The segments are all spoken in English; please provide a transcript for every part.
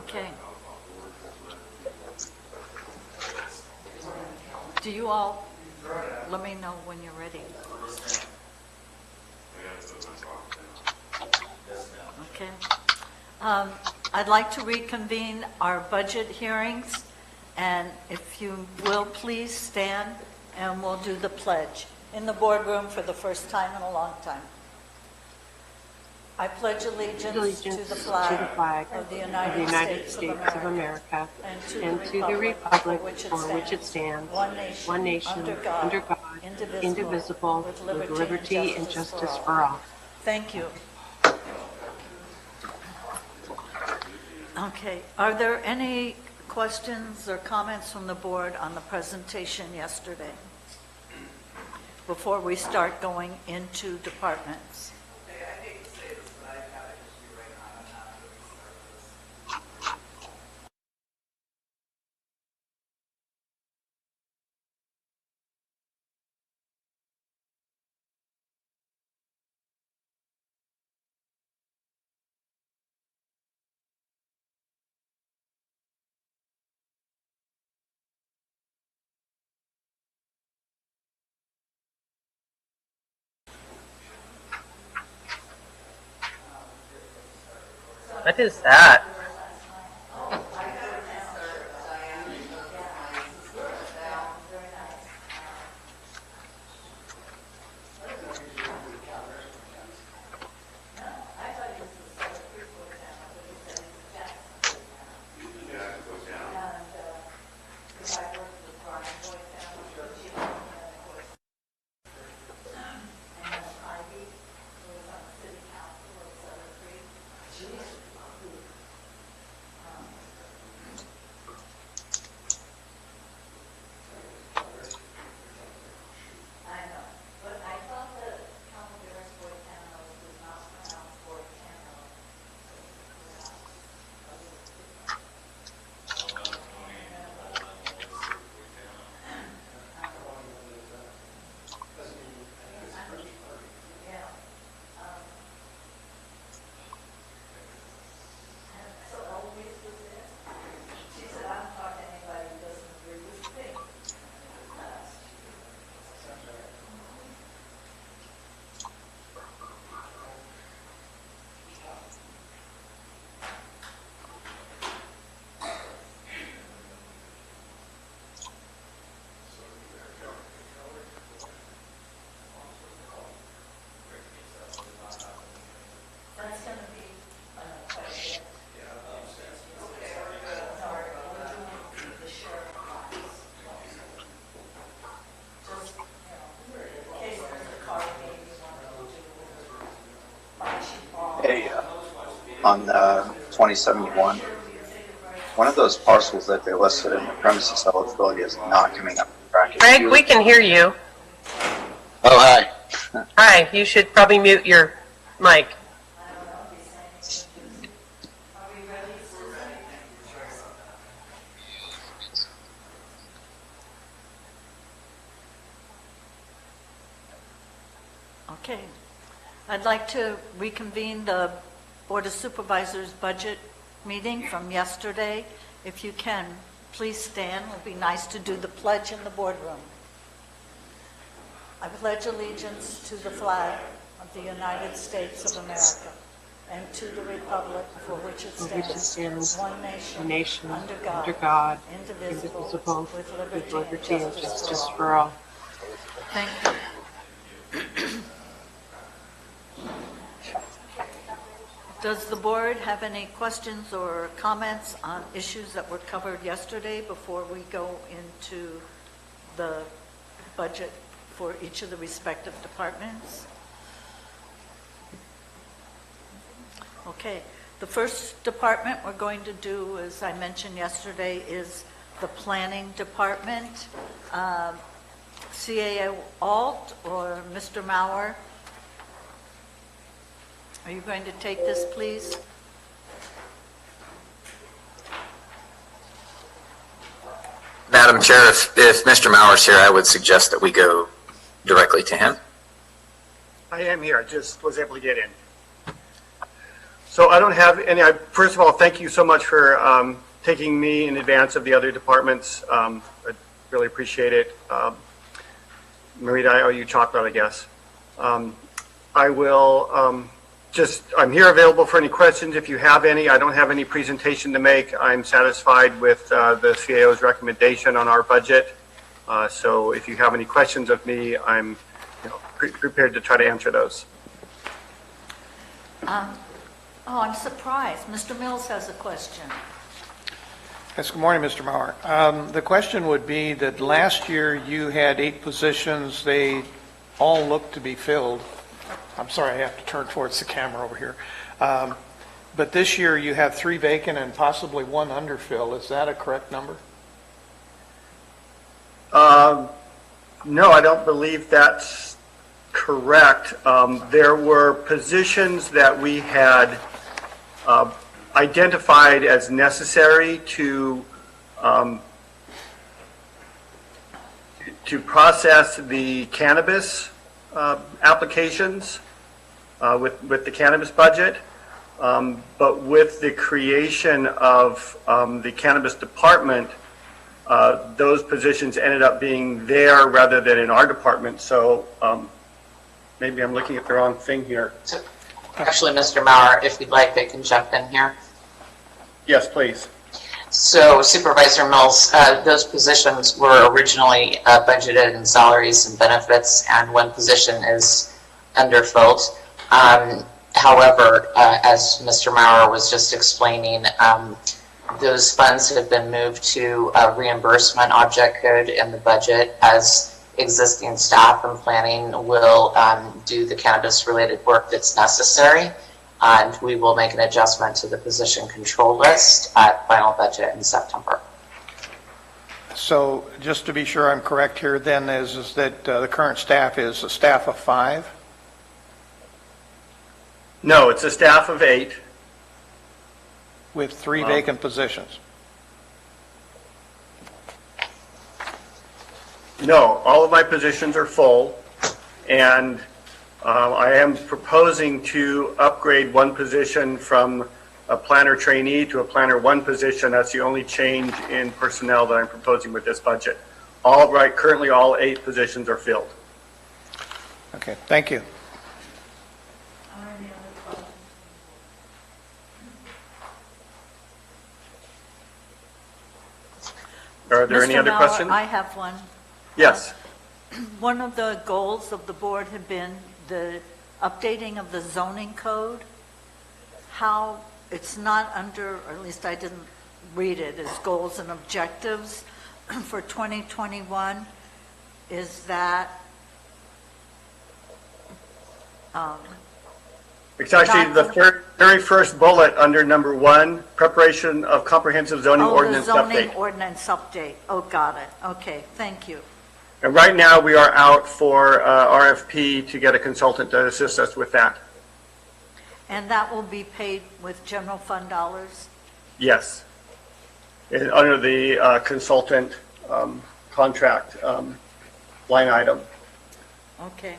Okay. Do you all, let me know when you're ready. Okay. I'd like to reconvene our budget hearings, and if you will please stand and we'll do the pledge in the boardroom for the first time in a long time. I pledge allegiance to the flag of the United States of America and to the republic for which it stands, one nation, under God, indivisible, with liberty and justice for all. Thank you. Okay. Are there any questions or comments from the board on the presentation yesterday before we start going into departments? What is that? Hey, on 2071, one of those parcels that they listed in the premises eligibility is not coming up in bracket. Greg, we can hear you. Oh, hi. Hi, you should probably mute your mic. Okay. I'd like to reconvene the Board of Supervisors budget meeting from yesterday. If you can, please stand. It would be nice to do the pledge in the boardroom. I pledge allegiance to the flag of the United States of America and to the republic for which it stands, one nation, under God, indivisible, with liberty and justice for all. Thank you. Does the board have any questions or comments on issues that were covered yesterday before we go into the budget for each of the respective departments? Okay, the first department we're going to do, as I mentioned yesterday, is the planning department. CAA Alt or Mr. Maurer? Are you going to take this, please? Madam Chair, if Mr. Mauer's here, I would suggest that we go directly to him. I am here. I just was able to get in. So I don't have any. First of all, thank you so much for taking me in advance of the other departments. I really appreciate it. Marita, I owe you chocolate, I guess. I will I'm here available for any questions if you have any. I don't have any presentation to make. I'm satisfied with the CAO's recommendation on our budget. So if you have any questions of me, I'm prepared to try to answer those. I'm surprised. Mr. Mills has a question. Yes, good morning, Mr. Mauer. The question would be that last year you had 8 positions. They all looked to be filled. I'm sorry, I have to turn towards the camera over here. But this year you have 3 vacant and possibly 1 underfill. Is that a correct number? No, I don't believe that's correct. There were positions that we had identified as necessary to process the cannabis applications with the cannabis budget. But with the creation of the cannabis department, those positions ended up being there rather than in our department. So maybe I'm looking at the wrong thing here. So, actually, Mr. Mauer, if you'd like, I can jump in here. Yes, please. So, Supervisor Mills, those positions were originally budgeted in salaries and benefits, and 1 position is underfilled. However, as Mr. Mauer was just explaining, those funds have been moved to a reimbursement object code in the budget, as existing staff and planning will do the cannabis-related work that's necessary, and we will make an adjustment to the position control list at final budget in September. So just to be sure I'm correct here then is that the current staff is a staff of 5? No, it's a staff of 8. With 3 vacant positions? No, all of my positions are full, and I am proposing to upgrade 1 position from a planner trainee to a planner 1 position. That's the only change in personnel that I'm proposing with this budget. Currently all 8 positions are filled. Okay, thank you. Are there any Mr. other Mauer, questions? I have one. Yes. One of the goals of the board had been the updating of the zoning code. How it's not under, or at least I didn't read it, as goals and objectives for 2021. Is that It's actually the very first bullet under number 1, preparation of comprehensive zoning ordinance the zoning update. ordinance update. Oh, got it. Okay, thank you. And right now, we are out for RFP to get a consultant to assist us with that. And that will be paid with general fund dollars? Yes. Under the consultant contract line item. Okay.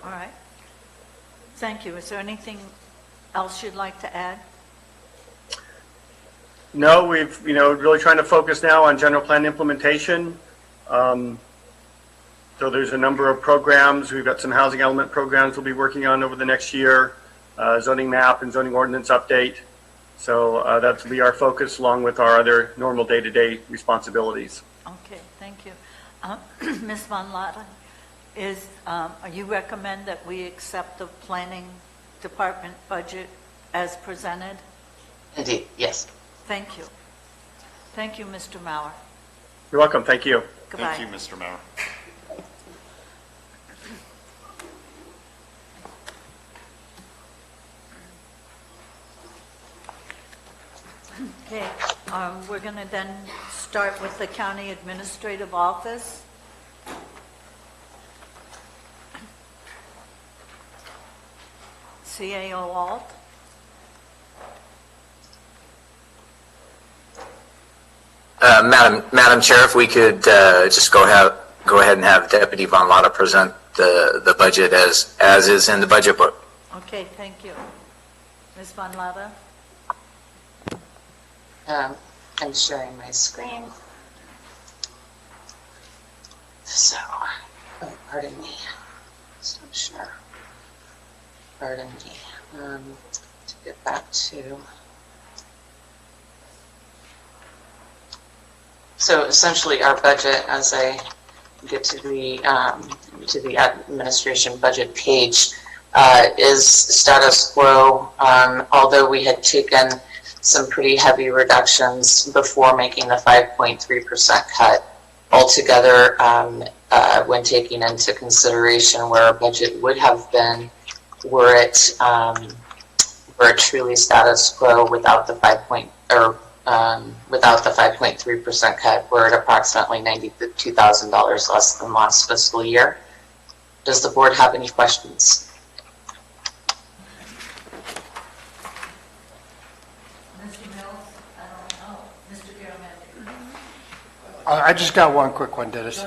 All right. Thank you. Is there anything else you'd like to add? No, we've, really trying to focus now on general plan implementation. So there's a number of programs. We've got some housing element programs we'll be working on over the next year, zoning map and zoning ordinance update. So that's will be our focus along with our other normal day-to-day responsibilities. Okay, thank you. Ms. Von Laden, you recommend that we accept the planning department budget as presented? Indeed, yes. Thank you. Thank you, Mr. Mauer. You're welcome. Thank you. Goodbye. Thank you, Mr. Mauer. Okay, we're going to then start with the county administrative office. CAO Alt. Madam Chair, if we could just go go ahead and have Deputy Von Lotta present the budget as is in the budget book. Okay, thank you. Ms. Von Lotta? I'm sharing my screen. So, oh, pardon me. Stop share. Pardon me. To get back to. So essentially, our budget, as I get to the administration budget page, is status quo. Although we had taken some pretty heavy reductions before making the 5.3% cut. Altogether, when taking into consideration where our budget would have been, were it truly status quo without the 5.3% cut, we're at approximately $92,000 less than last fiscal year. Does the board have any questions? Mr. Mills? I don't know. Mr. Garamendi? I just got one quick one, Dennis.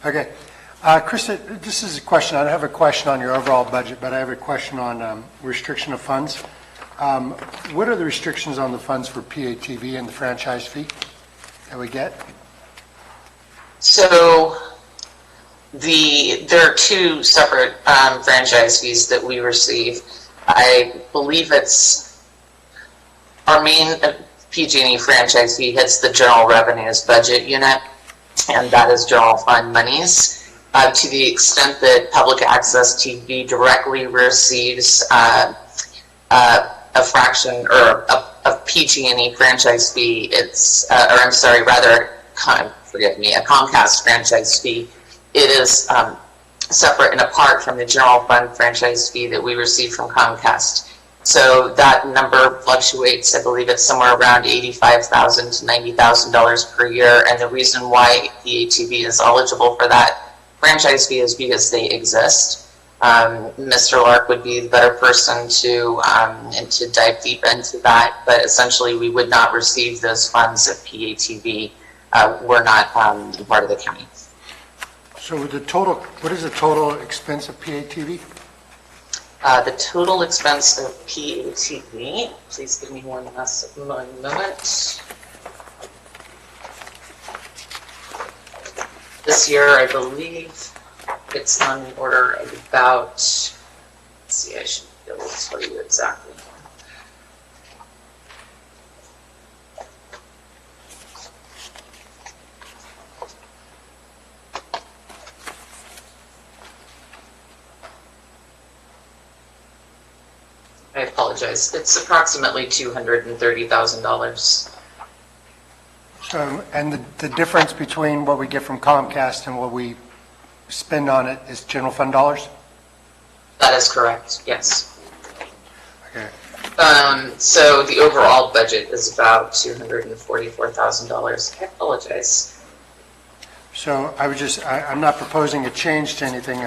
Okay. Krista, this is a question. I don't have a question on your overall budget, but I have a question on restriction of funds. What are the restrictions on the funds for PATV and the franchise fee that we get? So there are two separate franchise fees that we receive. I believe it's our main PG&E franchise fee hits the general revenues budget unit, and that is general fund monies. To the extent that public access TV directly receives a fraction or a PG&E franchise fee, it's a Comcast franchise fee. It is separate and apart from the general fund franchise fee that we receive from Comcast. So that number fluctuates. I believe it's somewhere around $85,000 to $90,000 per year. And the reason why the ATV is eligible for that franchise fee is because they exist. Mr. Lark would be the better person to dive deep into that. But essentially, we would not receive those funds if PATV were not part of the county. So what is the total expense of PATV? The total expense of PATV, please give me one moment. This year, I believe it's on the order of about, let's see, I should be able to tell you exactly. I apologize. It's approximately $230,000. So, and the difference between what we get from Comcast and what we spend on it is general fund dollars? That is correct, yes. Okay. So the overall budget is about $244,000. I apologize. So I'm not proposing a change to anything.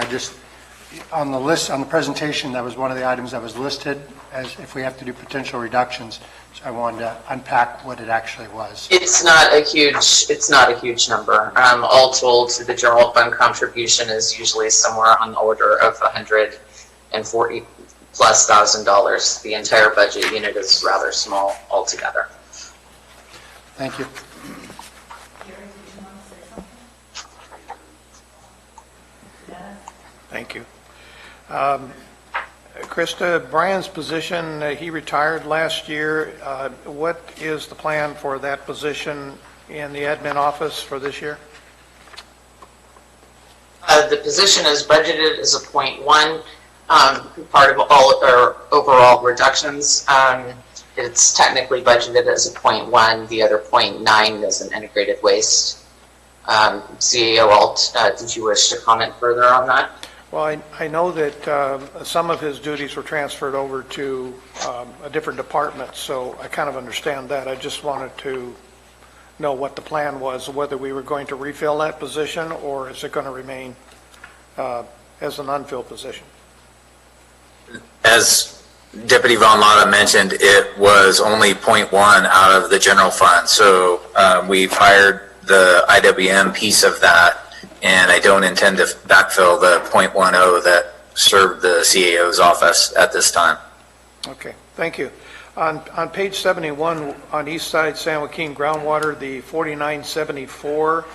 On the list, on the presentation, that was one of the items that was listed as if we have to do potential reductions. So I wanted to unpack what it actually was. It's not a huge number. All told, the general fund contribution is usually somewhere on the order of $140,000+. The entire budget unit is rather small altogether. Thank you. Thank you. Krista, Brian's position, he retired last year. What is the plan for that position in the admin office for this year? The position is budgeted as a 0.1, part of all our overall reductions. It's technically budgeted as a 0.1. The other 0.9 is an integrated waste. CAO Alt, did you wish to comment further on that? Well, I know that some of his duties were transferred over to a different department, so I kind of understand that. I just wanted to know what the plan was, whether we were going to refill that position or is it going to remain as an unfilled position? As Deputy Von Lotta mentioned, it was only 0.1 out of the general fund. So we've hired the IWM piece of that, and I don't intend to backfill the .10 that served the CAO's office at this time. Okay, thank you. On page 71, on East Side San Joaquin groundwater, the 4974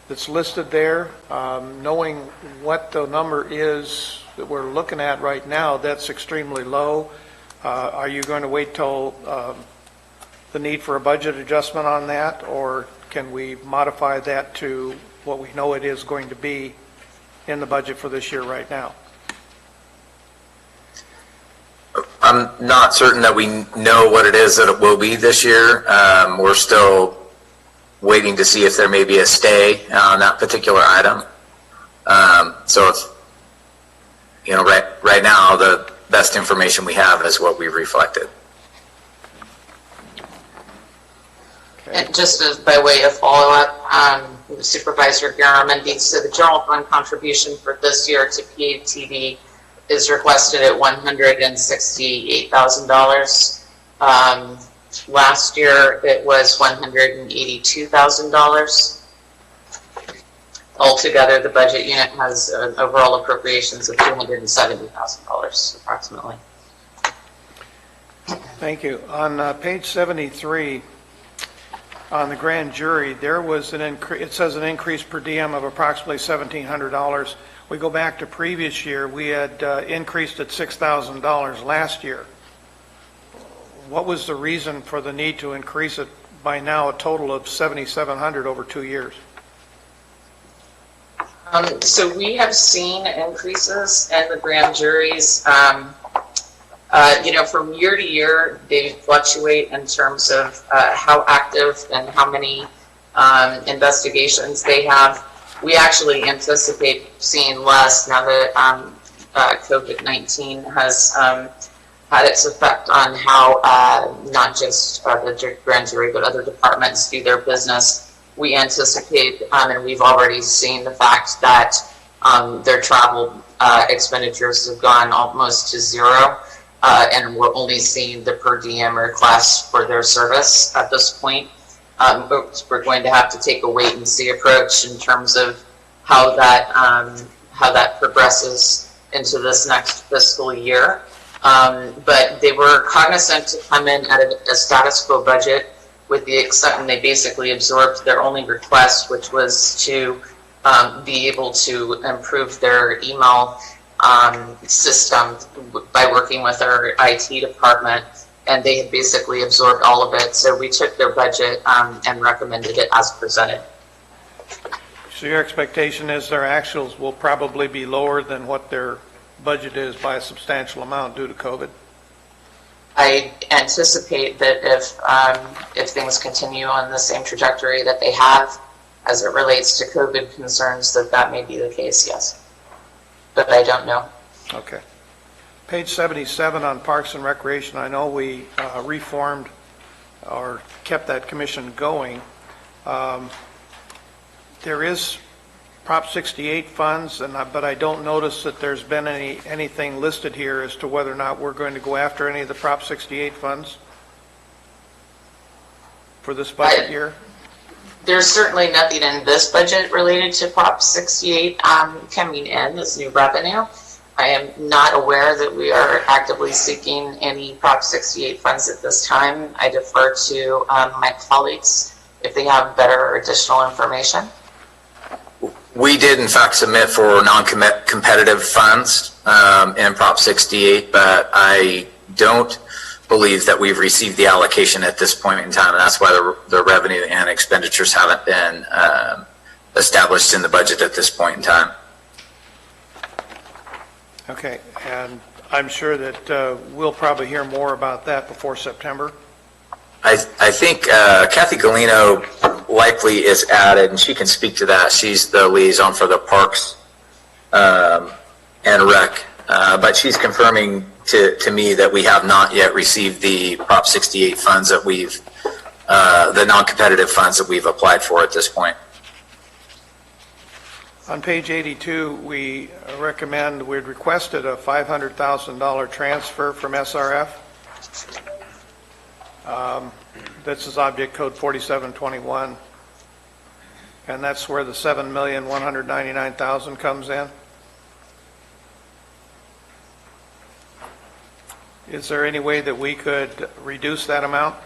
that's listed there, knowing what the number is that we're looking at right now, that's extremely low. Are you going to wait till the need for a budget adjustment on that, or can we modify that to what we know it is going to be in the budget for this year right now? I'm not certain that we know what it is that it will be this year. We're still waiting to see if there may be a stay on that particular item. So if, right now, the best information we have is what we've reflected. And just as by way of follow-up, Supervisor Garamendi, so the general fund contribution for this year to PATV is requested at $168,000. Last year, it was $182,000. Altogether, the budget unit has overall appropriations of $270,000 approximately. Thank you. On page 73, on the grand jury, there was an increase, it says an increase per diem of approximately $1,700. We go back to previous year, we had increased at $6,000 last year. What was the reason for the need to increase it by now a total of $7,700 over 2 years? So we have seen increases in the grand juries. From year to year, they fluctuate in terms of how active and how many investigations they have. We actually anticipate seeing less now that COVID-19 has had its effect on how not just the grand jury, but other departments do their business. We anticipate, and we've already seen the fact that their travel expenditures have gone almost to zero, and we're only seeing the per diem requests for their service at this point. We're going to have to take a wait and see approach in terms of how that progresses into this next fiscal year. But they were cognizant to come in at a status quo budget, with the exception they basically absorbed their only request, which was to be able to improve their email system by working with our IT department, and they had basically absorbed all of it. So we took their budget and recommended it as presented. So your expectation is their actuals will probably be lower than what their budget is by a substantial amount due to COVID? I anticipate that if things continue on the same trajectory that they have as it relates to COVID concerns, that may be the case, yes. But I don't know. Okay. Page 77 on Parks and Recreation, I know we reformed or kept that commission going. There is Prop 68 funds, but I don't notice that there's been anything listed here as to whether or not we're going to go after any of the Prop 68 funds for this budget year. There's certainly nothing in this budget related to Prop 68 coming in as new revenue. I am not aware that we are actively seeking any Prop 68 funds at this time. I defer to my colleagues if they have better or additional information. We did, in fact, submit for non-competitive funds in Prop 68, but I don't believe that we've received the allocation at this point in time, and that's why the revenue and expenditures haven't been established in the budget at this point in time. Okay, and I'm sure that we'll probably hear more about that before September. I think Kathy Galino likely is added, and she can speak to that. She's the liaison for the Parks and Rec, but she's confirming to me that we have not yet received the Prop 68 funds that the non-competitive funds that we've applied for at this point. On page 82, we'd requested a $500,000 transfer from SRF. This is object code 4721. And that's where the $7,199,000 comes in? Is there any way that we could reduce that amount?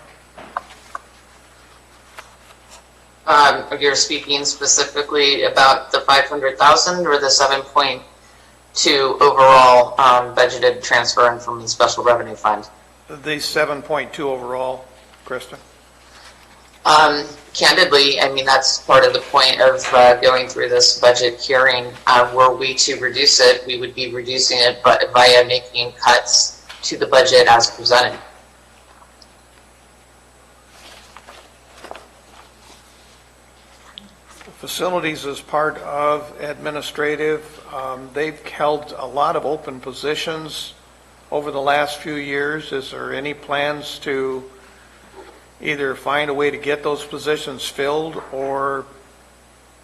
You're speaking specifically about the 500,000 or the 7.2 overall budgeted transfer in from the special revenue fund? The 7.2 overall, Krista? Candidly, I mean, that's part of the point of going through this budget hearing. Were we to reduce it, we would be reducing it via making cuts to the budget as presented. Facilities is part of administrative. They've held a lot of open positions over the last few years. Is there any plans to either find a way to get those positions filled, or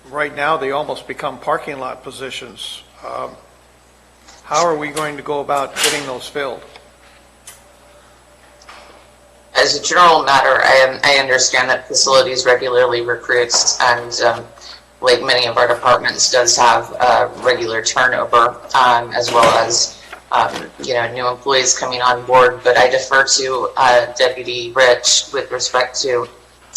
right now they almost become parking lot positions? How are we going to go about getting those filled? As a general matter, I understand that facilities regularly recruits, and like many of our departments, does have regular turnover, as well as new employees coming on board. But I defer to Deputy Rich with respect to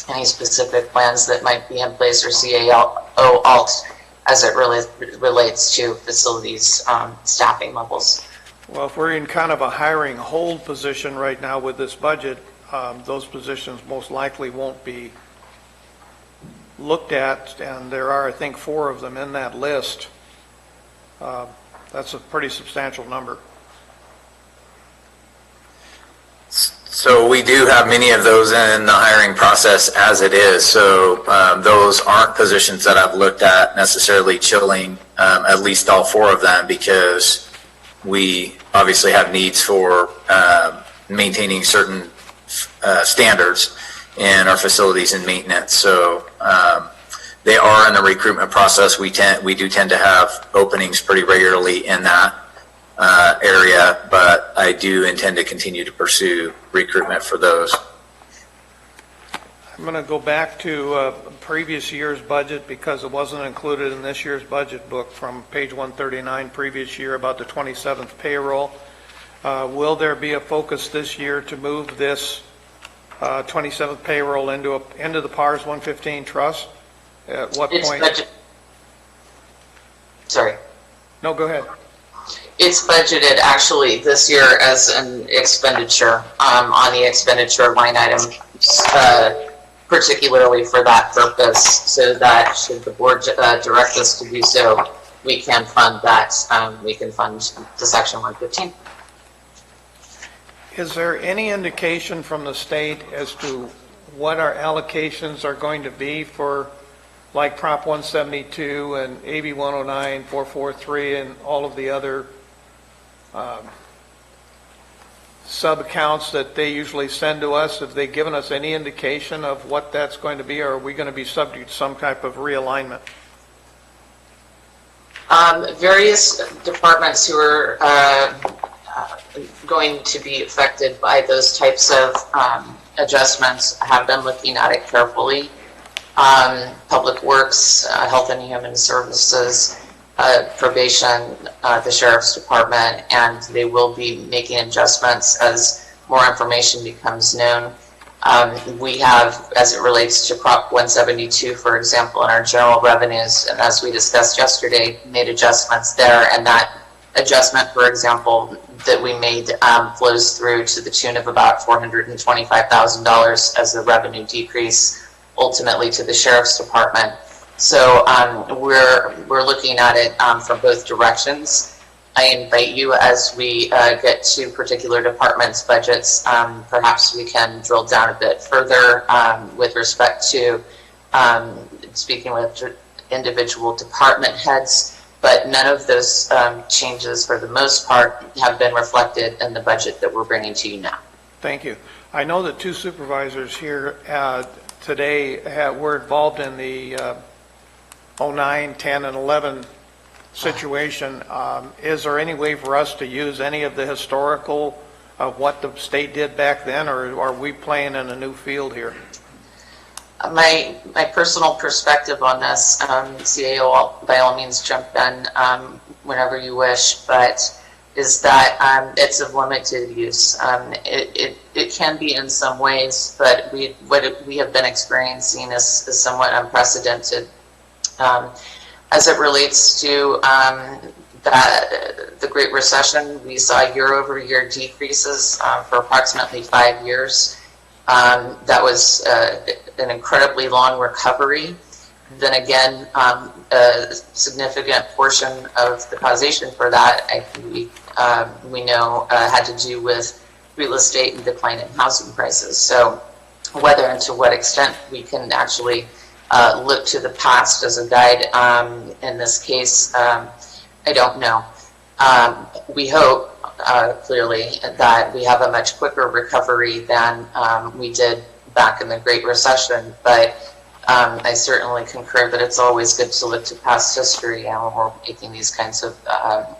any specific plans that might be in place, or CAO alt as it relates to facilities staffing levels. Well, if we're in kind of a hiring hold position right now with this budget, those positions most likely won't be looked at, and there are, I think, 4 of them in that list. That's a pretty substantial number. So we do have many of those in the hiring process as it is. So those aren't positions that I've looked at necessarily chilling at least all 4 of them, because we obviously have needs for maintaining certain standards in our facilities and maintenance. So they are in the recruitment process. We do tend to have openings pretty regularly in that area, but I do intend to continue to pursue recruitment for those. I'm going to go back to previous year's budget, because it wasn't included in this year's budget book, from page 139 previous year about the 27th payroll. Will there be a focus this year to move this 27th payroll into the PARS 115 trust? At what point? Sorry. No, go ahead. It's budgeted actually this year as an expenditure on the expenditure line item, particularly for that purpose, so that should the board direct us to do so, we can fund that. We can fund the section 115. Is there any indication from the state as to what our allocations are going to be for, like, Prop 172 and AB 109, 443, and all of the other sub-accounts that they usually send to us? Have they given us any indication of what that's going to be, or are we going to be subject to some type of realignment? Various departments who are going to be affected by those types of adjustments have been looking at it carefully. Public Works, Health and Human Services, Probation, the Sheriff's Department, and they will be making adjustments as more information becomes known. We have, as it relates to Prop 172, for example, in our general revenues, and as we discussed yesterday, made adjustments there, and that adjustment, for example, that we made flows through to the tune of about $425,000 as a revenue decrease, ultimately to the Sheriff's Department. So we're looking at it from both directions. I invite you, as we get to particular departments' budgets, perhaps we can drill down a bit further with respect to speaking with individual department heads, but none of those changes, for the most part, have been reflected in the budget that we're bringing to you now. Thank you. I know that 2 supervisors here today were involved in the 09, 10, and 11 situation. Is there any way for us to use any of the historical of what the state did back then, or are we playing in a new field here? My personal perspective on this, CAO, by all means jump in whenever you wish, but is that it's of limited use. It can be in some ways, but what we have been experiencing is somewhat unprecedented. As it relates to the Great Recession, we saw year-over-year decreases for approximately 5 years. That was an incredibly long recovery. Then again, a significant portion of the causation for that, I think we know, had to do with real estate and decline in housing prices. So whether and to what extent we can actually look to the past as a guide in this case, I don't know. We hope, clearly, that we have a much quicker recovery than we did back in the Great Recession, but I certainly concur that it's always good to look to past history when we're making these kinds of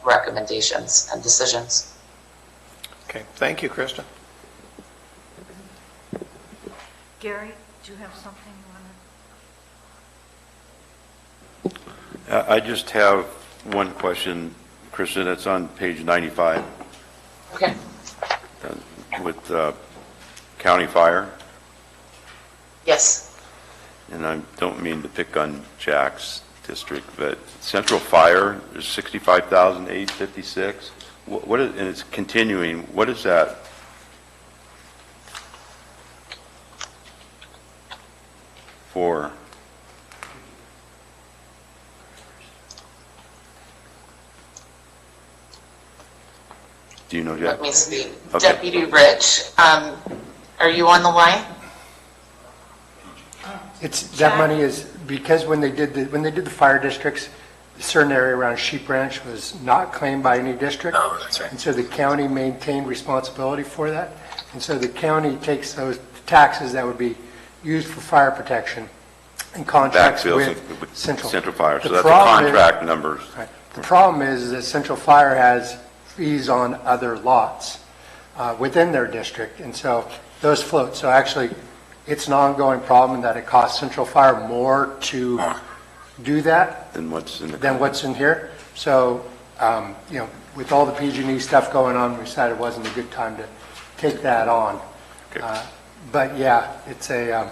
recommendations and decisions. Okay, thank you, Krista. Gary, do you have something you want to? I just have one question, Kristen, that's on page 95 Okay. with county fire. Yes. And I don't mean to pick on Jack's district, but Central Fire is 65,856. What is, and it's continuing. What is that? For? Do you know, Jack? Let me see. Okay. Deputy Rich, are you on the line? That money is, because when they did the fire districts, a certain area around Sheep Ranch was not claimed by any district. Oh, that's right. And so the county maintained responsibility for that. And so the county takes those taxes that would be used for fire protection and contracts Backfills with Central. Fire. So The that's the problem is- contract numbers. Right. The problem is that Central Fire has fees on other lots within their district, and so those float. So actually, it's an ongoing problem that it costs Central Fire more to do that Than what's in the. than what's in here. So, with all the PG&E stuff going on, we decided it wasn't a good time to take that on. Okay. But yeah, it's a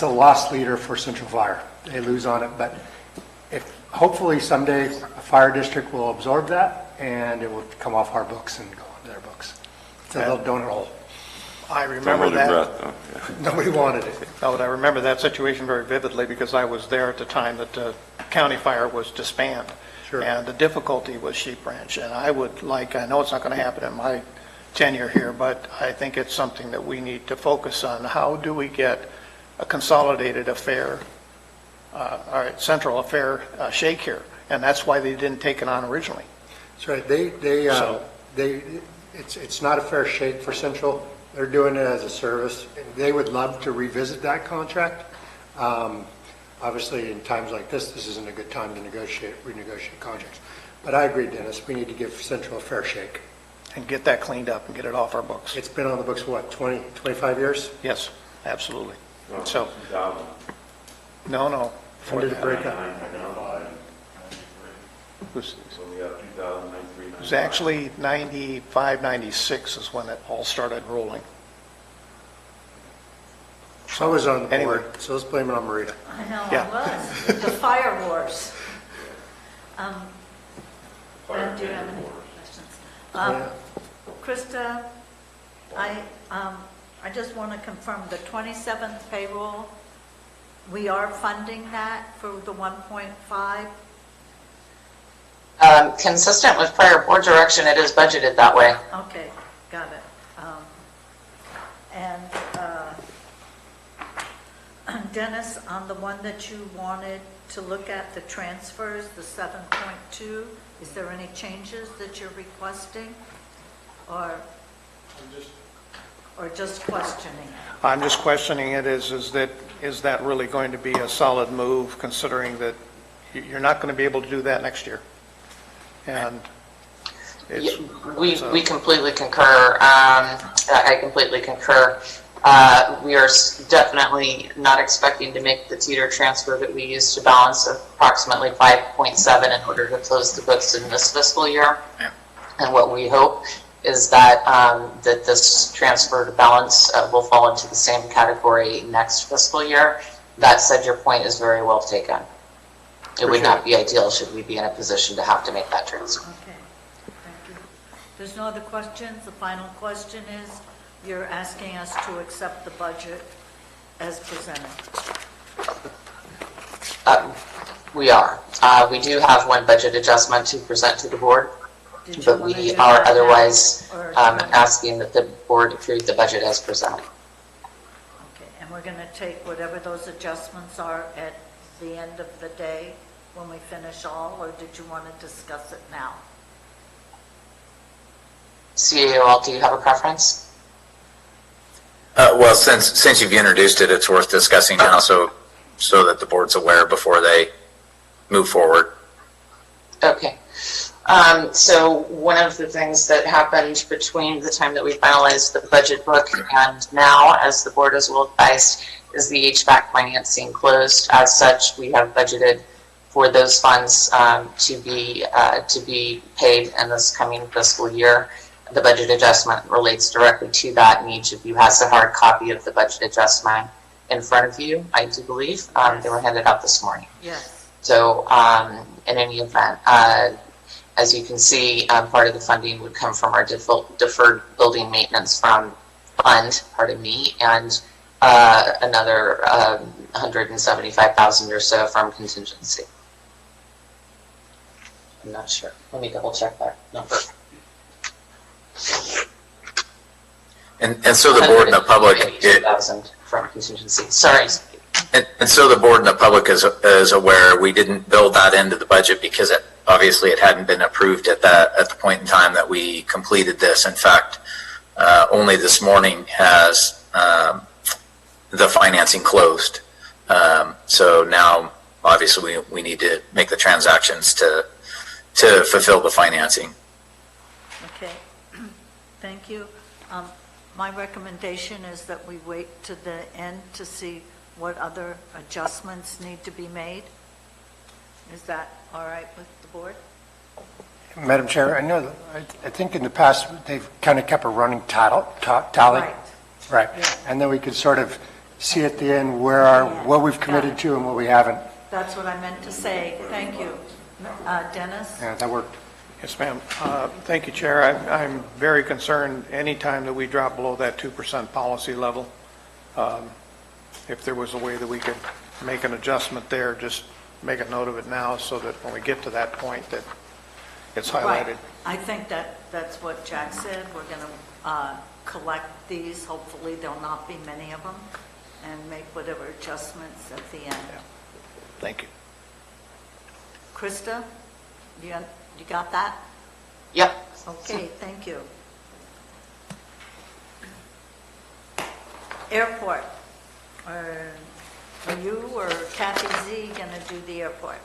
loss leader for Central Fire. They lose on it, but hopefully someday a fire district will absorb that and it will come off our books and go onto their books. It's a little donut hole. I remember Holding that. breath, though. Yeah. Nobody wanted it. No, but I remember that situation very vividly because I was there at the time that the county fire was disbanded. Sure. And the difficulty was Sheep Ranch. And I know it's not going to happen in my tenure here, but I think it's something that we need to focus on. How do we get a consolidated affair, or central affair shake here? And that's why they didn't take it on originally. That's right. It's not a fair shake for Central. They're doing it as a service. They would love to revisit that contract. Obviously, in times like this isn't a good time to renegotiate contracts. But I agree, Dennis, we need to give Central a fair shake. And get that cleaned up and get it off our books. It's been on the books, what, 20, 25 years? Yes, absolutely. So, no. When did it break up? It was actually 95, 96 is when it all started rolling. I was on the Anyway. board, so let's blame it on Marita. I know, Yeah. it was, the fire wars. Ben, do you have any questions? Yeah. Krista, I just want to confirm, the 27th payroll, we are funding that for the 1.5? Consistent with prior board direction, it is budgeted that way. Okay, got it. And Dennis, on the one that you wanted to look at, the transfers, the 7.2, is there any changes that you're requesting? Or just questioning? I'm just questioning it, is that really going to be a solid move, considering that you're not going to be able to do that next year? And it's... We completely concur. I completely concur. We are definitely not expecting to make the teeter transfer that we used to balance of approximately 5.7 in order to close the books in this fiscal year. And what we hope is that that this transfer to balance will fall into the same category next fiscal year. That said, your point is very well taken. It would not be ideal should we be in a position to have to make that transfer. Okay, thank you. There's no other questions? The final question is, you're asking us to accept the budget as presented. We are. We do have one budget adjustment to present to the board, Did you but wanna do we that are now, otherwise or- asking that the board approve the budget as presented. Okay, and we're going to take whatever those adjustments are at the end of the day when we finish all, or did you want to discuss it now? CAOL, do you have a preference? Well, since you've introduced it, it's worth discussing now, so that the board's aware before they move forward. Okay. So one of the things that happened between the time that we finalized the budget book and now, as the board is well advised, is the HVAC financing closed. As such, we have budgeted for those funds to be paid in this coming fiscal year. The budget adjustment relates directly to that, and each of you has a hard copy of the budget adjustment in front of you, I do believe. They were handed out this morning. Yes. So in any event, as you can see, part of the funding would come from our deferred building maintenance fund, and another 175,000 or so from contingency. I'm not sure. Let me double check that number. And so the board and the public, 182,000 from contingency. Sorry. and so the board and the public is aware, we didn't build that into the budget because obviously it hadn't been approved at the point in time that we completed this. In fact, only this morning has the financing closed. So now, obviously, we need to make the transactions to fulfill the financing. Okay, thank you. My recommendation is that we wait to the end to see what other adjustments need to be made. Is that all right with the board? Madam Chair, I know, I think in the past, they've kind of kept a running tally. Right. Right. Yeah. And then we could sort of see at the end what we've committed to and what we haven't. That's what I meant to say. Thank you. Dennis? Yeah, that worked. Yes, ma'am. Thank you, Chair. I'm very concerned anytime that we drop below that 2% policy level. If there was a way that we could make an adjustment there, just make a note of it now so that when we get to that point that it's highlighted. Right. I think that's what Jack said. We're going to collect these. Hopefully, there'll not be many of them, and make whatever adjustments at the end. Yeah. Thank you. Krista, you got that? Yep. Okay, thank you. Airport. Are you or Kathy Z going to do the airport?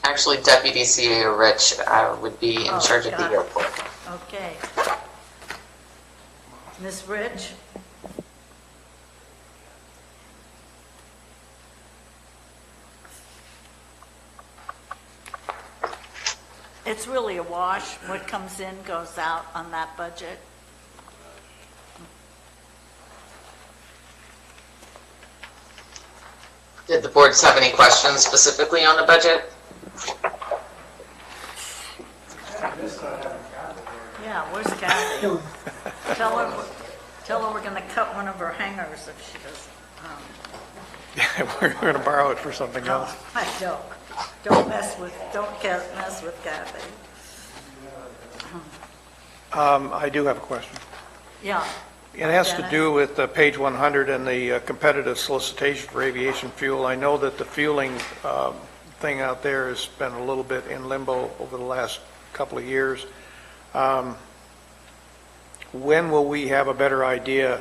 Actually, Deputy CAO Rich would be in charge of the got it. airport. Okay. Ms. Rich? It's really a wash. What comes in goes out on that budget. Did the boards have any questions specifically on the budget? Yeah, where's Kathy? Tell her we're going to cut one of her hangers if she doesn't. We're going to borrow it for something else. I know. Don't mess with Kathy. I do have a question. Yeah. It has to Dennis? do with page 100 and the competitive solicitation for aviation fuel. I know that the fueling thing out there has been a little bit in limbo over the last couple of years. When will we have a better idea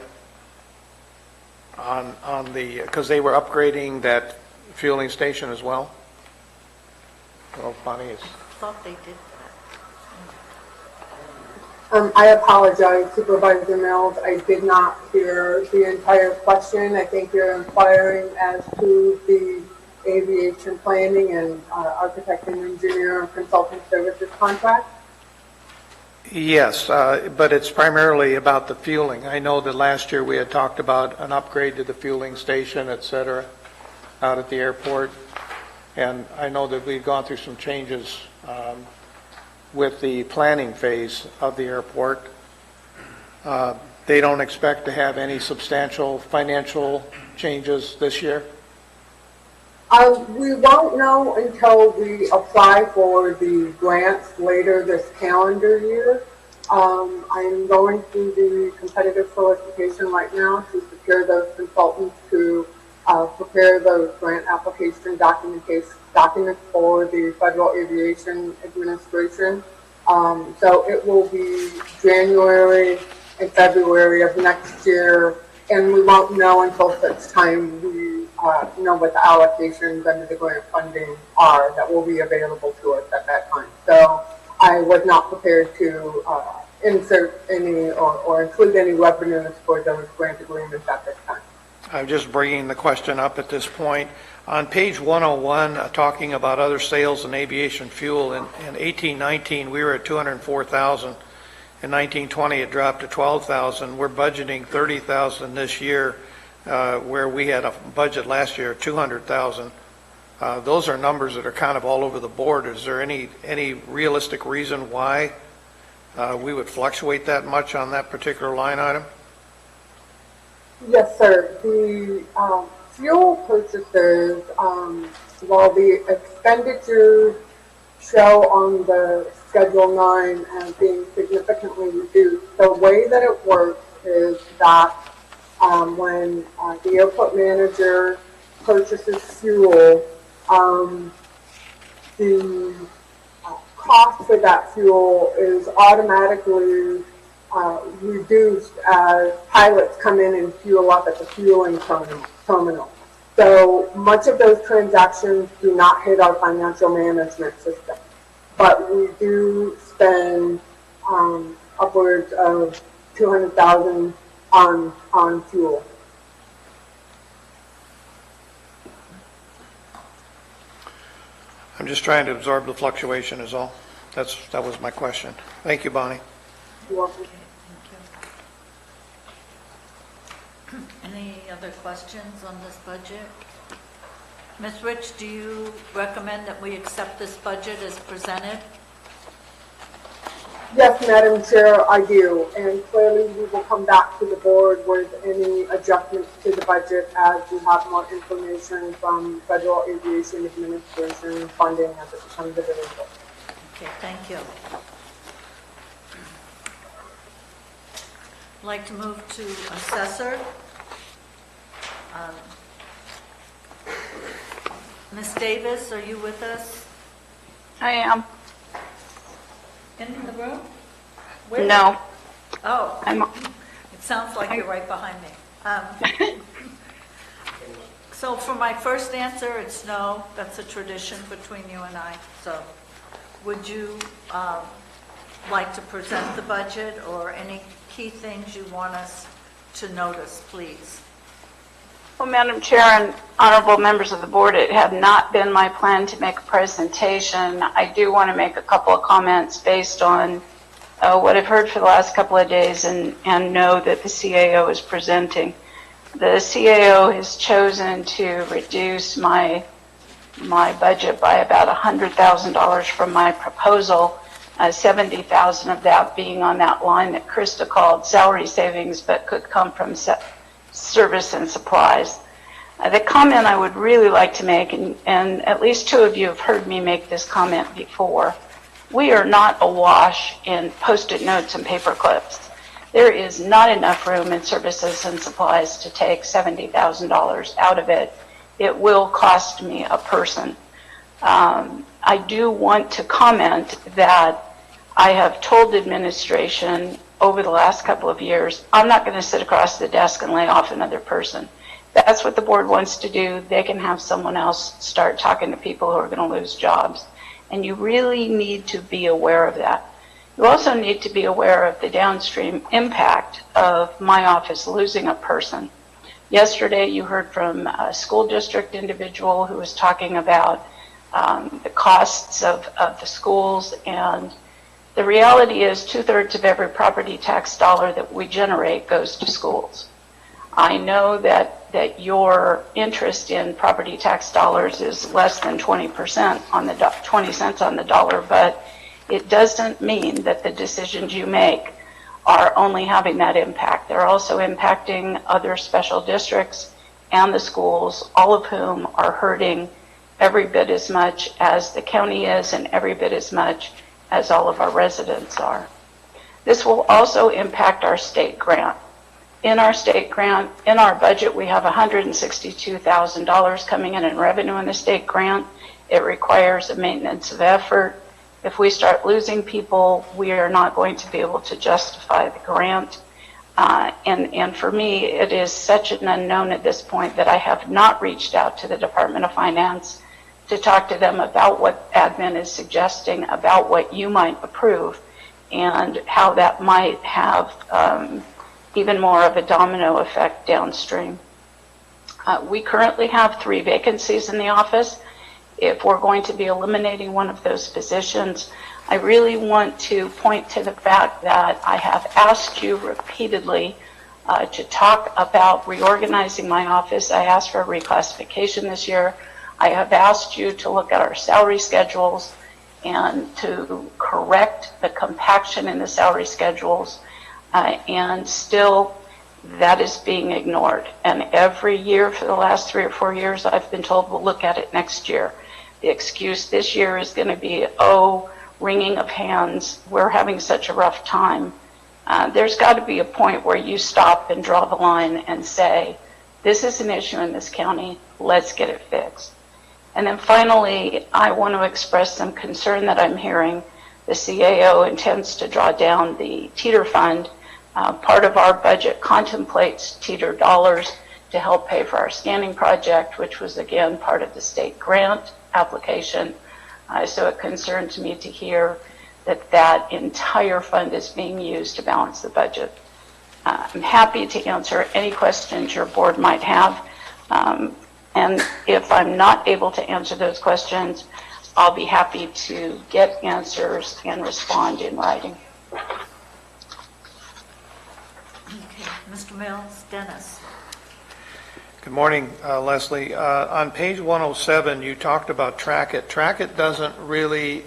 on the, because they were upgrading that fueling station as well? Well, Bonnie is, I thought they did I apologize, Supervisor Mills. I did not hear the entire question. I think you're inquiring as to the aviation planning and architect and engineer consulting services contract. Yes, but it's primarily about the fueling. I know that last year we had talked about an upgrade to the fueling station, et cetera, out at the airport. And I know that we've gone through some changes with the planning phase of the airport. They don't expect to have any substantial financial changes this year? We won't know until we apply for the grants later this calendar year. I'm going through the competitive solicitation right now to secure those consultants to prepare those grant application documents for the Federal Aviation Administration. So it will be January and February of next year, and we won't know until such time we know what the allocations under the grant funding are that will be available to us at that time. So I was not prepared to insert any or include any revenues for those grant agreements at this time. I'm just bringing the question up at this point. On page 101, talking about other sales and aviation fuel, in 1819 we were at 204,000. In 1920 it dropped to 12,000. We're budgeting 30,000 this year, where we had a budget last year of 200,000. Those are numbers that are kind of all over the board. Is there any realistic reason why we would fluctuate that much on that particular line item? Yes, sir. The fuel purchases, while the expenditures show on the Schedule 9 as being significantly reduced, the way that it works is that when the airport manager purchases fuel, the cost for that fuel is automatically reduced as pilots come in and fuel up at the fueling terminal. So much of those transactions do not hit our financial management system, but we do spend upwards of 200,000 on fuel. I'm just trying to absorb the fluctuation is all. That was my question. Thank you, Bonnie. You're welcome. Thank you. Any other questions on this budget? Ms. Rich, do you recommend that we accept this budget as presented? Yes, Madam Chair, I do. And clearly we will come back to the board with any adjustments to the budget as we have more information from Federal Aviation Administration funding as it becomes available. Okay, thank you. I'd like to move to assessor. Ms. Davis, are you with us? I am. In the room? Where? No. Oh, I'm. it sounds like you're right behind me. So for my first answer, it's no. That's a tradition between you and I. So would you like to present the budget or any key things you want us to notice, please? Well, Madam Chair and honorable members of the board, it had not been my plan to make a presentation. I do want to make a couple of comments based on what I've heard for the last couple of days and know that the CAO is presenting. The CAO has chosen to reduce my budget by about $100,000 from my proposal, 70,000 of that being on that line that Krista called salary savings, but could come from service and supplies. The comment I would really like to make, and at least two of you have heard me make this comment before, we are not awash in Post-it notes and paper clips. There is not enough room in services and supplies to take $70,000 out of it. It will cost me a person. I do want to comment that I have told administration over the last couple of years, I'm not going to sit across the desk and lay off another person. That's what the board wants to do. They can have someone else start talking to people who are going to lose jobs. And you really need to be aware of that. You also need to be aware of the downstream impact of my office losing a person. Yesterday, you heard from a school district individual who was talking about the costs of the schools, and the reality is 2/3 of every property tax dollar that we generate goes to schools. I know that your interest in property tax dollars is less than 20% on the 20 cents on the dollar, but it doesn't mean that the decisions you make are only having that impact. They're also impacting other special districts and the schools, all of whom are hurting every bit as much as the county is and every bit as much as all of our residents are. This will also impact our state grant. In our state grant, in our budget, we have $162,000 coming in revenue in the state grant. It requires a maintenance of effort. If we start losing people, we are not going to be able to justify the grant. And for me, it is such an unknown at this point that I have not reached out to the Department of Finance to talk to them about what admin is suggesting, about what you might approve, and how that might have even more of a domino effect downstream. We currently have 3 vacancies in the office. If we're going to be eliminating one of those positions, I really want to point to the fact that I have asked you repeatedly to talk about reorganizing my office. I asked for a reclassification this year. I have asked you to look at our salary schedules and to correct the compaction in the salary schedules, and still that is being ignored. And every year for the last 3 or 4 years, I've been told we'll look at it next year. The excuse this year is going to be, oh, wringing of hands, we're having such a rough time. There's got to be a point where you stop and draw the line and say, this is an issue in this county, let's get it fixed. And then finally, I want to express some concern that I'm hearing. The CAO intends to draw down the teeter fund. Part of our budget contemplates teeter dollars to help pay for our scanning project, which was again part of the state grant application. So it concerns me to hear that that entire fund is being used to balance the budget. I'm happy to answer any questions your board might have. And if I'm not able to answer those questions, I'll be happy to get answers and respond in writing. Okay, Mr. Mills, Dennis. Good morning, Leslie. On page 107, you talked about Track It. Track It doesn't really,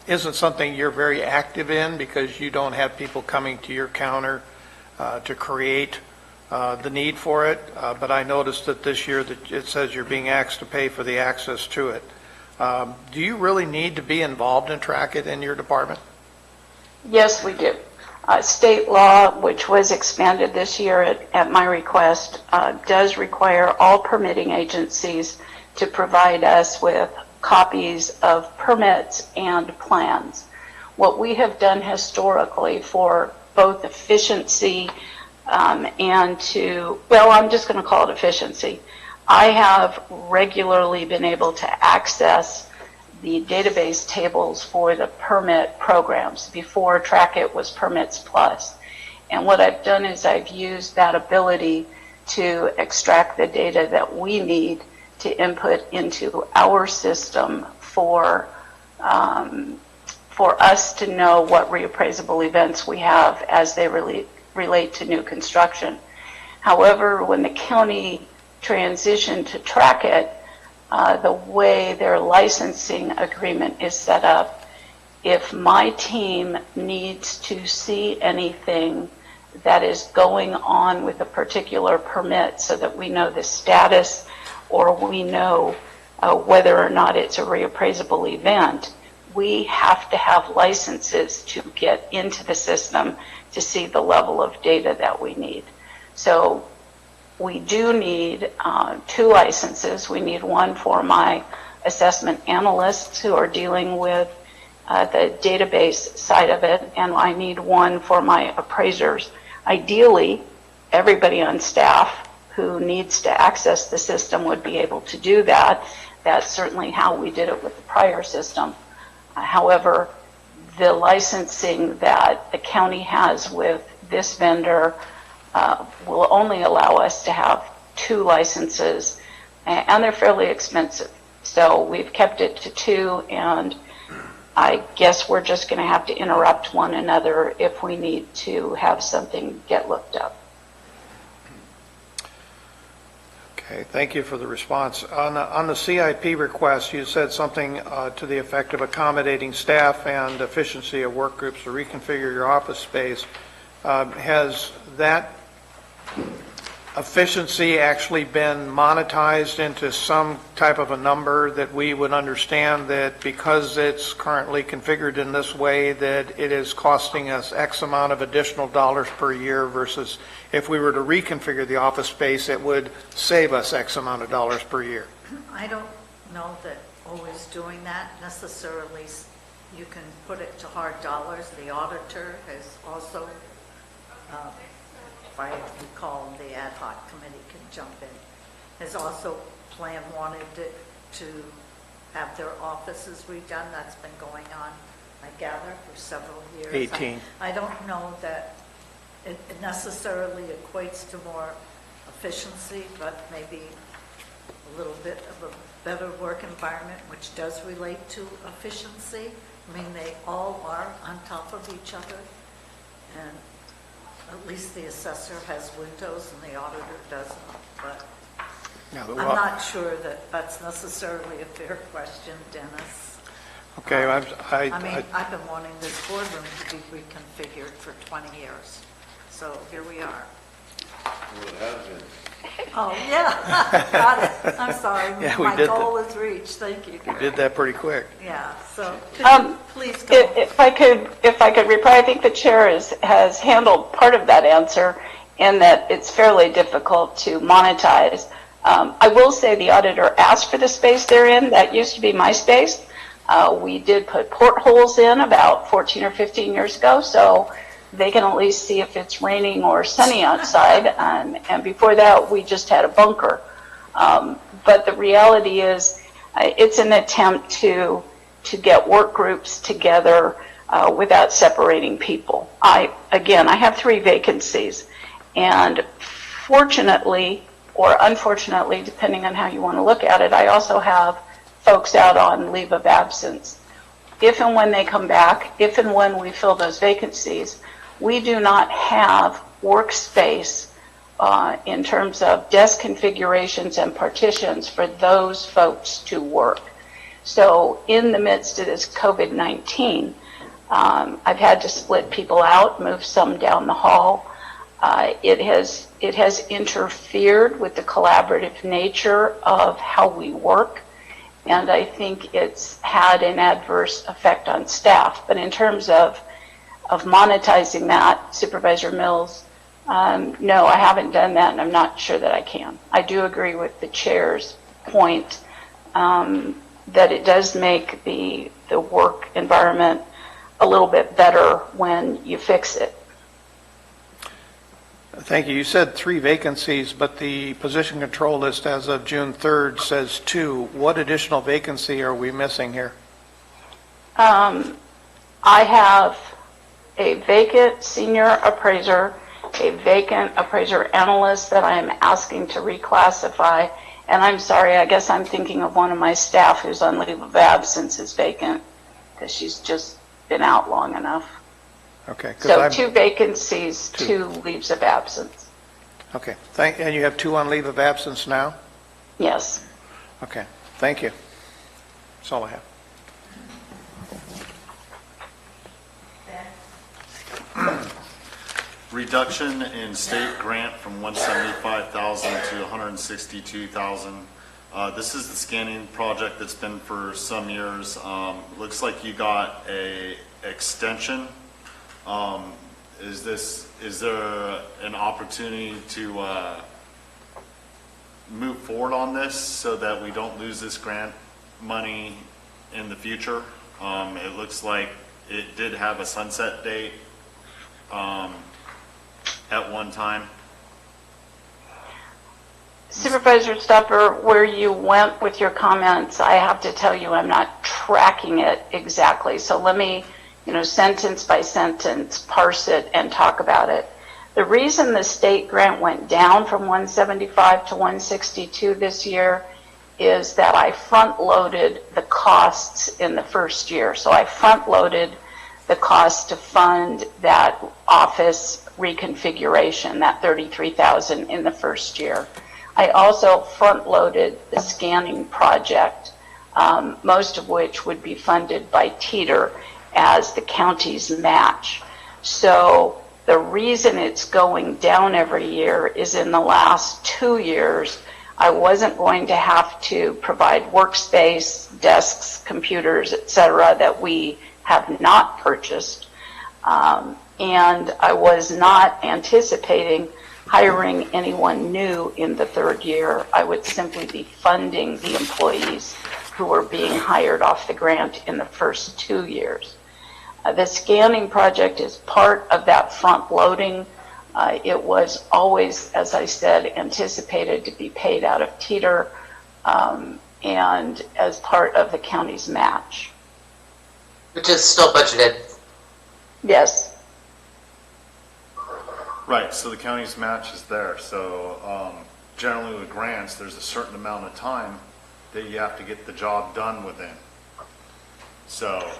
isn't something you're very active in because you don't have people coming to your counter to create the need for it. But I noticed that this year that it says you're being asked to pay for the access to it. Do you really need to be involved in Track It in your department? Yes, we do. State law, which was expanded this year at my request, does require all permitting agencies to provide us with copies of permits and plans. What we have done historically for both efficiency and to, well, I'm just going to call it efficiency. I have regularly been able to access the database tables for the permit programs. Before Track It was Permits Plus. And what I've done is I've used that ability to extract the data that we need to input into our system for us to know what reappraisable events we have as they relate to new construction. However, when the county transitioned to Track It, the way their licensing agreement is set up, if my team needs to see anything that is going on with a particular permit so that we know the status or we know whether or not it's a reappraisable event, we have to have licenses to get into the system to see the level of data that we need. So we do need 2 licenses. We need one for my assessment analysts who are dealing with the database side of it, and I need one for my appraisers. Ideally, everybody on staff who needs to access the system would be able to do that. That's certainly how we did it with the prior system. However, the licensing that the county has with this vendor will only allow us to have 2 licenses, and they're fairly expensive. So we've kept it to 2, and I guess we're just going to have to interrupt one another if we need to have something get looked up. Okay, thank you for the response. On the CIP request, you said something to the effect of accommodating staff and efficiency of work groups to reconfigure your office space. Has that efficiency actually been monetized into some type of a number that we would understand that because it's currently configured in this way that it is costing us X amount of additional dollars per year versus if we were to reconfigure the office space, it would save us X amount of dollars per year? I don't know that always doing that necessarily, you can put it to hard dollars. The auditor has also, if I recall, the ad hoc committee can jump in, has also wanted to have their offices redone. That's been going on, I gather, for several years. 18. I don't know that it necessarily equates to more efficiency, but maybe a little bit of a better work environment, which does relate to efficiency. I mean, they all are on top of each other, and at least the assessor has windows and the auditor doesn't, but I'm not sure that that's necessarily a fair question, Dennis. Okay, I mean, I've been wanting this boardroom to be reconfigured for 20 years, so here we are. Well, it has been. Oh, yeah, got it. I'm sorry. Yeah, we My did goal is reached. Thank you, Gary. did that pretty quick. Yeah, so could you please go. If I could reply, I think the chair has handled part of that answer in that it's fairly difficult to monetize. I will say the auditor asked for the space they're in. That used to be my space. We did put portholes in about 14 or 15 years ago, so they can at least see if it's raining or sunny outside. And before that, we just had a bunker. But the reality is, it's an attempt to get work groups together without separating people. I have 3 vacancies, and fortunately, or unfortunately, depending on how you want to look at it, I also have folks out on leave of absence. If and when they come back, if and when we fill those vacancies, we do not have workspace in terms of desk configurations and partitions for those folks to work. So in the midst of this COVID-19, I've had to split people out, move some down the hall. It has interfered with the collaborative nature of how we work, and I think it's had an adverse effect on staff. But in terms of monetizing that, Supervisor Mills, no, I haven't done that, and I'm not sure that I can. I do agree with the chair's point that it does make the work environment a little bit better when you fix it. Thank you. You said 3 vacancies, but the position control list as of June 3rd says 2. What additional vacancy are we missing here? I have a vacant senior appraiser, a vacant appraiser analyst that I am asking to reclassify, and I'm sorry, I guess I'm thinking of one of my staff who's on leave of absence is vacant because she's just been out long enough. Okay. So 2 vacancies, 2 leaves of absence. Okay. And you have 2 on leave of absence now? Yes. Okay. Thank you. That's all I have. Reduction in state grant from 175,000 to 162,000. This is the scanning project that's been for some years. Looks like you got a extension. Is there an opportunity to move forward on this so that we don't lose this grant money in the future? It looks like it did have a sunset date at one time. Supervisor Stopper, where you went with your comments, I have to tell you I'm not tracking it exactly. So let me sentence by sentence, parse it and talk about it. The reason the state grant went down from 175 to 162 this year is that I front-loaded the costs in the first year. So I front-loaded the cost to fund that office reconfiguration, that $33,000 in the first year. I also front-loaded the scanning project, most of which would be funded by TEETR as the county's match. So the reason it's going down every year is in the last 2 years, I wasn't going to have to provide workspace, desks, computers, et cetera, that we have not purchased. And I was not anticipating hiring anyone new in the third year. I would simply be funding the employees who were being hired off the grant in the first 2 years. The scanning project is part of that front loading. It was always, as I said, anticipated to be paid out of TEETR and as part of the county's match. Which is still budgeted. Yes. Right, so the county's match is there. So generally with grants, there's a certain amount of time that you have to get the job done within. So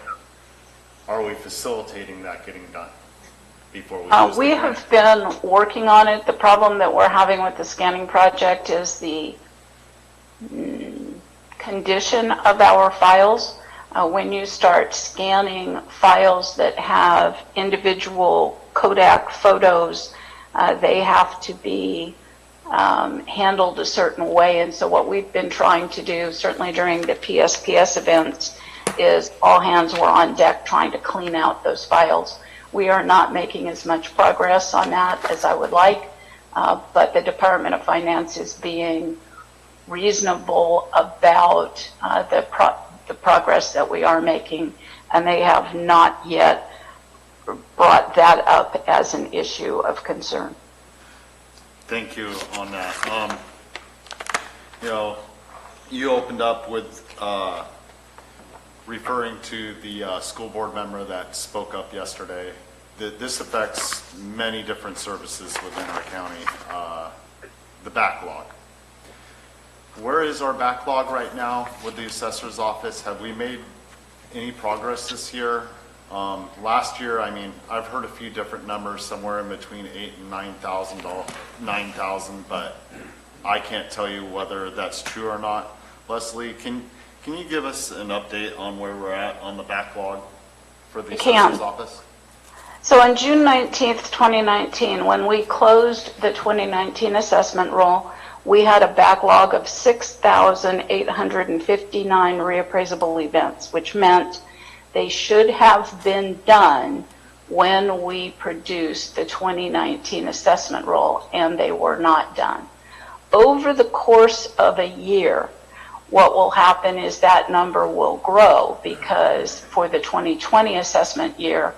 are we facilitating that getting done before we lose We the grant? have been working on it. The problem that we're having with the scanning project is the condition of our files. When you start scanning files that have individual Kodak photos, they have to be handled a certain way. And so what we've been trying to do, certainly during the PSPS events, is all hands were on deck trying to clean out those files. We are not making as much progress on that as I would like, but the Department of Finance is being reasonable about the progress that we are making, and they have not yet brought that up as an issue of concern. Thank you on that. You opened up with referring to the school board member that spoke up yesterday. This affects many different services within our county, the backlog. Where is our backlog right now with the assessor's office? Have we made any progress this year? Last year, I've heard a few different numbers, somewhere in between $8,000 and $9,000, but I can't tell you whether that's true or not. Leslie, can you give us an update on where we're at on the backlog for the assessor's office? So on June 19th, 2019, when we closed the 2019 assessment roll, we had a backlog of 6,859 reappraisable events, which meant they should have been done when we produced the 2019 assessment roll, and they were not done. Over the course of a year, what will happen is that number will grow, because for the 2020 assessment year,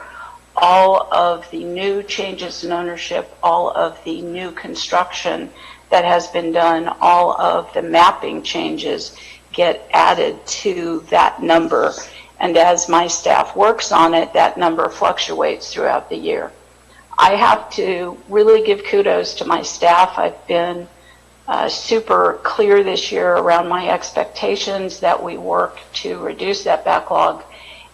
all of the new changes in ownership, all of the new construction that has been done, all of the mapping changes get added to that number. And as my staff works on it, that number fluctuates throughout the year. I have to really give kudos to my staff. I've been super clear this year around my expectations that we work to reduce that backlog,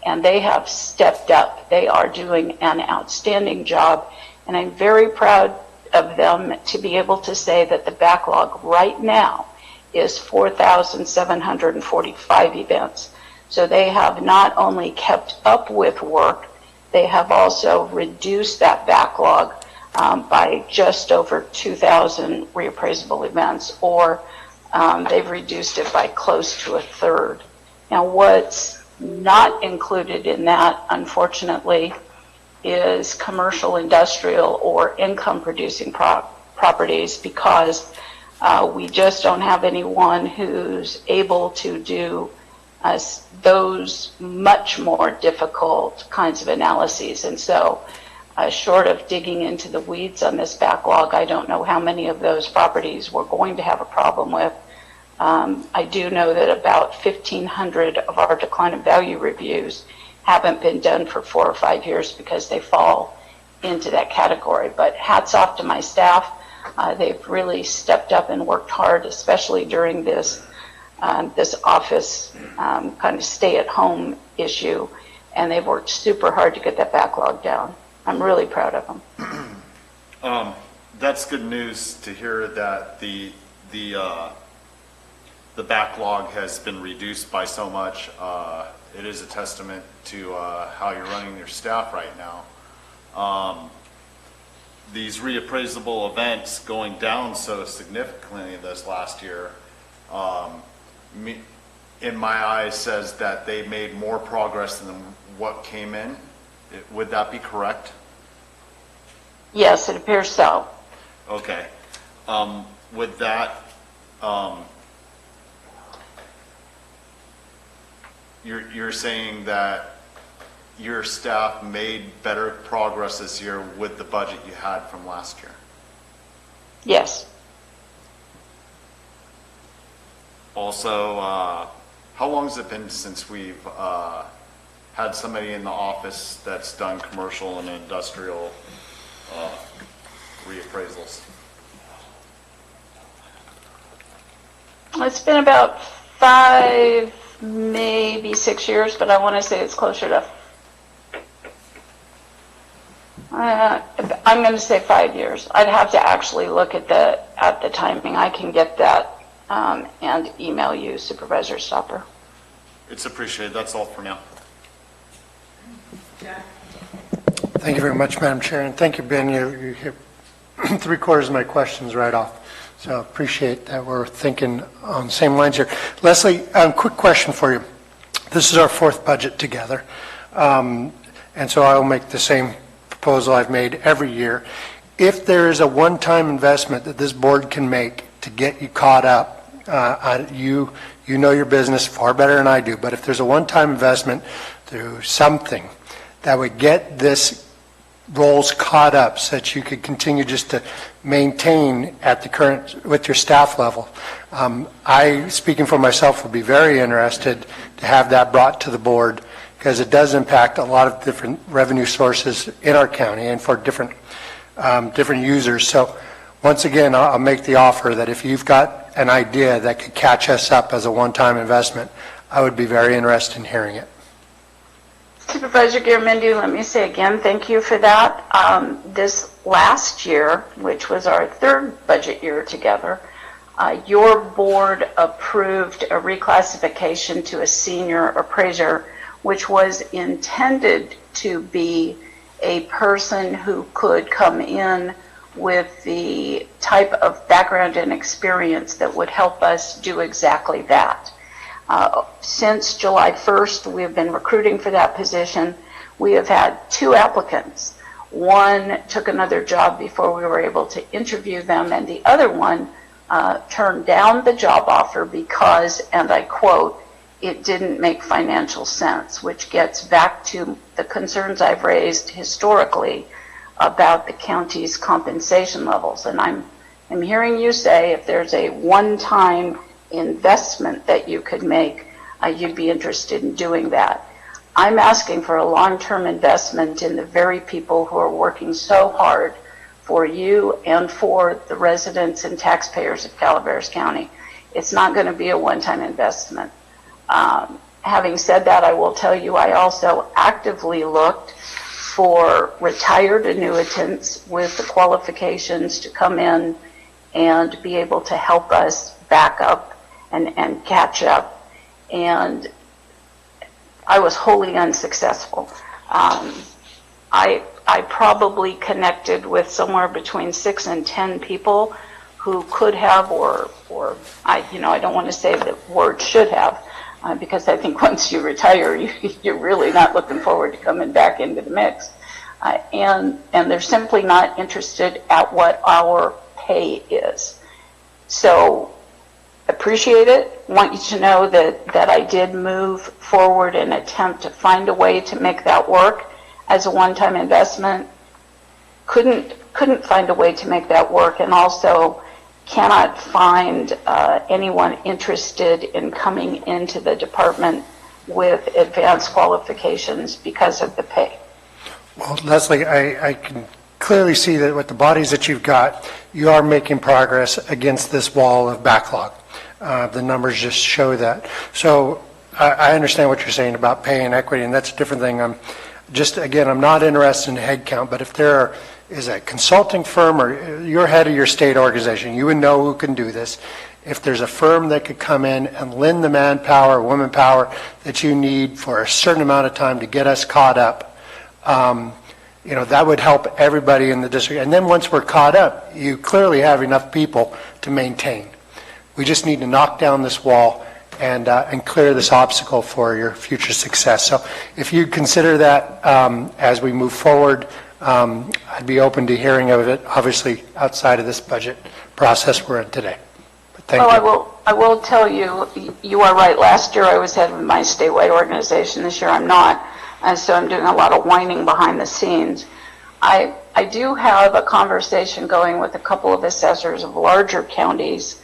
and they have stepped up. They are doing an outstanding job, and I'm very proud of them to be able to say that the backlog right now is 4,745 events. So they have not only kept up with work, they have also reduced that backlog by just over 2,000 reappraisable events, or they've reduced it by close to a third. Now, what's not included in that, unfortunately, is commercial, industrial, or income-producing properties, because we just don't have anyone who's able to do those much more difficult kinds of analyses. And so, short of digging into the weeds on this backlog, I don't know how many of those properties we're going to have a problem with. I do know that about 1,500 of our decline in value reviews haven't been done for 4 or 5 years because they fall into that category. But hats off to my staff. They've really stepped up and worked hard, especially during this office kind of stay-at-home issue, and they've worked super hard to get that backlog down. I'm really proud of them. That's good news to hear that the backlog has been reduced by so much. It is a testament to how you're running your staff right now. These reappraisable events going down so significantly this last year, in my eyes, says that they made more progress than what came in. Would that be correct? Yes, it appears so. Okay. With that, you're saying that your staff made better progress this year with the budget you had from last year? Yes. Also, how long has it been since we've had somebody in the office that's done commercial and industrial reappraisals? It's been about 5, maybe 6 years, but I want to say it's closer to, I'm going to say 5 years. I'd have to actually look at the timing. I can get that and email you, Supervisor Stopper. It's appreciated. That's all for now. Thank you very much, Madam Chair, and thank you, Ben. You hit 3/4 of my questions right off, so appreciate that we're thinking on the same lines here. Leslie, quick question for you. This is our 4th budget together, and so I'll make the same proposal I've made every year. If there is a one-time investment that this board can make to get you caught up, you know your business far better than I do, but if there's a one-time investment through something that would get this roles caught up so that you could continue just to maintain at the current, with your staff level, I, speaking for myself, would be very interested to have that brought to the board, because it does impact a lot of different revenue sources in our county and for different users. So once again, I'll make the offer that if you've got an idea that could catch us up as a one-time investment, I would be very interested in hearing it. Supervisor Garamendi, let me say again, thank you for that. This last year, which was our 3rd budget year together, your board approved a reclassification to a senior appraiser, which was intended to be a person who could come in with the type of background and experience that would help us do exactly that. Since July 1st, we have been recruiting for that position. We have had 2 applicants. One took another job before we were able to interview them, and the other one turned down the job offer because, and I quote, it didn't make financial sense, which gets back to the concerns I've raised historically about the county's compensation levels. And I'm hearing you say if there's a one-time investment that you could make, you'd be interested in doing that. I'm asking for a long-term investment in the very people who are working so hard for you and for the residents and taxpayers of Calaveras County. It's not going to be a one-time investment. Having said that, I will tell you I also actively looked for retired annuitants with the qualifications to come in and be able to help us back up and catch up, and I was wholly unsuccessful. I probably connected with somewhere between 6 and 10 people who could have, or I don't want to say the word should have, because I think once you retire, you're really not looking forward to coming back into the mix. And they're simply not interested at what our pay is. So appreciate it. Want you to know that I did move forward and attempt to find a way to make that work as a one-time investment. Couldn't find a way to make that work, and also cannot find anyone interested in coming into the department with advanced qualifications because of the pay. Well, Leslie, I can clearly see that with the bodies that you've got, you are making progress against this wall of backlog. The numbers just show that. So I understand what you're saying about pay and equity, and that's a different thing. I'm not interested in headcount, but if there is a consulting firm or you're head of your state organization, you would know who can do this. If there's a firm that could come in and lend the manpower, woman power that you need for a certain amount of time to get us caught up, that would help everybody in the district. And then once we're caught up, you clearly have enough people to maintain. We just need to knock down this wall and clear this obstacle for your future success. So if you consider that as we move forward, I'd be open to hearing of it, obviously outside of this budget process we're in today. But thank you. I will tell you, you are right. Last year I was head of my statewide organization. This year I'm not. And so I'm doing a lot of whining behind the scenes. I do have a conversation going with a couple of assessors of larger counties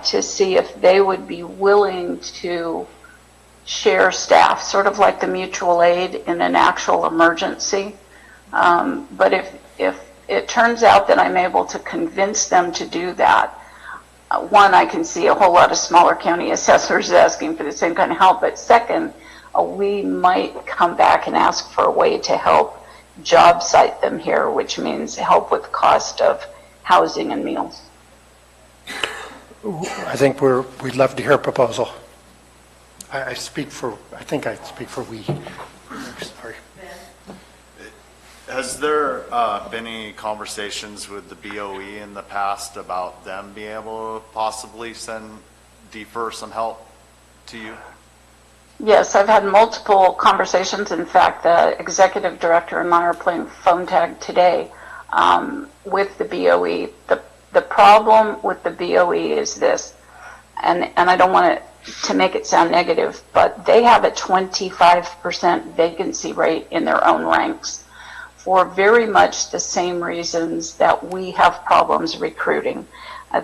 to see if they would be willing to share staff, sort of like the mutual aid in an actual emergency. But if it turns out that I'm able to convince them to do that, one, I can see a whole lot of smaller county assessors asking for the same kind of help. But second, we might come back and ask for a way to help job site them here, which means help with the of housing and meals. I think we'd love to hear a proposal. I think I speak for we. Sorry. Has there been any conversations with the BOE in the past about them being able to possibly defer some help to you? Yes, I've had multiple conversations. In fact, the executive director and I are playing phone tag today with the BOE. The problem with the BOE is this, and I don't want to make it sound negative, but they have a 25% vacancy rate in their own ranks for very much the same reasons that we have problems recruiting.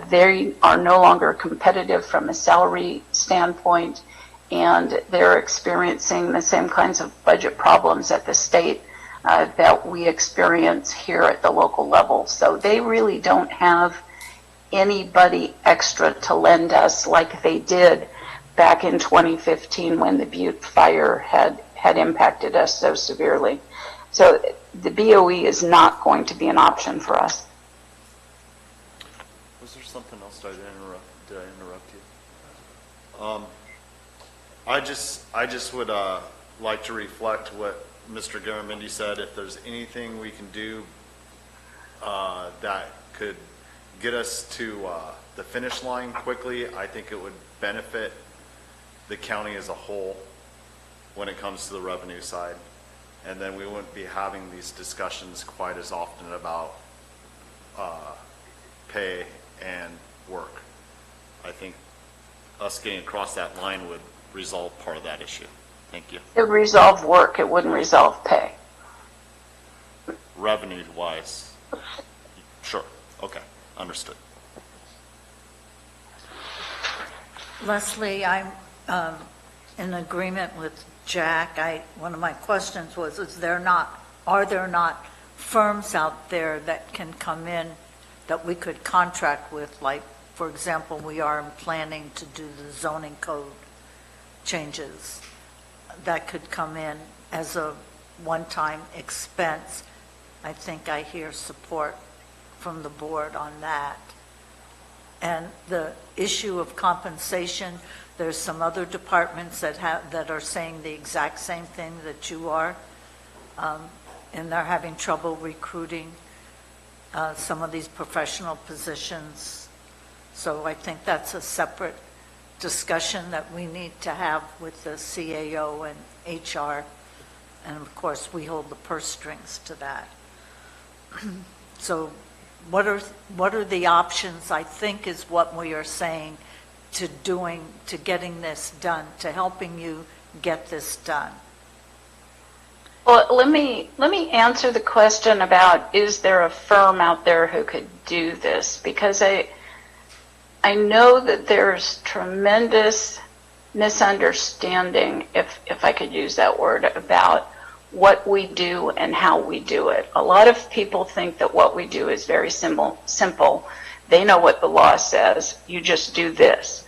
They are no longer competitive from a salary standpoint, and they're experiencing the same kinds of budget problems at the state that we experience here at the local level. So they really don't have anybody extra to lend us like they did back in 2015 when the Butte fire had impacted us so severely. So the BOE is not going to be an option for us. Was there something else? Did I interrupt you? I just would like to reflect what Mr. Garamendi said. If there's anything we can do that could get us to the finish line quickly, I think it would benefit the county as a whole when it comes to the revenue side. And then we wouldn't be having these discussions quite as often about pay and work. I think us getting across that line would resolve part of that issue. Thank you. It would resolve work, it wouldn't resolve pay. Revenue-wise, sure. Okay, understood. Leslie, I'm in agreement with Jack. One of my questions was, are there not firms out there that can come in that we could contract with? Like, for example, we are planning to do the zoning code changes that could come in as a one-time expense. I think I hear support from the board on that. And the issue of compensation, there's some other departments that are saying the exact same thing that you are, and they're having trouble recruiting some of these professional positions. So I think that's a separate discussion that we need to have with the CAO and HR, and of course we hold the purse strings to that. So what are the options, I think, is what we are saying, to getting this done, to helping you get this done? Well, let me answer the question about, is there a firm out there who could do this? Because I know that there's tremendous misunderstanding, if I could use that word, about what we do and how we do it. A lot of people think that what we do is very simple. They know what the law says. You just do this.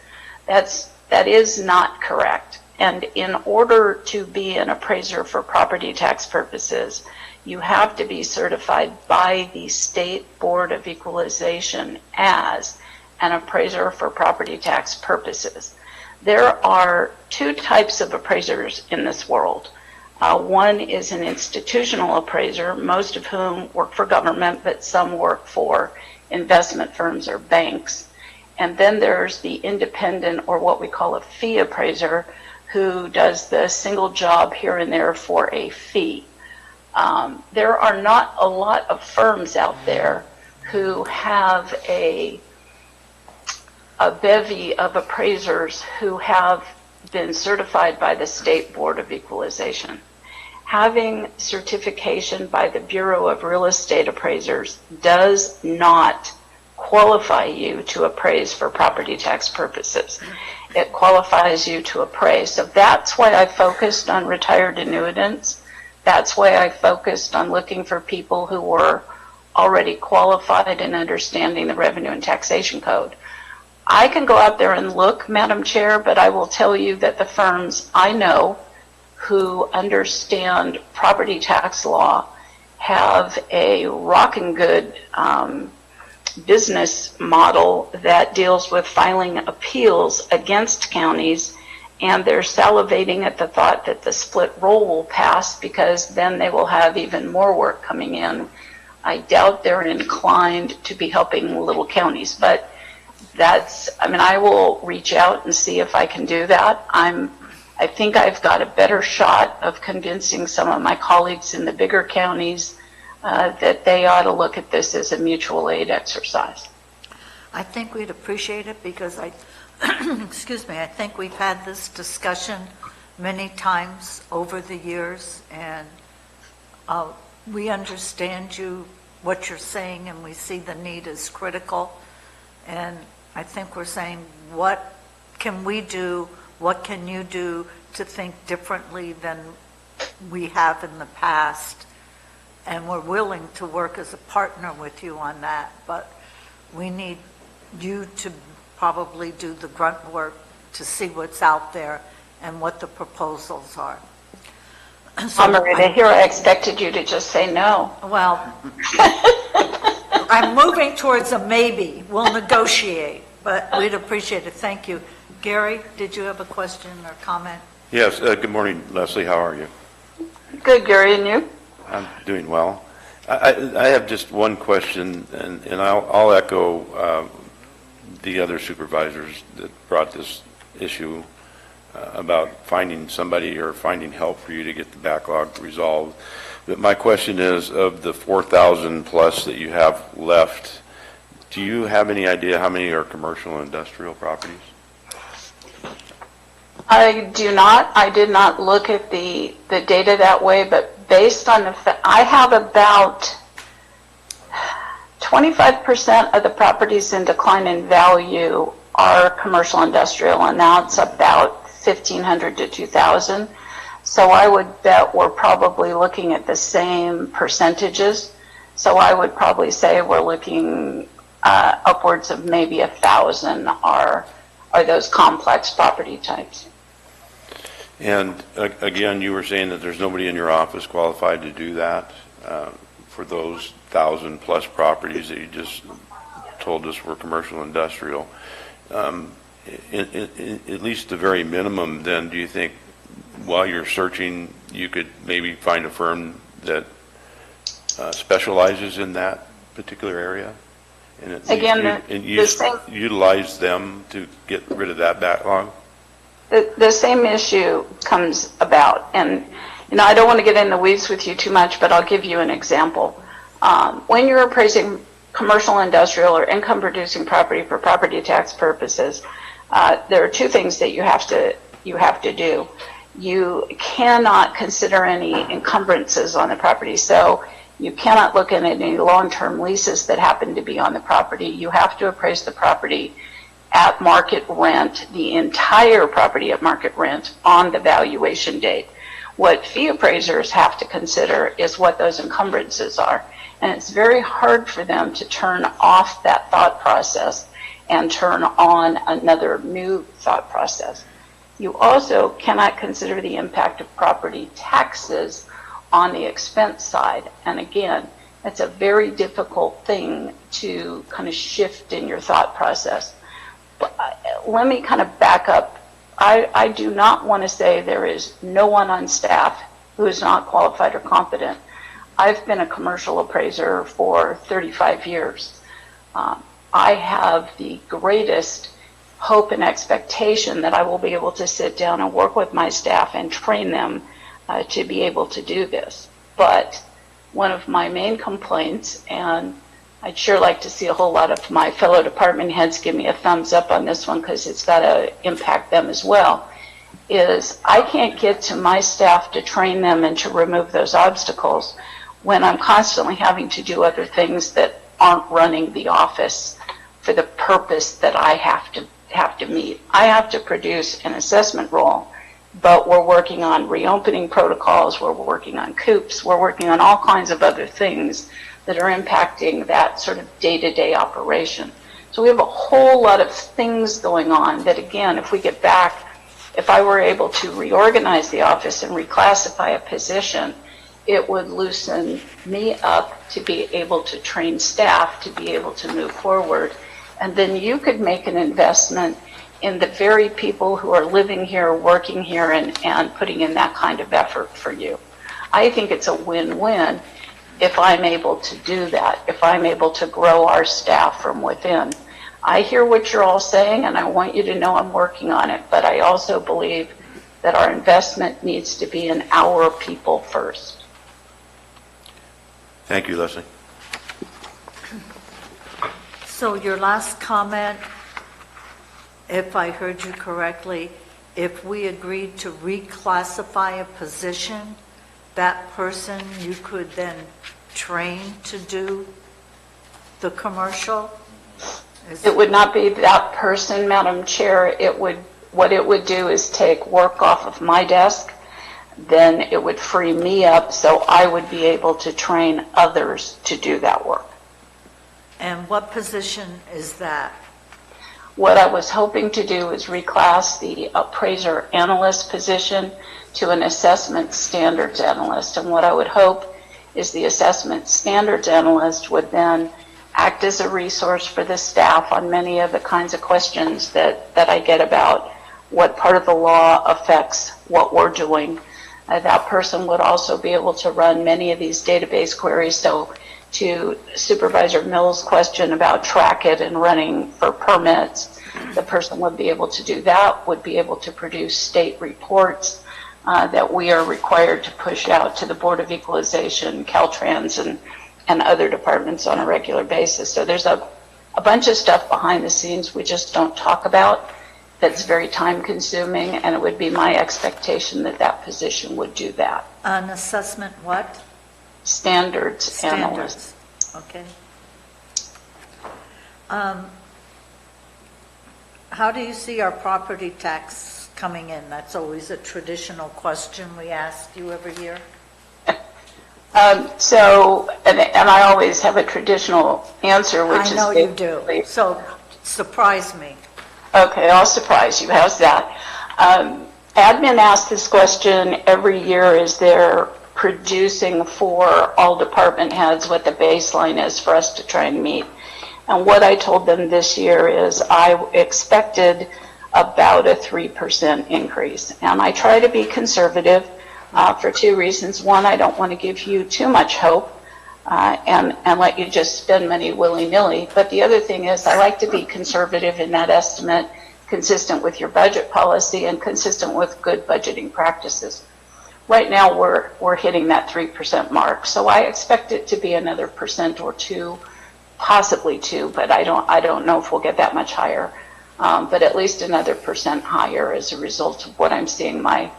That is not correct. And in order to be an appraiser for property tax purposes, you have to be certified by the State Board of Equalization as an appraiser for property tax purposes. There are two types of appraisers in this world. One is an institutional appraiser, most of whom work for government, but some work for investment firms or banks. And then there's the independent, or what we call a fee appraiser, who does the single job here and there for a fee. There are not a lot of firms out there who have a bevy of appraisers who have been certified by the State Board of Equalization. Having certification by the Bureau of Real Estate Appraisers does not qualify you to appraise for property tax purposes. It qualifies you to appraise. So that's why I focused on retired annuitants. That's why I focused on looking for people who were already qualified in understanding the Revenue and Taxation Code. I can go out there and look, Madam Chair, but I will tell you that the firms I know who understand property tax law have a rocking good business model that deals with filing appeals against counties, and they're salivating at the thought that the split roll will pass because then they will have even more work coming in. I doubt they're inclined to be helping little counties, but I will reach out and see if I can do that. I think I've got a better shot of convincing some of my colleagues in the bigger counties that they ought to look at this as a mutual aid exercise. I think we'd appreciate it because excuse me, I think we've had this discussion many times over the years, and we understand what you're saying, and we see the need is critical. And I think we're saying, what can we do? What can you do to think differently than we have in the past? And we're willing to work as a partner with you on that, but we need you to probably do the grunt work to see what's out there and what the proposals are. So Marita, here I expected you to just say no. Well, I'm moving towards a maybe. We'll negotiate, but we'd appreciate it. Thank you. Gary, did you have a question or comment? Yes, good morning, Leslie. How are you? Good, Gary, and you? I'm doing well. I have just one question, and I'll echo the other supervisors that brought this issue about finding somebody or finding help for you to get the backlog resolved. But my question is, of the 4,000 plus that you have left, do you have any idea how many are commercial and industrial properties? I do not. I did not look at the data that way, but based on I have about 25% of the properties in decline in value are commercial industrial, and now it's about 1,500 to 2,000. So I would bet we're probably looking at the same percentages. So I would probably say we're looking upwards of maybe 1,000 are those complex property types. And again, you were saying that there's nobody in your office qualified to do that for those 1,000 plus properties that you just told us were commercial industrial. At least the very minimum, then, do you think while you're searching, you could maybe find a firm that specializes in that particular area? And utilize them to get rid of that backlog? The same issue comes about, and I don't want to get in the weeds with you too much, but I'll give you an example. When you're appraising commercial, industrial, or income-producing property for property tax purposes, there are two things that you have to do. You cannot consider any encumbrances on the property, so you cannot look at any long-term leases that happen to be on the property. You have to appraise the property at market rent, the entire property at market rent on the valuation date. What fee appraisers have to consider is what those encumbrances are. And it's very hard for them to turn off that thought process and turn on another new thought process. You also cannot consider the impact of property taxes on the expense side. And again, it's a very difficult thing to kind of shift in your thought process. But let me kind of back up. I do not want to say there is no one on staff who is not qualified or competent. I've been a commercial appraiser for 35 years. I have the greatest hope and expectation that I will be able to sit down and work with my staff and train them to be able to do this. But one of my main complaints, and I'd sure like to see a whole lot of my fellow department heads give me a thumbs up on this one because it's got to impact them as well, is I can't get to my staff to train them and to remove those obstacles when I'm constantly having to do other things that aren't running the office for the purpose that I have to meet. I have to produce an assessment role, but we're working on reopening protocols, we're working on COOPs, we're working on all kinds of other things that are impacting that sort of day-to-day operation. So we have a whole lot of things going on that, again, if we get back, if I were able to reorganize the office and reclassify a position, it would loosen me up to be able to train staff to be able to move forward. And then you could make an investment in the very people who are living here, working here, and putting in that kind of effort for you. I think it's a win-win if I'm able to do that, if I'm able to grow our staff from within. I hear what you're all saying, and I want you to know I'm working on it, but I also believe that our investment needs to be in our people first. Thank you, Leslie. So your last comment, if I heard you correctly, if we agreed to reclassify a position, that person you could then train to do the commercial? It would not be that person, Madam Chair. What it would do is take work off of my desk. Then it would free me up so I would be able to train others to do that work. And what position is that? What I was hoping to do is reclass the appraiser analyst position to an assessment standards analyst. And what I would hope is the assessment standards analyst would then act as a resource for the staff on many of the kinds of questions that I get about what part of the law affects what we're doing. That person would also be able to run many of these database queries. So to Supervisor Mills' question about track it and running for permits, the person would be able to do that, would be able to produce state reports that we are required to push out to the Board of Equalization, Caltrans, and other departments on a regular basis. So there's a bunch of stuff behind the scenes we just don't talk about that's very time consuming, and it would be my expectation that that position would do that. An assessment what? Standards analyst. Okay. How do you see our property tax coming in? That's always a traditional question we ask you every year. And I always have a traditional answer, which is... I know you do, so surprise me. Okay, I'll surprise you. How's that? Admin asks this question every year as they're producing for all department heads what the baseline is for us to try and meet. And what I told them this year is I expected about a 3% increase. And I try to be conservative for two reasons. One, I don't want to give you too much hope and let you just spend money willy-nilly. But the other thing is I like to be conservative in that estimate, consistent with your budget policy and consistent with good budgeting practices. Right now, we're hitting that 3% mark. So I expect it to be another % or two, possibly 2, but I don't know if we'll get that much higher. But at least another % higher as a result of what I'm seeing my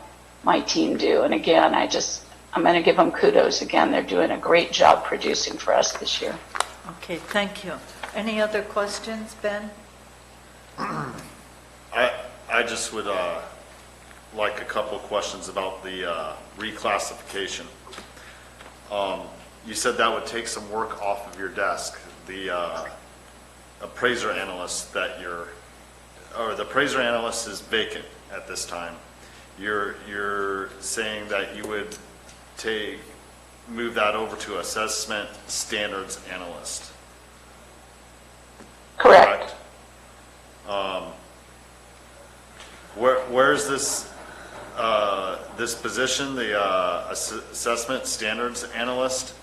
team do. And again, I'm going to give them kudos again. They're doing a great job producing for us this year. Okay, thank you. Any other questions, Ben? just would like a couple of questions about the reclassification. You said that would take some work off of your desk. The appraiser analyst that the appraiser analyst is vacant at this time. You're saying that you would move that over to assessment standards analyst. Correct. Where's this this position, the assessment standards analyst?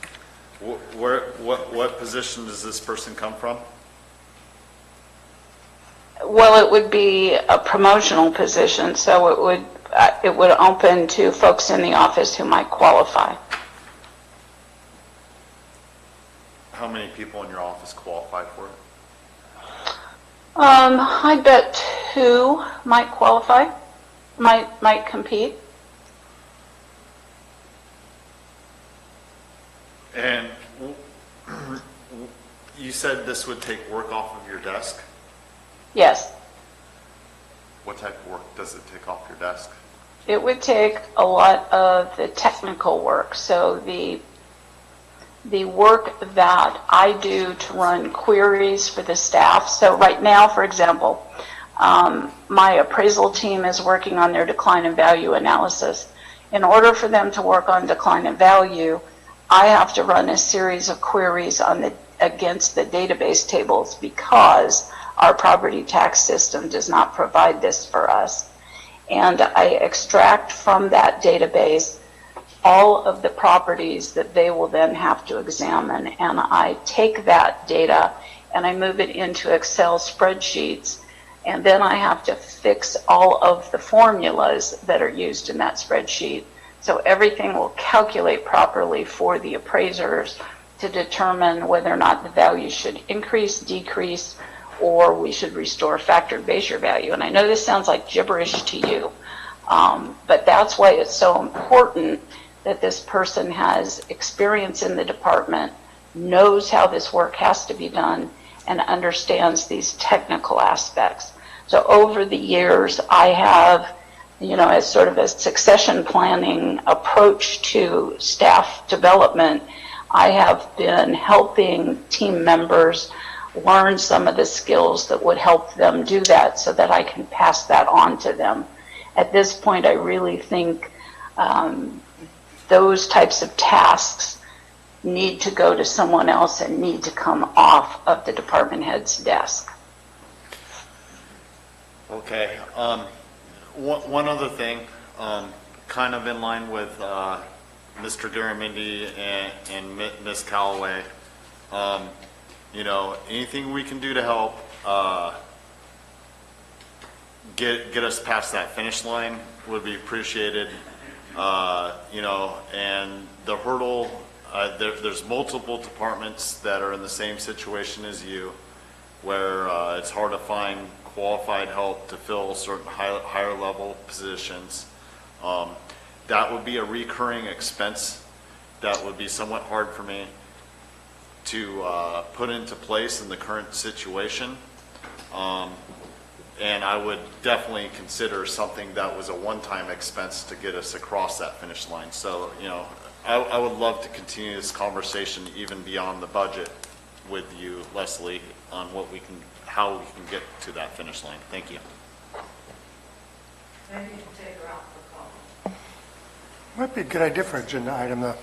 What position does this person come from? Well, it would be a promotional position, so it would open to folks in the office who might qualify. How many people in your office qualify for it? I bet 2 might qualify, might compete. And you said this would take work off of your desk? Yes, What type of work does it take off your desk? it would take a lot of the technical work. So the work that I do to run queries for the staff. So right now, for example, my appraisal team is working on their decline in value analysis. In order for them to work on decline in value, I have to run a series of queries against the database tables because our property tax system does not provide this for us. And I extract from that database all of the properties that they will then have to examine. And I take that data and I move it into Excel spreadsheets. And then I have to fix all of the formulas that are used in that spreadsheet. So everything will calculate properly for the appraisers to determine whether or not the value should increase, decrease, or we should restore factored base year value. And I know this sounds like gibberish to you, but that's why it's so important that this person has experience in the department, knows how this work has to be done, and understands these technical aspects. So over the years, I have, as sort of a succession planning approach to staff development, I have been helping team members learn some of the skills that would help them do that so that I can pass that on to them. At this point, I really think those types of tasks need to go to someone else and need to come off of the department head's desk. Okay. One other thing, kind of in line with Mr. Garamendi and Ms. Callaway. Anything we can do to help get us past that finish line would be appreciated. And the hurdle, there's multiple departments that are in the same situation as you, where it's hard to find qualified help to fill certain higher level positions. That would be a recurring expense that would be somewhat hard for me to put into place in the current situation. And I would definitely consider something that was a one-time expense to get us across that finish line. So, I would love to continue this conversation even beyond the budget with you, Leslie, on how we can get to that finish line. Thank you. Maybe you can take her out for coffee. Might be a good idea for an agenda item, though.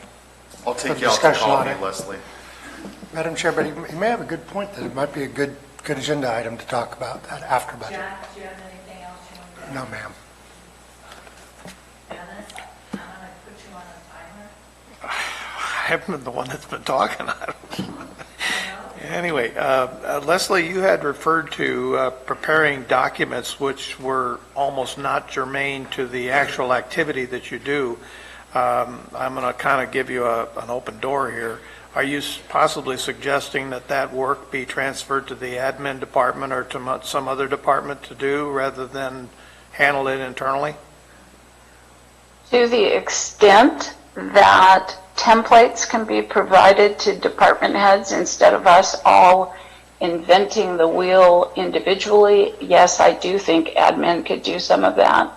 I'll take For you out to discussion on coffee, it. Leslie. Madam Chair, but he may have a good point that it might be a good agenda item to talk about that after budget. Jack, do you have anything else you want to add? No, ma'am. Dennis, I'm going to put you on a timer. I haven't been the one that's been talking. Anyway, Leslie, you had referred to preparing documents which were almost not germane to the actual activity that you do. I'm going to kind of give you an open door here. Are you possibly suggesting that work be transferred to the admin department or to some other department to do rather than handle it internally? To the extent that templates can be provided to department heads instead of us all inventing the wheel individually. Yes, I do think admin could do some of that.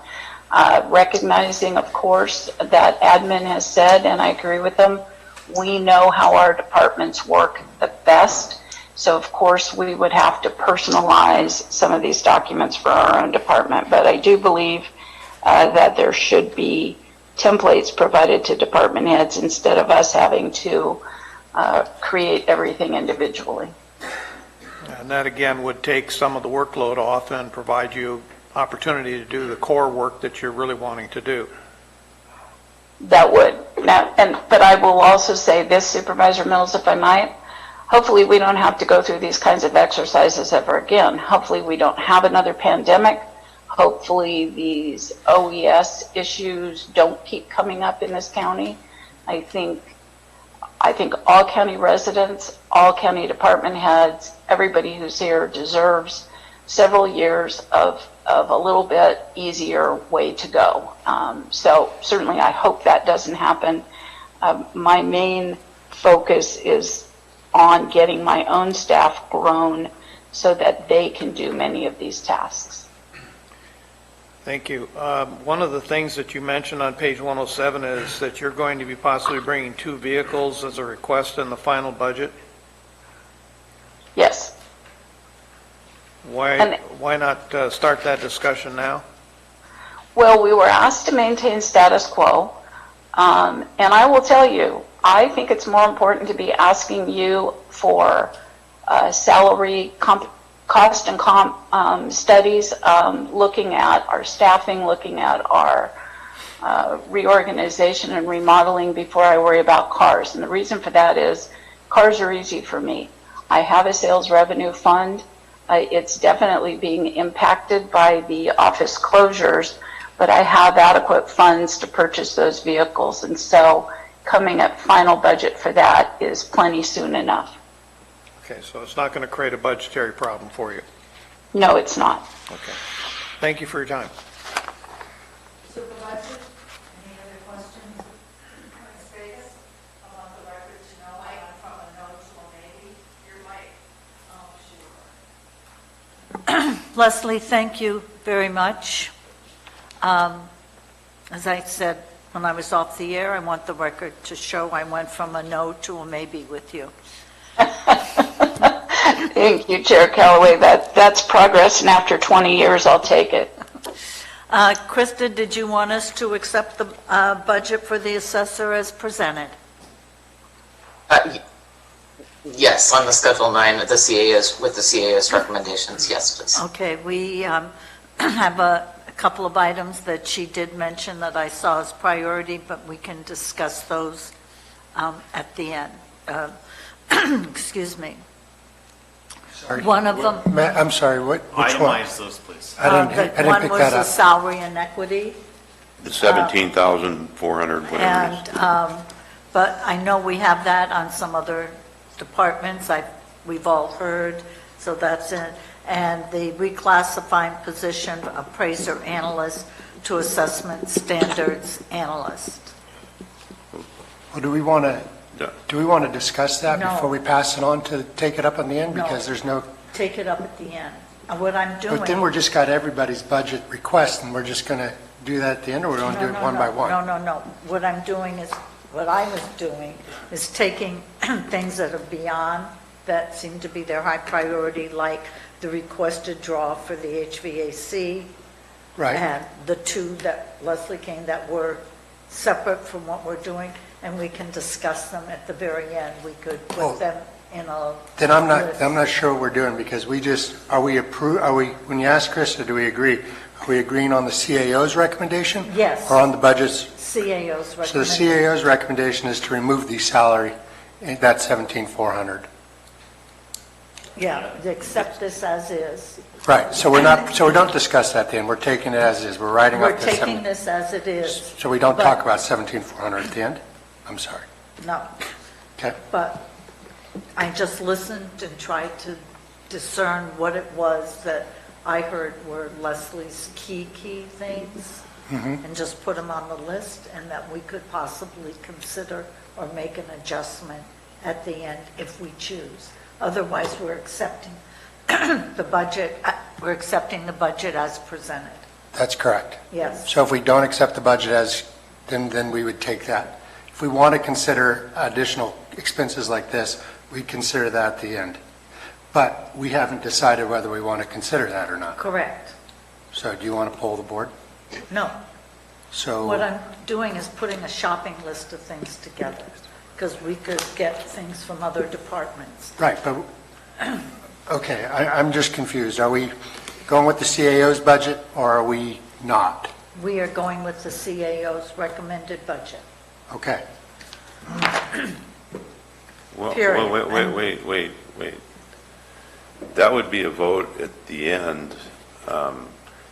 Recognizing, of course, that admin has said, and I agree with them, we know how our departments work the best. So, of course, we would have to personalize some of these documents for our own department. But I do believe that there should be templates provided to department heads instead of us having to create everything individually. And that, again, would take some of the workload off and provide you opportunity to do the core work that you're really wanting to do. That would. But I will also say this, Supervisor Mills, if I might, hopefully we don't have to go through these kinds of exercises ever again. Hopefully we don't have another pandemic. Hopefully these OES issues don't keep coming up in this county. I think all county residents, all county department heads, everybody who's here deserves several years of a little bit easier way to go. So certainly I hope that doesn't happen. My main focus is on getting my own staff grown so that they can do many of these tasks. Thank you. One of the things that you mentioned on page 107 is that you're going to be possibly bringing 2 vehicles as a request in the final budget. Yes. Why not start that discussion now? Well, we were asked to maintain status quo, and I will tell you, I think it's more important to be asking you for salary cost and comp studies, looking at our staffing, looking at our reorganization and remodeling before I worry about cars. And the reason for that is cars are easy for me. I have a sales revenue fund. It's definitely being impacted by the office closures, but I have adequate funds to purchase those vehicles. And so coming at final budget for that is plenty soon enough. Okay, so it's not going to create a budgetary problem for you. No, it's not. Okay. Thank you for your time. Supervisor, any other questions? Ms. Davis, I want the record to know I went from a no to a maybe. You're right. Oh, sure. Leslie, thank you very much. As I said when I was off the air, I want the record to show I went from a no to a maybe with you. Thank you, Chair Callaway. That's progress, and after 20 years, I'll take it. Krista, did you want us to accept the budget for the assessor as presented? Yes, on the Schedule 9 with the CAO's recommendations. Yes, please. Okay, we have a couple of items that she did mention that I saw as priority, but we can discuss those at the end. Excuse me. Sorry. One of them. I'm sorry, which one? Itemize those, please. I didn't pick One was that the up. salary and equity. The 17,400, whatever it is. And, but I know we have that on some other departments. We've all heard, so that's it. And the reclassifying position appraiser analyst to assessment standards analyst. Well, do we want to discuss that No. before we pass it on to take it up on the end? No. Because there's no, Take it up at the end. And what I'm doing. but then we're just got everybody's budget request, and we're just going to do that at the end, or we're going to do it one by one? No. What I'm doing is, what I was doing is taking things that are beyond, that seem to be their high priority, like the requested draw for the HVAC. Right. And the 2 that Leslie came that were separate from what we're doing, and we can discuss them at the very end. We could Oh. put them in a. Then I'm list. not sure what we're doing, because when you ask Krista, do we agree? Are we agreeing on the CAO's recommendation? Yes. Or on the budgets? CAO's So the recommendation. CAO's recommendation is to remove the salary, and that's 17,400. Yeah, accept this as is. Right, so we don't discuss that then, we're taking it as is, we're writing We're up the taking this as it is. So we don't but- talk about 17,400 at the end? I'm sorry. No. Okay. But I just listened and tried to discern what it was that I heard were Leslie's key things, and just put them on the list, and that we could possibly consider or make an adjustment at the end if we choose. Otherwise, we're accepting the budget, we're accepting the budget as presented. That's correct. Yes. So if we don't accept the budget as, then we would take that. If we want to consider additional expenses like this, we'd consider that at the end. But we haven't decided whether we want to consider that or not. Correct. So do you want to poll the board? No. So. What I'm doing is putting a shopping list of things together, because we could get things from other departments. Right, but, okay, I'm just confused. Are we going with the CAO's budget, or are we not? We are going with the CAO's recommended budget. Okay. Well, Period. wait. That would be a vote at the end.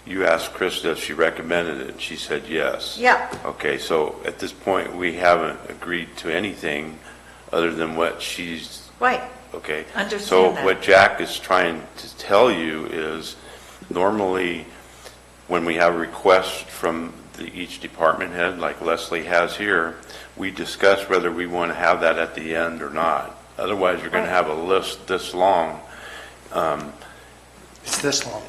You asked Krista if she recommended it, and she said yes. Yeah. Okay, so at this point, we haven't agreed to anything other than what she's, Right. okay? Understand So that. what Jack is trying to tell you is, normally, when we have requests from each department head, like Leslie has here, we discuss whether we want to have that at the end or not. Otherwise, you're going to have a list this long. It's this long.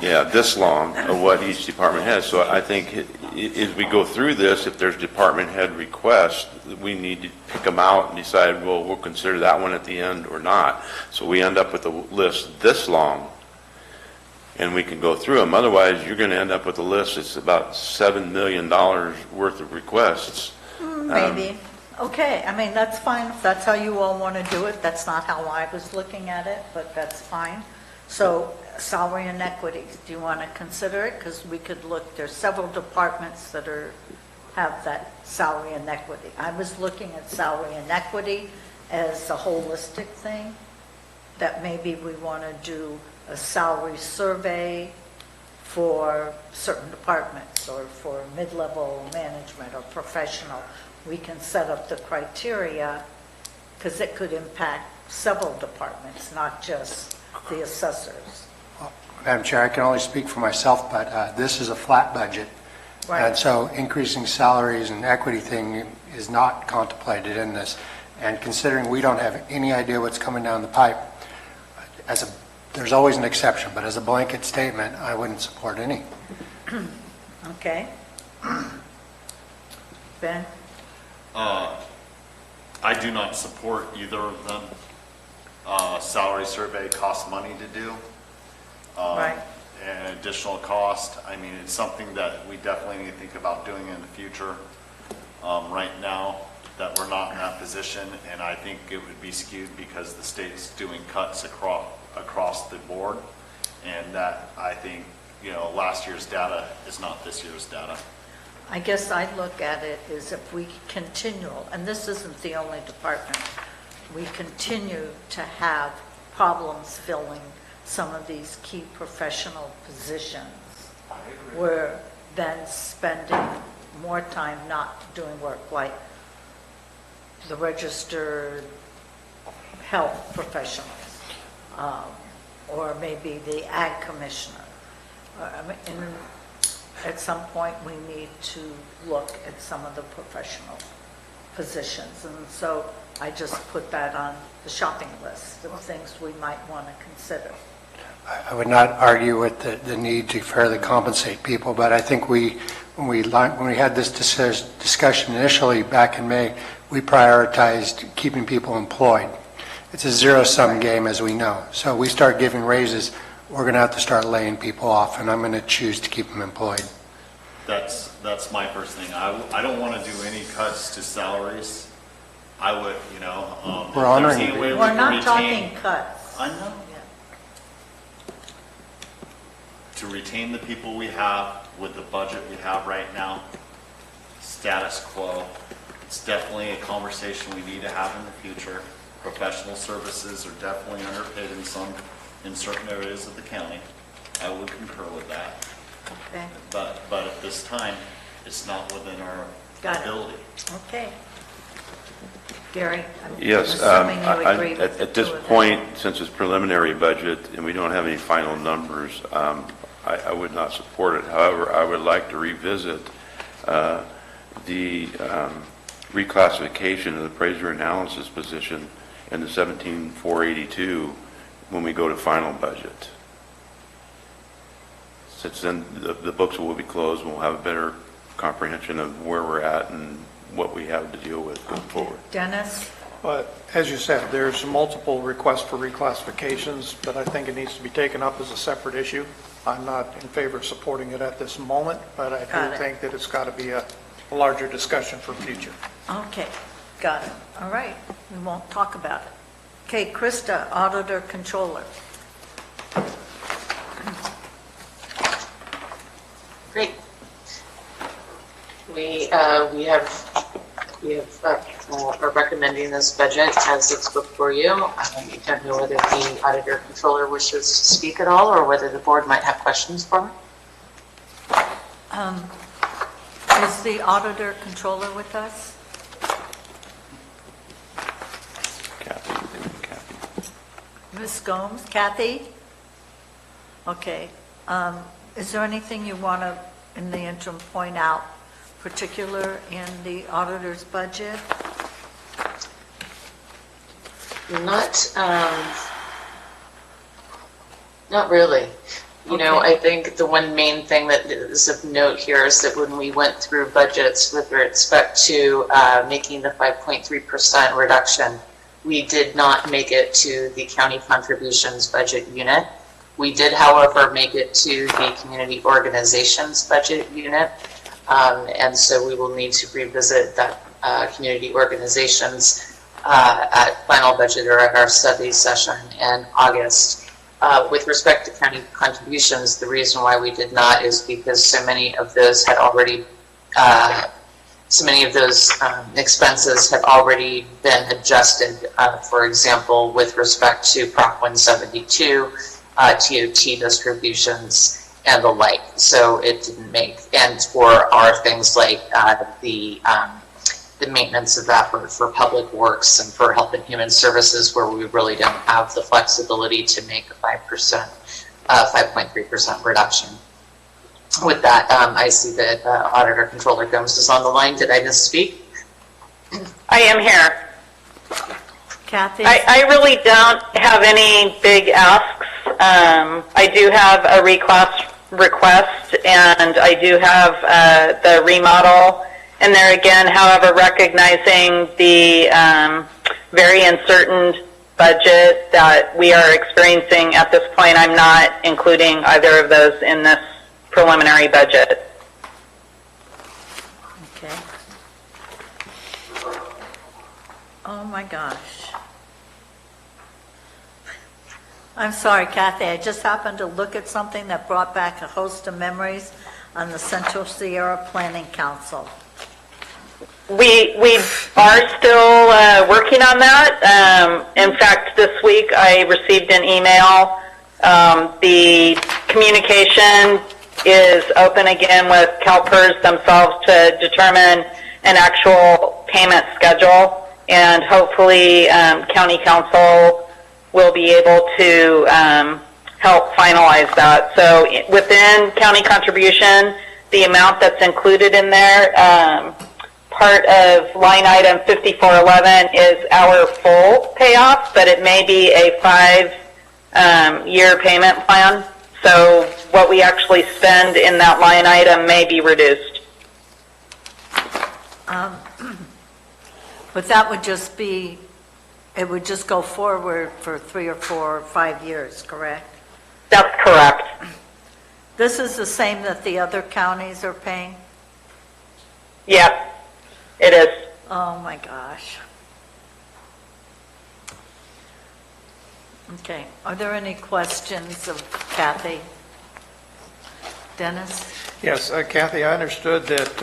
Yeah, this long of what each department has. So I think as we go through this, if there's department head requests, we need to pick them out and decide, well, we'll consider that one at the end or not. So we end up with a list this long, and we can go through them. Otherwise, you're going to end up with a list that's about $7 million worth of requests. Maybe. Okay, I mean, that's fine. If that's how you all want to do it, that's not how I was looking at it, but that's fine. So salary and equity, do you want to consider it? Because we could look, there's several departments that have that salary and equity. I was looking at salary and equity as a holistic thing, that maybe we want to do a salary survey for certain departments or for mid-level management or professional. We can set up the criteria because it could impact several departments, not just the assessors. Madam Chair, I can only speak for myself, but this is a flat budget. Right. And so increasing salaries and equity thing is not contemplated in this. And considering we don't have any idea what's coming down the pipe, there's always an exception, but as a blanket statement, I wouldn't support any. Okay. Ben? I do not support either of them. Salary survey costs money to do. Right. And additional cost. I mean, it's something that we definitely need to think about doing in the future. Right now, that we're not in that position, and I think it would be skewed because the state's doing cuts across the board, and that, I think, last year's data is not this year's data. I guess I look at it as if we continue, and this isn't the only department, we continue to have problems filling some of these key professional positions. We're then spending more time not doing work, like the registered health professionals, or maybe the ag commissioner. And at some point, we need to look at some of the professional positions. And so I just put that on the shopping list of things we might want to consider. I would not argue with the need to fairly compensate people, but I think when we had this discussion initially back in May, we prioritized keeping people employed. It's a zero-sum game, as we know. So we start giving raises, we're going to have to start laying people off, and I'm going to choose to keep them employed. That's my first thing. I don't want to do any cuts to salaries. I would, We're honoring if there's any way we We're can not retain- talking cuts. I know. To retain the people we have with the budget we have right now, status quo. It's definitely a conversation we need to have in the future. Professional services are definitely underpaid in certain areas of the county. I would concur with that. Okay. But at this time, it's not within our Got it. ability. Okay. Gary, I'm Yes, assuming you agree with the at this two of them. point, since it's preliminary budget and we don't have any final numbers, I would not support it. However, I would like to revisit the reclassification of the appraiser analysis position and the 17,482 when we go to final budget. Since then, the books will be closed, and we'll have a better comprehension of where we're at and what we have to deal with going forward. Dennis? But as you said, there's multiple requests for reclassifications, but I think it needs to be taken up as a separate issue. I'm not in favor of supporting it at this moment, but I Got do it. think that it's got to be a larger discussion for future. Okay, got it. All right, we won't talk about it. Okay, Krista, Auditor Controller. Great. We are recommending this budget as it's before you. I don't know whether the auditor controller wishes to speak at all, or whether the board might have questions for me. Is the Auditor Controller with us? Kathy. Ms. Gomes? Kathy? Okay. Is there anything you want to, in the interim, point out particular in the auditor's budget? Not really. You know, I think the one main thing that is of note here is that when we went through budgets with respect to making the 5.3% reduction, we did not make it to the county contributions budget unit. We did, however, make it to the community organizations budget unit. And so we will need to revisit that community organizations at final budget or at our study session in August. With respect to county contributions, the reason why we did not is because so many of those had already, expenses had already been adjusted. For example, with respect to Prop 172, TOT distributions, and the like. So it didn't make, and for our things like the maintenance of effort for public works and for health and human services, where we really don't have the flexibility to make a 5.3% reduction. With that, I see that Auditor Controller Gomes is on the line. Did I misspeak? I am here. Kathy? I really don't have any big asks. I do have a reclass request, and I do have the remodel in there again. However, recognizing the very uncertain budget that we are experiencing at this point, I'm not including either of those in this preliminary budget. Okay. Oh my gosh. I'm sorry, Kathy, I just happened to look at something that brought back a host of memories on the Central Sierra Planning Council. We are still working on that. In fact, this week I received an email. The communication is open again with CalPERS themselves to determine an actual payment schedule, and hopefully County Council will be able to help finalize that. So within county contribution, the amount that's included in there, part of line item 5411 is our full payoff, but it may be a 5-year payment plan. So what we actually spend in that line item may be reduced. But that would just be, it would just go forward for 3 or 4 or 5 years, correct? That's correct. This is the same that the other counties are paying? Yep, it is. Oh my gosh. Okay, are there any questions of Kathy? Dennis? Yes, Kathy, I understood that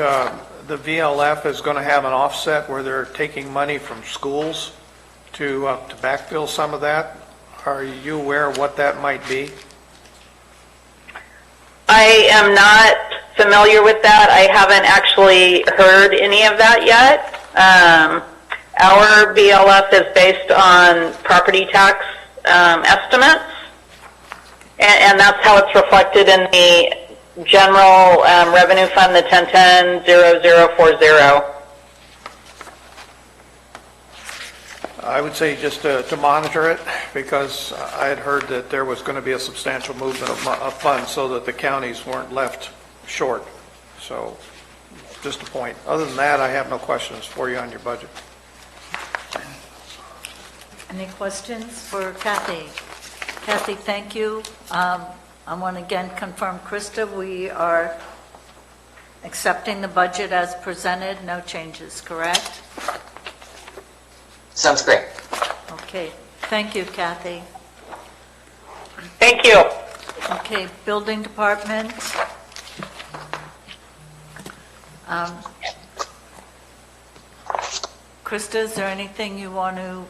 the VLF is going to have an offset where they're taking money from schools to backfill some of that. Are you aware of what that might be? I am not familiar with that. I haven't actually heard any of that yet. Our BLF is based on property tax estimates, and that's how it's reflected in the general revenue fund, the 1010-0040. I would say just to monitor it, because I had heard that there was going to be a substantial movement of funds so that the counties weren't left short. So just a point. Other than that, I have no questions for you on your budget. Any questions for Kathy? Kathy, thank you. I want to again confirm, Krista, we are accepting the budget as presented, no changes, correct? Sounds great. Okay, thank you, Kathy. Thank you. Okay, building department. Krista, is there anything you want to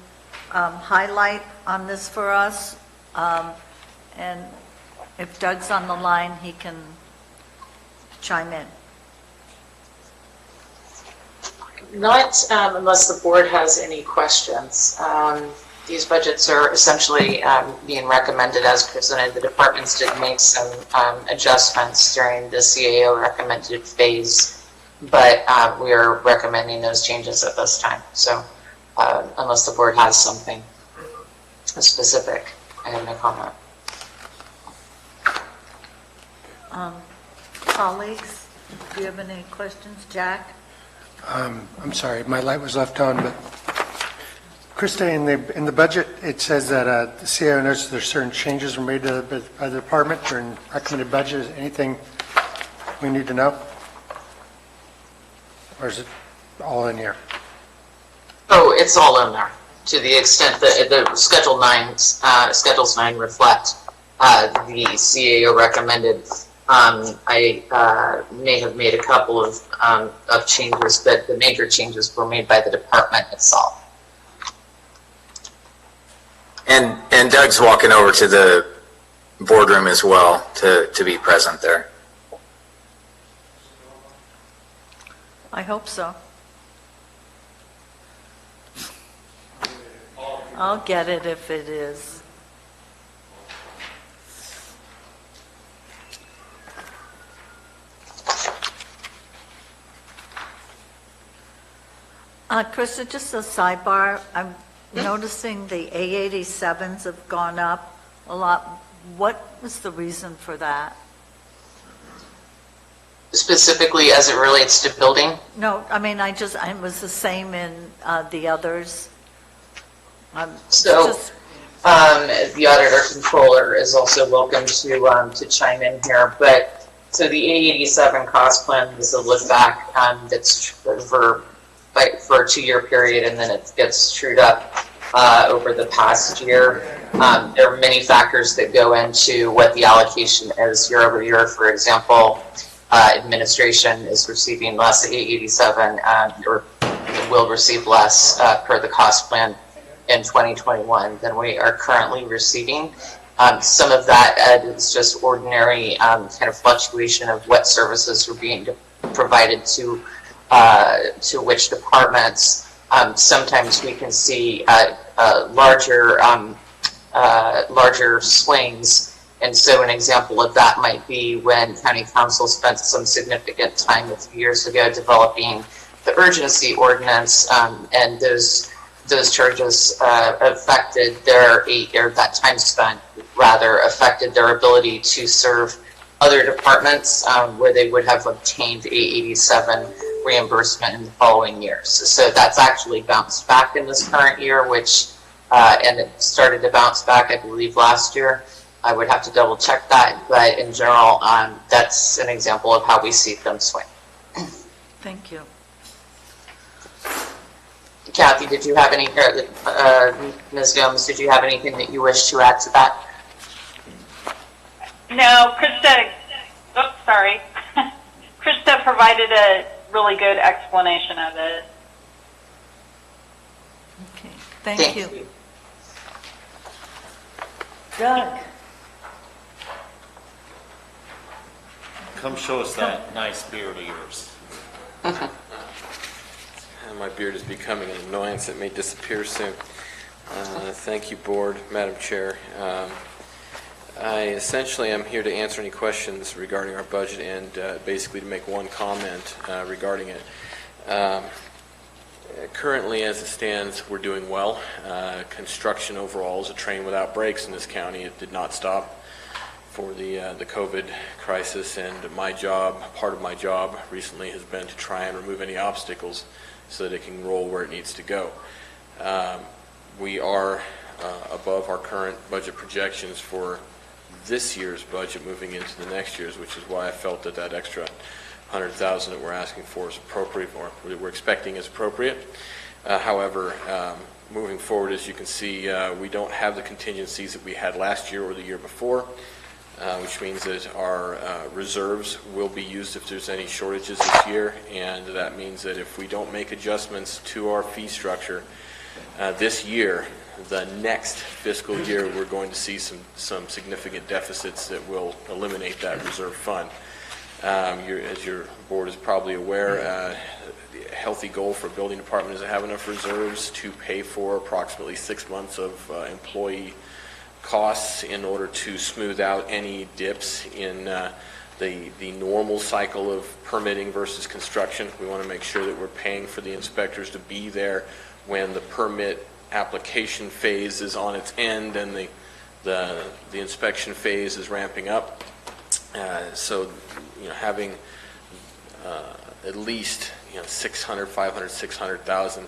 highlight on this for us? And if Doug's on the line, he can chime in. Not unless the board has any questions. These budgets are essentially being recommended as presented. The departments did make some adjustments during the CAO recommended phase, but we are recommending those changes at this time. So unless the board has something specific, I have no comment. Colleagues, do you have any questions? Jack? I'm sorry, my light was left on, but Krista, in the budget, it says that the CAO notes there's certain changes were made by the department during recommended budget. Is anything we need to know? Or is it all in here? Oh, it's all in there to the extent that the Schedules 9 reflect the CAO recommended. I may have made a couple of changes, but the major changes were made by the department itself. And Doug's walking over to the boardroom as well to be present there. I hope so. I'll get it if it is. Krista, just a sidebar. I'm noticing the A87s have gone up a lot. What was the reason for that? Specifically as it relates to building? No, I mean, it was the same in the others. So, the auditor controller is also welcome to chime in here, but so the A87 cost plan is a look back that's for a 2-year period, and then it gets trued up over the past year. There are many factors that go into what the allocation is year over year. For example, administration is receiving less A87 or will receive less per the cost plan in 2021 than we are currently receiving. Some of that is just ordinary kind of fluctuation of what services are being provided to which departments. Sometimes we can see larger swings. And so an example of that might be when County Council spent some significant time a few years ago developing the urgency ordinance, and those charges affected that time spent rather affected their ability to serve other departments where they would have obtained A87 reimbursement in the following years. So that's actually bounced back in this current year, which and it started to bounce back, I believe, last year. I would have to double check that, but in general, that's an example of how we see them swing. Thank you. Kathy, did you have any, Ms. Gomes, did you have anything that you wish to add to that? No, Krista, sorry. Krista provided a really good explanation of it. Okay, thank you. Doug? Come show us that nice beard of yours. My beard is becoming an annoyance. It may disappear soon. Thank you, Board, Madam Chair. I essentially am here to answer any questions regarding our budget and basically to make one comment regarding it. Currently, as it stands, we're doing well. Construction overall is a train without brakes in this county. It did not stop for the COVID crisis, and my job, part of my job recently has been to try and remove any obstacles so that it can roll where it needs to go. We are above our current budget projections for this year's budget moving into the next year's, which is why I felt that that extra $100,000 that we're asking for is appropriate, or we're expecting is appropriate. However, moving forward, as you can see, we don't have the contingencies that we had last year or the year before, which means that our reserves will be used if there's any shortages this year, and that means that if we don't make adjustments to our fee structure this year, the next fiscal year, we're going to see some significant deficits that will eliminate that reserve fund. As your board is probably aware, a healthy goal for a building department is to have enough reserves to pay for approximately 6 months of employee costs in order to smooth out any dips in the normal cycle of permitting versus construction. We want to make sure that we're paying for the inspectors to be there when the permit application phase is on its end and the inspection phase is ramping up. So, having at least 600, 500, 600,000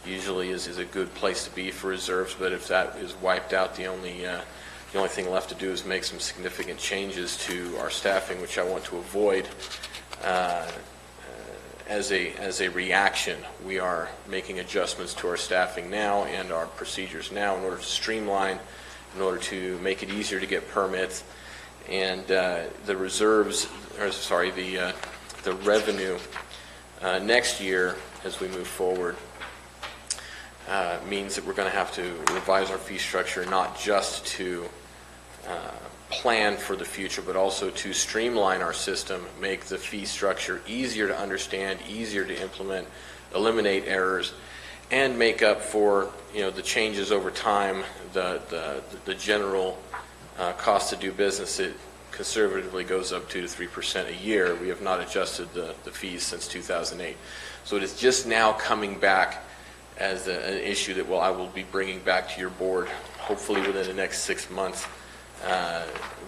usually is a good place to be for reserves. But if that is wiped out, the only thing left to do is make some significant changes to our staffing, which I want to avoid. As a reaction, we are making adjustments to our staffing now and our procedures now in order to streamline, in order to make it easier to get permits. And the reserves, the revenue next year as we move forward means that we're going to have to revise our fee structure, not just to plan for the future, but also to streamline our system, make the fee structure easier to understand, easier to implement, eliminate errors, and make up for the changes over time, the general cost to do business. It conservatively goes up 2% to 3% a year. We have not adjusted the fees since 2008. So it is just now coming back as an issue that I will be bringing back to your board, hopefully within the next 6 months.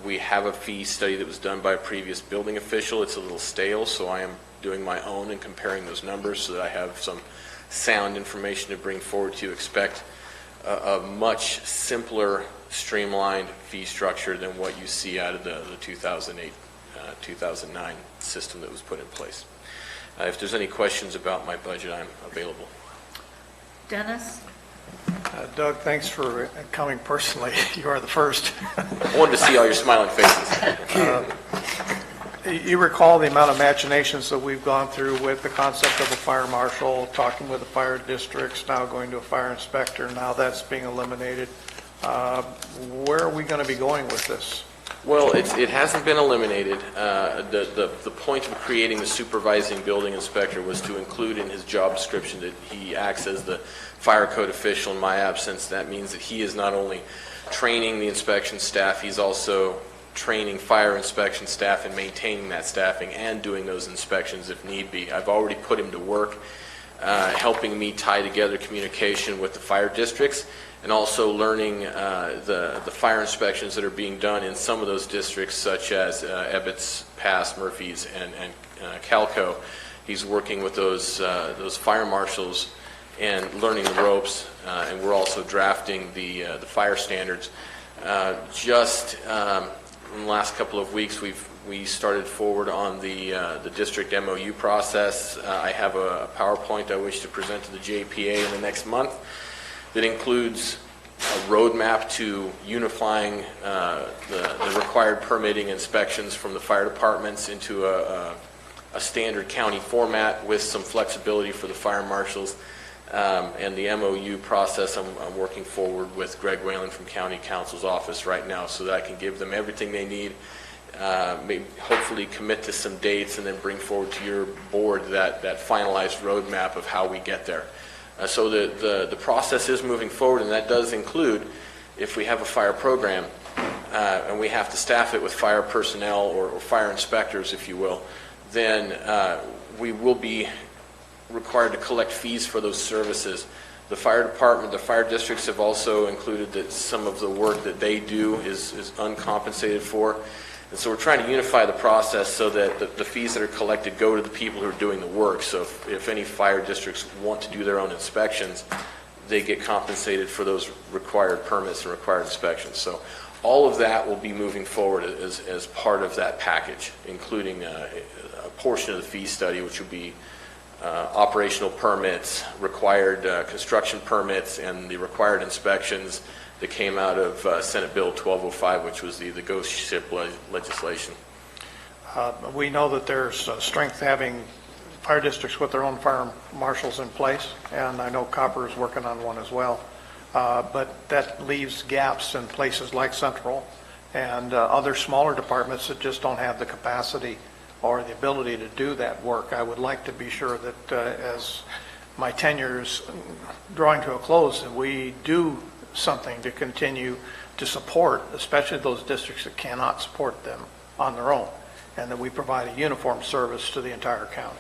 We have a fee study that was done by a previous building official. It's a little stale, so I am doing my own and comparing those numbers so that I have some sound information to bring forward to you. Expect a much simpler, streamlined fee structure than what you see out of the 2008, 2009 system that was put in place. If there's any questions about my budget, I'm available. Dennis? Doug, thanks for coming personally. You are the first. I wanted to see all your smiling faces. You recall the amount of machinations that we've gone through with the concept of a fire marshal, talking with the fire districts, now going to a fire inspector, now that's being eliminated. Where are we going to be going with this? Well, it hasn't been eliminated. The point of creating the supervising building inspector was to include in his job description that he acts as the fire code official in my absence. That means that he is not only training the inspection staff, he's also training fire inspection staff and maintaining that staffing and doing those inspections if need be. I've already put him to work helping me tie together communication with the fire districts and also learning the fire inspections that are being done in some of those districts, such as Ebbets Pass, Murphy's, and Calco. He's working with those fire marshals and learning the ropes, and we're also drafting the fire standards. Just in the last couple of weeks, we started forward on the district MOU process. I have a PowerPoint I wish to present to the JPA in the next month that includes a roadmap to unifying the required permitting inspections from the fire departments into a standard county format with some flexibility for the fire marshals. And the MOU process, I'm working forward with Greg Whalen from County Counsel's office right now so that I can give them everything they need, maybe hopefully commit to some dates, and then bring forward to your board that finalized roadmap of how we get there. So the process is moving forward, and that does include, if we have a fire program and we have to staff it with fire personnel or fire inspectors, if you will, then we will be required to collect fees for those services. The fire department, the fire districts have also included that some of the work that they do is uncompensated for. And so we're trying to unify the process so that the fees that are collected go to the people who are doing the work. So if any fire districts want to do their own inspections, they get compensated for those required permits and required inspections. So all of that will be moving forward as part of that package, including a portion of the fee study, which will be operational permits, required construction permits, and the required inspections that came out of Senate Bill 1205, which was the ghost ship legislation. We know that there's strength having fire districts with their own fire marshals in place, and I know Copper is working on one as well. But that leaves gaps in places like Central and other smaller departments that just don't have the capacity or the ability to do that work. I would like to be sure that as my tenure is drawing to a close, that we do something to continue to support, especially those districts that cannot support them on their own, and that we provide a uniform service to the entire county.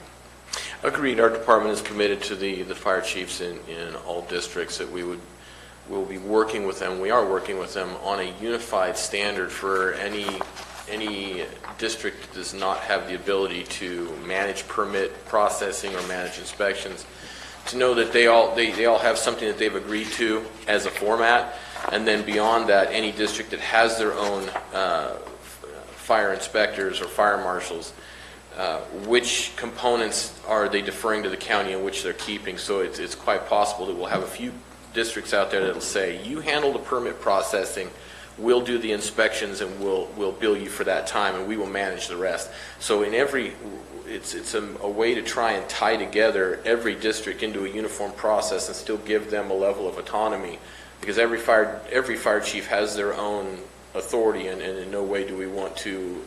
Agreed. Our department is committed to the fire chiefs in all districts that we'll be working with them. We are working with them on a unified standard for any district that does not have the ability to manage permit processing or manage inspections, to know that they all have something that they've agreed to as a format, and then beyond that, any district that has their own fire inspectors or fire marshals, which components are they deferring to the county and which they're keeping. So it's quite possible that we'll have a few districts out there that'll say, you handle the permit processing, we'll do the inspections, and we'll bill you for that time, and we will manage the rest. So in it's a way to try and tie together every district into a uniform process and still give them a level of autonomy, because every fire chief has their own authority, and in no way do we want to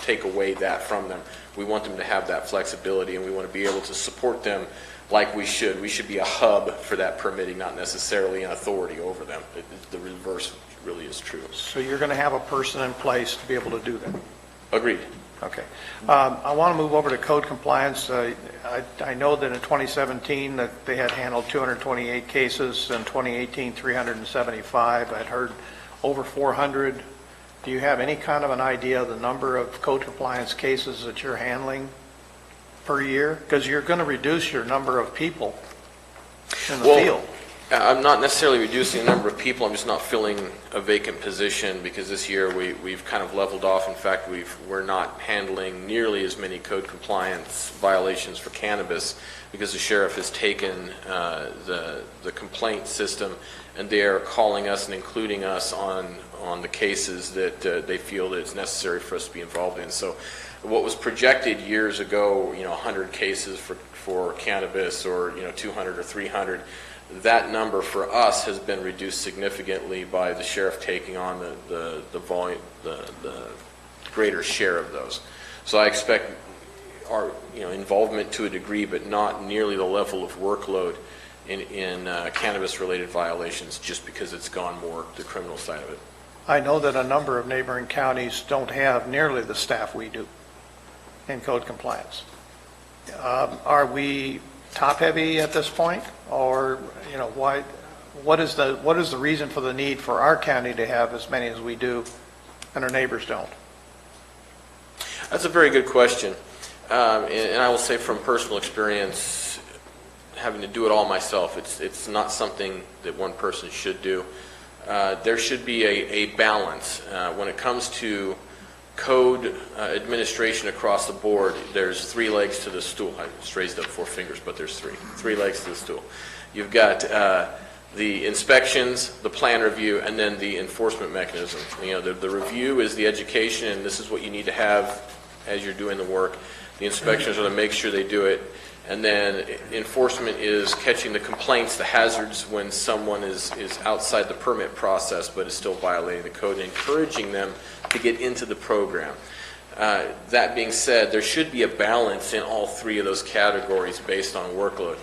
take away that from them. We want them to have that flexibility, and we want to be able to support them like we should. We should be a hub for that permitting, not necessarily an authority over them. The reverse really is true. So you're going to have a person in place to be able to do that? Agreed. Okay. I want to move over to code compliance. I know that in 2017 that they had handled 228 cases, in 2018 375. I'd heard over 400. Do you have any kind of an idea of the number of code compliance cases that you're handling per year? Because you're going to reduce your number of people in the field. I'm not necessarily reducing the number of people. I'm just not filling a vacant position, because this year we've kind of leveled off. In fact, we're not handling nearly as many code compliance violations for cannabis, because the sheriff has taken the complaint system, and they are calling us and including us on the cases that they feel that it's necessary for us to be involved in. So what was projected years ago, 100 cases for cannabis, or 200 or 300, that number for us has been reduced significantly by the sheriff taking on the volume, the greater share of those. So I expect our involvement to a degree, but not nearly the level of workload in cannabis-related violations, just because it's gone more the criminal side of it. I know that a number of neighboring counties don't have nearly the staff we do in code compliance. Are we top-heavy at this point, or why? What is the reason for the need for our county to have as many as we do, and our neighbors don't? That's a very good question, and I will say from personal experience, having to do it all myself, it's not something that one person should do. There should be a balance when it comes to code administration across the board. There's three legs to the stool. I just raised up 4 fingers, but there's three legs to the stool. You've got the inspections, the plan review, and then the enforcement mechanism. The review is the education, and this is what you need to have as you're doing the work. The inspections are to make sure they do it, and then enforcement is catching the complaints, the hazards when someone is outside the permit process but is still violating the code, and encouraging them to get into the program. That being said, there should be a balance in all three of those categories based on workload.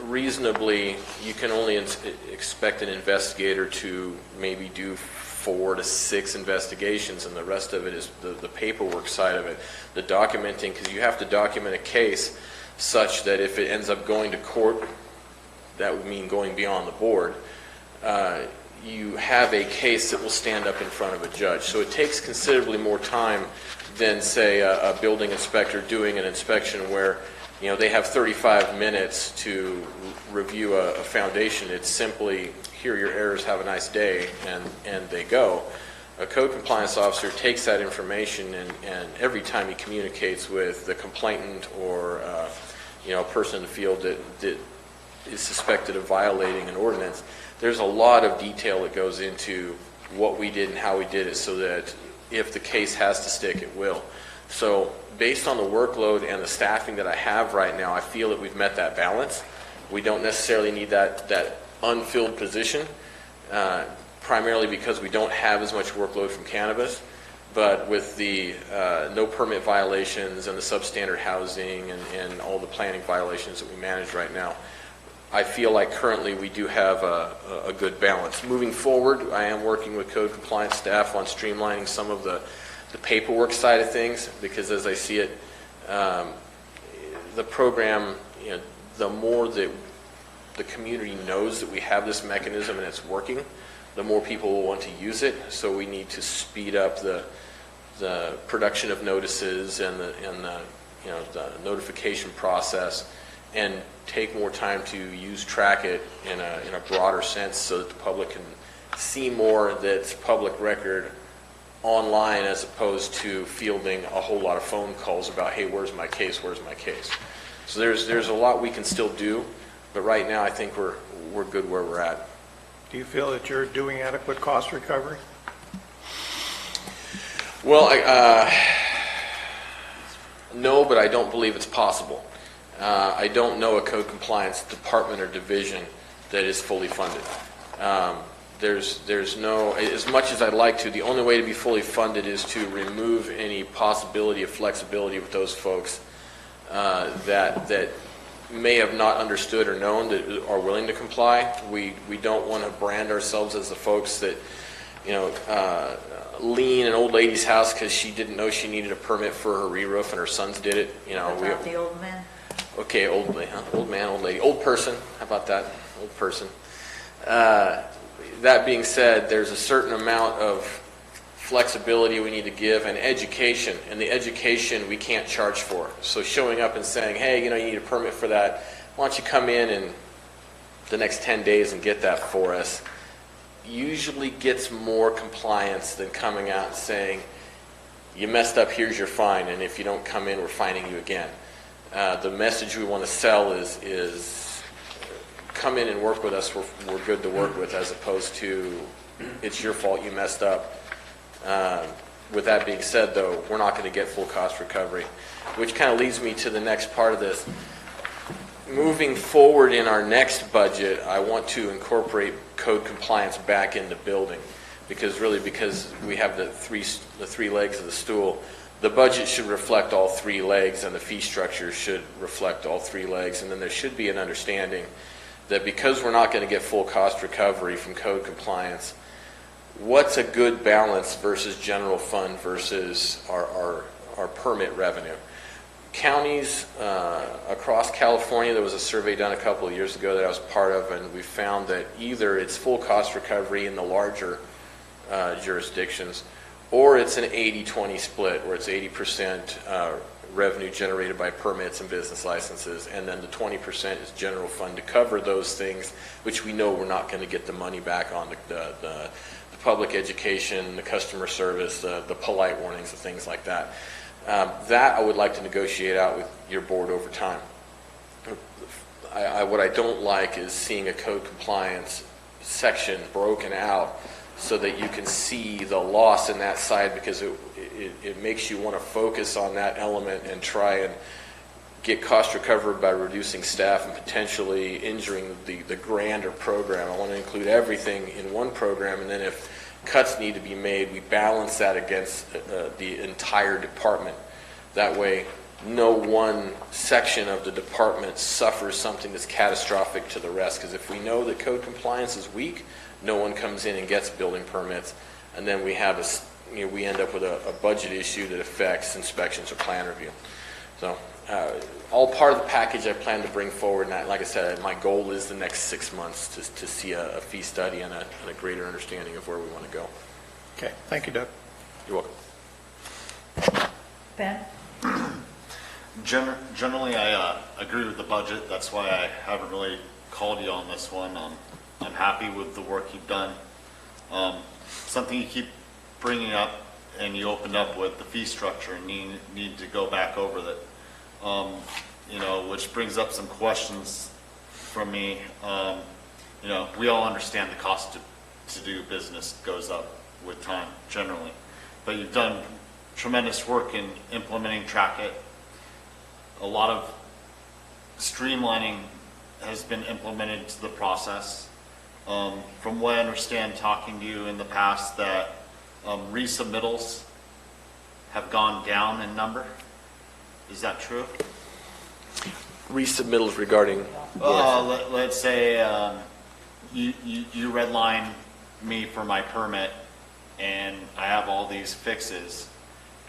Reasonably, you can only expect an investigator to maybe do 4 to 6 investigations, and the rest of it is the paperwork side of it, the documenting, because you have to document a case such that if it ends up going to court, that would mean going beyond the board, you have a case that will stand up in front of a judge. So it takes considerably more time than, say, a building inspector doing an inspection where, they have 35 minutes to review a foundation. It's simply, here are your errors, have a nice day, and they go. A code compliance officer takes that information and every time he communicates with the complainant or, a person in the field that is suspected of violating an ordinance, there's a lot of detail that goes into what we did and how we did it so that if the case has to stick, it will. So based on the workload and the staffing that I have right now, I feel that we've met that balance. We don't necessarily need that unfilled position, primarily because we don't have as much workload from cannabis. But with the no permit violations and the substandard housing and all the planning violations that we manage right now, I feel like currently we do have a good balance. Moving forward, I am working with code compliance staff on streamlining some of the paperwork side of things, because as I see it, the program, the more that the community knows that we have this mechanism and it's working, the more people will want to use it. So we need to speed up the production of notices and the notification process, and take more time to track it in a broader sense so that the public can see more that's public record online, as opposed to fielding a whole lot of phone calls about, hey, where's my case, where's my case? So there's a lot we can still do, but right now I think we're good where we're at. Do you feel that you're doing adequate cost recovery? Well, no, but I don't believe it's possible. I don't know a code compliance department or division that is fully funded. There's no, as much as I'd like to, the only way to be fully funded is to remove any possibility of flexibility with those folks that may have not understood or known that are willing to comply. We don't want to brand ourselves as the folks that, lean an old lady's house because she didn't know she needed a permit for her re-roof and her sons did it. About the old man? Okay, old man, old lady, old person. How about that? Old person. That being said, there's a certain amount of flexibility we need to give, and education. And the education we can't charge for. So showing up and saying, hey, you need a permit for that. Why don't you come in the next 10 days and get that for us? Usually gets more compliance than coming out and saying, you messed up, here's your fine, and if you don't come in, we're fining you again. The message we want to sell is come in and work with us, we're good to work with, as opposed to it's your fault, you messed up. With that being said, though, we're not going to get full cost recovery, which kind of leads me to the next part of this. Moving forward in our next budget, I want to incorporate code compliance back into building, because we have the three legs of the stool. The budget should reflect all three legs, and the fee structure should reflect all three legs. And then there should be an understanding that because we're not going to get full cost recovery from code compliance, what's a good balance versus general fund versus our permit revenue? Counties across California, there was a survey done a couple of years ago that I was part of, and we found that either it's full cost recovery in the larger jurisdictions, or it's an 80-20 split, where it's 80% revenue generated by permits and business licenses, and then the 20% is general fund to cover those things which we know we're not going to get the money back on, the public education, the customer service, the polite warnings, and things like that. That I would like to negotiate out with your board over time. What I don't like is seeing a code compliance section broken out so that you can see the loss in that side, because it makes you want to focus on that element and try and get cost recovered by reducing staff and potentially injuring the grander program. I want to include everything in one program, and then if cuts need to be made, we balance that against the entire department. That way, no one section of the department suffers something that's catastrophic to the rest, because if we know that code compliance is weak, no one comes in and gets building permits, and then we have we end up with a budget issue that affects inspections or plan review. So, all part of the package I plan to bring forward, and like I said, my goal is the next 6 months to see a fee study and a greater understanding of where we want to go. Okay, thank you, Doug. You're welcome. Ben? Generally, I agree with the budget. That's why I haven't really called you on this one. I'm happy with the work you've done. Something you keep bringing up, and you opened up with the fee structure, and need to go back over that. Which brings up some questions from me. We all understand the cost to do business goes up with time generally, but you've done tremendous work in implementing Track It. A lot of streamlining has been implemented to the process. From what I understand, talking to you in the past, that resubmittals have gone down in number. Is that true? Resubmittals regarding? Let's say you redline me for my permit, and I have all these fixes,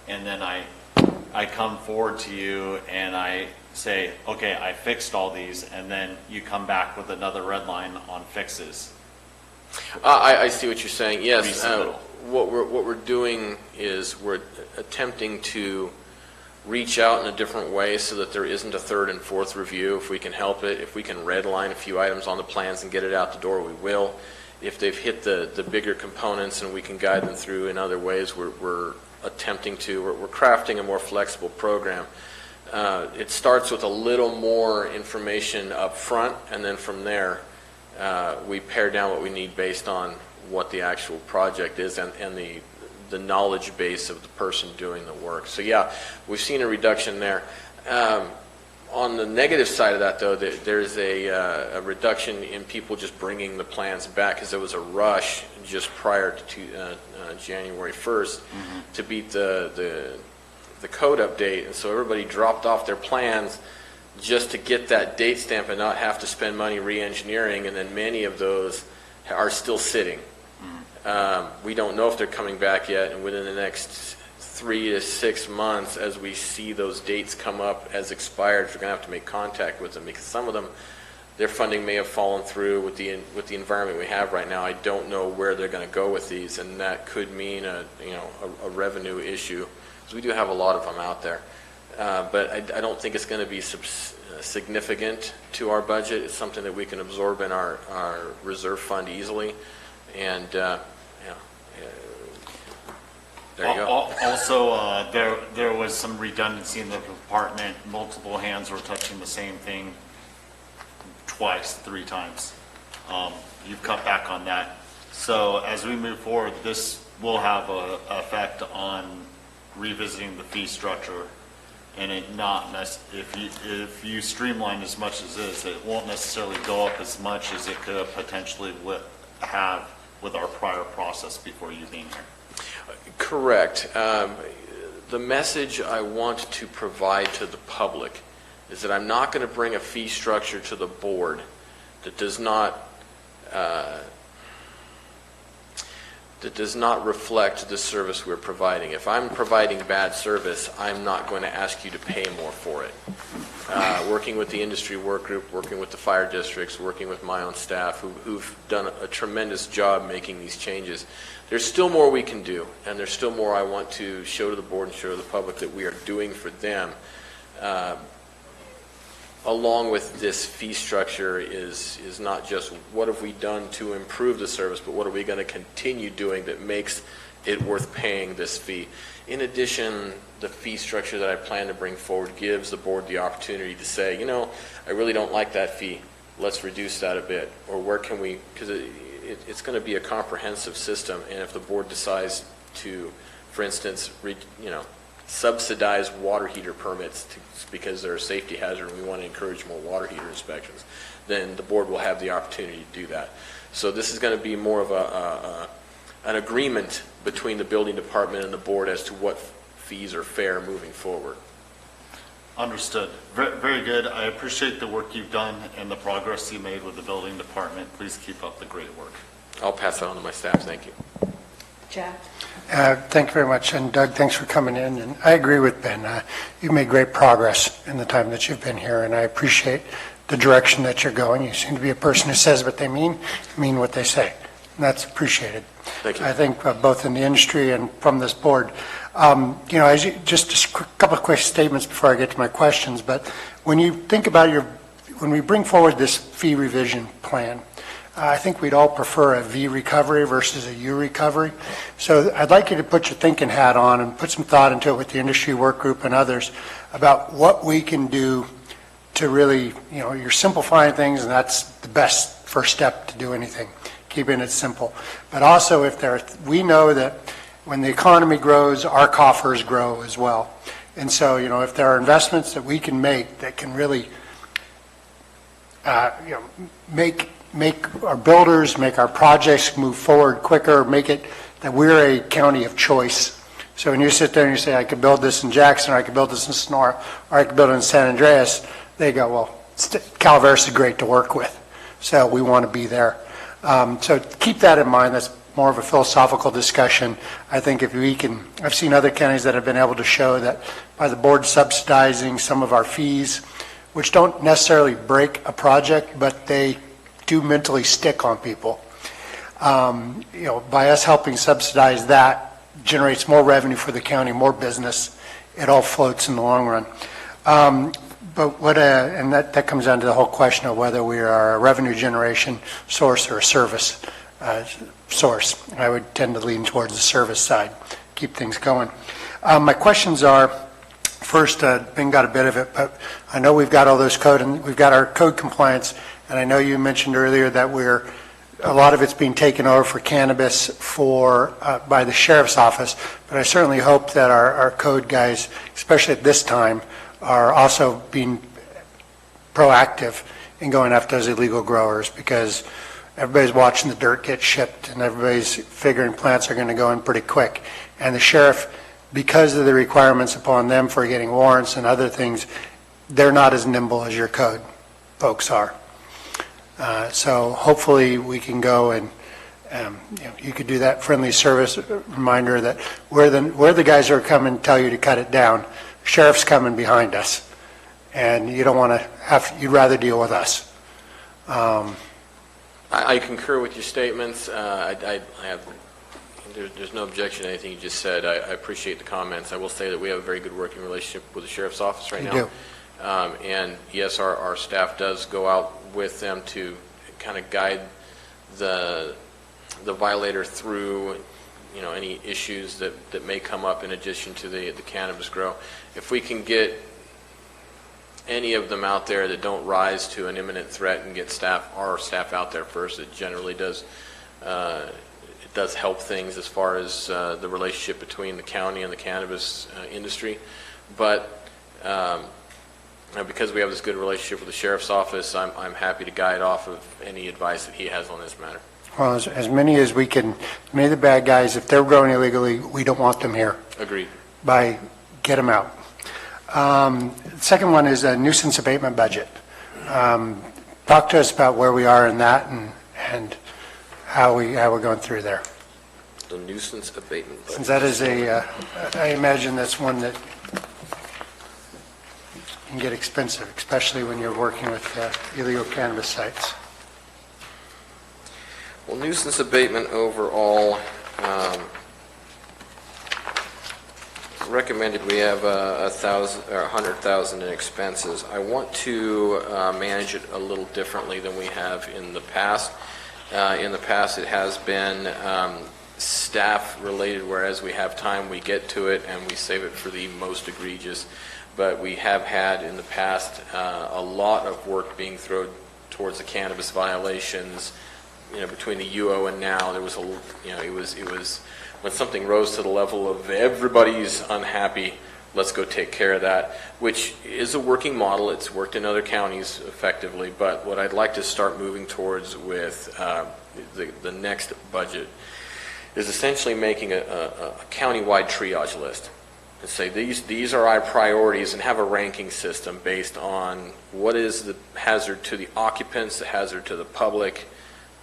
and then I come forward to you and I say, okay, I fixed all these, and then you come back with another red line on fixes. I see what you're saying. Yes. Resubmittal. What we're doing is we're attempting to reach out in a different way so that there isn't a third and fourth review if we can help it. If we can redline a few items on the plans and get it out the door, we will. If they've hit the bigger components and we can guide them through in other ways, we're attempting to. We're crafting a more flexible program. It starts with a little more information up front, and then from there we pare down what we need based on what the actual project is and the knowledge base of the person doing the work. So yeah, we've seen a reduction there. On the negative side of that, though, there's a reduction in people just bringing the plans back because there was a rush just prior to January 1st to beat the code update, and so everybody dropped off their plans just to get that date stamp and not have to spend money re-engineering, and then many of those are still sitting. We don't know if they're coming back yet, and within the next 3 to 6 months, as we see those dates come up as expired, we're going to have to make contact with them because some of them, their funding may have fallen through with the environment we have right now. I don't know where they're going to go with these, and that could mean a revenue issue because we do have a lot of them out there. But I don't think it's going to be significant to our budget. It's something that we can absorb in our reserve fund easily. And there you go. Also, there was some redundancy in the department. Multiple hands were touching the same thing twice, 3 times. You've cut back on that. So as we move forward, this will have an effect on revisiting the fee structure. And if you streamline as much as this, it won't necessarily go up as much as it could potentially have with our prior process before you being here. Correct. The message I want to provide to the public is that I'm not going to bring a fee structure to the board that does not reflect the service we're providing. If I'm providing bad service, I'm not going to ask you to pay more for it. Working with the industry work group, working with the fire districts, working with my own staff who've done a tremendous job making these changes. There's still more we can do, and there's still more I want to show to the board and show to the public that we are doing for them. Along with this fee structure is not just what have we done to improve the service, but what are we going to continue doing that makes it worth paying this fee. In addition, the fee structure that I plan to bring forward gives the board the opportunity to say, I really don't like that fee. Let's reduce that a bit. Or where can we, because it's going to be a comprehensive system, and if the board decides to, for instance, subsidize water heater permits because they're a safety hazard and we want to encourage more water heater inspections, then the board will have the opportunity to do that. So this is going to be more of an agreement between the building department and the board as to what fees are fair moving forward. Understood. Very good. I appreciate the work you've done and the progress you made with the building department. Please keep up the great work. I'll pass that on to my staff. Thank you. Jack? Thank you very much, and Doug, thanks for coming in, and I agree with Ben. You've made great progress in the time that you've been here, and I appreciate the direction that you're going. You seem to be a person who says what they mean what they say, and that's appreciated. Thank you. I think both in the industry and from this board. Just a couple of quick statements before I get to my questions, but when you think about when we bring forward this fee revision plan, I think we'd all prefer a V recovery versus a U recovery. So I'd like you to put your thinking hat on and put some thought into it with the industry work group and others about what we can do to really, you're simplifying things, and that's the best first step to do anything, keeping it simple. But also, we know that when the economy grows, our coffers grow as well. And so, if there are investments that we can make that can really, make our builders, make our projects move forward quicker, make it that we're a county of choice. So when you sit there and you say, I could build this in Jackson, or I could build this in Sonora, or I could build it in San Andreas, they go, well, Calaveras is great to work with. So we want to be there. So keep that in mind. That's more of a philosophical discussion. I think if we can, I've seen other counties that have been able to show that by the board subsidizing some of our fees, which don't necessarily break a project, but they do mentally stick on people. By us helping subsidize that, generates more revenue for the county, more business. It all floats in the long run. And that comes down to the whole question of whether we are a revenue generation source or a service source. I would tend to lean towards the service side, keep things going. My questions are, first, Ben got a bit of it, but I know we've got all those code, and we've got our code compliance, and I know you mentioned earlier that a lot of it's being taken over for cannabis by the sheriff's office, but I certainly hope that our code guys, especially at this time, are also being proactive in going after those illegal growers, because everybody's watching the dirt get shipped and everybody's figuring plants are going to go in pretty quick. And the sheriff, because of the requirements upon them for getting warrants and other things, they're not as nimble as your code folks are. So hopefully we can go and you could do that friendly service reminder that we're the guys who are coming to tell you to cut it down. Sheriff's coming behind us, and you don't want to you'd rather deal with us. I concur with your statements. There's no objection to anything you just said. I appreciate the comments. I will say that we have a very good working relationship with the sheriff's office right now. You do. And yes, our staff does go out with them to kind of guide the violator through any issues that may come up in addition to the cannabis grow. If we can get any of them out there that don't rise to an imminent threat and get our staff out there first, it generally does it does help things as far as the relationship between the county and the cannabis industry. But because we have this good relationship with the sheriff's office, I'm happy to guide off of any advice that he has on this matter. Well, as many as we can, many of the bad guys, if they're growing illegally, we don't want them here. Agreed. Get them out. Second one is a nuisance abatement budget. Talk to us about where we are in that and how we're going through there. The nuisance abatement budget. Since that is I imagine that's one that can get expensive, especially when you're working with illegal cannabis sites. Well, nuisance abatement overall, recommended we have $100,000 in expenses. I want to manage it a little differently than we have in the past. In the past, it has been staff related, whereas we have time, we get to it and we save it for the most egregious. But we have had in the past a lot of work being thrown towards the cannabis violations. Between the UO and now, there was it was when something rose to the level of everybody's unhappy, let's go take care of that, which is a working model. It's worked in other counties effectively, but what I'd like to start moving towards with the next budget is essentially making a county-wide triage list and say these are our priorities, and have a ranking system based on what is the hazard to the occupants, the hazard to the public,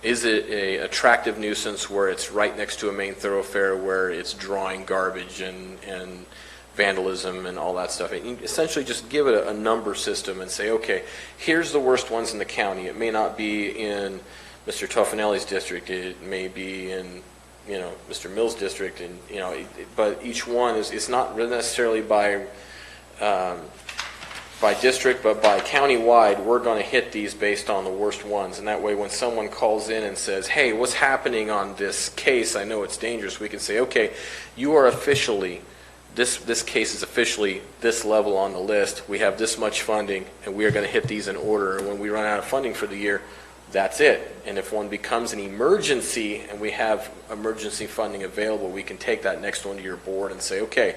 is it a attractive nuisance where it's right next to a main thoroughfare where it's drawing garbage and vandalism and all that stuff? And you essentially just give it a number system and say, okay, here's the worst ones in the county. It may not be in Mr. Toffanelli's district. It may be in, Mr. Mills' district, and, but each one it's not necessarily by district, but by county-wide, we're going to hit these based on the worst ones. And that way, when someone calls in and says, hey, what's happening on this case? I know it's dangerous. We can say, okay, you are officially, this case is officially this level on the list. We have this much funding, and we are going to hit these in order. And when we run out of funding for the year, that's it. And if one becomes an emergency and we have emergency funding available, we can take that next one to your board and say, okay,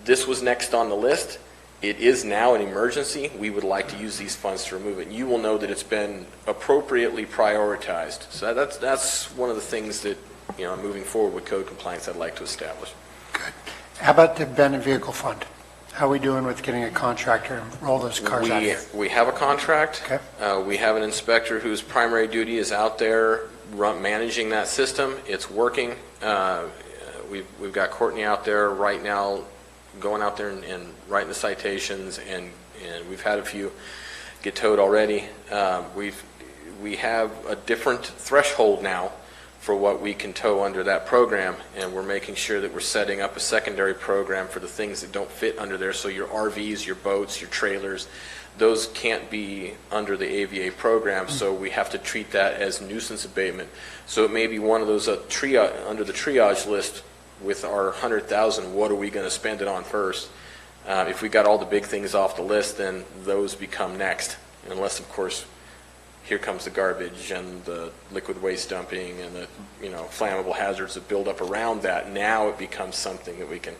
this was next on the list. It is now an emergency. We would like to use these funds to remove it. And you will know that it's been appropriately prioritized. So that's one of the things that, moving forward with code compliance, I'd like to establish. Good. How about the abandoned vehicle fund? How are we doing with getting a contractor and roll those cars out here? We have a contract. Okay. We have an inspector whose primary duty is out there managing that system. It's working. We've got Courtney out there right now, going out there and writing the citations, and we've had a few get towed already. We have a different threshold now for what we can tow under that program, and we're making sure that we're setting up a secondary program for the things that don't fit under there. So your RVs, your boats, your trailers, those can't be under the AVA program, so we have to treat that as nuisance abatement. So it may be one of those under the triage list with our 100,000, what are we going to spend it on first? If we got all the big things off the list, then those become next, unless, of course, here comes the garbage and the liquid waste dumping and the flammable hazards that build up around that. Now it becomes something that we can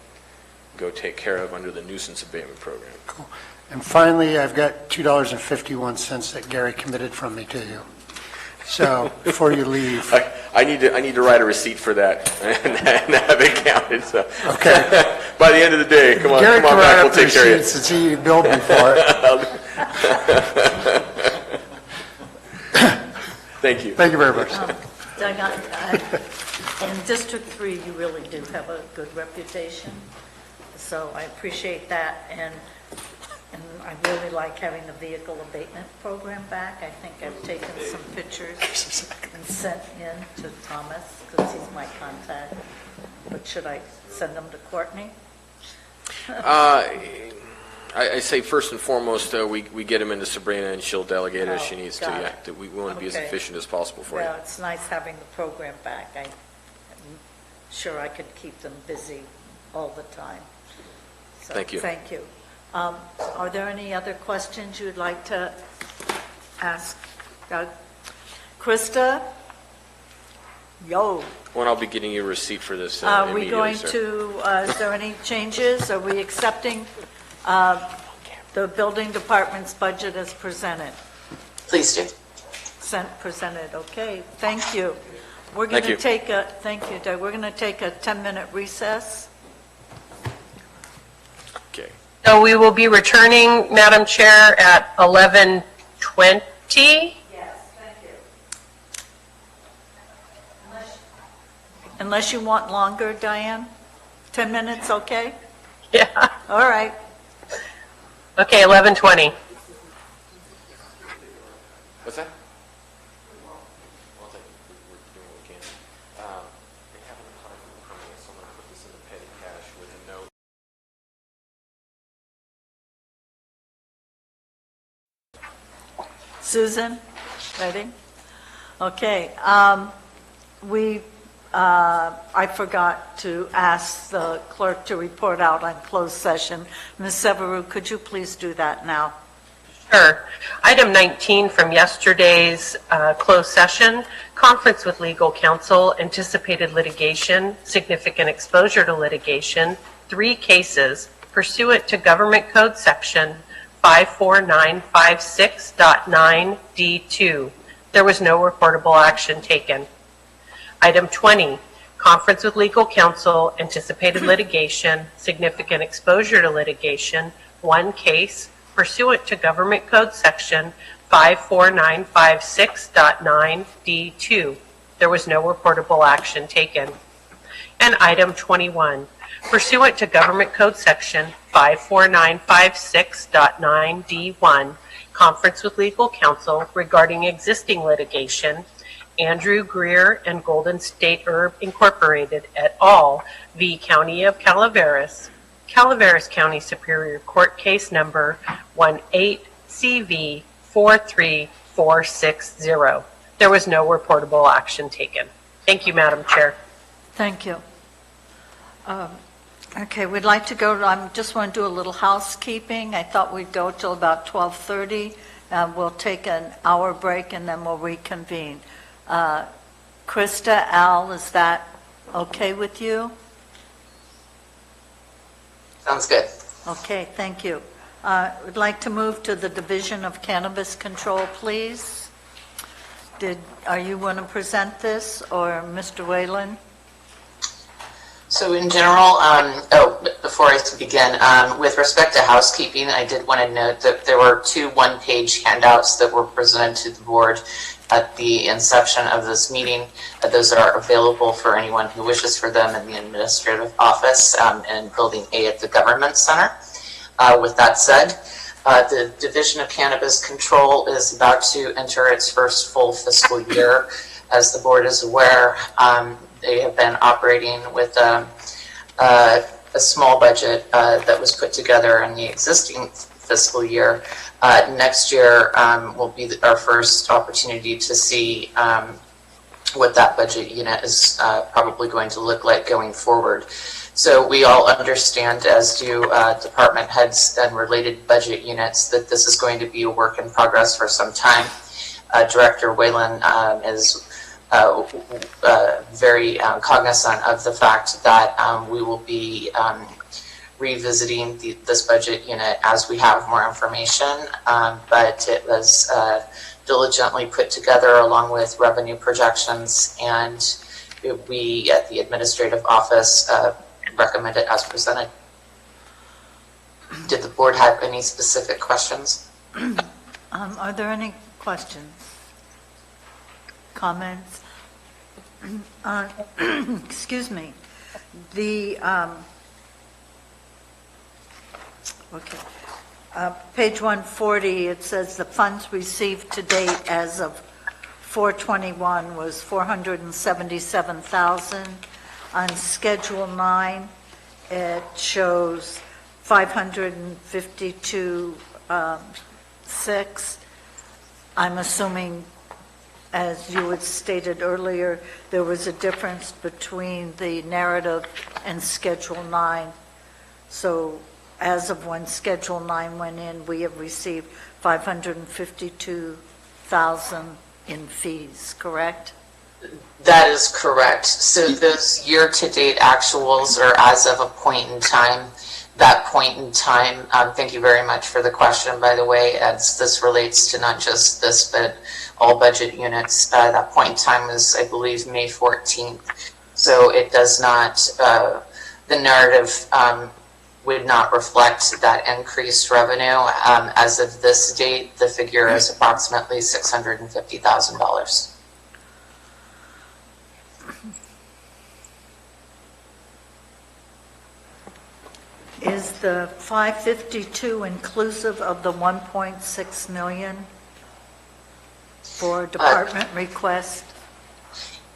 go take care of under the nuisance abatement program. Cool. And finally, I've got $2.51 that Gary committed from me to you. So before you leave, I need to write a receipt for that and have it counted. So okay. By the end of the day, come on Gary back. We'll take care of it. Since he billed me for it. Thank you. Thank you very much. Doug, in District 3, you really do have a good reputation, so I appreciate that, and I really like having the vehicle abatement program back. I think I've taken some pictures and sent in to Thomas, because he's my contact, but should I send them to Courtney? I say first and foremost, we get them into Sabrina, and she'll delegate it as she needs to. got Yeah, it. that we want to be as Okay. efficient as possible for you. Well, it's nice having the program back. I'm sure I could keep them busy all the time. So, Thank you. Thank you. Are there any other questions you'd like to ask Doug? Krista? Yo. When I'll be getting you a receipt for this Are we immediately, going sir. to, is there any changes? Are we accepting the building department's budget as presented? Please do. Presented, okay, thank you. We're going Thank to you. take a, thank you, Doug, we're going to take a 10-minute recess. Okay. So we will be returning, Madam Chair, at 11:20. Yes, thank you. Unless you want longer, Diane? 10 minutes, okay? Yeah. All right. Okay, 11:20. What's that? We're doing what we can. They haven't applied for the permit, so I'm going to put this in the petty cash with a note. Susan, ready? Okay, I forgot to ask the clerk to report out on closed session. Ms. Severu, could you please do that now? Sure. Item 19 from yesterday's closed session, conference with legal counsel, anticipated litigation, significant exposure to litigation, 3 cases pursuant to Government Code Section 54956.9D2. There was no reportable action taken. Item 20, conference with legal counsel, anticipated litigation, significant exposure to litigation, 1 case pursuant to Government Code Section 54956.9D2. There was no reportable action taken. And item 21, pursuant to Government Code Section 54956.9D1, conference with legal counsel regarding existing litigation, Andrew Greer and Golden State Herb Incorporated et al. V. County of Calaveras, Calaveras County Superior Court Case Number 18CV43460. There was no reportable action taken. Thank you, Madam Chair. Thank you. Okay, we'd like to go, I just want to do a little housekeeping. I thought we'd go till about 12:30. We'll take an hour break and then we'll reconvene. Krista, Al, is that okay with you? Sounds good. Okay, thank you. We'd like to move to the Division of Cannabis Control, please. Are you going to present this, or Mr. Whalen? So in general, before I begin, with respect to housekeeping, I did want to note that there were 2 one-page handouts that were presented to the board at the inception of this meeting. Those are available for anyone who wishes for them in the administrative office in Building A at the Government Center. With that said, the Division of Cannabis Control is about to enter its first full fiscal year. As the board is aware, they have been operating with a small budget that was put together in the existing fiscal year. Next year will be our first opportunity to see what that budget unit is probably going to look like going forward. So we all understand, as do department heads and related budget units, that this is going to be a work in progress for some time. Director Whalen is very cognizant of the fact that we will be revisiting this budget unit as we have more information, but it was diligently put together along with revenue projections, and we at the administrative office recommend it as presented. Did the board have any specific questions? Are there any questions? Comments? Excuse me. Page 140, it says the funds received to date as of 4/21 was $477,000. On Schedule 9, it shows 552,600. I'm assuming, as you had stated earlier, there was a difference between the narrative and Schedule 9. So as of when Schedule 9 went in, we have received $552,000 in fees, correct? That is correct. So those year-to-date actuals are as of a point in time. That point in time, thank you very much for the question, by the way, as this relates to not just this, but all budget units. That point in time is, I believe, May 14th. So it does not, the narrative would not reflect that increased revenue. As of this date, the figure is approximately $650,000. Is the 552 inclusive of the 1.6 million for department request?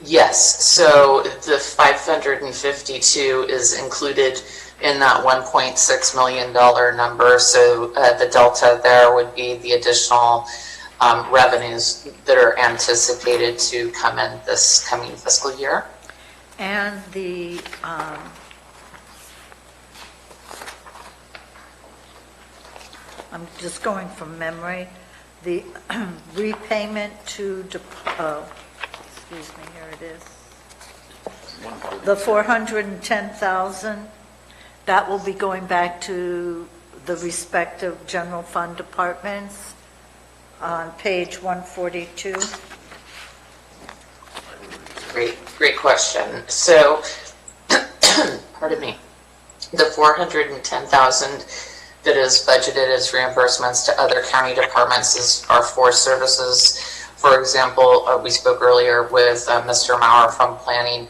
Yes, so the 552 is included in that $1.6 million number. So the delta there would be the additional revenues that are anticipated to come in this coming fiscal year. And the I'm just going from memory, the repayment to, excuse me, here it is. The 410,000, that will be going back to the respective general fund departments on page 142. Great question. So, pardon me, the 410,000 that is budgeted as reimbursements to other county departments are for services. For example, we spoke earlier with Mr. Maurer from planning.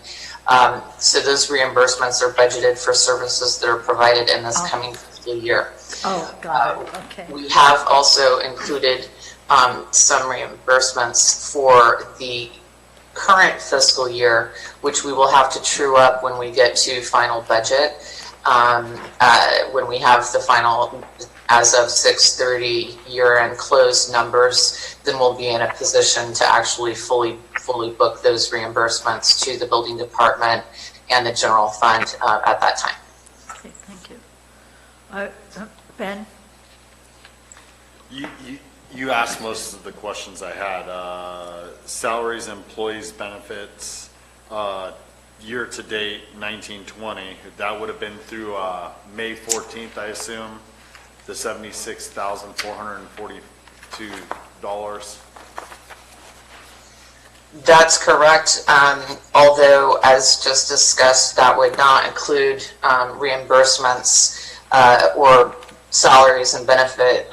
So those reimbursements are budgeted for services that are provided in this coming fiscal year. Oh, got it, okay. We have also included some reimbursements for the current fiscal year, which we will have to true up when we get to final budget. When we have the final, as of 6/30 year-end close numbers, then we'll be in a position to actually fully book those reimbursements to the building department and the general fund at that time. Okay, thank you. Ben? You asked most of the questions I had. Salaries, employees, benefits, year-to-date 1920, that would have been through May 14th, I assume, the $76,442. That's correct. Although, as just discussed, that would not include reimbursements or salaries and benefit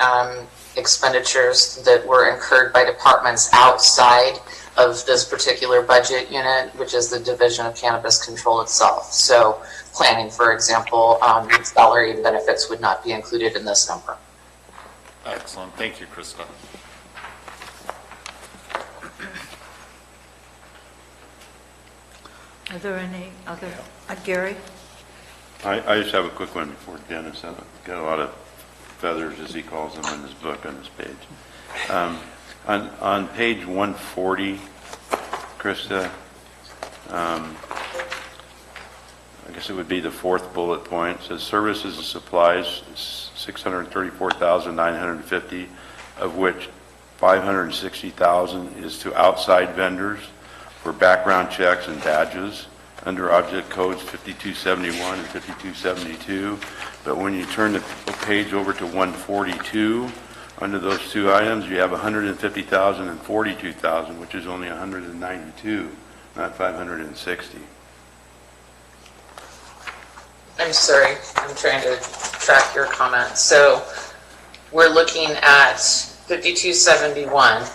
expenditures that were incurred by departments outside of this particular budget unit, which is the Division of Cannabis Control itself. So planning, for example, salary and benefits would not be included in this number. Excellent. Thank you, Krista. Are there any other, Gary? I just have a quick one before Dennis. I've got a lot of feathers, as he calls them, in this book on this page. On page 140, Krista, I guess it would be the fourth bullet point. It says services and supplies, $634,950, of which $560,000 is to outside vendors for background checks and badges under object codes 5271 and 5272. But when you turn the page over to 142, under those two items, you have $150,000 and $42,000, which is only $192, not $560. I'm sorry, I'm trying to track your comment. So we're looking at 5271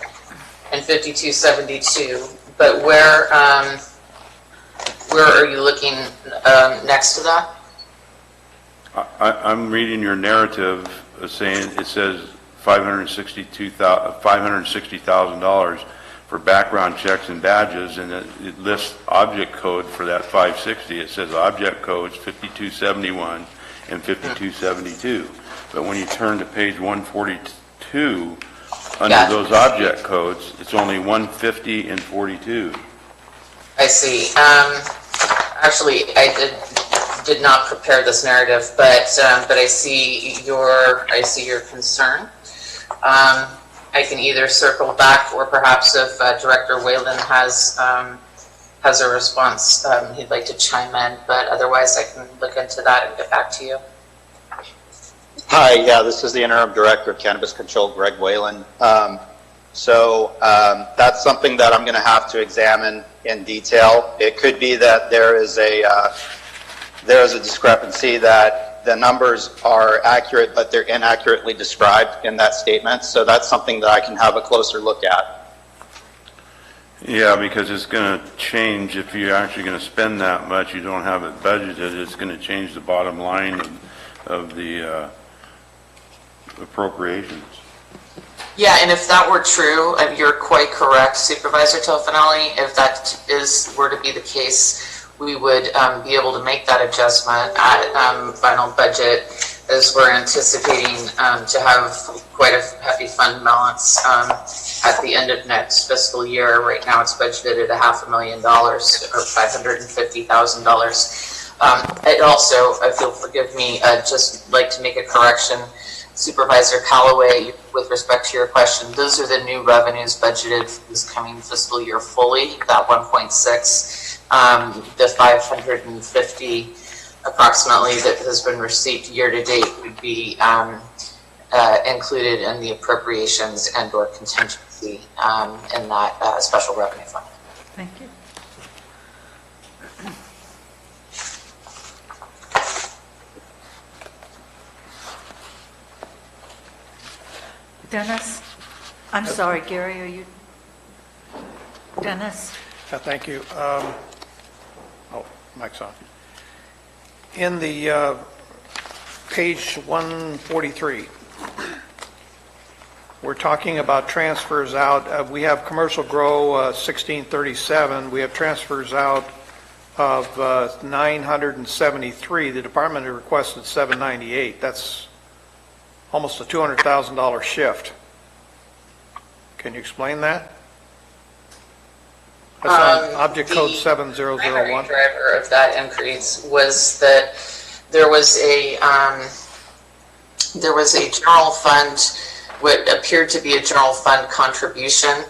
and 5272, but where are you looking next to that? I'm reading your narrative saying it says $560,000 for background checks and badges, and it lists object code for that 560. It says object codes 5271 and 5272. But when you turn to page 142, under those object codes, it's only 150 and 42. I see. Actually, I did not prepare this narrative, but I see your concern. I can either circle back, or perhaps if Director Whalen has a response, he'd like to chime in. But otherwise, I can look into that and get back to you. Hi, yeah, this is the Interim Director of Cannabis Control, Greg Whalen. So that's something that I'm going to have to examine in detail. It could be that there is a discrepancy, that the numbers are accurate, but they're inaccurately described in that statement. So that's something that I can have a closer look at. Yeah, because it's going to change. If you're actually going to spend that much, you don't have it budgeted, it's going to change the bottom line of the appropriations. Yeah, and if that were true, you're quite correct, Supervisor Tofinelli. If that were to be the case, we would be able to make that adjustment at final budget, as we're anticipating to have quite a hefty fund balance at the end of next fiscal year. Right now, it's budgeted at $500,000 or $550,000. I'd also, if you'll forgive me, just like to make a correction. Supervisor Callaway, with respect to your question, those are the new revenues budgeted for this coming fiscal year fully, that 1.6. The 550 approximately that has been received year to date would be included in the appropriations and or contingency in that special revenue fund. Thank you. Dennis? I'm sorry, Gary, are you? Dennis? Thank you. Mic's on. In the page 143, we're talking about transfers out. We have commercial grow 1637. We have transfers out of 973. The department had requested 798. That's almost a $200,000 shift. Can you explain that? That's on object code The 7001. primary driver of that increase was that there was a general fund, what appeared to be a general fund contribution,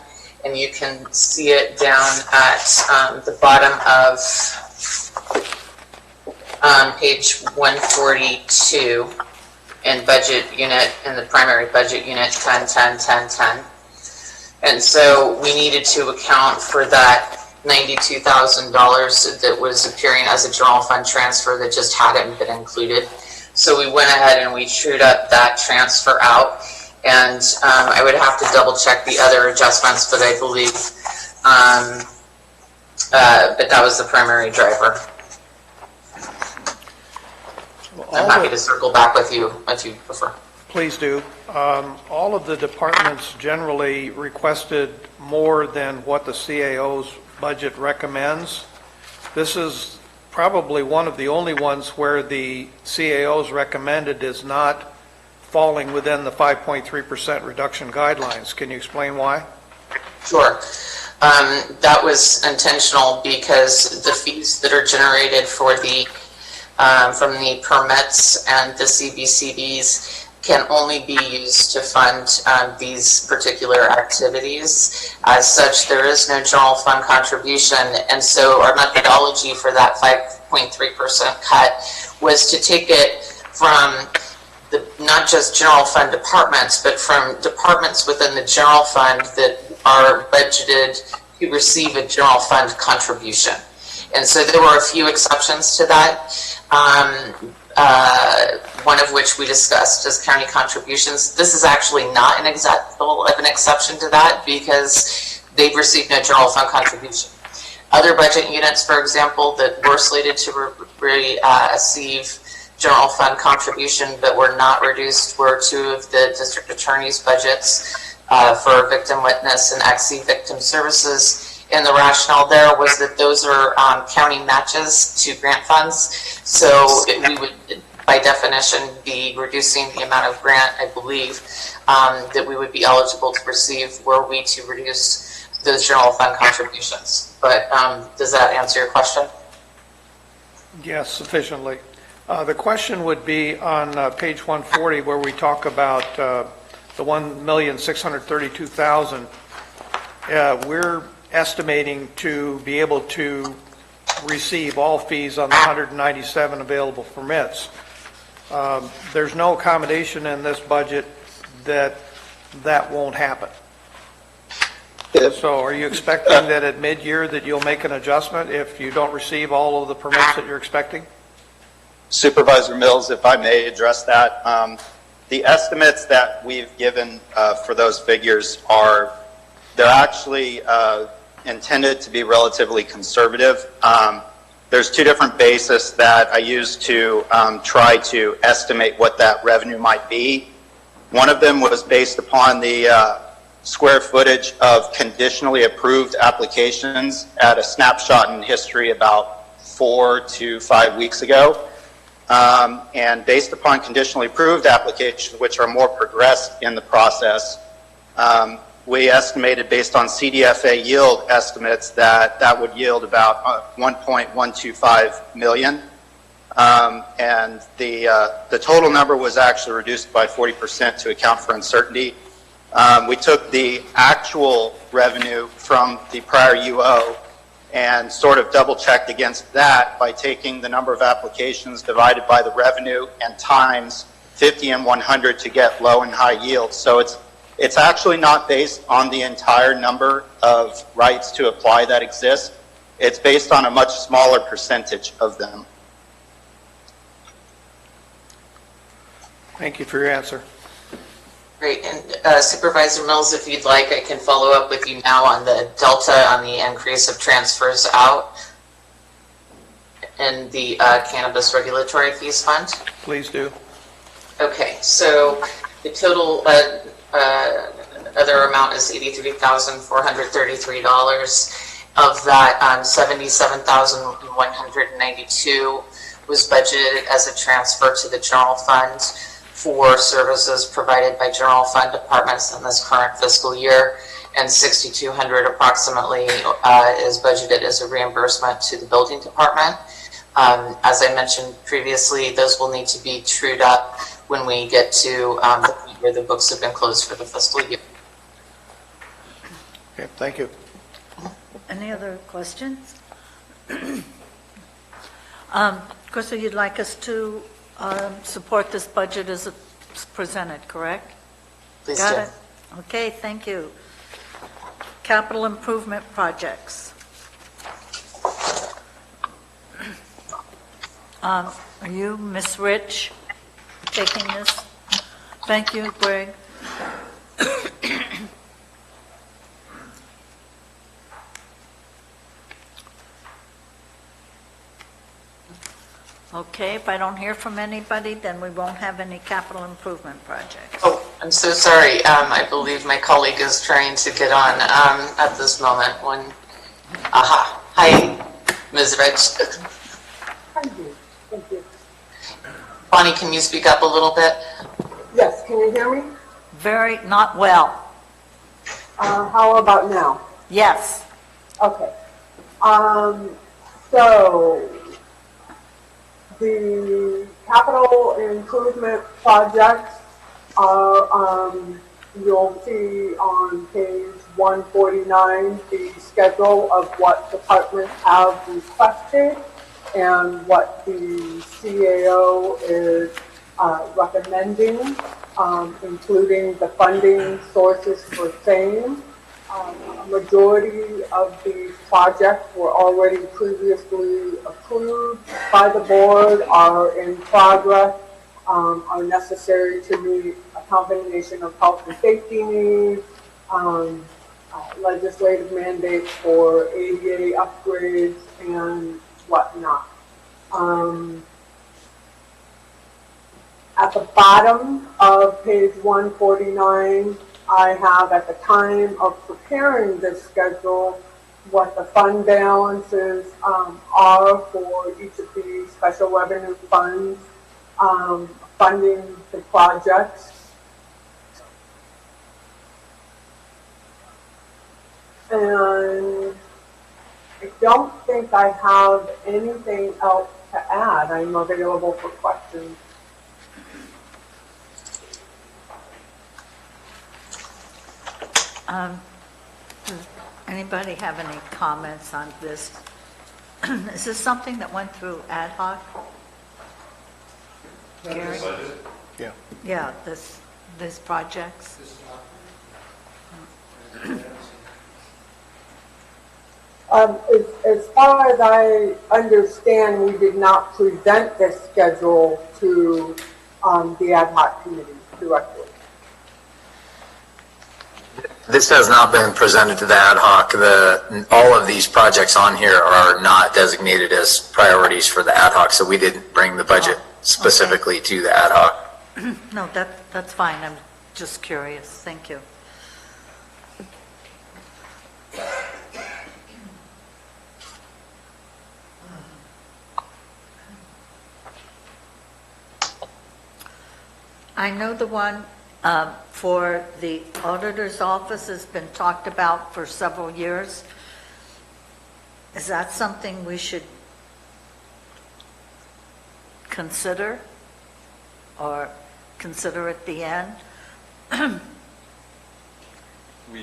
and you can see it down at the bottom of page 142 in budget unit, in the primary budget unit 10101010. And so we needed to account for that $92,000 that was appearing as a general fund transfer that just hadn't been included. So we went ahead and we trued up that transfer out. And I would have to double check the other adjustments, but I believe, but that was the primary driver. I'm happy to circle back with you if you prefer. Please do. All of the departments generally requested more than what the CAO's budget recommends. This is probably one of the only ones where the CAO's recommended is not falling within the 5.3% reduction guidelines. Can you explain why? Sure. That was intentional because the fees that are generated for the from the permits and the CBCBs can only be used to fund these particular activities. As such, there is no general fund contribution, and so our methodology for that 5.3% cut was to take it from not just general fund departments, but from departments within the general fund that are budgeted to receive a general fund contribution. And so there were a few exceptions to that. One of which we discussed as county contributions. This is actually not an example of an exception to that because they've received no general fund contribution. Other budget units, for example, that were slated to receive general fund contribution but were not reduced were two of the district attorney's budgets for victim witness and XC victim services. And the rationale there was that those are county matches to grant funds. So we would, by definition, be reducing the amount of grant, I believe, that we would be eligible to receive were we to reduce those general fund contributions. But does that answer your question? Yes, sufficiently. The question would be on page 140 where we talk about the $1,632,000. We're estimating to be able to receive all fees on the 197 available permits. There's no accommodation in this budget that won't happen. So are you expecting that at mid-year that you'll make an adjustment if you don't receive all of the permits that you're expecting? Supervisor Mills, if I may address that. The estimates that we've given for those figures they're actually intended to be relatively conservative. There's two different bases that I use to try to estimate what that revenue might be. One of them was based upon the square footage of conditionally approved applications at a snapshot in history about 4 to 5 weeks ago. And based upon conditionally approved applications, which are more progressed in the process, we estimated based on CDFA yield estimates that would yield about 1.125 million. And the total number was actually reduced by 40% to account for uncertainty. We took the actual revenue from the prior UO and sort of double checked against that by taking the number of applications divided by the revenue and times 50 and 100 to get low and high yields. So it's actually not based on the entire number of rights to apply that exist. It's based on a much smaller percentage of them. Thank you for your answer. Great, and Supervisor Mills, if you'd like, I can follow up with you now on the delta on the increase of transfers out in the Cannabis Regulatory Fees Fund. Please do. Okay, so the total other amount is $83,433. Of that, $77,192 was budgeted as a transfer to the general fund for services provided by general fund departments in this current fiscal year, and $6,200 approximately is budgeted as a reimbursement to the building department. As I mentioned previously, those will need to be trued up when we get to the point where the books have been closed for the fiscal year. Okay, thank you. Any other questions? Crystal, you'd like us to support this budget as it's presented, correct? Please Got do. it? Okay, thank you. Capital improvement projects. Are you, Miss Rich, taking this? Thank you, Greg. Okay, if I don't hear from anybody, then we won't have any capital improvement projects. Oh, I'm so sorry. I believe my colleague is trying to get on at this moment. Aha. Hi, Ms. Rich. Thank you. Bonnie, can you speak up a little bit? Yes, can you hear me? Very, not well. How about now? Yes. Okay. So the capital improvement projects are, you'll see on page 149, the schedule of what departments have requested and what the CAO is recommending, including the funding sources for same. A majority of these projects were already previously approved by the board, are in progress, are necessary to meet a combination of health and safety needs, legislative mandates for ADA upgrades and whatnot. At the bottom of page 149, I have, at the time of preparing this schedule, what the fund balances are for each of these special revenue funds funding the projects. And I don't think I have anything else to add. I'm available for questions. Does anybody have any comments on this? Is this something that went through ad hoc? Gary? Yeah. Yeah, these projects? As far as I understand, we did not present this schedule to the ad hoc committee directly. This has not been presented to the ad hoc. All of these projects on here are not designated as priorities for the ad hoc, so we didn't bring the budget specifically to the ad hoc. No, that's fine. I'm just curious. Thank you. I know the one for the auditor's office has been talked about for several years. Is that something we should consider or consider at the end?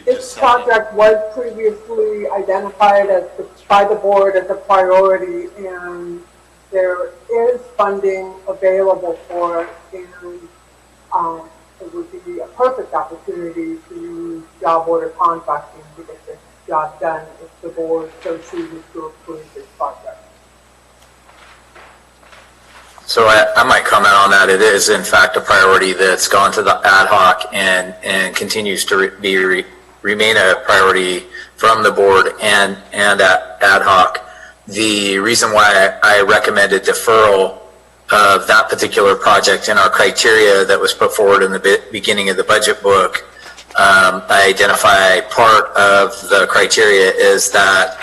This project was previously identified by the board as a priority, and there is funding available for it, and it would be a perfect opportunity to use job order contracting to get this job done if the board so chooses to approve this project. So I might comment on that. It is in fact a priority that's gone to the ad hoc and continues to remain a priority from the board and ad hoc. The reason why I recommended deferral of that particular project in our criteria that was put forward in the beginning of the budget book, I identify part of the criteria is that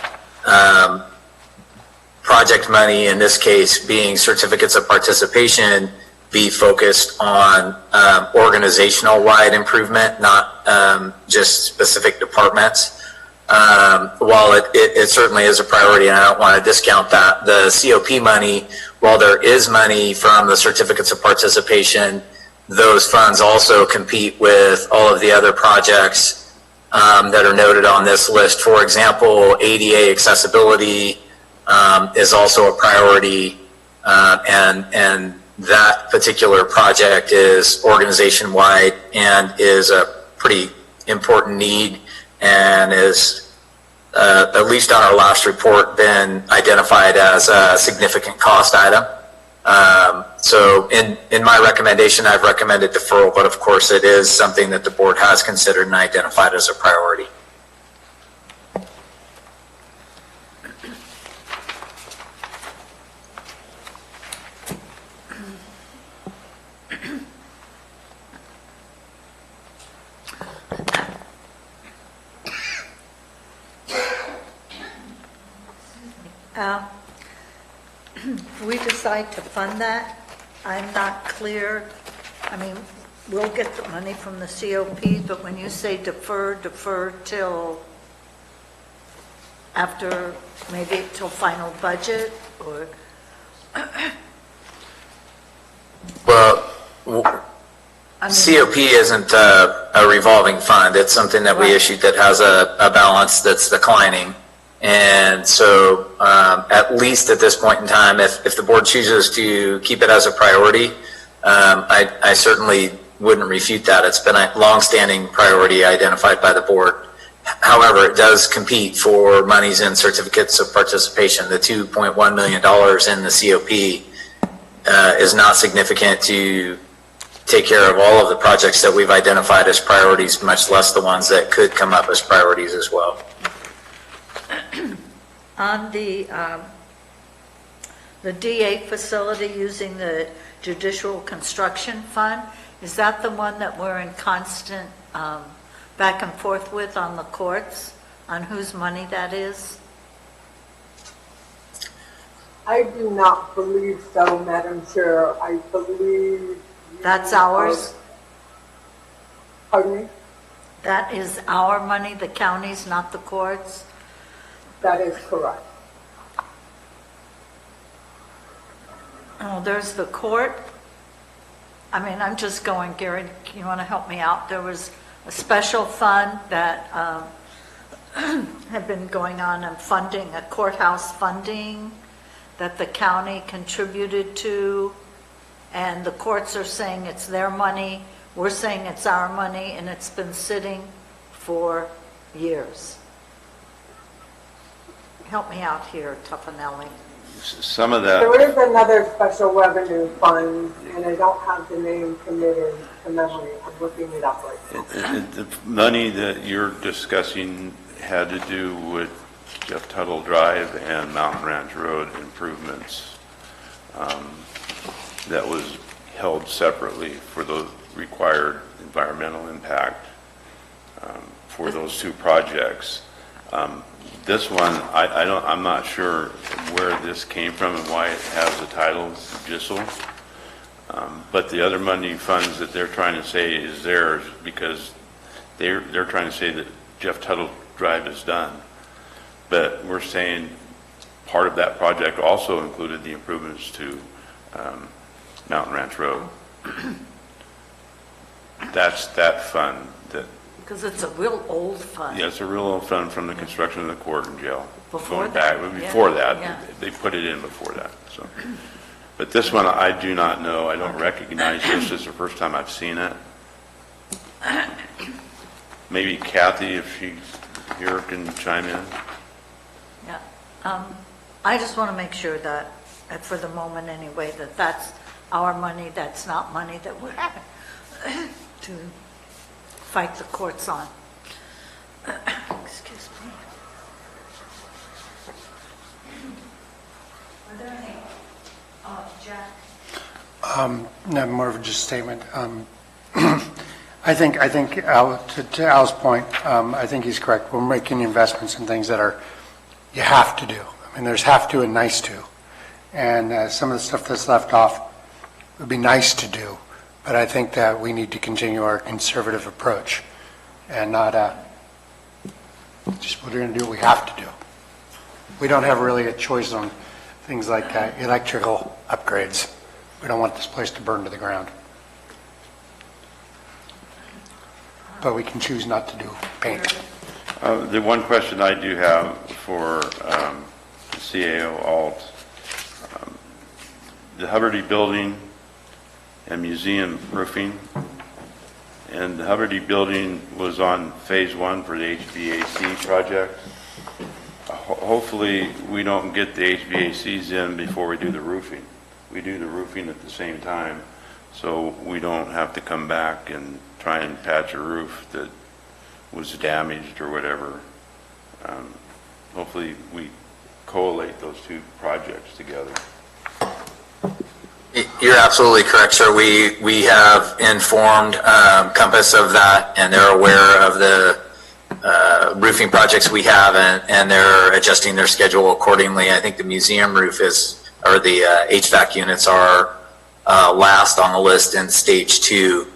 project money, in this case being certificates of participation, be focused on organizational-wide improvement, not just specific departments. While it certainly is a priority, and I don't want to discount that, the COP money, while there is money from the certificates of participation, those funds also compete with all of the other projects that are noted on this list. For example, ADA accessibility is also a priority, and that particular project is organization-wide and is a pretty important need and is, at least on our last report, been identified as a significant cost item. So in my recommendation, I've recommended deferral, but of course it is something that the board has considered and identified as a priority. If we decide to fund that, I'm not clear. I mean, we'll get the money from the COP, but when you say defer till after, maybe till final budget, or? Well, COP isn't a revolving fund. It's something that we issued that has a balance that's declining. And so, at least at this point in time, if the board chooses to keep it as a priority, I certainly wouldn't refute that. It's been a longstanding priority identified by the board. However, it does compete for monies and certificates of participation. The $2.1 million in the COP is not significant to take care of all of the projects that we've identified as priorities, much less the ones that could come up as priorities as well. On the DA facility using the Judicial Construction Fund, is that the one that we're in constant back and forth with on the courts, on whose money that is? I do not believe so, Madam Chair. I believe... That's ours? Pardon me? That is our money, the county's, not the courts? That is correct. Oh, there's the court. I mean, I'm just going, Gary, you want to help me out? There was a special fund that had been going on and funding, a courthouse funding that the county contributed to, and the courts are saying it's their money, we're saying it's our money, and it's been sitting for years. Help me out here, Tuffanelli. Some of that, There is another special revenue fund, and I don't have the name committed to memory. I'm looking it up right now. the money that you're discussing had to do with Jeff Tuttle Drive and Mountain Ranch Road improvements. That was held separately for the required environmental impact for those two projects. This one, I'm not sure where this came from and why it has the title Judicial. But the other money funds that they're trying to say is theirs because they're trying to say that Jeff Tuttle Drive is done. But we're saying part of that project also included the improvements to Mountain Ranch Road. That's that fund that. Because it's a real old fund. Yeah, it's a real old fund from the construction of the court and jail. Before Going that, back, before yeah, that, yeah. they put it in before that, so. But this one, I do not know, I don't recognize this, it's the first time I've seen it. Maybe Kathy, if she's here, can chime in. Yeah. I just want to make sure that for the moment anyway, that that's our money, that's not money that we're having to fight the courts on. Excuse me. Are there any, Jack? No, more of just a statement. I think Al, to Al's point, I think he's correct. We're making investments in things that are, you have to do. I mean, there's have to and nice to. And some of the stuff that's left off would be nice to do. But I think that we need to continue our conservative approach and not just what we're going to do, we have to do. We don't have really a choice on things like electrical upgrades. We don't want this place to burn to the ground. But we can choose not to do paint. The one question I do have for the CAO alt, the Hubbardie building and museum roofing, and the Hubbardie building was on phase 1 for the HVAC project. Hopefully we don't get the HVACs in before we do the roofing. We do the roofing at the same time, so we don't have to come back and try and patch a roof that was damaged or whatever. Hopefully we collate those two projects together. You're absolutely correct, sir. We have informed Compass of that, and they're aware of the roofing projects we have, and they're adjusting their schedule accordingly. I think the museum roof or the HVAC units are last on the list in stage 2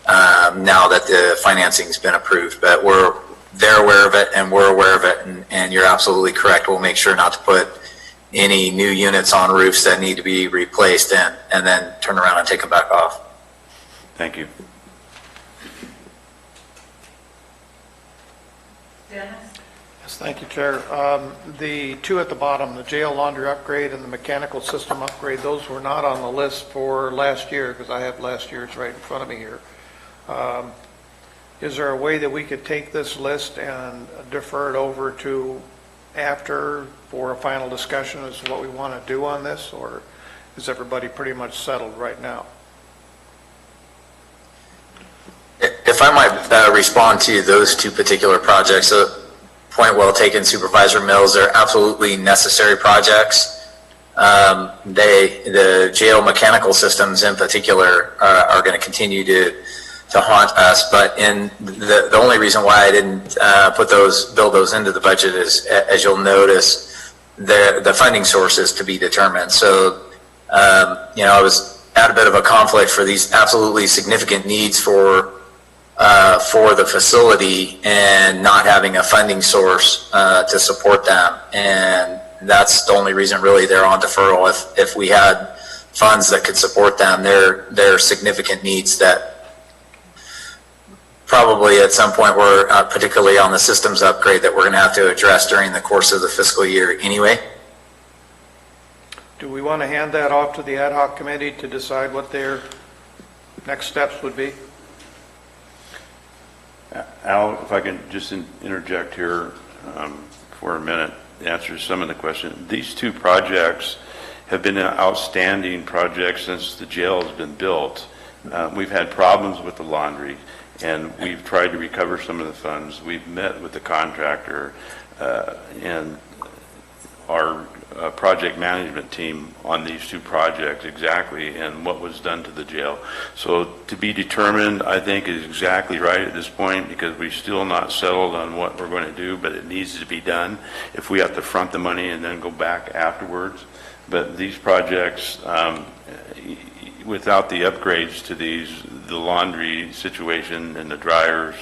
now that the financing's been approved. But they're aware of it, and we're aware of it, and you're absolutely correct. We'll make sure not to put any new units on roofs that need to be replaced and then turn around and take them back off. Thank you. Dennis? Yes, thank you, Chair. The two at the bottom, the jail laundry upgrade and the mechanical system upgrade, those were not on the list for last year because I have last year's right in front of me here. Is there a way that we could take this list and defer it over to after for a final discussion as to what we want to do on this, or is everybody pretty much settled right now? If I might respond to those two particular projects, point well taken, Supervisor Mills. They're absolutely necessary projects. The jail mechanical systems in particular are going to continue to haunt us, but the only reason why I didn't build those into the budget is, as you'll notice, the funding sources to be determined. So, I was at a bit of a conflict for these absolutely significant needs for the facility and not having a funding source to support them, and that's the only reason really they're on deferral. If we had funds that could support them, they're significant needs that probably at some point we're particularly on the systems upgrade that we're going to have to address during the course of the fiscal year anyway. Do we want to hand that off to the ad hoc committee to decide what their next steps would be? Al, if I can just interject here for a minute, answer some of the questions. These two projects have been outstanding projects since the jail has been built. We've had problems with the laundry, and we've tried to recover some of the funds. We've met with the contractor and our project management team on these two projects exactly, and what was done to the jail. So to be determined, I think, is exactly right at this point, because we've still not settled on what we're going to do, but it needs to be done if we have to front the money and then go back afterwards. But these projects, without the upgrades to these, the laundry situation and the dryers,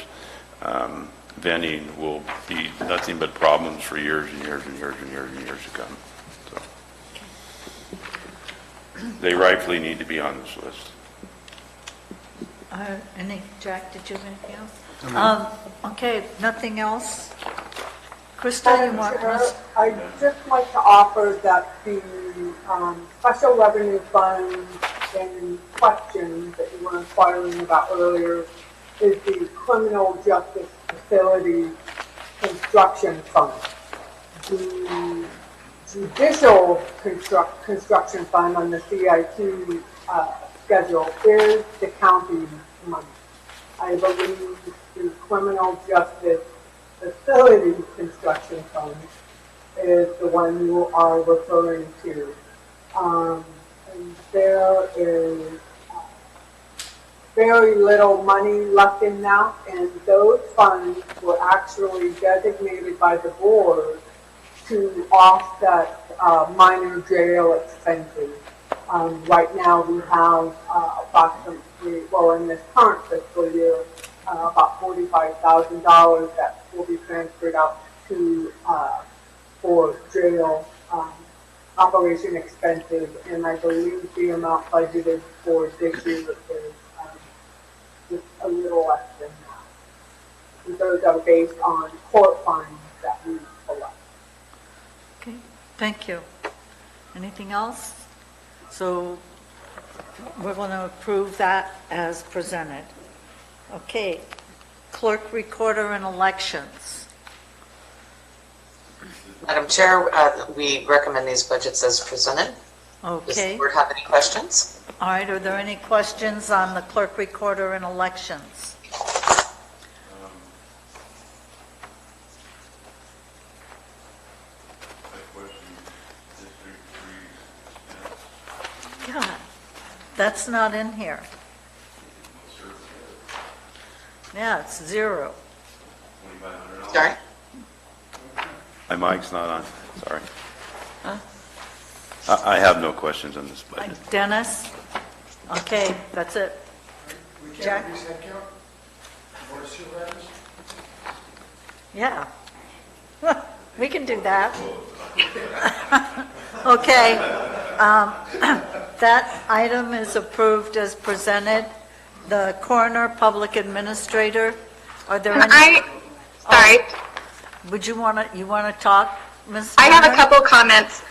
venting will be nothing but problems for years and years and years and years and years to come. So they rightfully need to be on this list. Jack, did you have anything else? Okay, nothing else? Krista, you want us? I'd just like to offer that the special revenue fund in question that you were inquiring about earlier is the criminal justice facility construction fund. The judicial construction fund on the CIT schedule is the county money. I believe the criminal justice facility construction fund is the one you are referring to. And there is very little money left in that, and those funds were actually designated by the board to offset minor jail expenses. Right now, we have approximately, well, in this current fiscal year, about $45,000 that will be transferred out to for jail operation expenses, and I believe the amount budgeted for this year is just a little less than that. And those are based on court fines that we collect. Okay, thank you. Anything else? So we're going to approve that as presented. Okay, clerk, recorder, and elections. Madam Chair, we recommend these budgets as presented. Does the Okay, board have any questions? all right, are there any questions on the clerk, recorder, and elections? God, that's not in here. Yeah, it's zero. Sorry? My mic's not on, sorry. I have no questions on this budget. Dennis? Okay, that's it. Jack? Yeah. We can do that. Okay. That item is approved as presented. The coroner, public administrator, are there any? Sorry, Would you want to talk, Ms. I have a Turner? couple comments.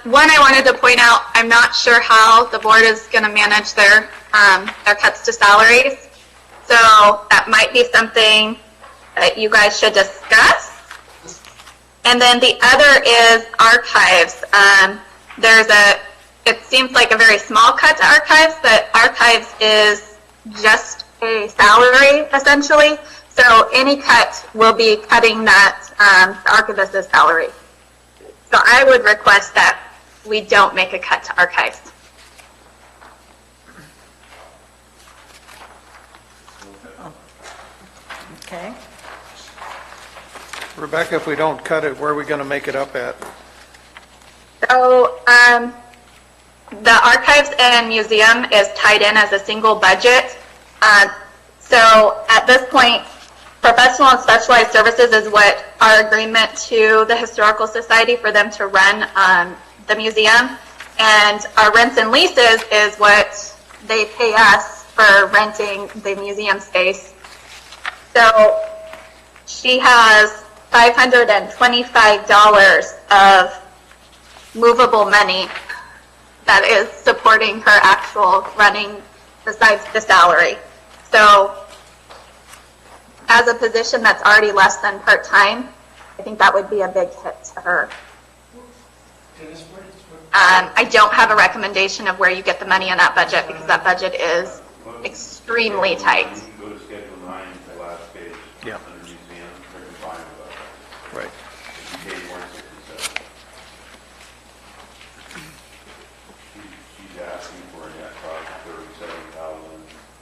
One, I wanted to point out, I'm not sure how the board is going to manage their cuts to salaries. So that might be something that you guys should discuss. And then the other is archives. It seems like a very small cut to archives, but archives is just a salary essentially. So any cut will be cutting that archivist's salary. So I would request that we don't make a cut to archives. Okay. Rebecca, if we don't cut it, where are we going to make it up at? So the archives and museum is tied in as a single budget. So at this point, professional and specialized services is what our agreement to the Historical Society for them to run the museum. And our rents and leases is what they pay us for renting the museum space. So she has $525 of movable money that is supporting her actual running besides the salary. So as a position that's already less than part-time, I think that would be a big hit to her. I don't have a recommendation of where you get the money in that budget because that budget is extremely tight. Go to Schedule 9, the last page. Yeah. Under museum, they're combined with that. Right. Page 167. She's asking for a net cost of $37,000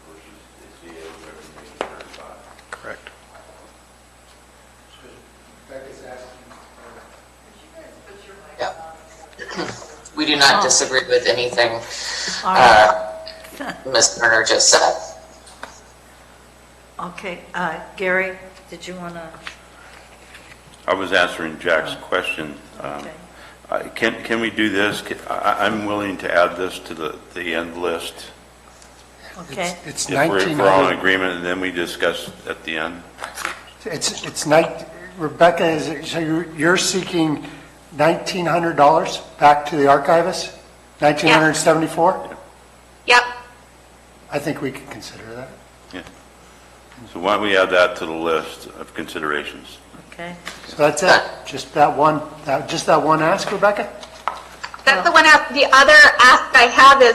versus the CA's recommendation of $35,000. Correct. We do not disagree with anything All right. Ms. Turner just said. Okay, Gary, did you want to? I was answering Jack's question. Okay. Can we do this? I'm willing to add this to the end list. Okay. It's If we're all in 1900. agreement, and then we discuss at the end. Rebecca, so you're seeking $1,900 back to the archivist? 1,974? Yep. I think we could consider that. Yeah. So why don't we add that to the list of considerations? Okay? So that's it? Just that one ask, Rebecca? That's the one ask. The other ask I have is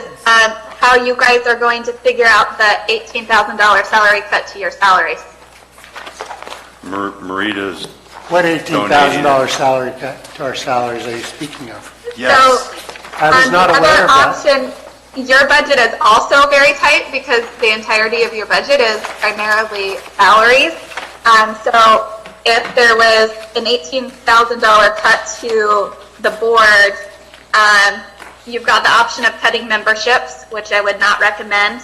how you guys are going to figure out the $18,000 salary cut to your salaries. Marita's What $18,000 salary cut to our salaries are you speaking of? Yes. So, I was not the aware of that. other option, your budget is also very tight because the entirety of your budget is primarily salaries. So if there was an $18,000 cut to the board, you've got the option of cutting memberships, which I would not recommend.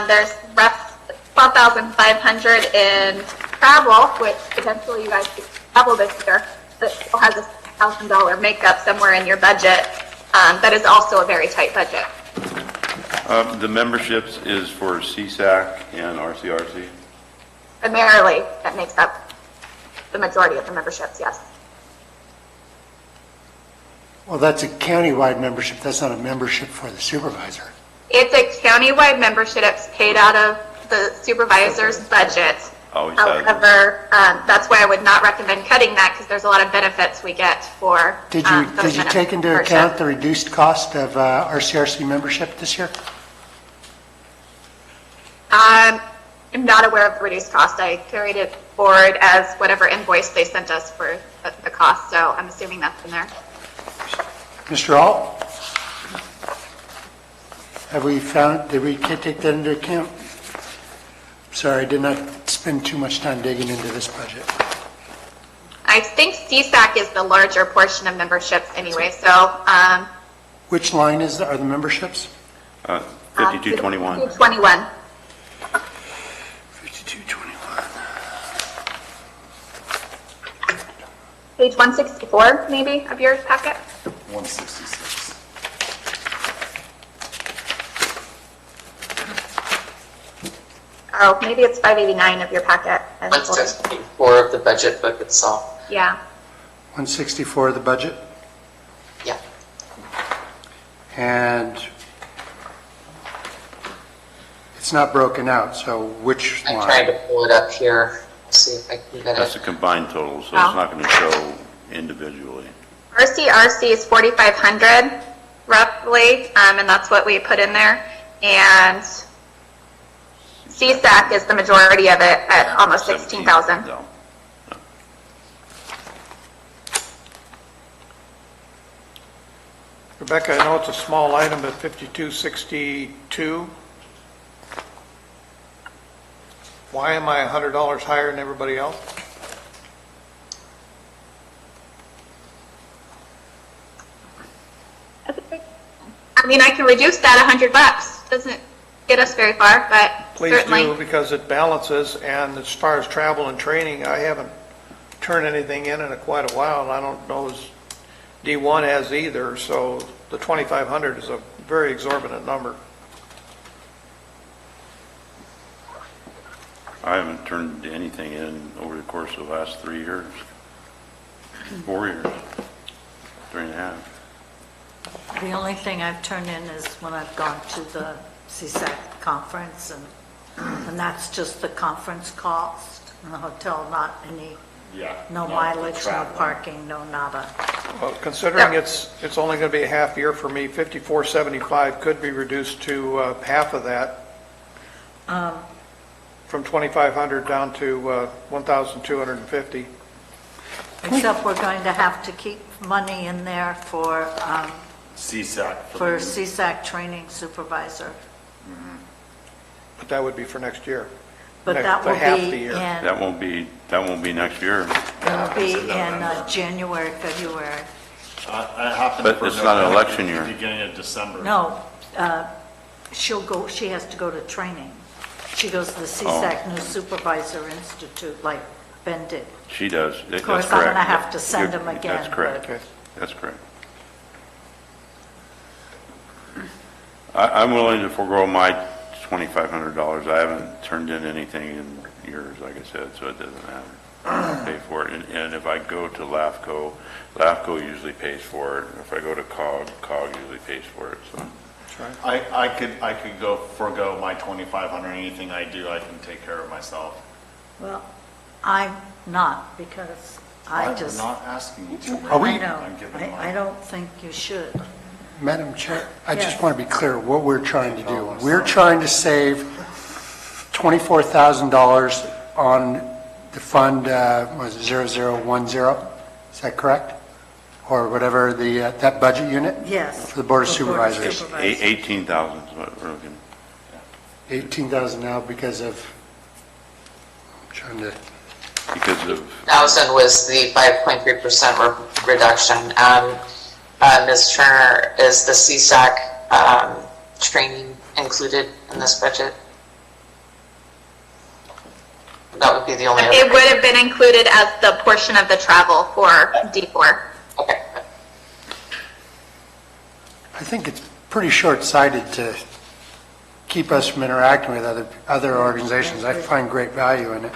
There's rough $12,500 in travel, which potentially you guys could travel this year, that still has a $1,000 makeup somewhere in your budget. That is also a very tight budget. The memberships is for CSAC and RCRC? Primarily, that makes up the majority of the memberships, yes. Well, that's a countywide membership. That's not a membership for the supervisor. It's a countywide membership that's paid out of the supervisor's budget. Always has. However, that's why I would not recommend cutting that because there's a lot of benefits we get for Did those you take into memberships. account the reduced cost of RCRC membership this year? I'm not aware of the reduced cost. I carried it forward as whatever invoice they sent us for the cost, so I'm assuming that's in there. Mr. Alt? Have we found, did we take that into account? Sorry, I did not spend too much time digging into this budget. I think CSAC is the larger portion of memberships anyway, so. Which line are the memberships? 5221. 221. 5221. Page 164, maybe, of your packet? 166. Oh, maybe it's 589 of your packet. I think. 164 of the budget book itself. Yeah. 164 of the budget? Yeah. And it's not broken out, so which I'm line? trying to pull it up here, see if I can get That's it. a combined total, so Oh. it's not going to show individually. RCRC is 4,500 roughly, and that's what we put in there. And CSAC is the majority of it at almost 16,000. No. Rebecca, I know it's a small item, but 5262. Why am I $100 higher than everybody else? I mean, I can reduce that $100. Doesn't get us very far, but Please certainly. do, because it balances, and as far as travel and training, I haven't turned anything in quite a while, and I don't know as D1 has either, so the 2,500 is a very exorbitant number. I haven't turned anything in over the course of the last 3 years. 4 years. 3.5. The only thing I've turned in is when I've gone to the CSAC conference, and that's just the conference cost and the hotel, not any, no mileage, no parking, no nada. Well, considering it's only going to be a half year for me, 5475 could be reduced to half of that, from 2,500 down to 1,250. Except we're going to have to keep money in there for CSAC. for CSAC training supervisor. But that would be for next year. But Next- that the will half be the year. in, That won't be next year. it'll be in January, February. I happened But for it's not an November, election year. Beginning of December. No, she has to go to training. She goes to the CSAC New Supervisor Institute, like Ben did. She does. Of course, I'm gonna have to send them again, That's correct. but- That's correct. I'm willing to forego my $2,500. I haven't turned in anything in years, like I said, so it doesn't matter. I pay for it. And if I go to LAFCO usually pays for it. If I go to COG usually pays for it, so. I could go forego my 2,500. Anything I do, I can take care of myself. Well, I'm not, because I I'm just, not asking you to. Are we- I know, I'm giving I don't think you should. Madam Chair, I just Yes. want to be clear what we're trying to do. We're trying to save $24,000 on the fund, was it 0010? Is that correct? Or whatever that budget unit? Yes. For the Board of The Board of Supervisors. Supervisors. 18,000 is what we're looking. 18,000 now because of, I'm trying to, Because of, 1,000 was the 5.3% reduction. Ms. Turner, is the CSAC training included in this budget? That would be the only other. It would have been included as the portion of the travel for D4. Okay. I think it's pretty short-sighted to keep us from interacting with other organizations. I find great value in it.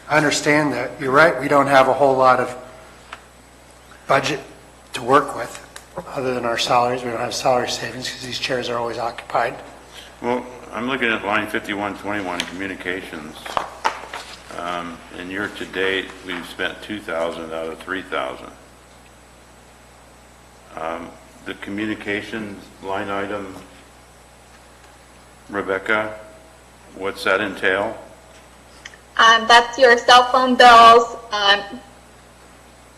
I understand that, you're right, we don't have a whole lot of budget to work with, other than our salaries. We don't have salary savings because these chairs are always occupied. well, I'm looking at line 5121, communications. And year to date, we've spent 2,000 out of 3,000. The communications line item, Rebecca, what's that entail? That's your cell phone bills,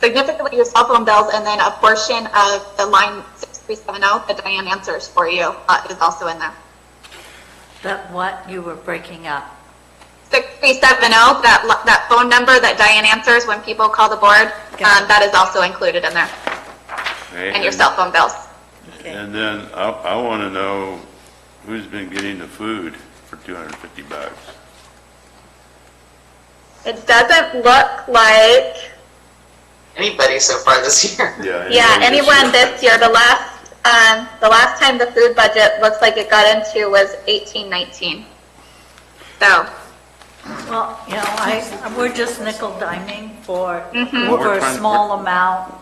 significantly your cell phone bills, and then a portion of the line 6370 that Diane answers for you is also in there. That what you were breaking up? 6370, that phone number that Diane answers when people call the board, that is also included in there, Okay, and your cell phone bills. Okay. And then I want to know who's been getting the food for $250. It doesn't look like, Anybody so far this year? yeah, anyone this year. The last time the food budget looks like it got into was 18-19. So, Well, you know, we're just nickel diming for Mm-hmm. for a small amount.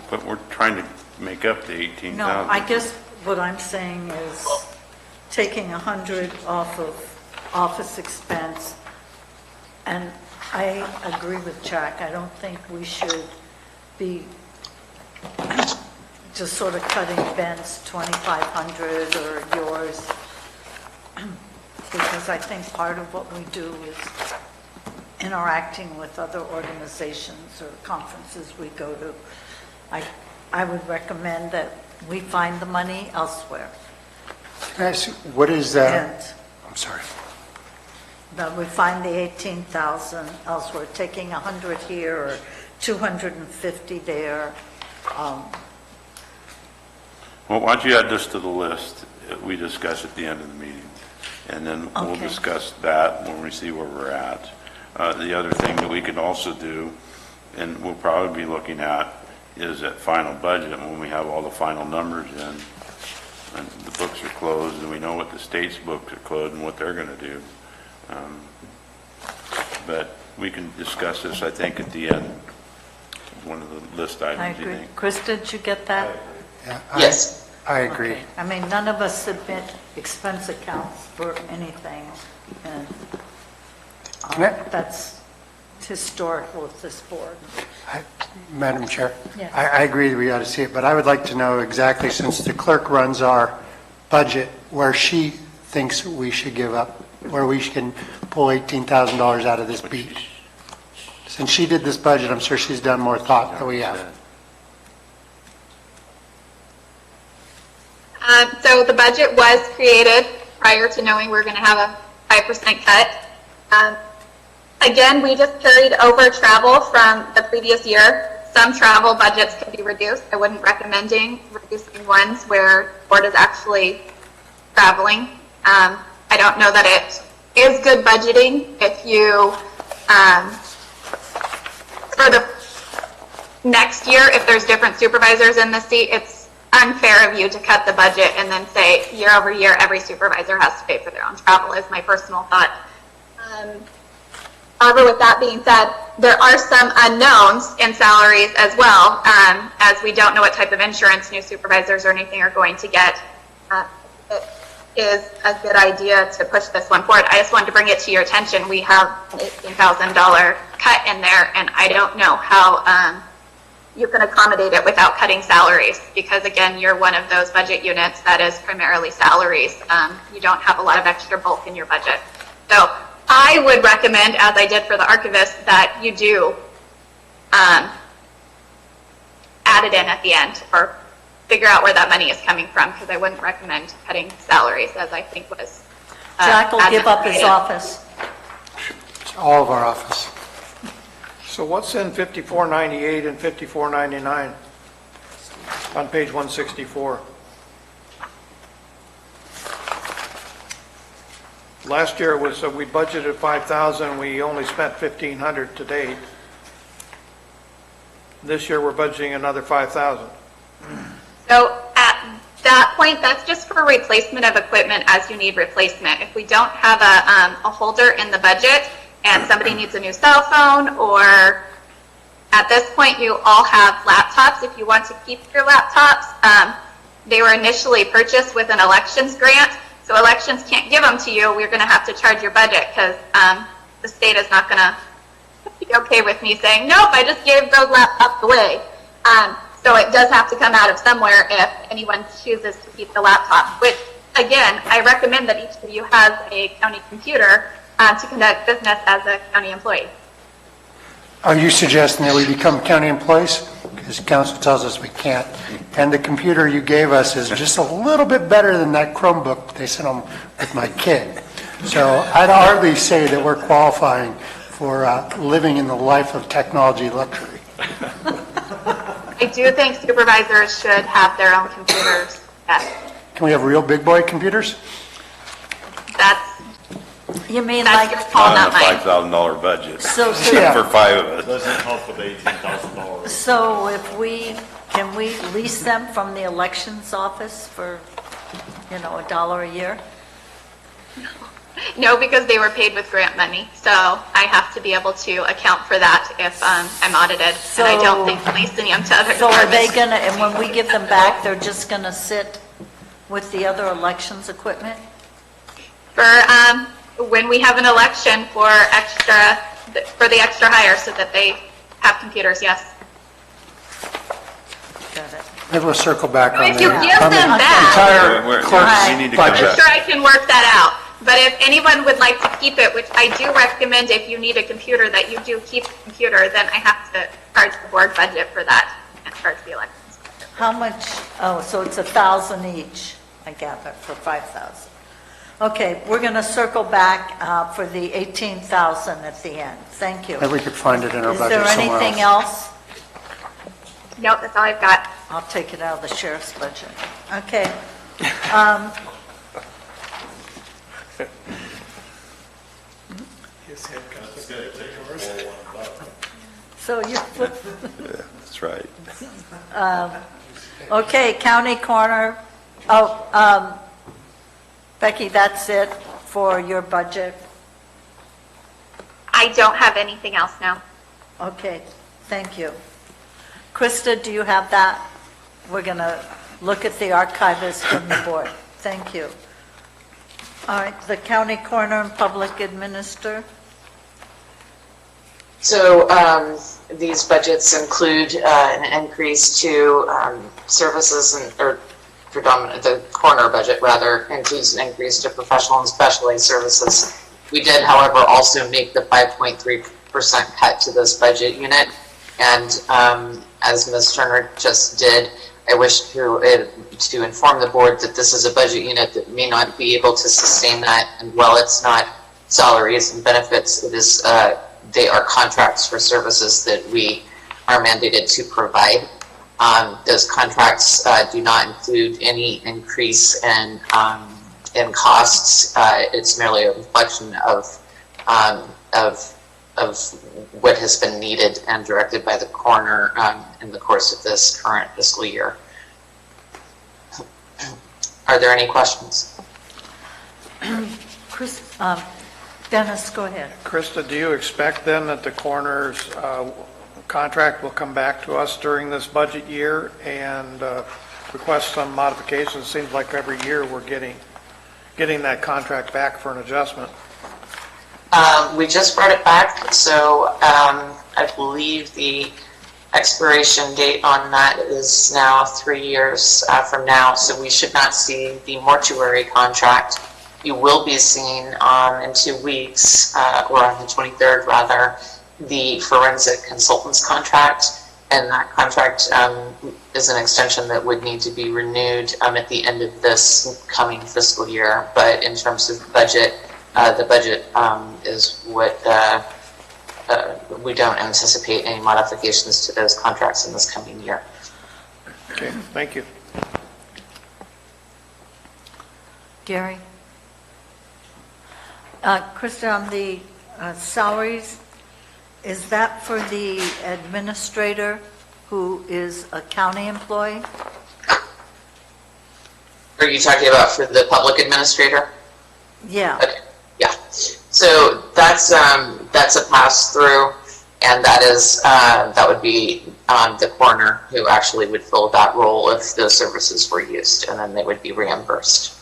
But we're trying to make up the 18,000. No, I guess what I'm saying is taking 100 off of office expense, and I agree with Jack. I don't think we should be just sort of cutting Ben's 2,500 or yours, because I think part of what we do is interacting with other organizations or conferences we go to. I would recommend that we find the money elsewhere. Can I ask, what is that? And I'm sorry. that we find the 18,000 elsewhere, taking 100 here or 250 there. Well, why don't you add this to the list that we discuss at the end of the meeting? And then we'll Okay. discuss that when we see where we're at. The other thing that we can also do, and we'll probably be looking at, is that final budget, when we have all the final numbers in, and the books are closed, and we know what the state's books are closed and what they're going to do. But we can discuss this, I think, at the end, one of the list I items, you agree. think? Chris, did you get that? Yeah, Yes. I agree. Okay. I mean, none of us submit expense accounts for anything, and Can I- that's historic with this board. Madam Chair? Yes. I agree that we ought to see it, but I would like to know exactly, since the clerk runs our budget, where she thinks we should give up, where we can pull $18,000 out of this beach. Since she did this budget, I'm sure she's done more thought than we have. So the budget was created prior to knowing we were going to have a 5% cut. Again, we just carried over travel from the previous year. Some travel budgets could be reduced. I wouldn't recommending reducing ones where the board is actually traveling. I don't know that it is good budgeting if you, for the next year, if there's different supervisors in the seat, it's unfair of you to cut the budget and then say year over year, every supervisor has to pay for their own travel, is my personal thought. However, with that being said, there are some unknowns in salaries as well, as we don't know what type of insurance new supervisors or anything are going to get. is a good idea to push this one forward. I just wanted to bring it to your attention. We have an $18,000 cut in there, and I don't know how you can accommodate it without cutting salaries, because again, you're one of those budget units that is primarily salaries. You don't have a lot of extra bulk in your budget. So I would recommend, as I did for the archivist, that you do add it in at the end, or figure out where that money is coming from, because I wouldn't recommend cutting salaries, as I think was Jack will give up his advocated. office. It's all of our office. So what's in 5498 and 5499 on page 164? Last year was, we budgeted 5,000, we only spent 1,500 to date. This year, we're budgeting another 5,000. So at that point, that's just for replacement of equipment as you need replacement. If we don't have a holder in the budget and somebody needs a new cell phone, or at this point you all have laptops, if you want to keep your laptops, they were initially purchased with an elections grant, so elections can't give them to you. We're going to have to charge your budget, because the state is not going to be okay with me saying, nope, I just gave those laptops away. So it does have to come out of somewhere if anyone chooses to keep the laptop, which, again, I recommend that each of you has a county computer to conduct business as a county employee. Are you suggesting that we become county employees? Because council tells us we can't. And the computer you gave us is just a little bit better than that Chromebook they sent home with my kid. So I'd hardly say that we're qualifying for living in the life of technology luxury. I do think supervisors should have their own computers. Yes. Can we have real big boy computers? That's You mean That's like, your call, On not a mine. $5,000 budget so, Yeah. for 5 of us. Doesn't help with $18,000. so can we lease them from the elections office for, $1 a year? No, because they were paid with grant money. So I have to be able to account for that if I'm audited. And I don't think leasing them to other So are they departments. gonna, and when we give them back, they're just gonna sit with the other elections equipment? For when we have an election for the extra hire, so that they have computers, yes. Got it. Maybe we'll circle back on If you the give them back, entire We're- clerk's we need to come budget. I'm sure I can work that out. But if anyone would like to keep it, which I do recommend, if you need a computer, that you do keep the computer, then I have to charge the board budget for that and charge the elections. How much, so it's 1,000 each, I gather, for 5,000. Okay, we're gonna circle back for the 18,000 at the end. Thank you. Maybe we could find it in our Is there budget somewhere anything else. else? Nope, that's all I've got. I'll take it out of the sheriff's budget. Okay. So you, That's right. okay, county coroner, Becky, that's it for your budget? I don't have anything else now. Okay, thank you. Krista, do you have that? We're going to look at the archivist and the board. Thank you. All right, the county coroner and public administrator. So these budgets include an increase to services or predominant, the coroner budget rather, includes an increase to professional and specialized services. We did, however, also make the 5.3% cut to this budget unit. And as Ms. Turner just did, I wish to inform the board that this is a budget unit that may not be able to sustain that. And while it's not salaries and benefits, it is they are contracts for services that we are mandated to provide. Those contracts do not include any increase in costs. It's merely a reflection of what has been needed and directed by the coroner in the course of this current fiscal year. Are there any questions? Dennis, go ahead. Krista, do you expect then that the coroner's contract will come back to us during this budget year and request some modifications? It seems like every year we're getting getting that contract back for an adjustment? We just brought it back, so I believe the expiration date on that is now 3 years from now, so we should not see the mortuary contract. You will be seeing in 2 weeks, or on the 23rd rather, the forensic consultants contract, and that contract is an extension that would need to be renewed at the end of this coming fiscal year. But in terms of budget, the budget is what we don't anticipate any modifications to those contracts in this coming year. Okay, thank you. Gary? Krista, on the salaries, is that for the administrator who is a county employee? Are you talking about for the public administrator? Yeah. Okay, yeah. So that's a pass-through, and that would be the coroner who actually would fill that role if those services were used, and then they would be reimbursed.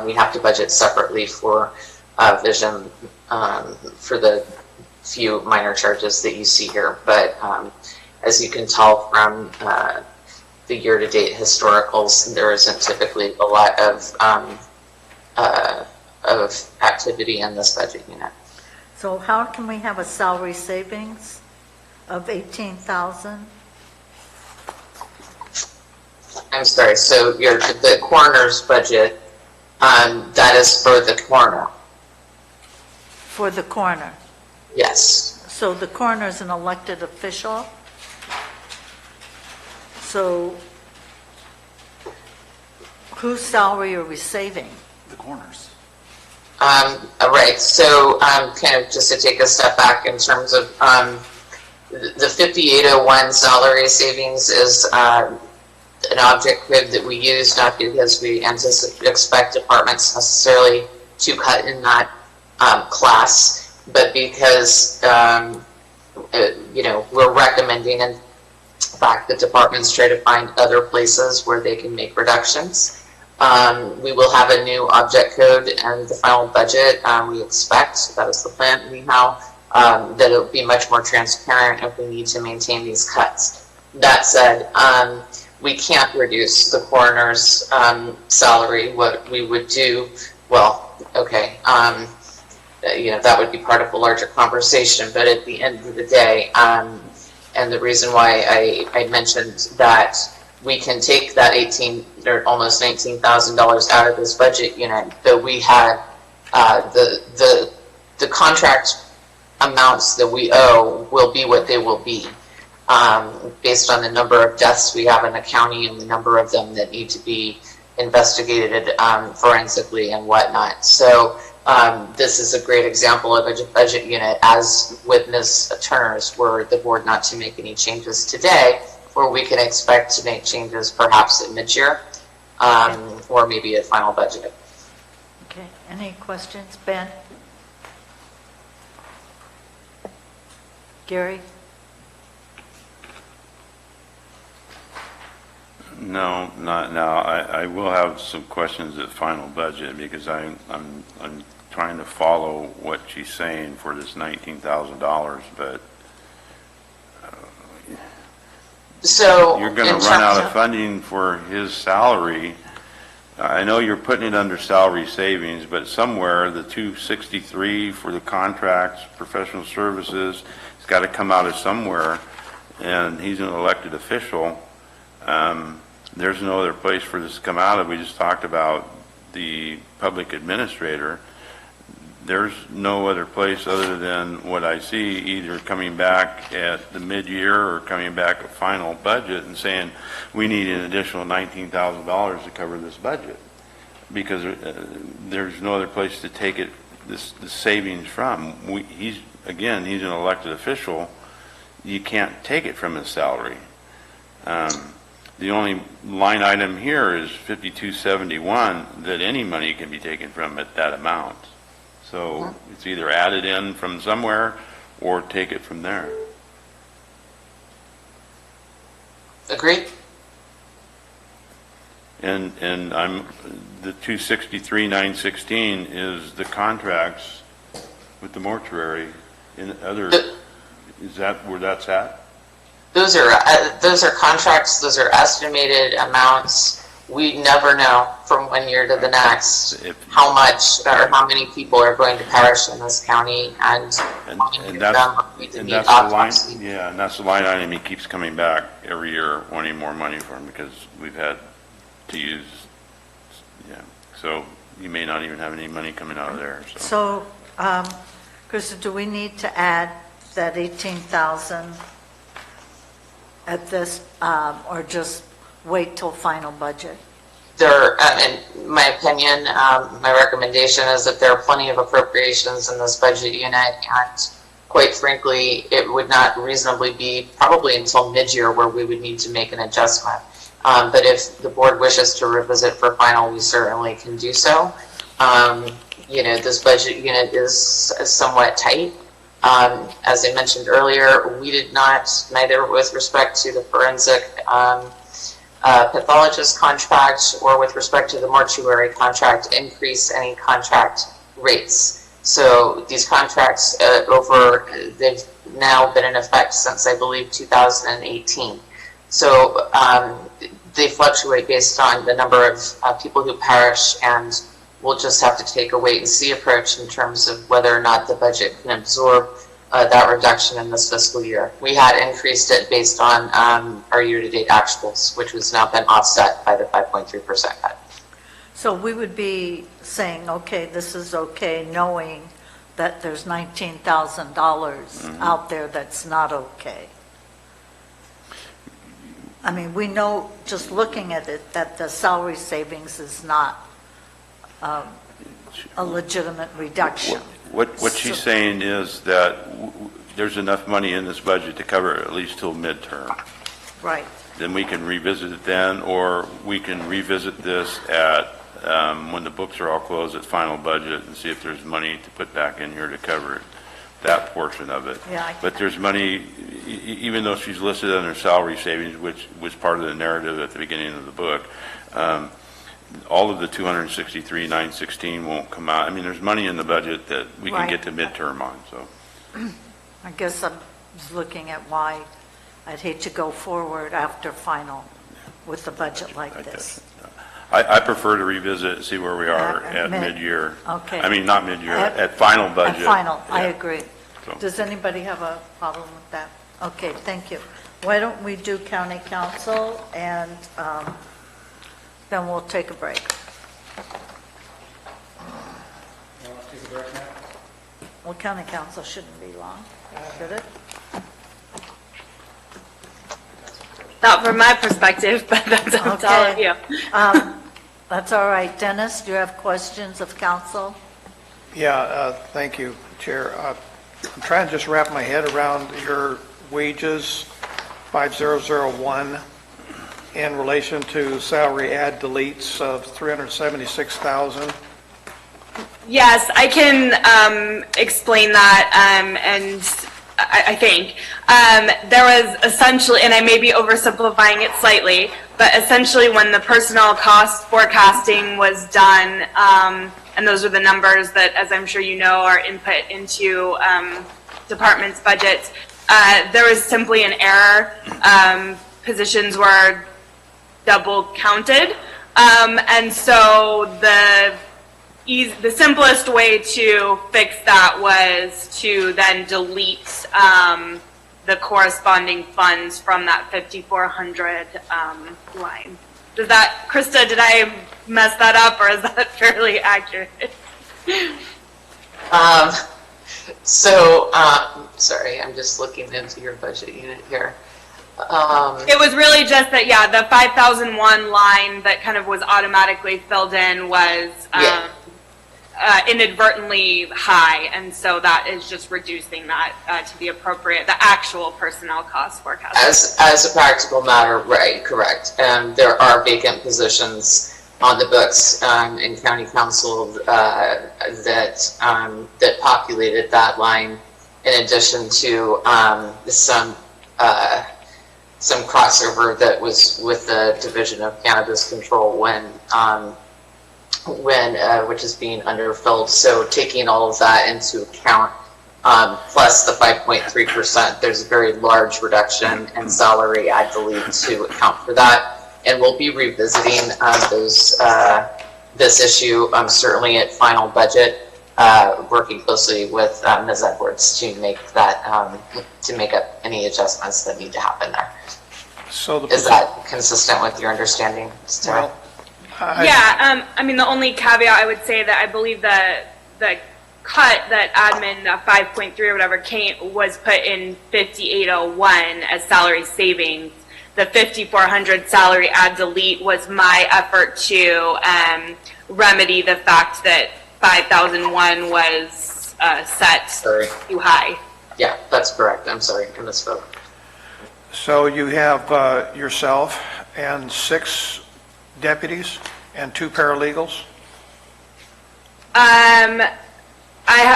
We have to budget separately for vision for the few minor charges that you see here, but as you can tell from the year-to-date historicals, there isn't typically a lot of activity in this budget unit. So how can we have a salary savings of 18,000? I'm sorry, so the coroner's budget, that is for the coroner. For the coroner? Yes. So the coroner is an elected official? So whose salary are we saving? The corners. Right, so kind of just to take a step back in terms of the 5801 salary savings is an object code that we use not because we expect departments necessarily to cut in that class, but because we're recommending, in fact, that departments try to find other places where they can make reductions. We will have a new object code and the final budget. We expect, that is the plan anyhow, that it will be much more transparent if we need to maintain these cuts. That said, we can't reduce the coroner's salary. What we would do, that would be part of a larger conversation, but at the end of the day, and the reason why I mentioned that we can take that almost $19,000 out of this budget unit, though we had the contract amounts that we owe will be what they will be, based on the number of deaths we have in the county and the number of them that need to be investigated forensically and whatnot. So this is a great example of a budget unit, as with Ms. Turner's, were the board not to make any changes today, or we can expect to make changes perhaps at mid-year, or maybe at final budget. Okay, any questions? Ben? Gary? No, not now. I will have some questions at final budget because I'm trying to follow what she's saying for this $19,000, but so you're going to run out of funding for his salary. I know you're putting it under salary savings, but somewhere the 263 for the contracts, professional services, it's got to come out of somewhere, and he's an elected official. There's no other place for this to come out of. We just talked about the public administrator. There's no other place other than what I see, either coming back at the mid-year or coming back at final budget and saying, we need an additional $19,000 to cover this budget. Because there's no other place to take it, the savings from. He's an elected official. You can't take it from his salary. The only line item here is 5271 that any money can be taken from at that amount. So it's either added in from somewhere or take it from there. Agreed? And the 263,916 is the contracts with the mortuary and other, is that where that's at? Those are contracts, those are estimated amounts. We never know from one year to the next how much or how many people are going to perish in this county, and how many of them are going to need autopsy. Yeah, and that's the line item he keeps coming back every year wanting more money for him because we've had to use, yeah. So you may not even have any money coming out of there, so. So, Krista, do we need to add that 18,000 at this, or just wait till final budget? In my opinion, my recommendation is that there are plenty of appropriations in this budget unit, and quite frankly, it would not reasonably be probably until mid-year where we would need to make an adjustment. But if the board wishes to revisit for final, we certainly can do so. This budget unit is somewhat tight. As I mentioned earlier, we did not, neither with respect to the forensic pathologist contract or with respect to the mortuary contract, increase any contract rates. So these contracts they've now been in effect since, I believe, 2018. So they fluctuate based on the number of people who perish, and we'll just have to take a wait-and-see approach in terms of whether or not the budget can absorb that reduction in this fiscal year. We had increased it based on our year-to-date actuals, which has now been offset by the 5.3% cut. So we would be saying, okay, this is okay, knowing that there's $19,000 out there that's not okay. I mean, we know, just looking at it, that the salary savings is not a legitimate reduction. What she's saying is that there's enough money in this budget to cover it at least till midterm. Right. Then we can revisit it then, or we can revisit this at, when the books are all closed at final budget and see if there's money to put back in here to cover it, that portion of it. Yeah, but there's money, even though she's listed under salary savings, which was part of the narrative at the beginning of the book, all of the 263,916 won't come out. I mean, there's money in the budget that we can get to midterm on, so. I guess I'm just looking at why I'd hate to go forward after final with a budget like this. I prefer to revisit and see where we are at mid-year. Okay. I mean, not mid-year, at final budget. At final, I Yeah. agree. So. Does anybody have a problem with that? Okay, thank you. Why don't we do county council, and then we'll take a break. Well, county council shouldn't be long, should it? Not from my perspective, but that's up to all of you. That's all right. Dennis, do you have questions of council? Yeah, thank you, Chair. I'm trying to just wrap my head around your wages, 5001, in relation to salary add deletes of 376,000. Yes, I can explain that, and I think. There was essentially, and I may be oversimplifying it slightly, but essentially when the personnel cost forecasting was done, and those are the numbers that, as I'm sure you know, are input into departments' budgets, there was simply an error. Positions were double counted, and so the simplest way to fix that was to then delete the corresponding funds from that 5,400 line. Does that, Krista, did I mess that up, or is that fairly accurate? Sorry, I'm just looking into your budget unit here. It was really just that, yeah, the 5,001 line that kind of was automatically filled in was inadvertently high, and so that is just reducing that to the appropriate, the actual personnel cost forecast. As a practical matter, right, correct. There are vacant positions on the books in county council that populated that line, in addition to some some crossover that was with the Division of Cannabis Control when which is being underfilled. So taking all of that into account, plus the 5.3%, there's a very large reduction in salary, I believe, to account for that. And we'll be revisiting this issue certainly at final budget, working closely with Ms. Edwards to make that to make up any adjustments that need to happen there. So is that consistent with your understanding, Sarah? Yeah, I mean, the only caveat I would say that I believe the cut that admin 5.3 or whatever was put in 5801 as salary savings. The 5400 salary add delete was my effort to remedy the fact that 5001 was set too high. Yeah, that's correct. I'm sorry, I misspoke. So you have yourself and 6 deputies and 2 paralegals?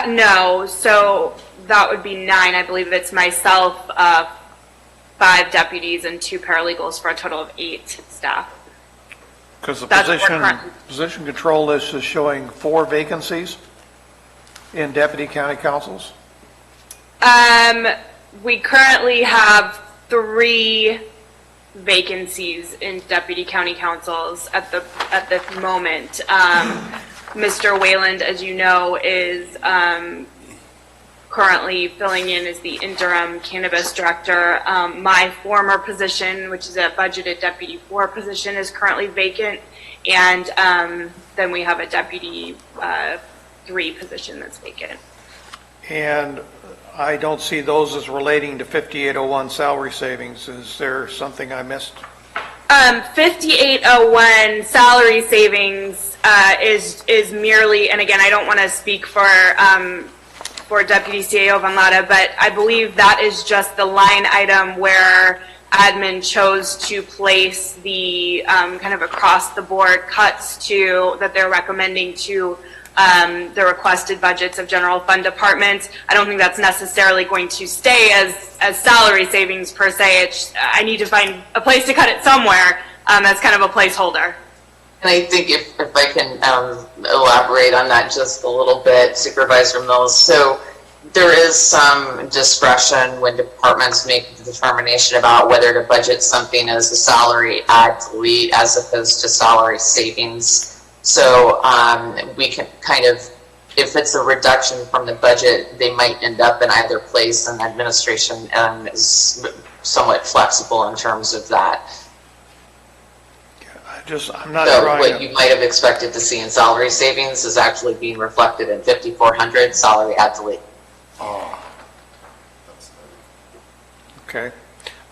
No, so that would be 9. I believe it's myself, 5 deputies and 2 paralegals for a total of 8 staff. Because the position control list is showing 4 vacancies in deputy county councils? We currently have 3 vacancies in deputy county councils at the moment. Mr. Wayland, as you know, is currently filling in as the interim cannabis director. My former position, which is a budgeted deputy 4 position, is currently vacant, and then we have a deputy 3 position that's vacant. And I don't see those as relating to 5801 salary savings. Is there something I missed? 5801 salary savings is merely, and again, I don't want to speak for Deputy CAO Van Lada, but I believe that is just the line item where admin chose to place the kind of across the board cuts that they're recommending to the requested budgets of general fund departments. I don't think that's necessarily going to stay as salary savings per se. I need to find a place to cut it somewhere. That's kind of a placeholder. And I think if I can elaborate on that just a little bit, Supervisor Mills. So there is some discretion when departments make the determination about whether to budget something as a salary add delete as opposed to salary savings. So we can kind of, if it's a reduction from the budget, they might end up in either place, and administration is somewhat flexible in terms of that. I'm not so trying what you might have expected to see in salary savings is actually being reflected in 5400 salary add delete. Okay.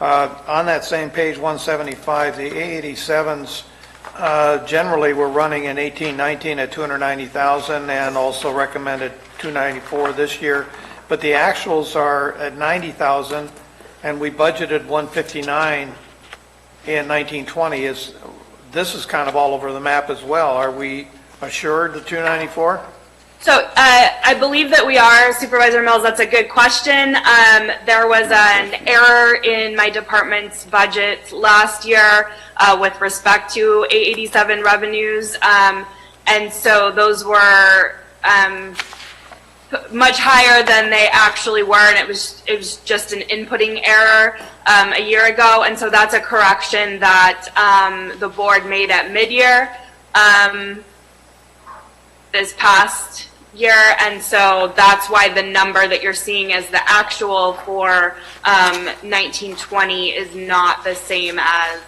On that same page 175, the A87s, generally we're running in 18-19 at 290,000 and also recommended 294 this year, but the actuals are at 90,000 and we budgeted 159 in 1920. This is kind of all over the map as well. Are we assured the 294? So I believe that we are, Supervisor Mills. That's a good question. There was an error in my department's budget last year with respect to A87 revenues, and so those were much higher than they actually were, and it was just an inputting error a year ago, and so that's a correction that the board made at mid-year this past year, and so that's why the number that you're seeing as the actual for 1920 is not the same as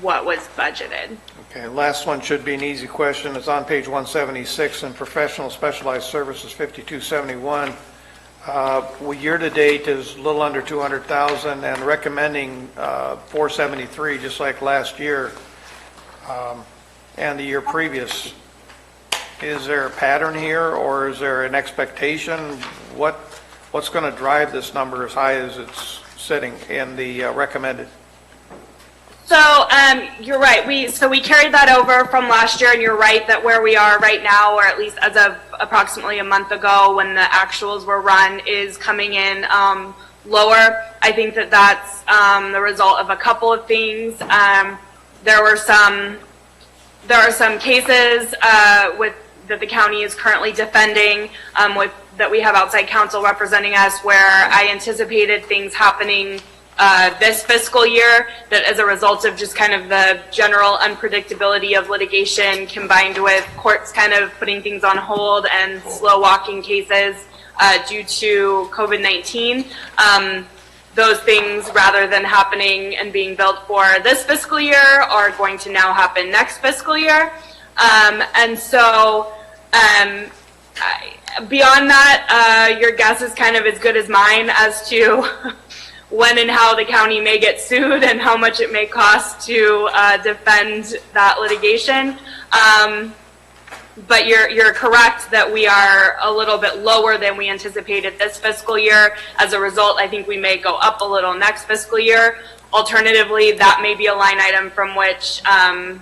what was budgeted. Okay, last one should be an easy question. It's on page 176 in professional specialized services 5271. Year-to-date is a little under 200,000 and recommending 473 just like last year and the year previous. Is there a pattern here or is there an expectation? What's going to drive this number as high as it's sitting in the recommended? So you're right. We carried that over from last year, and you're right that where we are right now, or at least as of approximately a month ago when the actuals were run, is coming in lower. I think that that's the result of a couple of things. There are some cases that the county is currently defending that we have outside counsel representing us, where I anticipated things happening this fiscal year, that as a result of just kind of the general unpredictability of litigation combined with courts kind of putting things on hold and slow walking cases due to COVID-19. Those things, rather than happening and being built for this fiscal year, are going to now happen next fiscal year. And so beyond that, your guess is kind of as good as mine as to when and how the county may get sued and how much it may cost to defend that litigation. But you're correct that we are a little bit lower than we anticipated this fiscal year. As a result, I think we may go up a little next fiscal year. Alternatively, that may be a line item from which I'm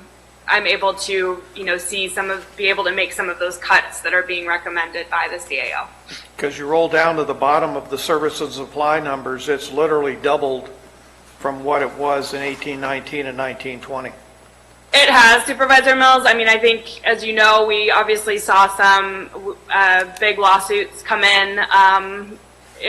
able to, be able to make some of those cuts that are being recommended by the CAO. Because you roll down to the bottom of the service and supply numbers, it's literally doubled from what it was in 1819 and 1920. It has, Supervisor Mills. I mean, I think, as you know, we obviously saw some big lawsuits come in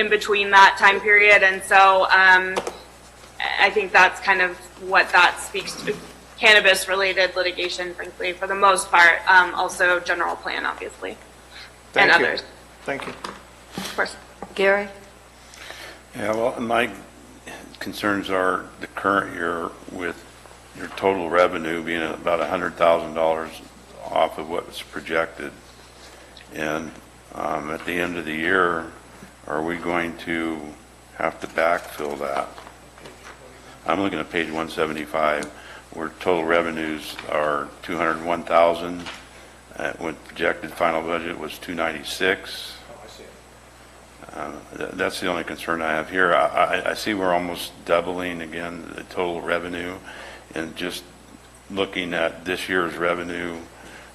between that time period, and so I think that's kind of what that speaks to. Cannabis-related litigation, frankly, for the most part. Also, general plan, obviously, and others. Thank you. Of course. Gary? Yeah, well, my concerns are the current year with your total revenue being about $100,000 off of what was projected. And at the end of the year, are we going to have to backfill that? I'm looking at page 175, where total revenues are $201,000. When projected final budget was $296. That's the only concern I have here. I see we're almost doubling again the total revenue, and just looking at this year's revenue,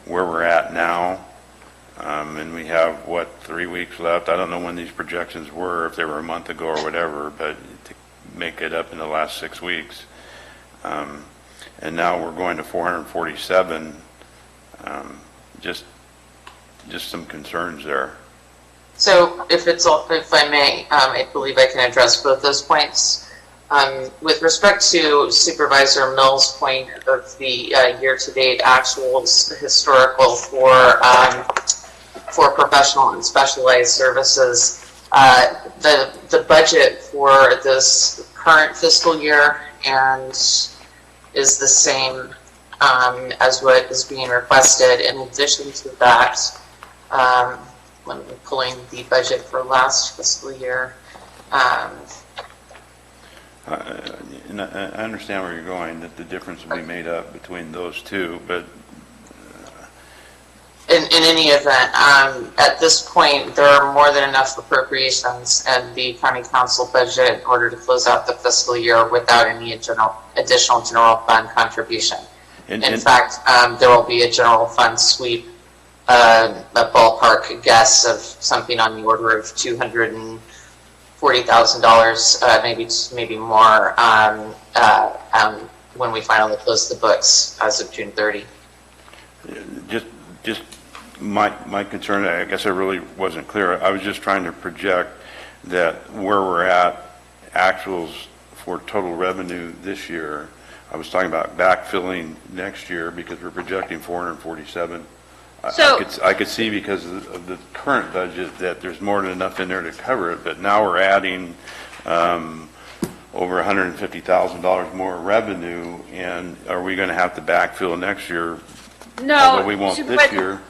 where we're at now, and we have, 3 weeks left. I don't know when these projections were, if they were a month ago or whatever, but to make it up in the last 6 weeks. And now we're going to 447. Just some concerns there. So if I may, I believe I can address both those points. With respect to Supervisor Mills' point of the year-to-date actuals historical for professional and specialized services, the budget for this current fiscal year and is the same as what is being requested. In addition to that, when we're pulling the budget for last fiscal year. And I understand where you're going, that the difference will be made up between those two, but in any event, at this point, there are more than enough appropriations in the county council budget in order to close out the fiscal year without any additional general fund contribution. In fact, there will be a general fund sweep, a ballpark guess of something on the order of $240,000, maybe more, when we finally close the books as of June 30. Just my concern, I guess I really wasn't clear. I was just trying to project that where we're at, actuals for total revenue this year. I was talking about backfilling next year because we're projecting 447. I could see because of the current budget that there's more than enough in there to cover it, but now we're adding over $150,000 more revenue, and are we going to have to backfill next year? No. Although we won't this year.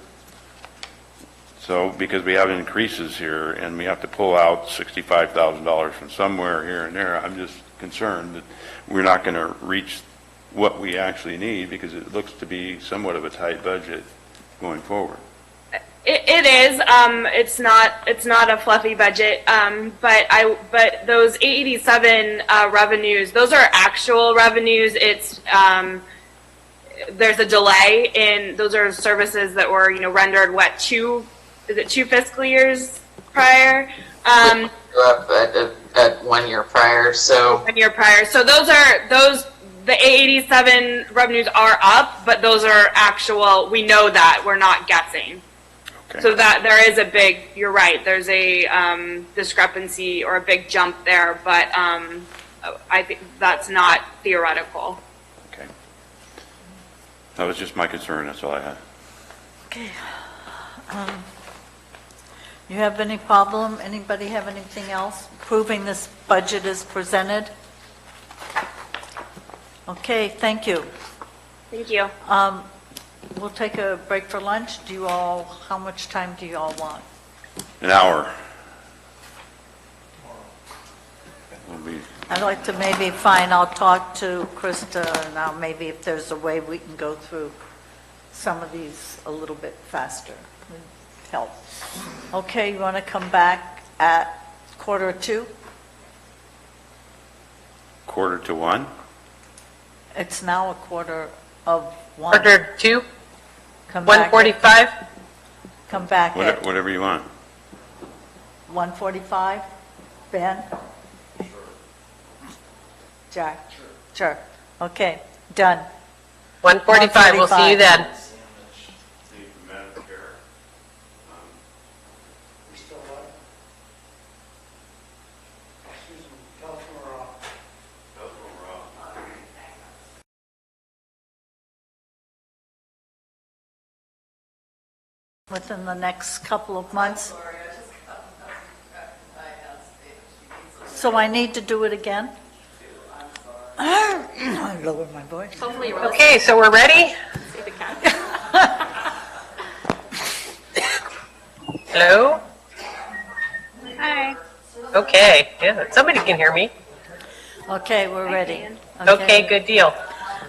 So, because we have increases here, and we have to pull out $65,000 from somewhere here and there, I'm just concerned that we're not going to reach what we actually need, because it looks to be somewhat of a tight budget going forward. It is. It's not a fluffy budget. But those 887 revenues, those are actual revenues. It's there's a delay in those are services that were rendered two fiscal years prior. Up but 1 year prior, so. 1 year prior. So the A87 revenues are up, but those are actual, we know that, we're not guessing. Okay. So that there is a big, you're right, there's a discrepancy or a big jump there, but I think that's not theoretical. Okay. That was just my concern, that's all I had. Okay. You have any problem? Anybody have anything else? Proving this budget is presented? Okay, thank you. Thank you. We'll take a break for lunch. How much time do you all want? An hour. Will be I'd like to I'll talk to Krista now, maybe if there's a way we can go through some of these a little bit faster. Would help. Okay, you want to come back at 1:45? 1:45? It's now 1:45. 1:45? Come back. 1:45? Come back at Whatever you want. 1:45? Ben? Jack? Sure. Okay, done. 1:45, we'll see you then. Within the next couple of months? So I need to do it again? I lowered my voice. Okay, so we're ready? Hello? Hi. Okay, yeah, somebody can hear me. Okay, we're ready. Okay, good deal.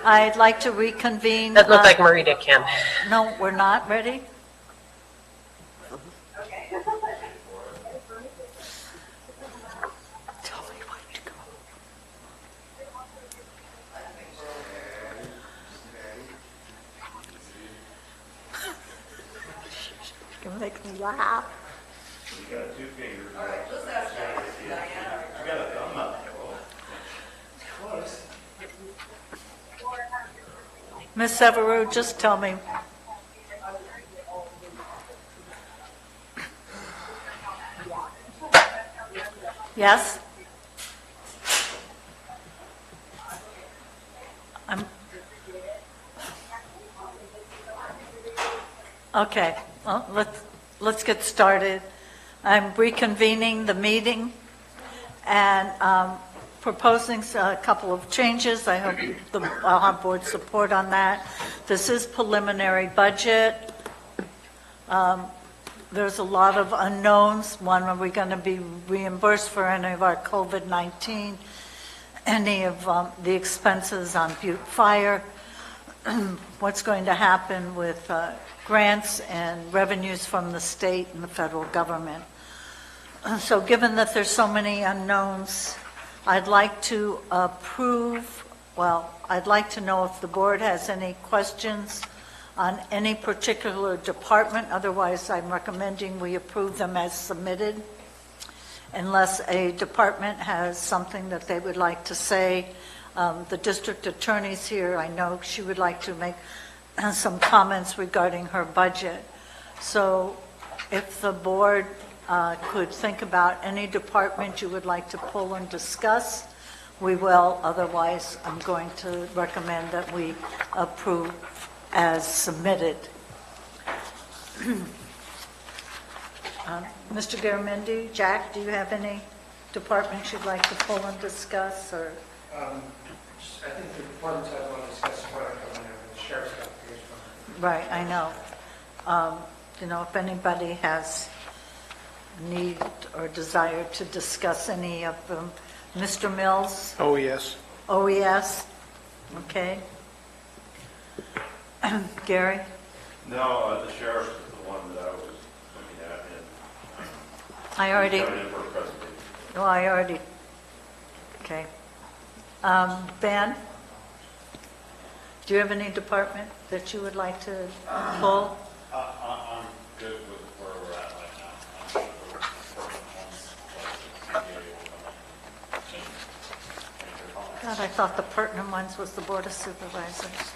I'd like to reconvene. Doesn't look like Marita can. No, we're not ready? Tell me when to go. You can make me laugh. You got 2 fingers. All right, let's ask Diana. You got a thumb up. Close. Ms. Severu, just tell me. Yes? Okay, well, let's get started. I'm reconvening the meeting and proposing a couple of changes. I hope I'll have board support on that. This is preliminary budget. There's a lot of unknowns. One, are we going to be reimbursed for any of our COVID-19, any of the expenses on Butte Fire, what's going to happen with grants and revenues from the state and the federal government. So given that there's so many unknowns, I'd like to I'd like to know if the board has any questions on any particular department. Otherwise, I'm recommending we approve them as submitted. Unless a department has something that they would like to say. The district attorney's here. I know she would like to make some comments regarding her budget. So if the board could think about any department you would like to pull and discuss, we will. Otherwise, I'm going to recommend that we approve as submitted. Mr. Garamendi, Jack, do you have any departments you'd like to pull and discuss, or? I think the departments I want to discuss what are coming out of the sheriff's application. Right, I know. If anybody has need or desire to discuss any of them. Mr. Mills? OES. OES? Okay. Gary? No, the sheriff is the one that I was looking at, and I already, coming in for a presentation. no, I already, okay. Ben? Do you have any department that you would like to pull? I'm good with where we're at right now. I'm sure the person wants, like, the CPA will come God, I thought the pertinent ones was the Board of Supervisors.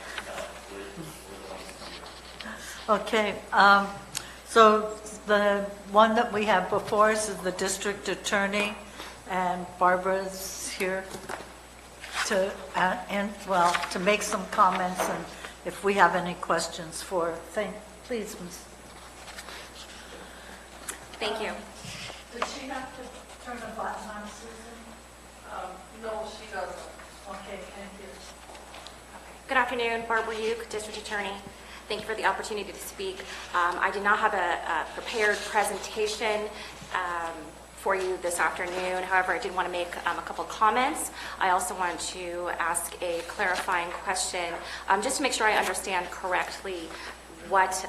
Okay, so the one that we have before us is the district attorney, and Barbara's here to, to make some comments, and if we have any questions for, please, Ms. Thank you. Did she have to turn a button on, Susan? No, she doesn't. Okay, thank you. Good afternoon, Barbara Uke, District Attorney. Thank you for the opportunity to speak. I did not have a prepared presentation for you this afternoon. However, I did want to make a couple comments. I also wanted to ask a clarifying question, just to make sure I understand correctly what,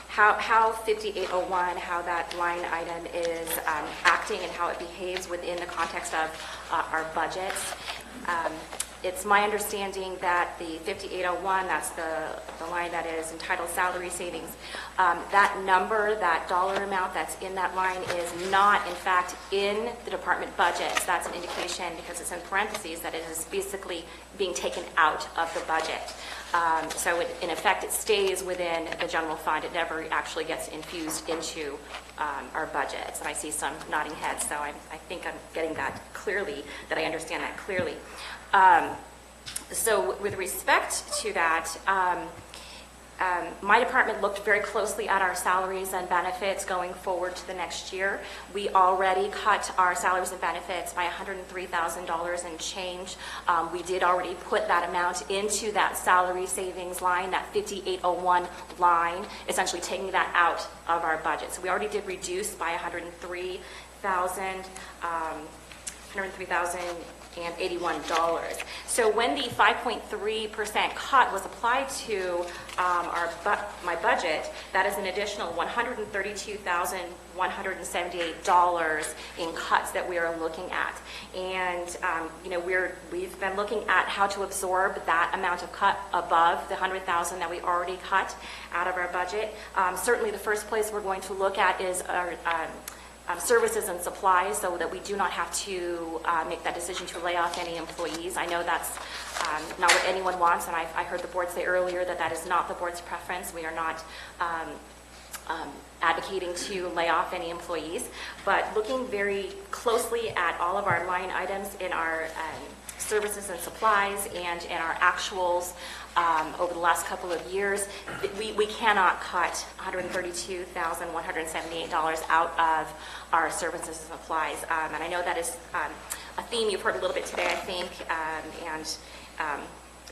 how 5801, how that line item is acting and how it behaves within the context of our budgets. It's my understanding that the 5801, that's the line that is entitled salary savings, that number, that dollar amount that's in that line is not, in fact, in the department budgets. That's an indication, because it's in parentheses, that it is basically being taken out of the budget. So in effect, it stays within the general fund. It never actually gets infused into our budgets. And I see some nodding heads, so I think I'm getting that clearly, that I understand that clearly. So with respect to that, my department looked very closely at our salaries and benefits going forward to the next year. We already cut our salaries and benefits by $103,000 and change. We did already put that amount into that salary savings line, that 5801 line, essentially taking that out of our budget. So we already did reduce by $103,081. So when the 5.3% cut was applied to my budget, that is an additional $132,178 in cuts that we are looking at. And we've been looking at how to absorb that amount of cut above the $100,000 that we already cut out of our budget. Certainly, the first place we're going to look at is our services and supplies, so that we do not have to make that decision to lay off any employees. I know that's not what anyone wants, and I heard the board say earlier that that is not the board's preference. We are not advocating to lay off any employees, but looking very closely at all of our line items in our services and supplies and in our actuals over the last couple of years, we cannot cut $132,178 out of our services and supplies. And I know that is a theme you've heard a little bit today, I think, and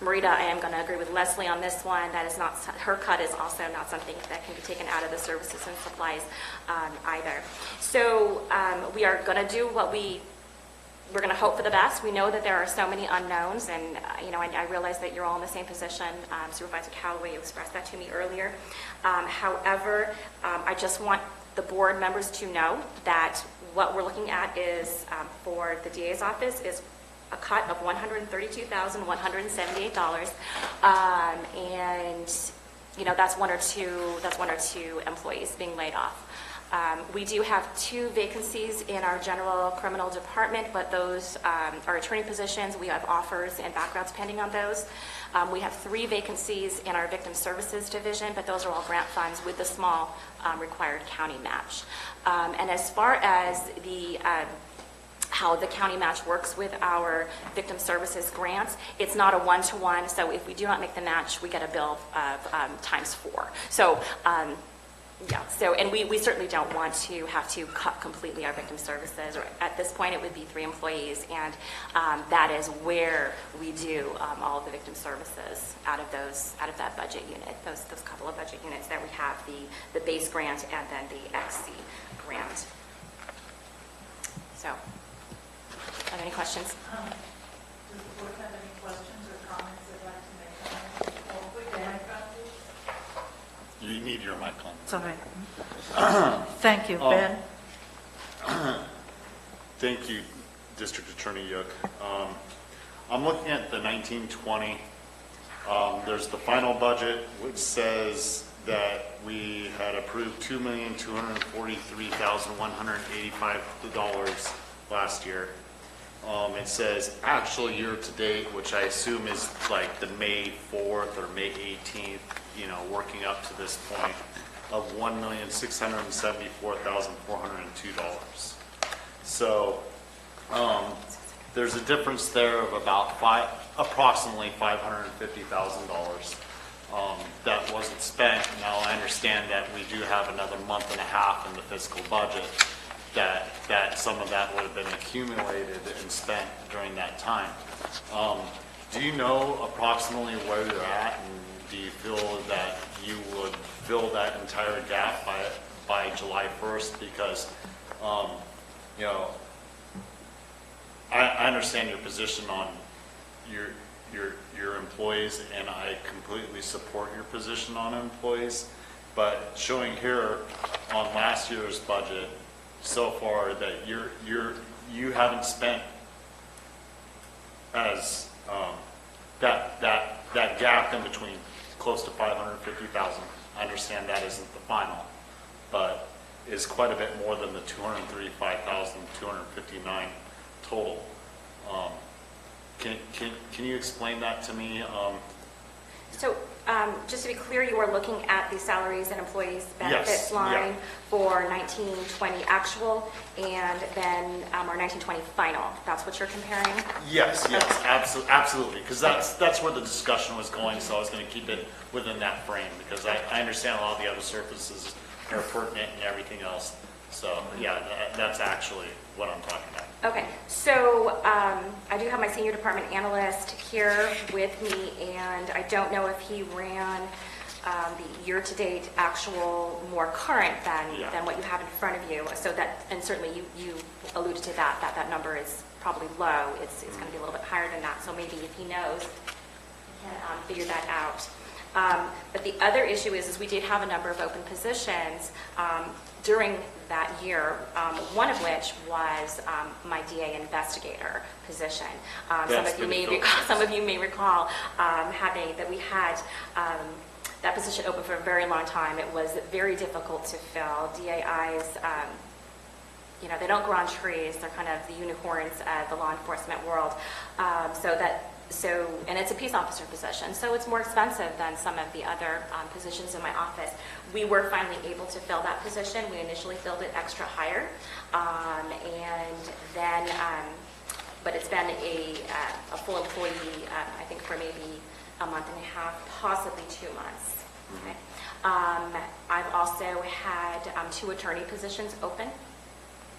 Marita, I am going to agree with Leslie on this one. That is not, her cut is also not something that can be taken out of the services and supplies either. So we are going to do what we're going to hope for the best. We know that there are so many unknowns, and I realize that you're all in the same position. Supervisor Callaway, you expressed that to me earlier. However, I just want the board members to know that what we're looking at is for the DA's office is a cut of $132,178, and that's one or two employees being laid off. We do have 2 vacancies in our general criminal department, but those are attorney positions. We have offers and backgrounds pending on those. We have 3 vacancies in our victim services division, but those are all grant funds with the small required county match. And as far as how the county match works with our victim services grants, it's not a one-to-one. So if we do not make the match, we get a bill of times 4. So and we certainly don't want to have to cut completely our victim services. At this point, it would be 3 employees, and that is where we do all of the victim services out of that budget unit, those couple of budget units that we have, the base grant and then the XC grant. So, are there any questions? Does the board have any questions or comments they'd like to make? You need your mic on. It's all right. Thank you, Ben. Thank you, District Attorney Yook. I'm looking at the 1920. There's the final budget, which says that we had approved $2,243,185 last year. it says actual year to date, which I assume is like the May 4th or May 18th, working up to this point, of $1,674,402. So there's a difference there of about approximately $550,000 that wasn't spent. Now, I understand that we do have another month and a half in the fiscal budget, that some of that would have been accumulated and spent during that time. Do you know approximately where you're at, and do you feel that you would fill that entire gap by July 1st? Because, I understand your position on your employees, and I completely support your position on employees, but showing here on last year's budget so far that you haven't spent as that gap in between close to 550,000. I understand that isn't the final, but is quite a bit more than the 235,259 total. Can you explain that to me? So just to be clear, you are looking at the salaries and employees benefits Yes, line yeah. for 1920 actual and then our 1920 final. That's what you're comparing? Yes, absolutely, because that's where the discussion was going, so I was going to keep it within that frame, because I understand a lot of the other services are pertinent and everything else. So, yeah, that's actually what I'm talking about. Okay, so I do have my senior department analyst here with me, and I don't know if he ran the year-to-date actual more current than what you have in front of you. So that, and certainly you alluded to that number is probably low. It's going to be a little bit higher than that. So maybe if he knows, he can figure that out. But the other issue is we did have a number of open positions during that year, one of which was my DA investigator position. Some of you may recall that we had that position open for a very long time. It was very difficult to fill. DAIs, they don't grow on trees. They're kind of the unicorns of the law enforcement world. And it's a peace officer position, so it's more expensive than some of the other positions in my office. We were finally able to fill that position. We initially filled it extra higher, and then, but it's been a full employee, I think for maybe a month and a half, possibly 2 months. Okay. I've also had 2 attorney positions open.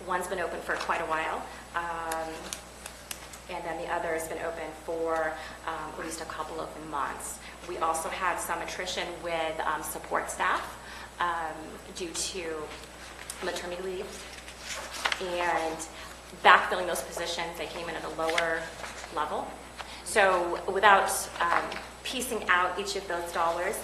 One's been open for quite a while. And then the other has been open for at least a couple of months. We also had some attrition with support staff due to maternity leave. And backfilling those positions, they came in at a lower level. So without piecing out each of those dollars,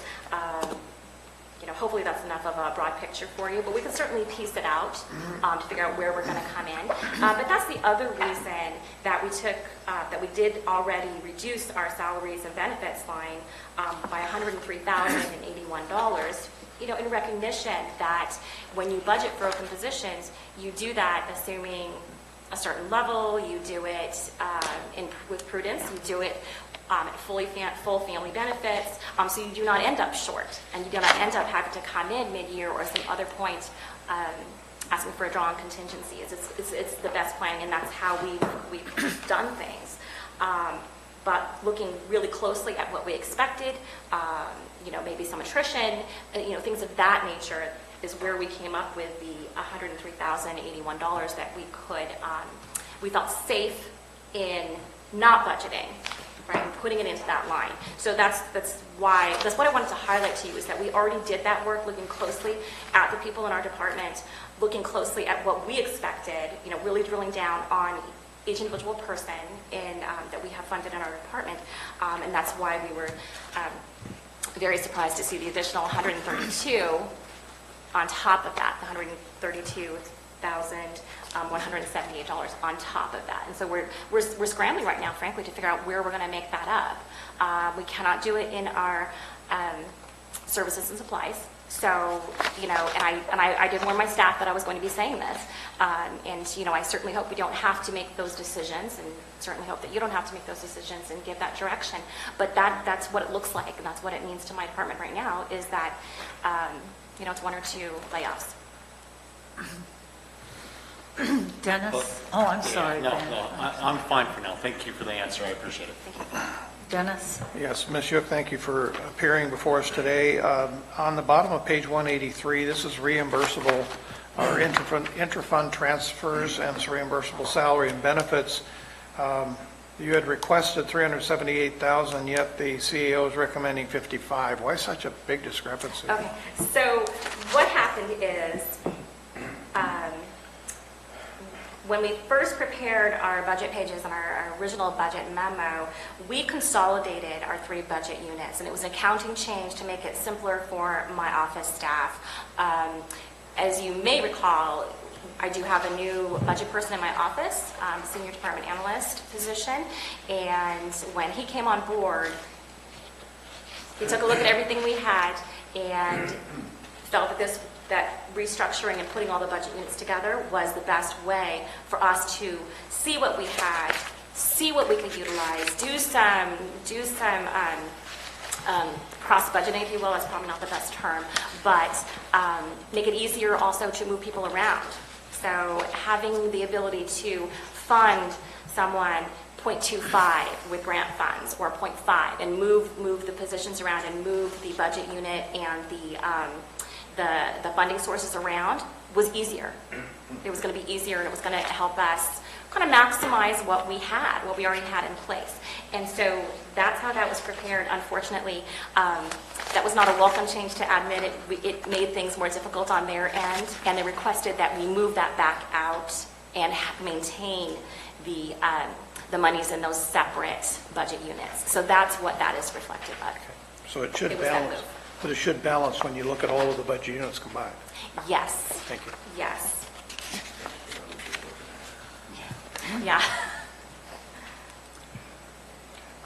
hopefully that's enough of a broad picture for you, but we can certainly piece it out to figure out where we're going to come in. But that's the other reason that we did already reduce our salaries and benefits line by $103,081, in recognition that when you budget for open positions, you do that assuming a certain level, you do it with prudence, you do it full family benefits, so you do not end up short, and you do not end up having to come in mid-year or some other point asking for a draw on contingencies. It's the best planning, and that's how we've done things. But looking really closely at what we expected, maybe some attrition, things of that nature is where we came up with the $103,081 that we felt safe in not budgeting. Right, and putting it into that line. So that's what I wanted to highlight to you, is that we already did that work, looking closely at the people in our department, looking closely at what we expected, really drilling down on each individual person that we have funded in our department, and that's why we were very surprised to see the additional 132 on top of that, the $132,178 on top of that. And so we're scrambling right now, frankly, to figure out where we're going to make that up. We cannot do it in our services and supplies. So, and I did warn my staff that I was going to be saying this. And, I certainly hope we don't have to make those decisions, and certainly hope that you don't have to make those decisions and give that direction. But that's what it looks like, and that's what it means to my department right now, is that, it's 1 or 2 layoffs. Dennis? Oh, I'm sorry, No, Ben. no, I'm fine for now. Thank you for the answer. I appreciate it. Dennis? Yes, Ms. Yook, thank you for appearing before us today. On the bottom of page 183, this is reimbursable, or interfund transfers, and it's reimbursable salary and benefits. You had requested $378,000, yet the CEO is recommending $55,000. Why such a big discrepancy? Okay, so what happened is, when we first prepared our budget pages and our original budget memo, we consolidated our 3 budget units, and it was an accounting change to make it simpler for my office staff. As you may recall, I do have a new budget person in my office, senior department analyst position, and when he came on board, he took a look at everything we had and felt that restructuring and putting all the budget units together was the best way for us to see what we had, see what we could utilize, do some cross-budgeting, if you will. That's probably not the best term, but make it easier also to move people around. So having the ability to fund someone 0.25 with grant funds, or 0.5, and move the positions around and move the budget unit and the funding sources around was easier. It was going to be easier, and it was going to help us kind of maximize what we already had in place. And so that's how that was prepared. Unfortunately, that was not a welcome change to admit. It made things more difficult on their end, and they requested that we move that back out and maintain the monies in those separate budget units. So that's what that is reflective of. So it should It was that balance, move. but it should balance when you look at all of the budget units combined. Yes. Thank you. Yes. Yeah.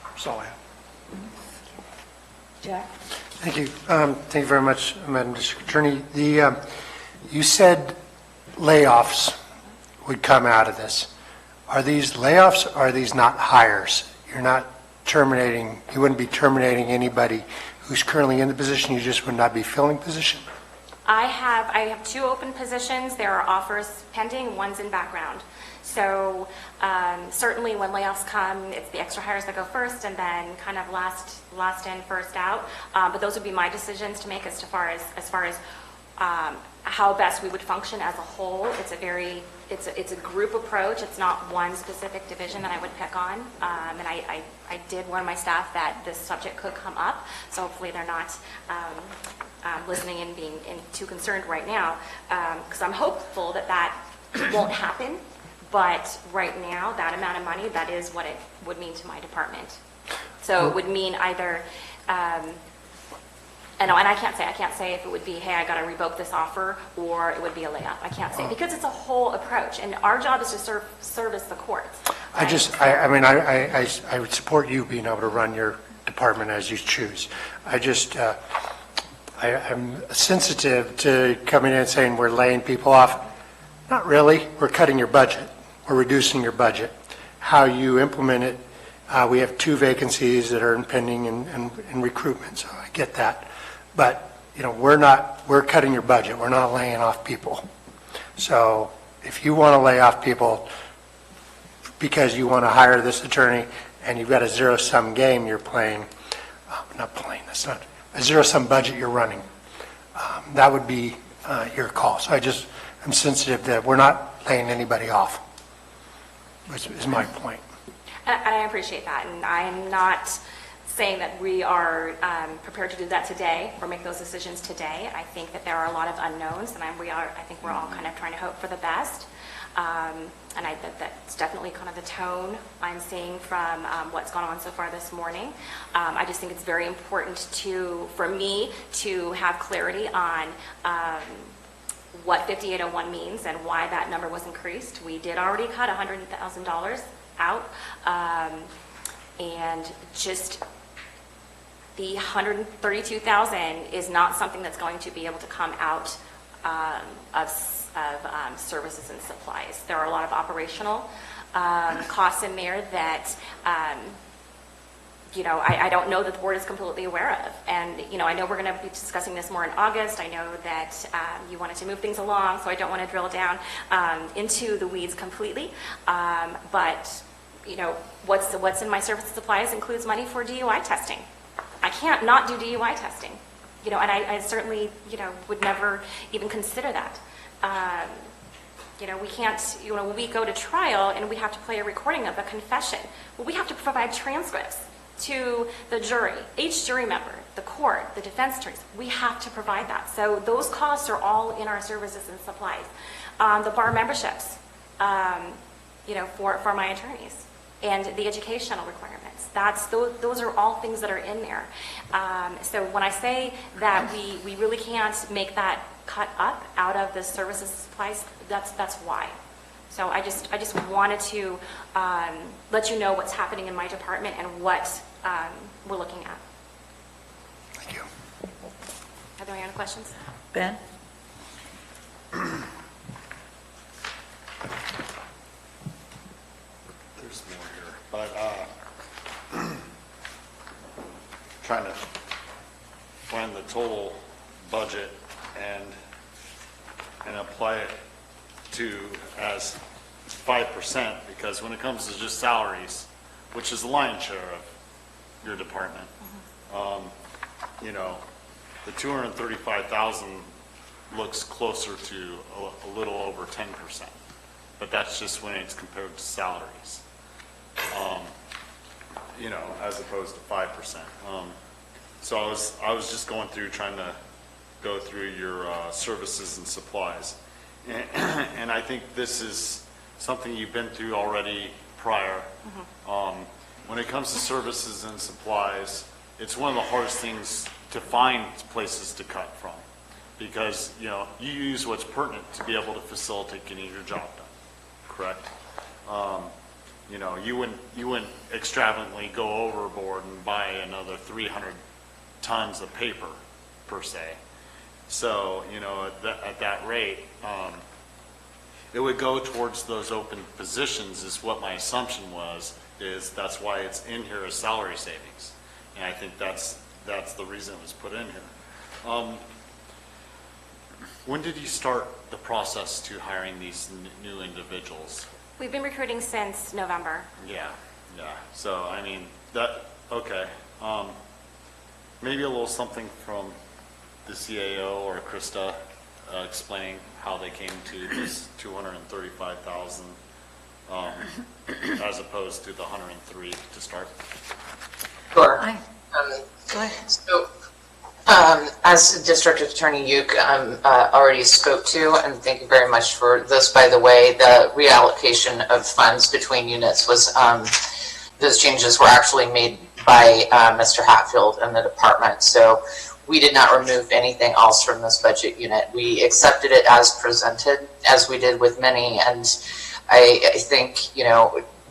That's all I have. Jack? Thank you. Thank you very much, Madam District Attorney. You said layoffs would come out of this. Are these layoffs, or are these not hires? You're not terminating, you wouldn't be terminating anybody who's currently in the position, you just would not be filling position? I have 2 open positions. There are offers pending. One's in background. So certainly when layoffs come, it's the extra hires that go first, and then kind of last in, first out. But those would be my decisions to make as far as how best we would function as a whole. It's a group approach. It's not one specific division that I would pick on. And I did warn my staff that this subject could come up. So hopefully they're not listening and being too concerned right now, because I'm hopeful that won't happen. But right now, that amount of money, that is what it would mean to my department. So it would mean either, and I can't say if it would be, hey, I got to revoke this offer, or it would be a layoff. I can't say, because it's a whole approach, and our job is to service the courts. Right? I would support you being able to run your department as you choose. I'm sensitive to coming in and saying we're laying people off. Not really. We're cutting your budget. We're reducing your budget. How you implement it, we have 2 vacancies that are impending in recruitment, so I get that. But, we're cutting your budget. We're not laying off people. So if you want to lay off people because you want to hire this attorney and you've got a zero-sum game you're playing, that's not a zero-sum budget you're running, that would be your call. So I'm sensitive that we're not laying anybody off, which is my point. And I appreciate that, and I'm not saying that we are prepared to do that today or make those decisions today. I think that there are a lot of unknowns, and I think we're all kind of trying to hope for the best. And that's definitely kind of the tone I'm seeing from what's gone on so far this morning. I just think it's very important for me to have clarity on what 5801 means and why that number was increased. We did already cut $100,000 out, and just The 132,000 is not something that's going to be able to come out of services and supplies. There are a lot of operational costs in there that, I don't know that the board is completely aware of. And, I know we're going to be discussing this more in August. I know that you wanted to move things along, so I don't want to drill down into the weeds completely. But, what's in my services and supplies includes money for DUI testing. I can't not do DUI testing, and I certainly, would never even consider that. We can't, when we go to trial and we have to play a recording of a confession, well, we have to provide transcripts to the jury, each jury member, the court, the defense attorneys. We have to provide that. So those costs are all in our services and supplies. The bar memberships, for my attorneys, and the educational requirements. Those are all things that are in there. So when I say that we really can't make that cut up out of the services and supplies, that's why. So I just wanted to let you know what's happening in my department and what we're looking at. Thank you. Are there any other questions? Ben? There's more here, but trying to find the total budget and apply it to as 5%, because when it comes to just salaries, which is the lion's share of your department, the 235,000 looks closer to a little over 10%, but that's just when it's compared to salaries, as opposed to 5%. So I was just going through, trying to go through your services and supplies. And I think this is something you've been through already prior. When it comes to services and supplies, it's one of the hardest things to find places to cut from, because you use what's pertinent to be able to facilitate getting your job done, correct? You wouldn't extravagantly go overboard and buy another 300 tons of paper per se. So, at that rate, it would go towards those open positions, is what my assumption is that's why it's in here as salary savings. And I think that's the reason it was put in here. When did you start the process to hiring these new individuals? We've been recruiting since November. Yeah. So, okay. Maybe a little something from the CAO or Krista explaining how they came to this 235,000 as opposed to the 103 to start. Sure. Go ahead. So, as District Attorney Uke already spoke to, and thank you very much for this, by the way, the reallocation of funds between units was, those changes were actually made by Mr. Hatfield and the department. So we did not remove anything else from this budget unit. We accepted it as presented, as we did with many, and I think,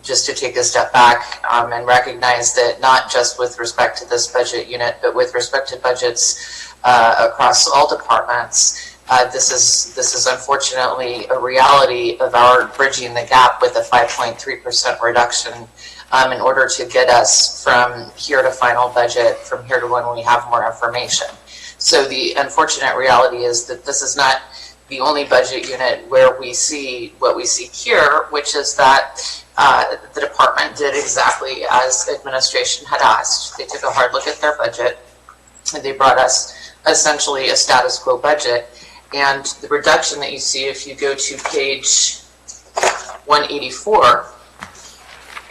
just to take a step back and recognize that not just with respect to this budget unit, but with respect to budgets across all departments, this is unfortunately a reality of our bridging the gap with a 5.3% reduction in order to get us from here to final budget, from here to when we have more information. So the unfortunate reality is that this is not the only budget unit where we see what we see here, which is that the department did exactly as administration had asked. They took a hard look at their budget, and they brought us essentially a status quo budget. And the reduction that you see, if you go to page 184,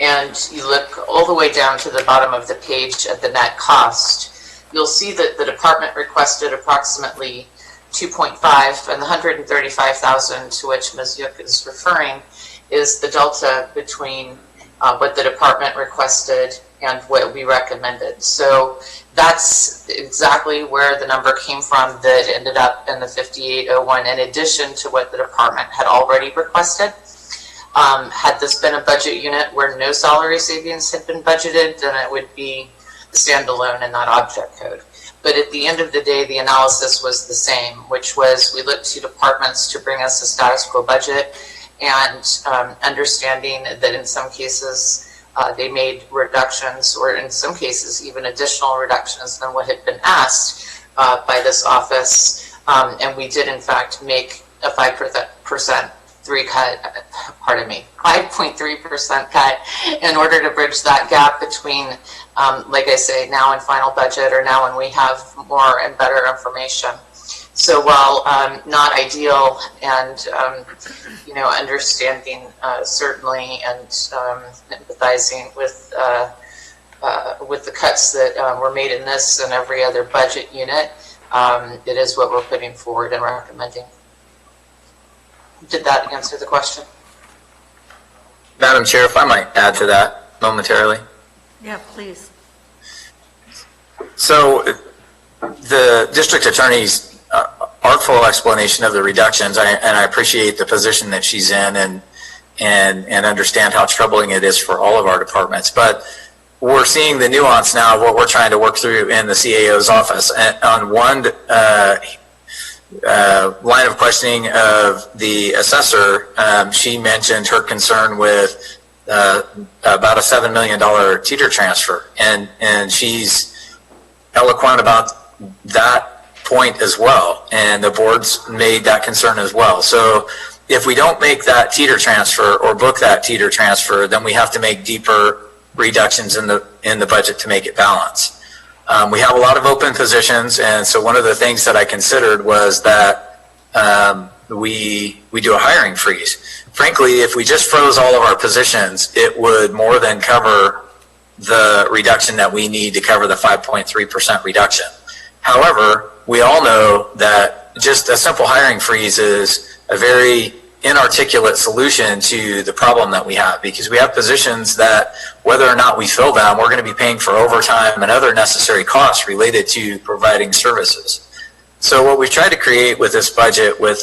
and you look all the way down to the bottom of the page at the net cost, you'll see that the department requested approximately 2.5, and the 135,000 to which Ms. Yuk is referring is the delta between what the department requested and what we recommended. So that's exactly where the number came from that ended up in the 5801, in addition to what the department had already requested. Had this been a budget unit where no salary savings had been budgeted, then it would be standalone and not object code. But at the end of the day, the analysis was the same, which was we looked to departments to bring us a status quo budget, and understanding that in some cases they made reductions, or in some cases even additional reductions than what had been asked by this office. And we did in fact make a 5.3% cut in order to bridge that gap between, like I say, now and final budget, or now when we have more and better information. So while not ideal, and understanding certainly, and empathizing with the cuts that were made in this and every other budget unit, it is what we're putting forward and recommending. Did that answer the question? Madam Chair, if I might add to that momentarily. Yeah, please. So the district attorney's artful explanation of the reductions, and I appreciate the position that she's in, and understand how troubling it is for all of our departments. But we're seeing the nuance now of what we're trying to work through in the CAO's office. And on one line of questioning of the assessor, she mentioned her concern with about a $7 million teeter transfer, and she's eloquent about that point as well, and the board's made that concern as well. So if we don't make that teeter transfer or book that teeter transfer, then we have to make deeper reductions in the budget to make it balance. We have a lot of open positions, and so one of the things that I considered was that we do a hiring freeze. Frankly, if we just froze all of our positions, it would more than cover the reduction that we need to cover the 5.3% reduction. However, we all know that just a simple hiring freeze is a very inarticulate solution to the problem that we have, because we have positions that, whether or not we fill them, we're going to be paying for overtime and other necessary costs related to providing services. So what we've tried to create with this budget, with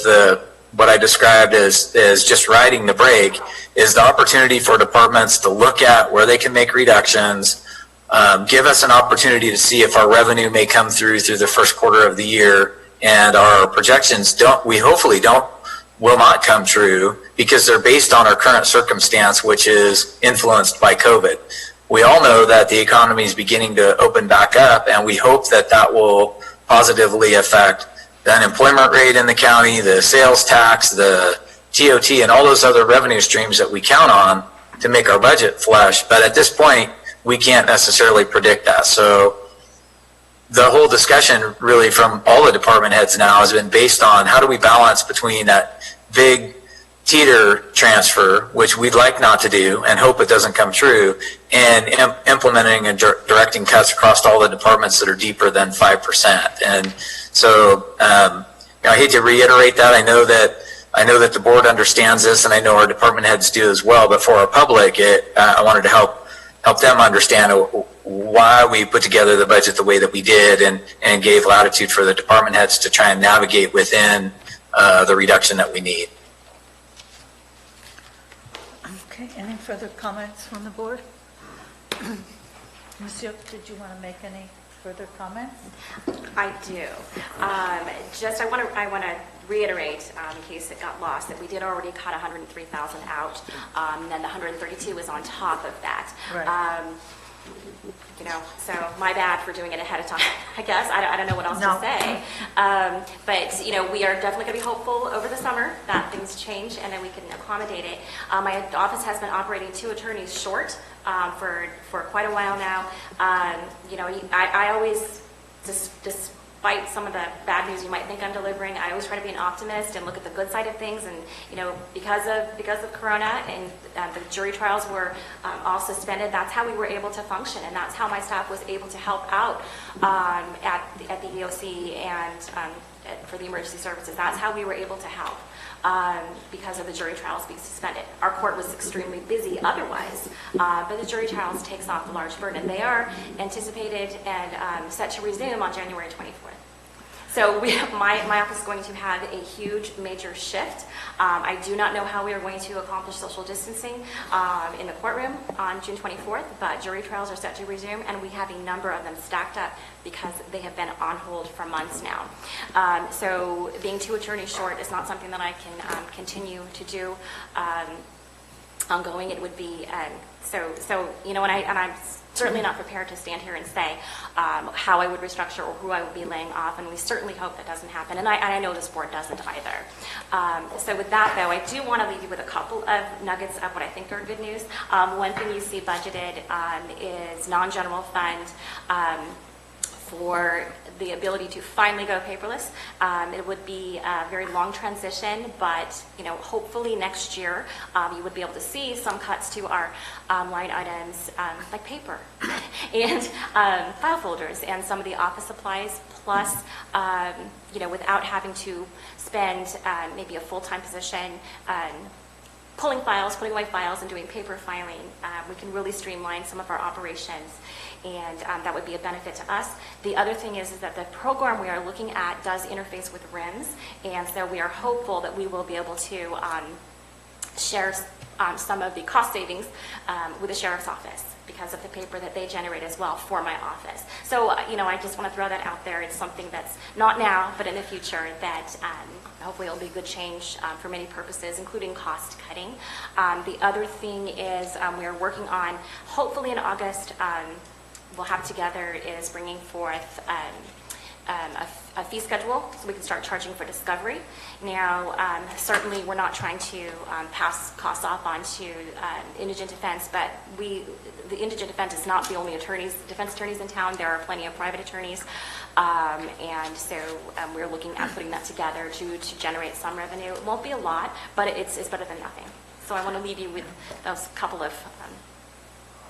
what I described as just riding the brake, is the opportunity for departments to look at where they can make reductions, give us an opportunity to see if our revenue may come through the first quarter of the year, and our projections will not come true because they're based on our current circumstance, which is influenced by COVID. We all know that the economy is beginning to open back up, and we hope that that will positively affect the unemployment rate in the county, the sales tax, the TOT, and all those other revenue streams that we count on to make our budget flush. But at this point, we can't necessarily predict that. So the whole discussion really from all the department heads now has been based on how do we balance between that big teeter transfer, which we'd like not to do and hope it doesn't come true, and implementing and directing cuts across all the departments that are deeper than 5%. And so I hate to reiterate that. I know that the board understands this, and I know our department heads do as well, but for our public, I wanted to help them understand why we put together the budget the way that we did, and gave latitude for the department heads to try and navigate within the reduction that we need. Okay, any further comments from the board? Ms. Yook, did you want to make any further comments? I do. I want to reiterate, in case it got lost, that we did already cut 103,000 out, and then the 132 is on top of that. Right. So my bad for doing it ahead of time, I guess. I don't know what else to say. But, we are definitely going to be hopeful over the summer that things change and then we can accommodate it. My office has been operating 2 attorneys short for quite a while now. I always, despite some of the bad news you might think I'm delivering, I always try to be an optimist and look at the good side of things. And because of Corona and the jury trials were all suspended, that's how we were able to function, and that's how my staff was able to help out at the EOC and for the emergency services. That's how we were able to help. Because of the jury trials being suspended. Our court was extremely busy otherwise, but the jury trials takes off the large burden. They are anticipated and set to resume on January 24th. So my office is going to have a huge, major shift. I do not know how we are going to accomplish social distancing in the courtroom on June 24th, but jury trials are set to resume, and we have a number of them stacked up because they have been on hold for months now. So being 2 attorneys short is not something that I can continue to do ongoing. It would be, and I'm certainly not prepared to stand here and say how I would restructure or who I would be laying off, and we certainly hope that doesn't happen, and I know this board doesn't either. So with that, though, I do want to leave you with a couple of nuggets of what I think are good news. One thing you see budgeted is non-general fund for the ability to finally go paperless. It would be a very long transition, but hopefully next year you would be able to see some cuts to our line items like paper and file folders and some of the office supplies. Plus, without having to spend maybe a full-time position pulling away files and doing paper filing, we can really streamline some of our operations, and that would be a benefit to us. The other thing is that the program we are looking at does interface with RIMS, and so we are hopeful that we will be able to share some of the cost savings with the sheriff's office because of the paper that they generate as well for my office. So, I just want to throw that out there. It's something that's not now, but in the future that hopefully it'll be a good change for many purposes, including cost cutting. The other thing is we are working on, hopefully in August, we'll have together is bringing forth a fee schedule so we can start charging for discovery. Now, certainly we're not trying to pass costs off onto indigent defense, but the indigent defense is not the only defense attorneys in town. There are plenty of private attorneys, and so we're looking at putting that together to generate some revenue. It won't be a lot, but it's better than nothing. So I want to leave you with those couple of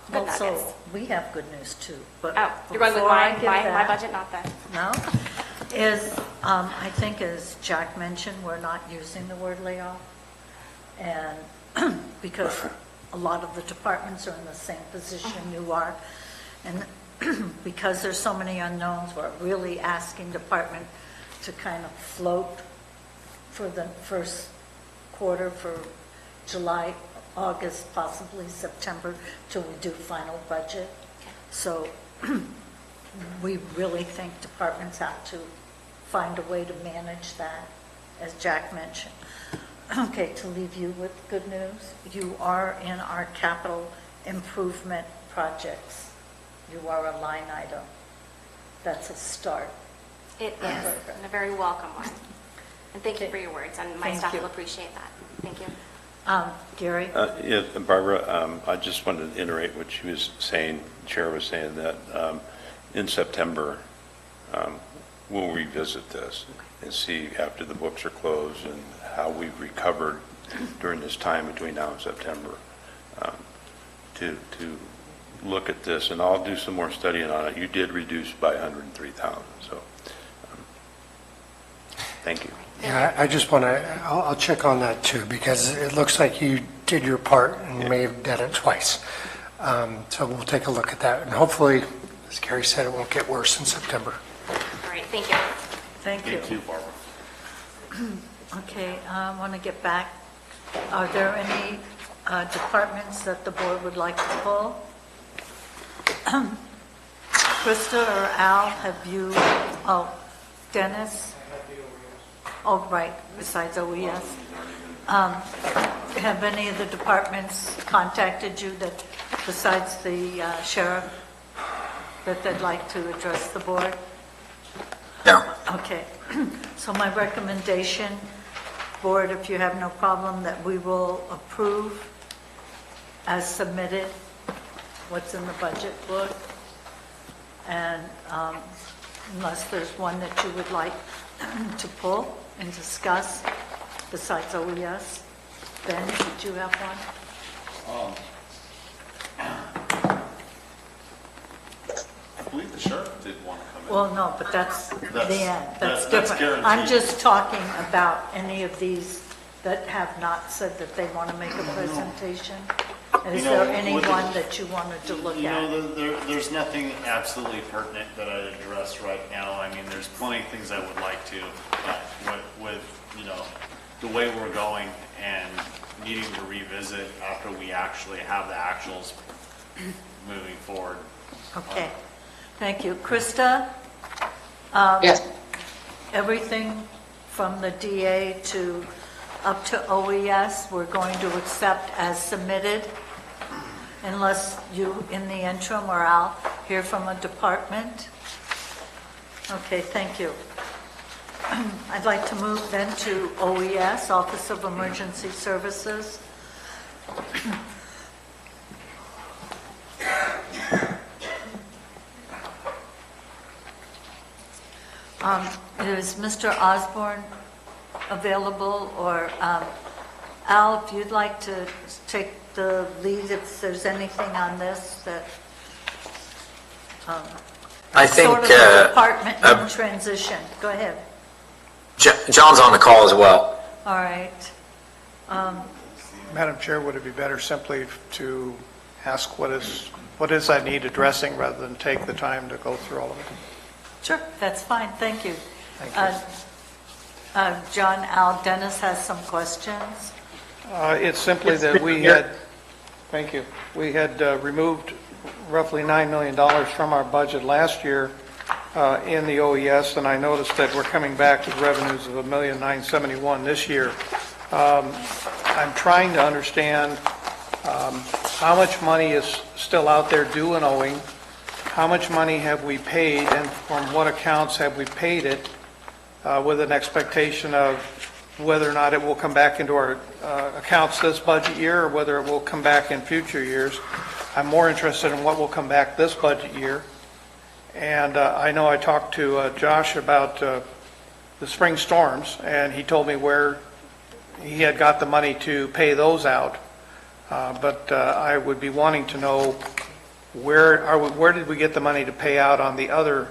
good nuggets. Also, we have good news too. But you're going with before I give my that- budget, not the... No, I think as Jack mentioned, we're not using the word layoff. And because a lot of the departments are in the same position you are. And because there's so many unknowns, we're really asking department to kind of float for the first quarter for July, August, possibly September, till we do final budget. So we really think departments have to find a way to manage that, as Jack mentioned. Okay, to leave you with good news, you are in our capital improvement projects. You are a line item. That's a start. It is, and a very welcome one. And thank you for your words, and my Thank staff you. will appreciate that. Thank you. Gary? Yeah, Barbara, I just wanted to iterate what she was saying, Chair was saying that in September, we'll revisit this and see after the books are closed and how we've recovered during this time between now and September to look at this, and I'll do some more studying on it. You did reduce by 103,000, so thank you. Yeah, I just want to, I'll check on that too, because it looks like you did your part and may have done it twice. So we'll take a look at that, and hopefully, as Gary said, it won't get worse in September. All right, thank you. Thank you. Thank you, Barbara. Okay, I want to get back. Are there any departments that the board would like to pull? Krista or Al, have you, Dennis? Oh, right, besides OES. Have any of the departments contacted you that, besides the sheriff, that they'd like to address the board? No. Okay, so my recommendation, board, if you have no problem, that we will approve as submitted what's in the budget book. And unless there's one that you would like to pull and discuss besides OES. Ben, did you have one? I believe the sheriff did want to come in. Well, no, but that's the end. That's that's different. guaranteed. I'm just talking about any of these that have not said that they want to make a presentation. Is You know, there with the- anyone that you wanted to look You at? know, there's nothing absolutely pertinent that I'd address right now. I mean, there's plenty of things I would like to, but with, you know, the way we're going and needing to revisit after we actually have the actuals moving forward. Okay, thank you. Krista? Yes. Everything from the DA to up to OES, we're going to accept as submitted, unless you, in the interim, or I'll hear from a department. Okay, thank you. I'd like to move then to OES, Office of Emergency Services. Is Mr. Osborne available, or Al, if you'd like to take the lead if there's anything on this that I think sort of a department in transition. Go ahead. John's on the call as well. All right. Madam Chair, would it be better simply to ask what is I need addressing rather than take the time to go through all of it? Sure, that's fine. Thank you. Thank you. John, Al, Dennis has some questions. It's simply that we had, thank you, we had removed roughly $9 million from our budget last year in the OES, and I noticed that we're coming back with revenues of $1,971,000 this year. I'm trying to understand how much money is still out there due and owing, how much money have we paid, and from what accounts have we paid it, with an expectation of whether or not it will come back into our accounts this budget year or whether it will come back in future years. I'm more interested in what will come back this budget year. And I know I talked to Josh about the spring storms, and he told me where he had got the money to pay those out. But I would be wanting to know where did we get the money to pay out on the other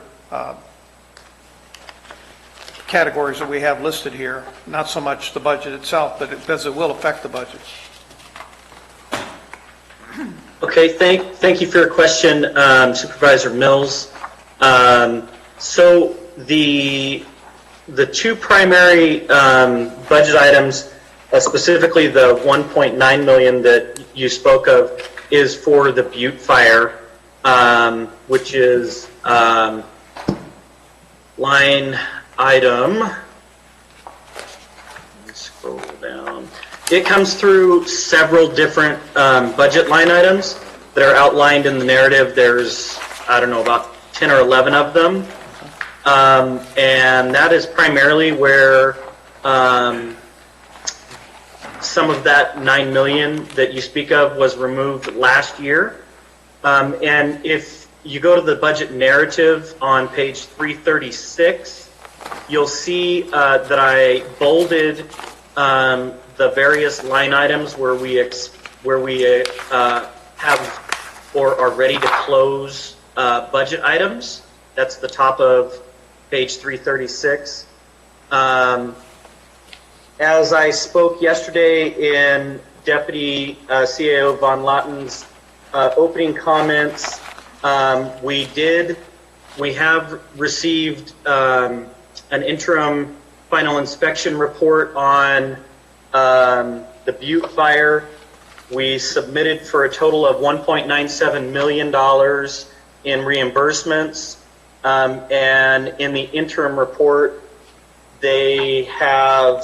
categories that we have listed here, not so much the budget itself, but because it will affect the budgets. Okay, thank you for your question, Supervisor Mills. So the two primary budget items, specifically the 1.9 million that you spoke of, is for the Butte fire, which is line item. Let's scroll down. It comes through several different budget line items that are outlined in the narrative. There's, I don't know, about 10 or 11 of them. And that is primarily where some of that 9 million that you speak of was removed last year. And if you go to the budget narrative on page 336, you'll see that I bolded the various line items where we have or are ready to close budget items. That's the top of page 336. As I spoke yesterday in Deputy CAO Von Latten's opening comments, we have received an interim final inspection report on the Butte fire. We submitted for a total of $1.97 million in reimbursements, and in the interim report, they have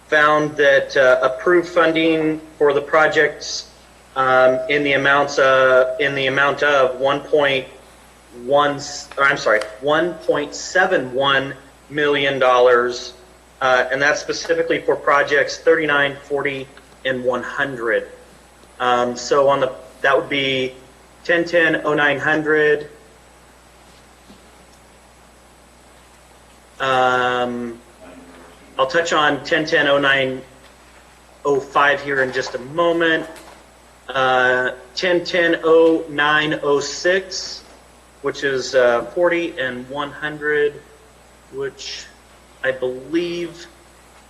found that approved funding for the projects in the amount of $1.71 million, and that's specifically for projects 39, 40, and 100. So on that would be 1010 0900. I'll touch on 1010 0905 here in just a moment. 1010 0906, which is 40, and 100, which I believe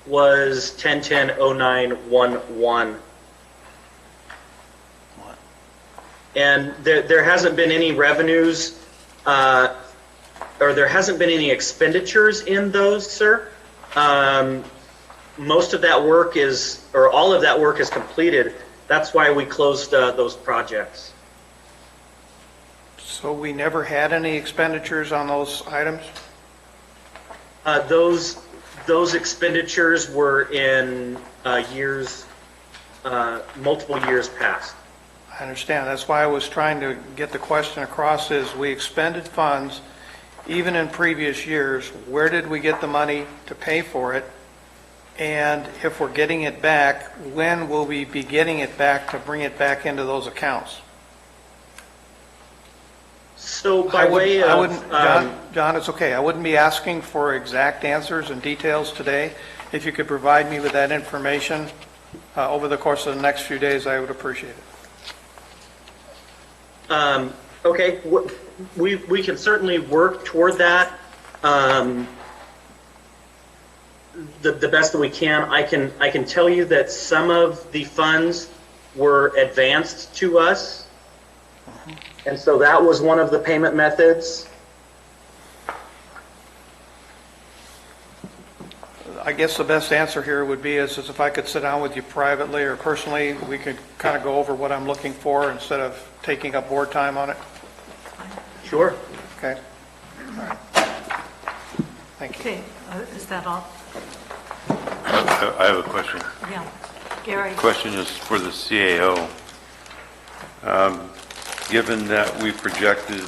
was 1010 0911. And there hasn't been any revenues, or there hasn't been any expenditures in those, sir. Most of that work is, or all of that work is completed. That's why we closed those projects. So we never had any expenditures on those items? Those expenditures were in years, multiple years past. I understand. That's why I was trying to get the question across is we expended funds even in previous years. Where did we get the money to pay for it? And if we're getting it back, when will we be getting it back to bring it back into those accounts? So by way of... I wouldn't, John, it's okay. I wouldn't be asking for exact answers and details today. If you could provide me with that information over the course of the next few days, I would appreciate it. Okay, we can certainly work toward that the best that we can. I can tell you that some of the funds were advanced to us, and so that was one of the payment methods. I guess the best answer here would be is if I could sit down with you privately or personally, we could kind of go over what I'm looking for instead of taking up board time on it. Sure. Okay. All right. Thank you. Okay, is that all? I have a question. Yeah. Gary? Question is for the CAO. Given that we projected,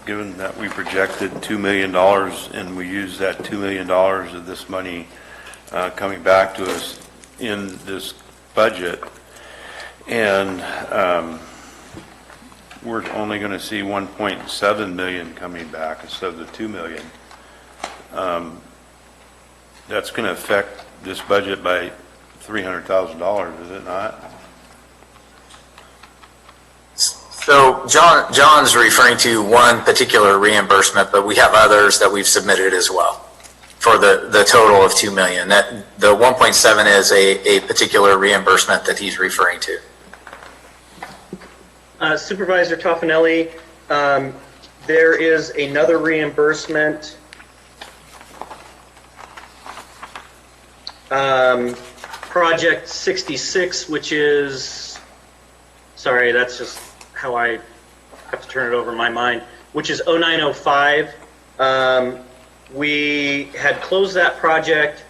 given that we projected $2 million and we used that $2 million of this money coming back to us in this budget, and we're only going to see 1.7 million coming back instead of the 2 million. That's going to affect this budget by $300,000, is it not? So John's referring to one particular reimbursement, but we have others that we've submitted as well for the total of 2 million. That the 1.7 is a particular reimbursement that he's referring to. Supervisor Toffanelli, there is another reimbursement. Project 66, which is, sorry, that's just how I have to turn it over in my mind, which is 0905. We had closed that project.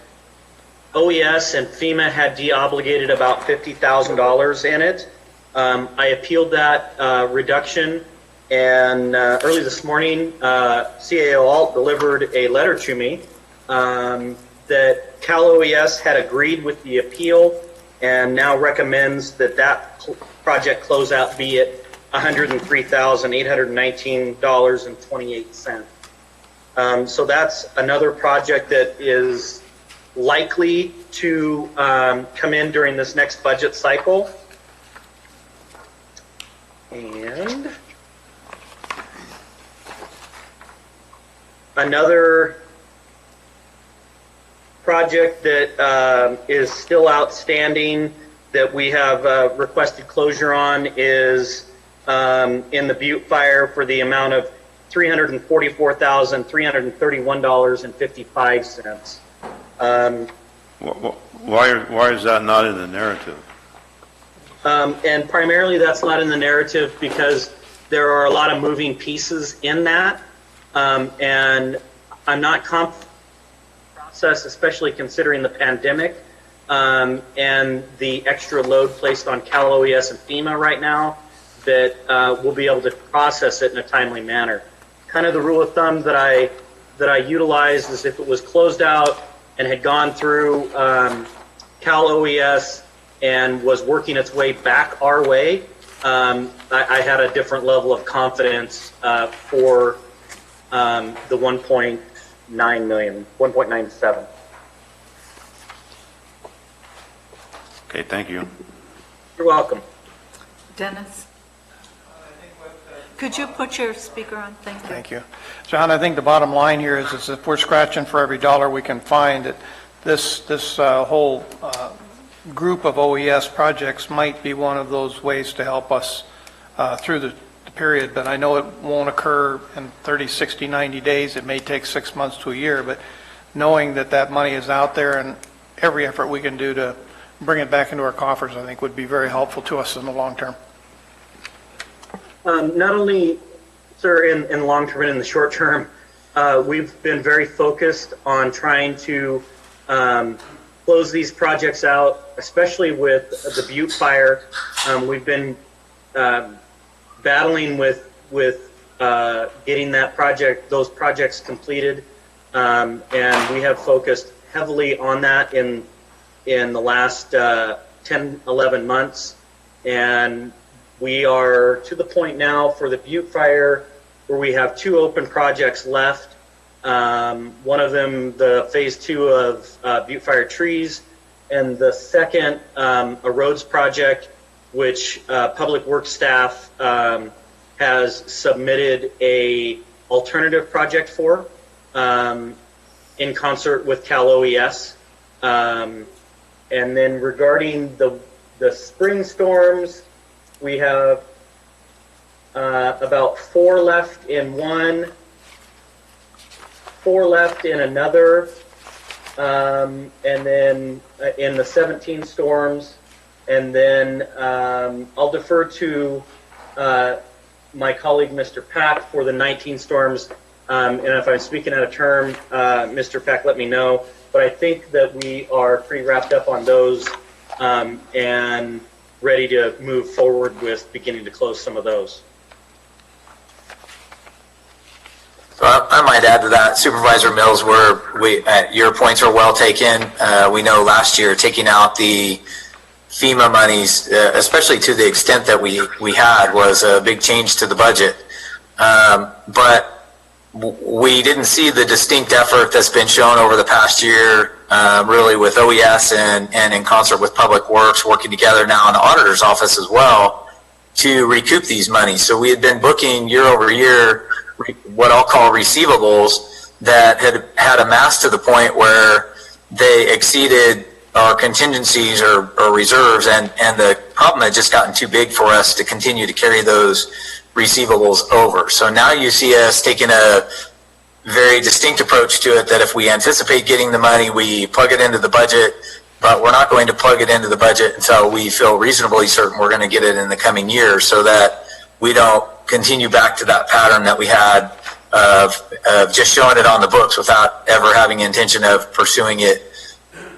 OES and FEMA had de-obligated about $50,000 in it. I appealed that reduction, and early this morning, CAO Alt delivered a letter to me that Cal OES had agreed with the appeal and now recommends that that project closeout be at $103,819.28. So that's another project that is likely to come in during this next budget cycle. And another project that is still outstanding that we have requested closure on is in the Butte fire for the amount of $344,331.55. Why is that not in the narrative? And primarily that's not in the narrative because there are a lot of moving pieces in that. And I'm not confident in the process, especially considering the pandemic and the extra load placed on Cal OES and FEMA right now, that we'll be able to process it in a timely manner. Kind of the rule of thumb that I utilized is if it was closed out and had gone through Cal OES and was working its way back our way, I had a different level of confidence for the 1.9 million, 1.97. Okay, thank you. You're welcome. Dennis? Could you put your speaker on? Thank you. Thank you. John, I think the bottom line here is if we're scratching for every dollar we can find, that this whole group of OES projects might be one of those ways to help us through the period, but I know it won't occur in 30, 60, 90 days. It may take 6 months to a year, but knowing that that money is out there and every effort we can do to bring it back into our coffers, I think would be very helpful to us in the long term. Not only, sir, in the long term and in the short term, we've been very focused on trying to close these projects out, especially with the Butte fire. We've been battling with getting those projects completed, and we have focused heavily on that in the last 10, 11 months, and we are to the point now for the Butte fire where we have 2 open projects left. One of them, the phase 2 of Butte fire trees, and the second, a roads project, which Public Works staff has submitted a alternative project for in concert with Cal OES. And then regarding the spring storms, we have about 4 left in one, 4 left in another, and then in the 17 storms. And then I'll defer to my colleague, Mr. Pack, for the 19 storms. And if I'm speaking out of term, Mr. Pack, let me know. But I think that we are pretty wrapped up on those and ready to move forward with beginning to close some of those. So I might add to that, Supervisor Mills, your points are well taken. We know last year taking out the FEMA monies, especially to the extent that we had, was a big change to the budget. But we didn't see the distinct effort that's been shown over the past year, really with OES and in concert with Public Works, working together now in the auditor's office as well to recoup these monies. So we had been booking year over year what I'll call receivables that had amassed to the point where they exceeded our contingencies or reserves, and the problem had just gotten too big for us to continue to carry those receivables over. So now you see us taking a very distinct approach to it, that if we anticipate getting the money, we plug it into the budget, but we're not going to plug it into the budget until we feel reasonably certain we're going to get it in the coming year, so that we don't continue back to that pattern that we had of just showing it on the books without ever having intention of pursuing it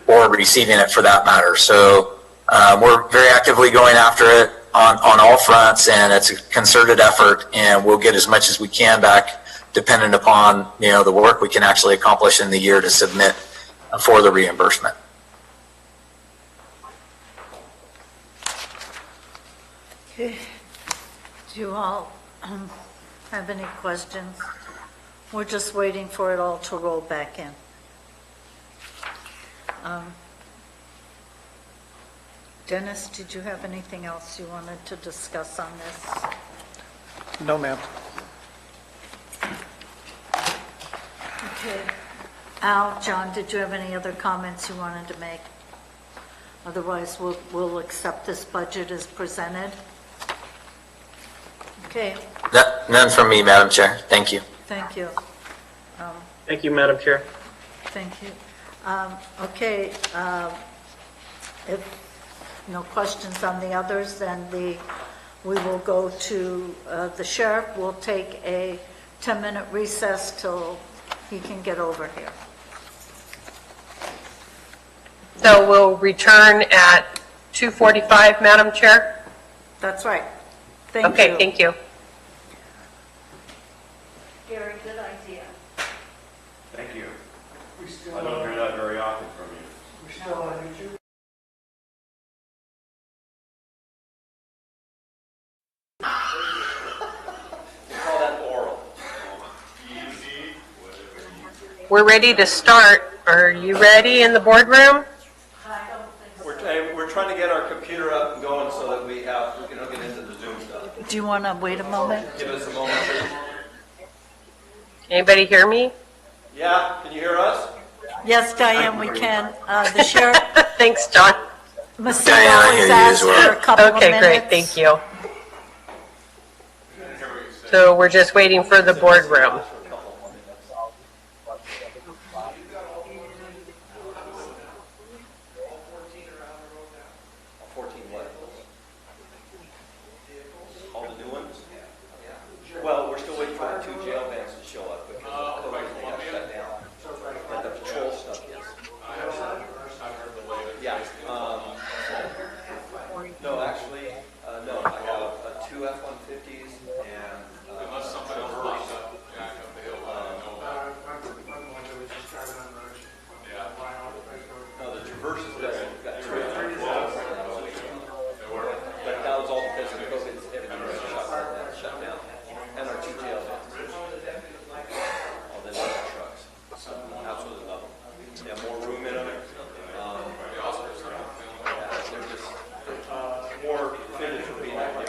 or receiving it for that matter. So we're very actively going after it on all fronts, and it's a concerted effort, and we'll get as much as we can back dependent upon the work we can actually accomplish in the year to submit for the reimbursement. Okay. Do you all have any questions? We're just waiting for it all to roll back in. Dennis, did you have anything else you wanted to discuss on this? No, ma'am. Okay. Al, John, did you have any other comments you wanted to make? Otherwise, we'll accept this budget as presented. Okay, None from me, Madam Chair. Thank you. thank you. Thank you, Madam Chair. Thank you. Okay, if no questions on the others, then we will go to the sheriff. We'll take a 10-minute recess till he can get over here. So we'll return at 2:45, Madam Chair? That's right. Thank you. Okay, thank you. Gary, good idea. Thank you. I don't hear that very often from you. We're still on YouTube? Call that oral. We're ready to start. Are you ready in the boardroom? We're trying to get our computer up and going so that we can get into the Zoom stuff. Do you want to wait a moment? Give us a moment, please. Anybody hear me? Yeah, can you hear us? Yes, Diane, we can. The sheriff, Thanks, John. Massimo Diane, I hear has you as asked well. for a couple of Okay, minutes. great, thank you. So we're just waiting for the boardroom. All the new ones? Well, we're still waiting for the 2 jail vans to show up because of COVID, they got shut down. But the patrol stuff, yes. Yeah. No, actually, no, I have 2 F-150s and. Unless somebody else pops up back up the hill, I don't know. No, the Traverses, we've got 2 but that was all because of COVID, everything was shut down. And our 2 jail vans. All the new trucks. Absolutely love them. They have more room in them. They're just more fitted for being out there.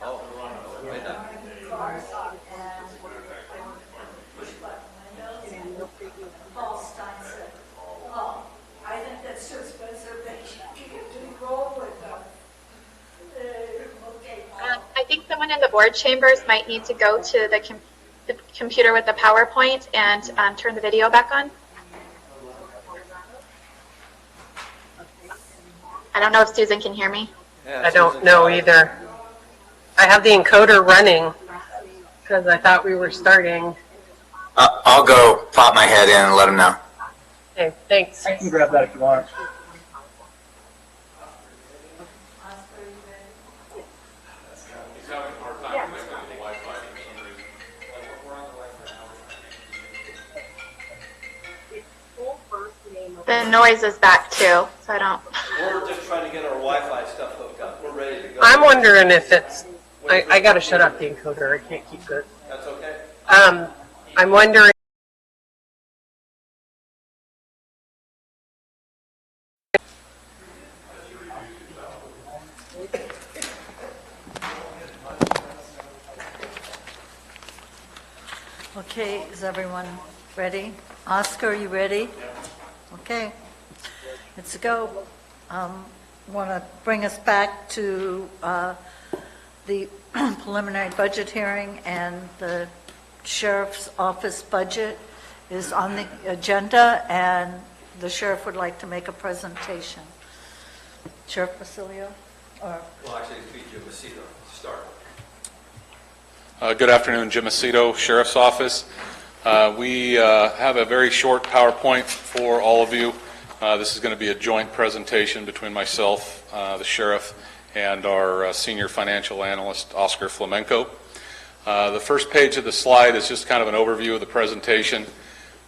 Oh, right now. Paul Stein said, "Oh, I think that's just preservation. You can roll with them." Okay, Paul. I think someone in the board chambers might need to go to the computer with the PowerPoint and turn the video back on. I don't know if Susan can hear me. I don't know either. I have the encoder running because I thought we were starting. I'll go pop my head in and let them know. Okay, thanks. I can grab that if you want. He's having a hard time connecting to the Wi-Fi for some reason. The noise is back too, so I don't. We're just trying to get our Wi-Fi stuff hooked up. We're ready to go. I'm wondering if it's, I got to shut off the encoder. I can't keep it. That's okay. I'm wondering. Okay, is everyone ready? Oscar, are you ready? Okay, let's go. Want to bring us back to the preliminary budget hearing, and the sheriff's office budget is on the agenda, and the sheriff would like to make a presentation. Sheriff Basilio? Or Well, actually, it's Jim Macedo to start. Good afternoon, Jim Macedo, Sheriff's Office. We have a very short PowerPoint for all of you. This is going to be a joint presentation between myself, the sheriff, and our senior financial analyst, Oscar Flamenco. The first page of the slide is just kind of an overview of the presentation,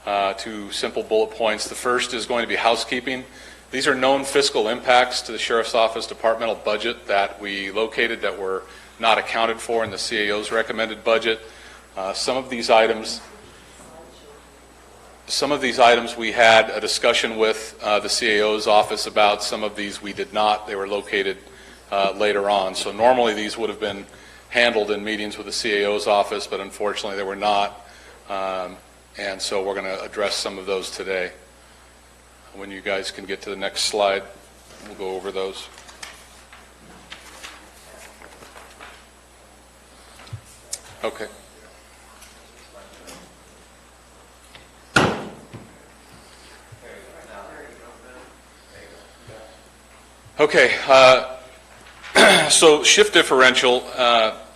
2 simple bullet points. The first is going to be housekeeping. These are known fiscal impacts to the Sheriff's Office departmental budget that we located that were not accounted for in the CAO's recommended budget. Some of these items we had a discussion with the CAO's office about. Some of these we did not. They were located later on. So normally these would have been handled in meetings with the CAO's office, but unfortunately they were not. And so we're going to address some of those today. When you guys can get to the next slide, we'll go over those. Okay. Okay. So shift differential,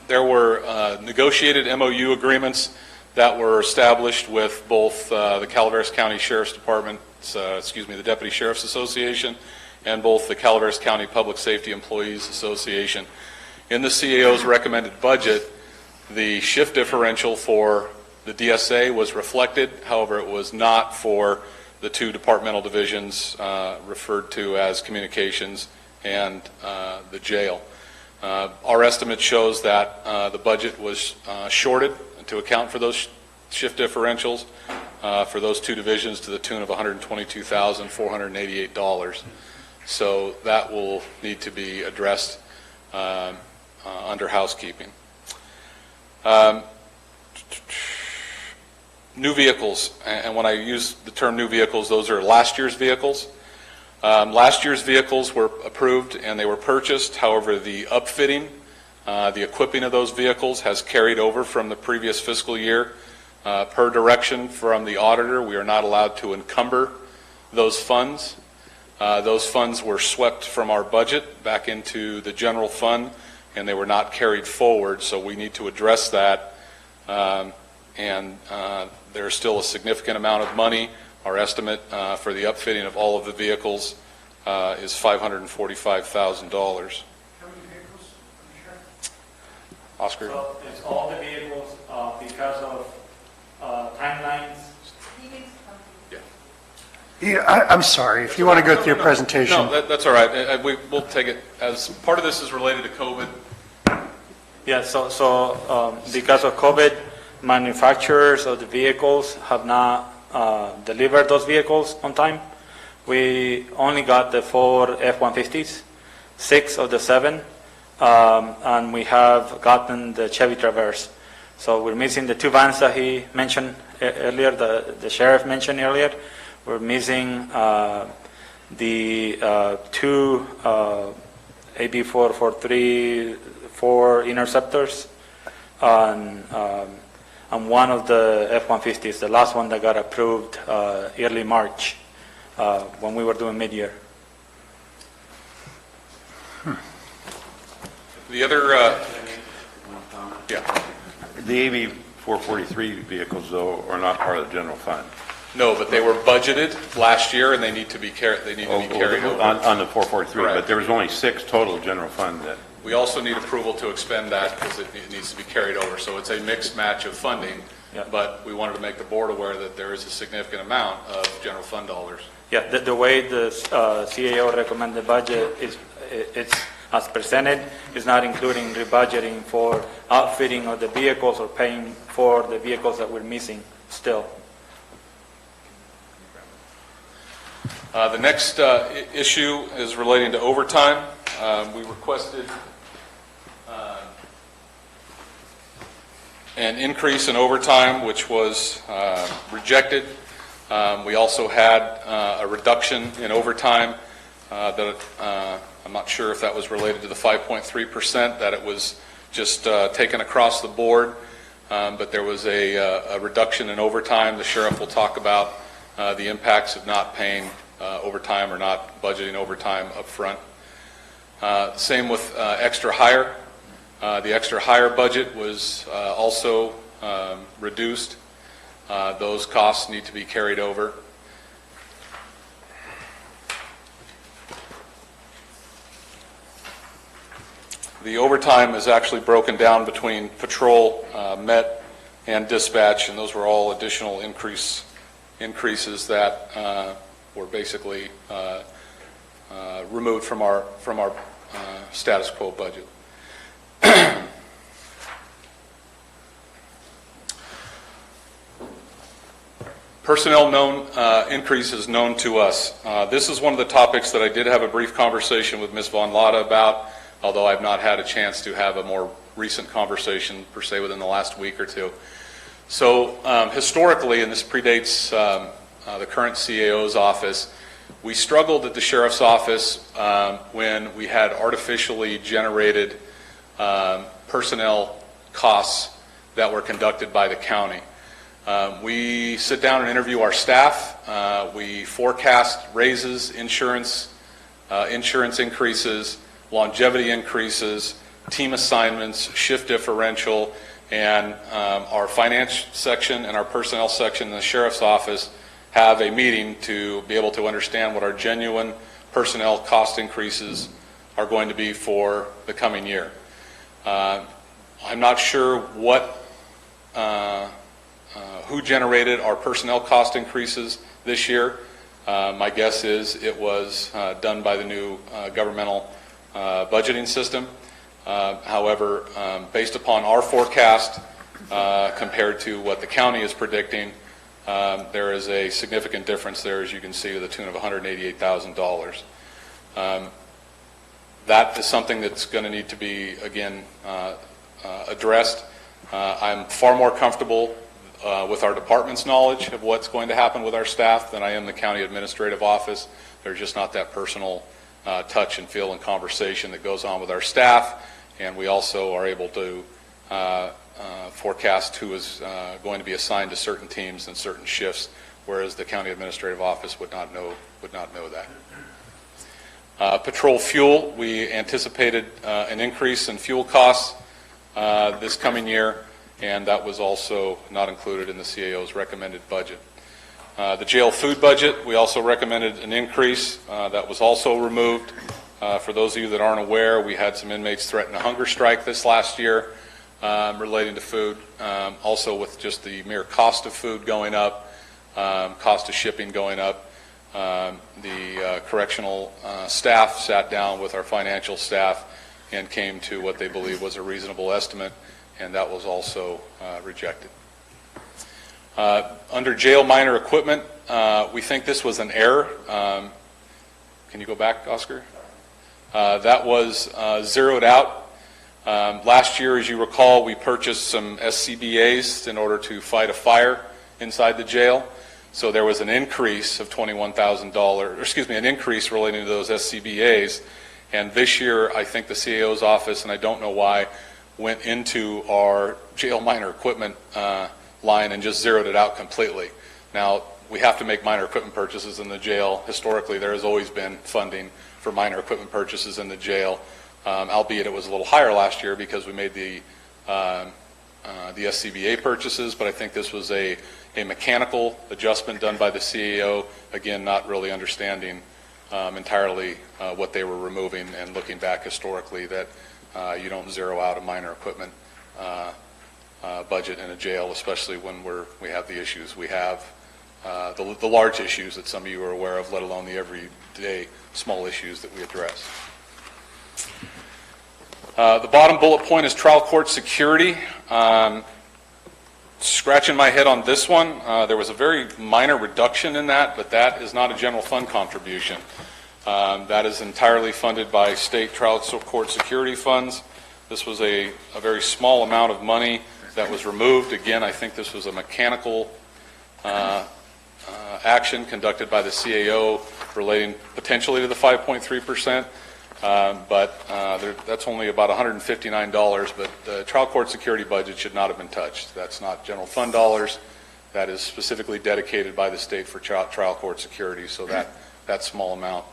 there were negotiated MOU agreements that were established with both the Calaveras County Sheriff's Department, the Deputy Sheriff's Association, and both the Calaveras County Public Safety Employees Association. In the CAO's recommended budget, the shift differential for the DSA was reflected. However, it was not for the 2 departmental divisions referred to as communications and the jail. Our estimate shows that the budget was shorted to account for those shift differentials for those 2 divisions to the tune of $122,488. So that will need to be addressed under housekeeping. new vehicles, and when I use the term new vehicles, those are last year's vehicles. Last year's vehicles were approved and they were purchased. However, the upfitting, the equipping of those vehicles has carried over from the previous fiscal year. Per direction from the auditor, we are not allowed to encumber those funds. Those funds were swept from our budget back into the general fund, and they were not carried forward, so we need to address that. There's still a significant amount of money. Our estimate for the upfitting of all of the vehicles is $545,000. How many vehicles? Oscar? So it's all the vehicles because of timelines. Yeah, I'm sorry, if you want to go through your presentation. No, that's all right. We'll take it as part of this is related to COVID. Yeah, so because of COVID, manufacturers of the vehicles have not delivered those vehicles on time. We only got the 4 F-150s, 6 of the 7, and we have gotten the Chevy Traverse. So we're missing the 2 vans that he mentioned earlier, the sheriff mentioned earlier. We're missing the 2 AB443 4 Interceptors and 1 of the F-150s, the last one that got approved early March when we were doing mid-year. The other, yeah. The AB443 vehicles, though, are not part of the general fund. No, but they were budgeted last year, and they need to be carried over. On the 443, Correct. but there was only 6 total general fund that. We also need approval to expend that because it needs to be carried over. So it's a mixed match of funding, but we wanted to make the board aware that there is a significant amount of general fund dollars. Yeah, the way the CAO recommended budget is, it's as presented, is not including rebudgeting for outfitting of the vehicles or paying for the vehicles that we're missing still. The next issue is relating to overtime. We requested an increase in overtime, which was rejected. We also had a reduction in overtime that I'm not sure if that was related to the 5.3%, that it was just taken across the board, but there was a reduction in overtime. The sheriff will talk about the impacts of not paying overtime or not budgeting overtime up front. Same with extra hire. The extra hire budget was also reduced. Those costs need to be carried over. The overtime is actually broken down between patrol, MET, and dispatch, and those were all additional increases that were basically removed from our status quo budget. Personnel increases known to us. This is one of the topics that I did have a brief conversation with Ms. Von Lotta about, although I've not had a chance to have a more recent conversation per se within the last week or two. So historically, and this predates the current CAO's office, we struggled at the sheriff's office when we had artificially generated personnel costs that were conducted by the county. We sit down and interview our staff. We forecast raises, insurance increases, longevity increases, team assignments, shift differential, and our finance section and our personnel section in the sheriff's office have a meeting to be able to understand what our genuine personnel cost increases are going to be for the coming year. I'm not sure who generated our personnel cost increases this year. My guess is it was done by the new governmental budgeting system. However, based upon our forecast compared to what the county is predicting, there is a significant difference there, as you can see, to the tune of $188,000. That is something that's going to need to be, again, addressed. I'm far more comfortable with our department's knowledge of what's going to happen with our staff than I am the county administrative office. There's just not that personal touch and feel and conversation that goes on with our staff, and we also are able to forecast who is going to be assigned to certain teams and certain shifts, whereas the county administrative office would not know that. Patrol fuel, we anticipated an increase in fuel costs this coming year, and that was also not included in the CAO's recommended budget. The jail food budget, we also recommended an increase. That was also removed. For those of you that aren't aware, we had some inmates threaten a hunger strike this last year relating to food. Also with just the mere cost of food going up, cost of shipping going up, the correctional staff sat down with our financial staff and came to what they believe was a reasonable estimate, and that was also rejected. Under jail minor equipment, we think this was an error. Can you go back, Oscar? That was zeroed out. Last year, as you recall, we purchased some SCBAs in order to fight a fire inside the jail. So there was an increase of $21,000, an increase relating to those SCBAs. And this year, I think the CAO's office, and I don't know why, went into our jail minor equipment line and just zeroed it out completely. Now, we have to make minor equipment purchases in the jail. Historically, there has always been funding for minor equipment purchases in the jail, albeit it was a little higher last year because we made the SCBA purchases, but I think this was a mechanical adjustment done by the CAO, again, not really understanding entirely what they were removing, and looking back historically that you don't zero out a minor equipment budget in a jail, especially when we have the issues we have, the large issues that some of you are aware of, let alone the everyday small issues that we address. The bottom bullet point is trial court security. Scratching my head on this one, there was a very minor reduction in that, but that is not a general fund contribution. That is entirely funded by state trial court security funds. This was a very small amount of money that was removed. Again, I think this was a mechanical action conducted by the CAO relating potentially to the 5.3%. But that's only about $159, but the trial court security budget should not have been touched. That's not general fund dollars. That is specifically dedicated by the state for trial court security, so that small amount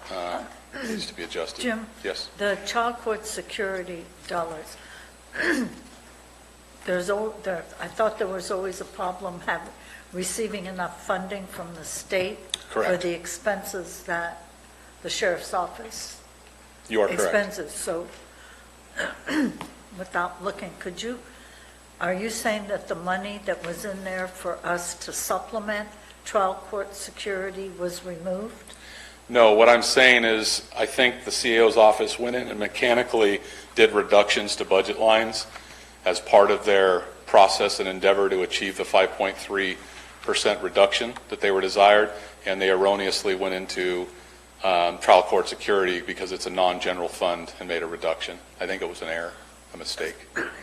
needs to be adjusted. Jim? Yes? The child court security dollars, I thought there was always a problem receiving enough funding from the state Correct. for the expenses that the sheriff's office You are correct. expenses. So without looking, are you saying that the money that was in there for us to supplement trial court security was removed? No, what I'm saying is I think the CAO's office went in and mechanically did reductions to budget lines as part of their process and endeavor to achieve the 5.3% reduction that they were desired, and they erroneously went into trial court security because it's a non-general fund and made a reduction. I think it was an error, a mistake.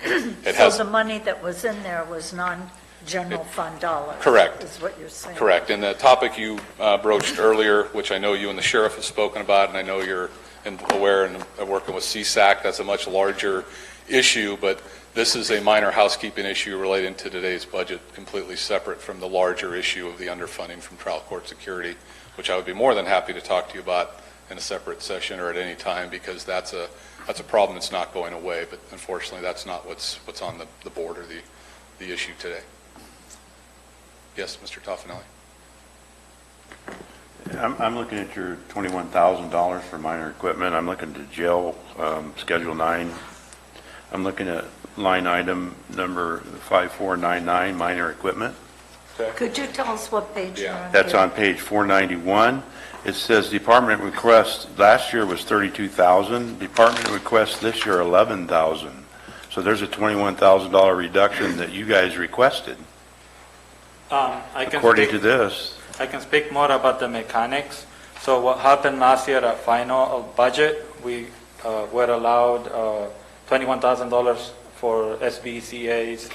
So the money that was in there was non-general fund dollars? Correct. Is what you're saying? Correct. And the topic you broached earlier, which I know you and the sheriff have spoken about, and I know you're aware and working with CSAC, that's a much larger issue, but this is a minor housekeeping issue relating to today's budget, completely separate from the larger issue of the underfunding from trial court security, which I would be more than happy to talk to you about in a separate session or at any time, because that's a problem that's not going away, but unfortunately that's not what's on the board or the issue today. Yes, Mr. Toffanelli. I'm looking at your $21,000 for minor equipment. I'm looking to jail Schedule 9. I'm looking at line item number 5499, minor equipment. Okay. Could you tell us what page you're on? That's here? on page 491. It says department request last year was $32,000. Department request this year $11,000. So there's a $21,000 reduction that you guys requested. According to this. I can speak more about the mechanics. So what happened last year at final budget, we were allowed $21,000 for SBCA's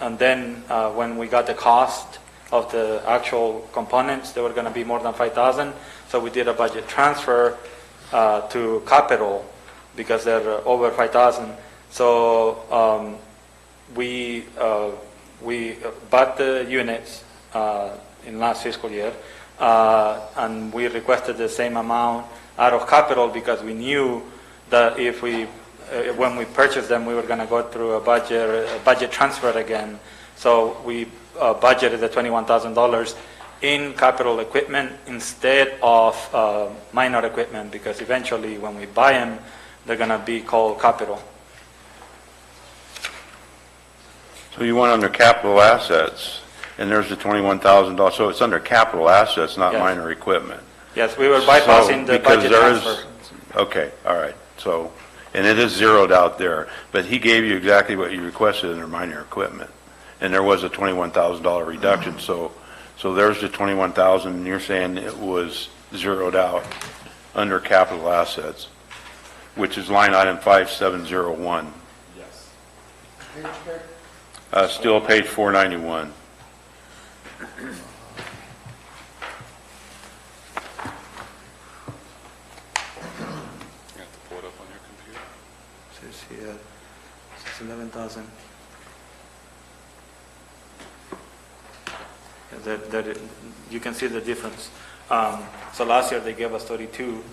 And then when we got the cost of the actual components, they were going to be more than 5,000. So we did a budget transfer to capital because they're over 5,000. So we bought the units in last fiscal year, and we requested the same amount out of capital because we knew that if we when we purchased them, we were going to go through a budget transfer again. So we budgeted the $21,000 in capital equipment instead of minor equipment, because eventually when we buy them, they're going to be called capital. So you went under capital assets, and there's the $21,000, so it's under capital assets, not Yes. minor equipment. Yes, we were bypassing the because budget there is- transfer. Okay, all right, so, and it is zeroed out there, but he gave you exactly what you requested under minor equipment, and there was a $21,000 reduction, so there's the $21,000, and you're saying it was zeroed out under capital assets, which is line item 5701. Yes. Still page 491. You have to pull it up on your computer. Says here, it's 11,000. You can see the difference. So last year they gave us 32,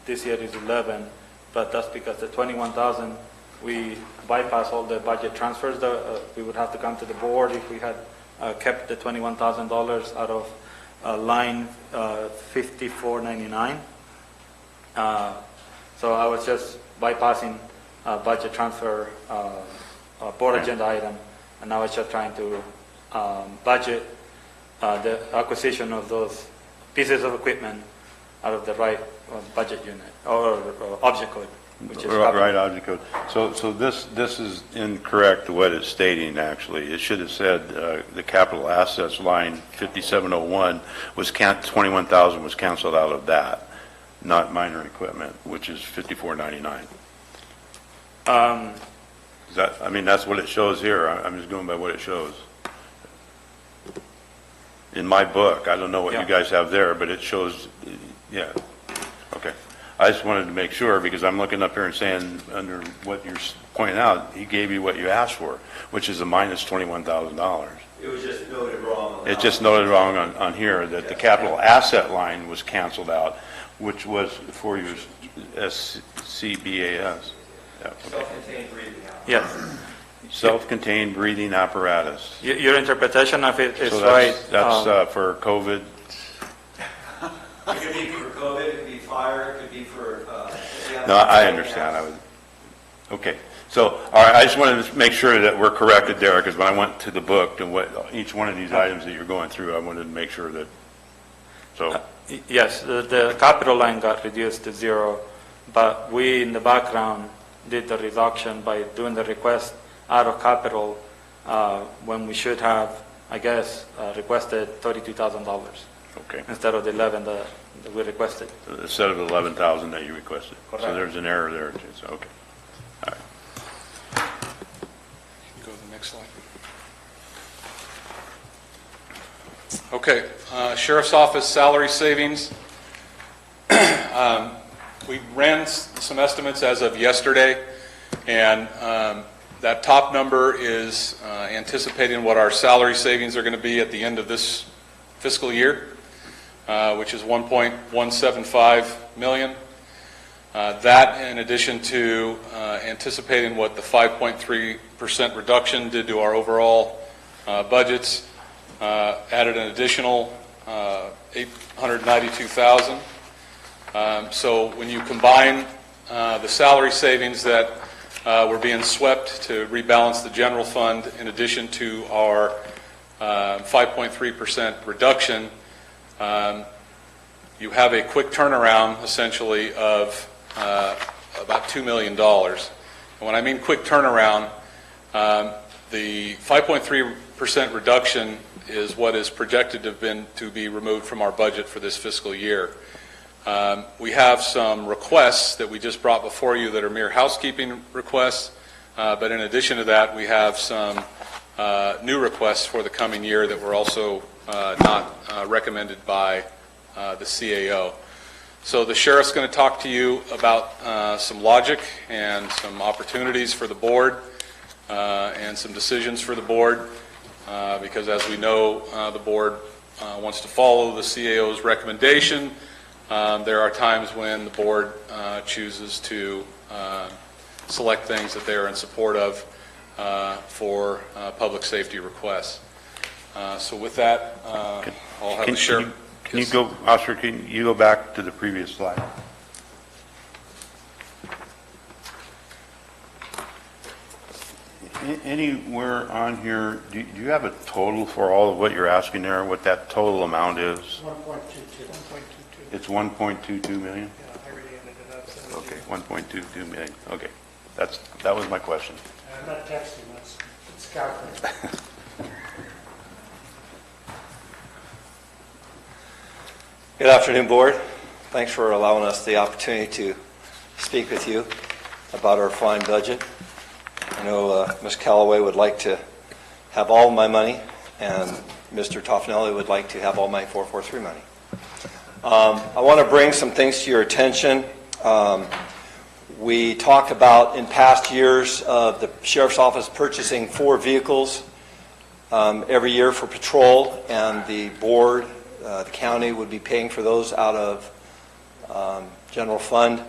this year is 11, but that's because the 21,000, we bypass all the budget transfers. We would have to come to the board if we had kept the $21,000 out of line 5499. So I was just bypassing budget transfer board agenda item, and I was just trying to budget the acquisition of those pieces of equipment out of the right budget unit or object code, which is Right, object code. So this is incorrect, what it's stating, actually. It should have said the capital assets line 5701 was 21,000 was canceled out of that, not minor equipment, which is 5499. That's what it shows here. I'm just going by what it shows. In my book, I don't know what you guys have there, but it shows, yeah. Okay. I just wanted to make sure, because I'm looking up here and saying, under what you're pointing out, he gave you what you asked for, which is a minus $21,000. It was just noted wrong. It's just noted wrong on here, that the capital asset line was canceled out, which was for your SCBAS. Yeah, okay. Self-contained breathing apparatus. Yes. Self-contained breathing apparatus. Your interpretation of it is So right. that's for COVID. It could be for COVID, it could be fire, it could be for... No, I understand. Okay. So, all right, I just wanted to make sure that we're corrected there, because when I went to the book and what each one of these items that you're going through, I wanted to make sure that, so. Yes, the capital line got reduced to zero, but we in the background did the reduction by doing the request out of capital when we should have, I guess, requested $32,000. Okay. Instead of the 11 that we requested. Instead of 11,000 that you requested. Correct. So there's an error there, too, so, okay. All right. Go to the next slide. Okay, Sheriff's Office salary savings. We ran some estimates as of yesterday, and that top number is anticipating what our salary savings are going to be at the end of this fiscal year, which is $1.175 million. That, in addition to anticipating what the 5.3% reduction did to our overall budgets, added an additional $892,000. So when you combine the salary savings that were being swept to rebalance the general fund, in addition to our 5.3% reduction, you have a quick turnaround, essentially, of about $2 million. And when I mean quick turnaround, the 5.3% reduction is what is projected to be removed from our budget for this fiscal year. We have some requests that we just brought before you that are mere housekeeping requests, but in addition to that, we have some new requests for the coming year that were also not recommended by the CAO. So the sheriff's going to talk to you about some logic and some opportunities for the board and some decisions for the board, because as we know, the board wants to follow the CAO's recommendation. There are times when the board chooses to select things that they are in support of for public safety requests. So with that, I'll have the sheriff. Can you go, Oscar, can you go back to the previous slide? Anywhere on here, do you have a total for all of what you're asking there, what that total amount is? 1.22. It's 1.22 million? Yeah, I already ended it up. Okay, 1.22 million. Okay, that was my question. I'm not texting, it's calculated. Good afternoon, Board. Thanks for allowing us the opportunity to speak with you about our fine budget. I know Ms. Callaway would like to have all my money, and Mr. Toffenelli would like to have all my 443 money. I want to bring some things to your attention. We talked about in past years of the Sheriff's Office purchasing 4 vehicles every year for patrol, and the board, the county, would be paying for those out of general fund,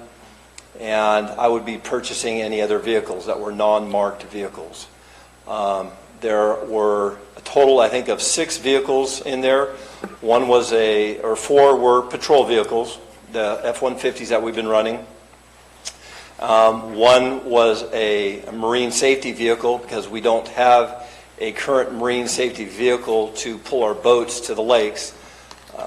and I would be purchasing any other vehicles that were non-marked vehicles. There were a total, I think, of 6 vehicles in there. 4 were patrol vehicles, the F-150s that we've been running. 1 was a marine safety vehicle, because we don't have a current marine safety vehicle to pull our boats to the lakes.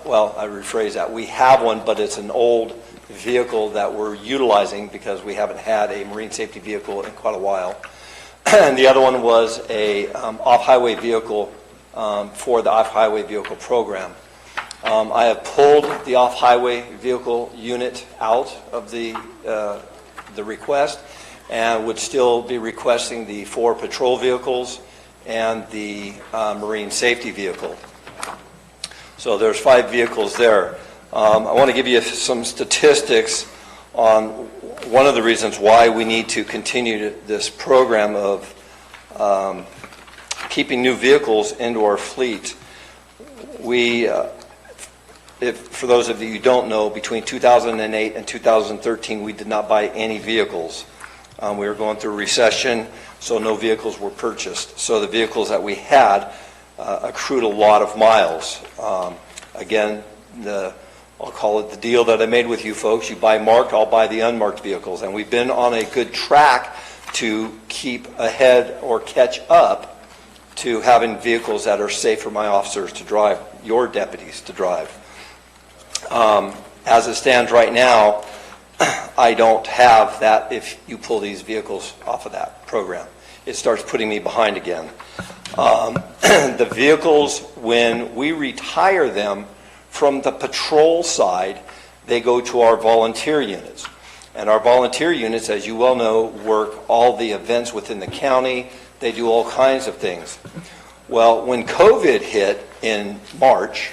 Well, I rephrase that. We have one, but it's an old vehicle that we're utilizing because we haven't had a marine safety vehicle in quite a while. And the other one was a off-highway vehicle for the off-highway vehicle program. I have pulled the off-highway vehicle unit out of the request, and would still be requesting the 4 patrol vehicles and the marine safety vehicle. So there's 5 vehicles there. I want to give you some statistics on one of the reasons why we need to continue this program of keeping new vehicles into our fleet. For those of you who don't know, between 2008 and 2013, we did not buy any vehicles. We were going through a recession, so no vehicles were purchased. So the vehicles that we had accrued a lot of miles. Again, I'll call it the deal that I made with you folks. You buy marked, I'll buy the unmarked vehicles. And we've been on a good track to keep ahead or catch up to having vehicles that are safe for my officers to drive, your deputies to drive. As it stands right now, I don't have that if you pull these vehicles off of that program. It starts putting me behind again. The vehicles, when we retire them from the patrol side, they go to our volunteer units. And our volunteer units, as you well know, work all the events within the county. They do all kinds of things. Well, when COVID hit in March,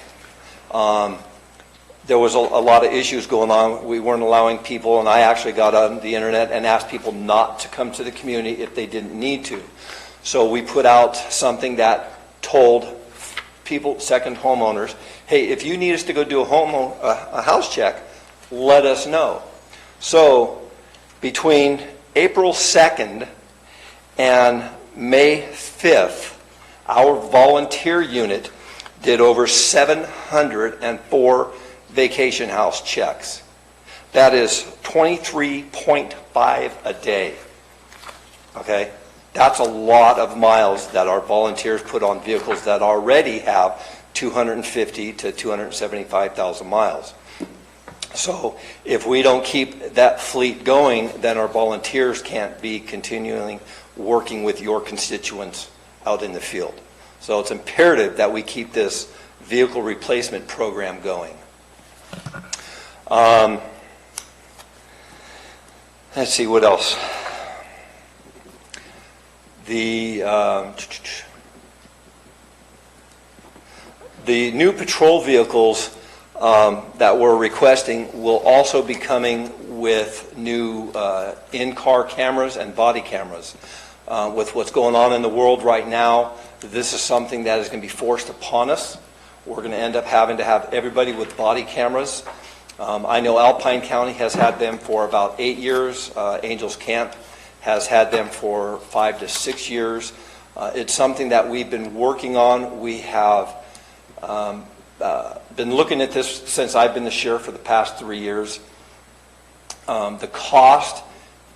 there was a lot of issues going on. We weren't allowing people, and I actually got on the internet and asked people not to come to the community if they didn't need to. So we put out something that told people, second homeowners, hey, if you need us to go do a house check, let us know. So between April 2nd and May 5th, our volunteer unit did over 704 vacation house checks. That is 23.5 a day. Okay? That's a lot of miles that our volunteers put on vehicles that already have 250 to 275,000 miles. So if we don't keep that fleet going, then our volunteers can't be continually working with your constituents out in the field. So it's imperative that we keep this vehicle replacement program going. Let's see, what else? The new patrol vehicles that we're requesting will also be coming with new in-car cameras and body cameras. With what's going on in the world right now, this is something that is going to be forced upon us. We're going to end up having to have everybody with body cameras. I know Alpine County has had them for about 8 years. Angels Camp has had them for 5 to 6 years. It's something that we've been working on. We have been looking at this since I've been the sheriff for the past 3 years. The cost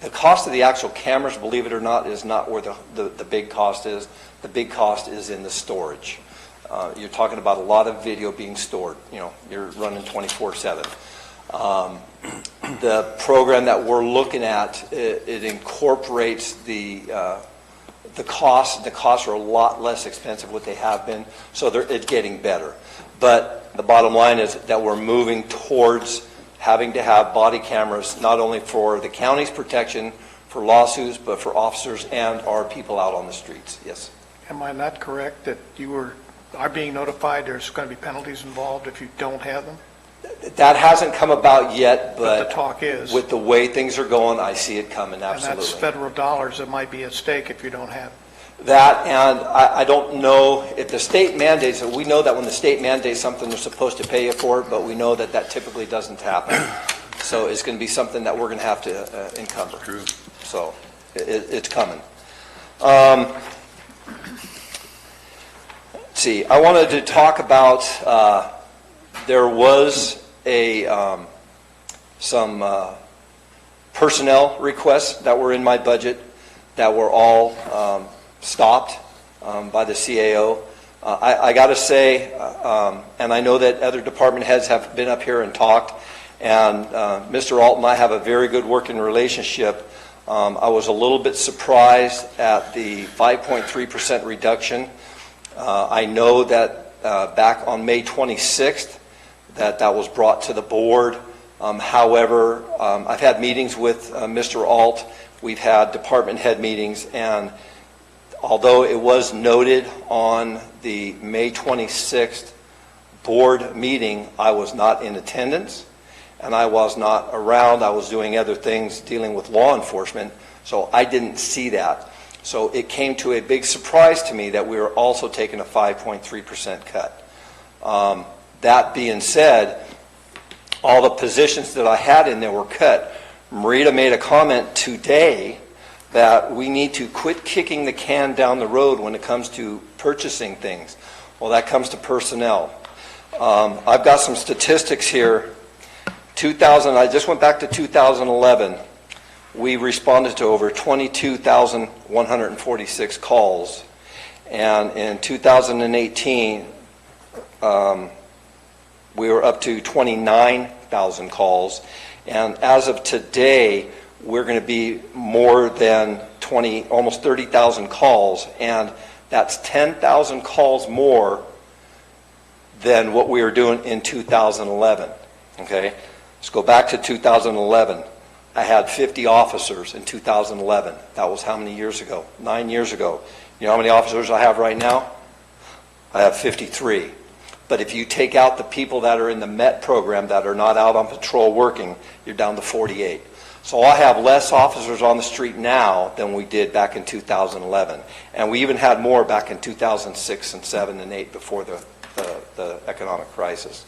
of the actual cameras, believe it or not, is not where the big cost is. The big cost is in the storage. You're talking about a lot of video being stored. You know, you're running 24/7. The program that we're looking at, it incorporates the costs. The costs are a lot less expensive what they have been, so it's getting better. But the bottom line is that we're moving towards having to have body cameras, not only for the county's protection, for lawsuits, but for officers and our people out on the streets. Yes. Am I not correct that you are being notified there's going to be penalties involved if you don't have them? That hasn't come about yet, But the talk is. with the way things are going, I see it coming, absolutely. And that's federal dollars that might be at stake if you don't have them. That, and I don't know if the state mandates it. We know that when the state mandates something, they're supposed to pay you for it, but we know that that typically doesn't happen. So it's going to be something that we're going to have to encumber. True. So it's coming. Let's see, I wanted to talk about, there was some personnel requests that were in my budget that were all stopped by the CAO. I got to say, and I know that other department heads have been up here and talked, and Mr. Alt and I have a very good working relationship. I was a little bit surprised at the 5.3% reduction. I know that back on May 26th that was brought to the board. However, I've had meetings with Mr. Alt. We've had department head meetings, and although it was noted on the May 26th board meeting, I was not in attendance and I was not around. I was doing other things dealing with law enforcement, so I didn't see that. So it came to a big surprise to me that we were also taking a 5.3% cut. That being said, all the positions that I had in there were cut. Marita made a comment today that we need to quit kicking the can down the road when it comes to purchasing things. Well, that comes to personnel. I've got some statistics here. I just went back to 2011. We responded to over 22,146 calls. And in 2018, we were up to 29,000 calls. And as of today, we're going to be more than almost 30,000 calls, and that's 10,000 calls more than what we were doing in 2011. Okay, let's go back to 2011. I had 50 officers in 2011. That was how many years ago? 9 years ago. You know how many officers I have right now? I have 53. But if you take out the people that are in the MET program that are not out on patrol working, you're down to 48. So I have less officers on the street now than we did back in 2011. And we even had more back in 2006 and 7 and 8 before the economic crisis.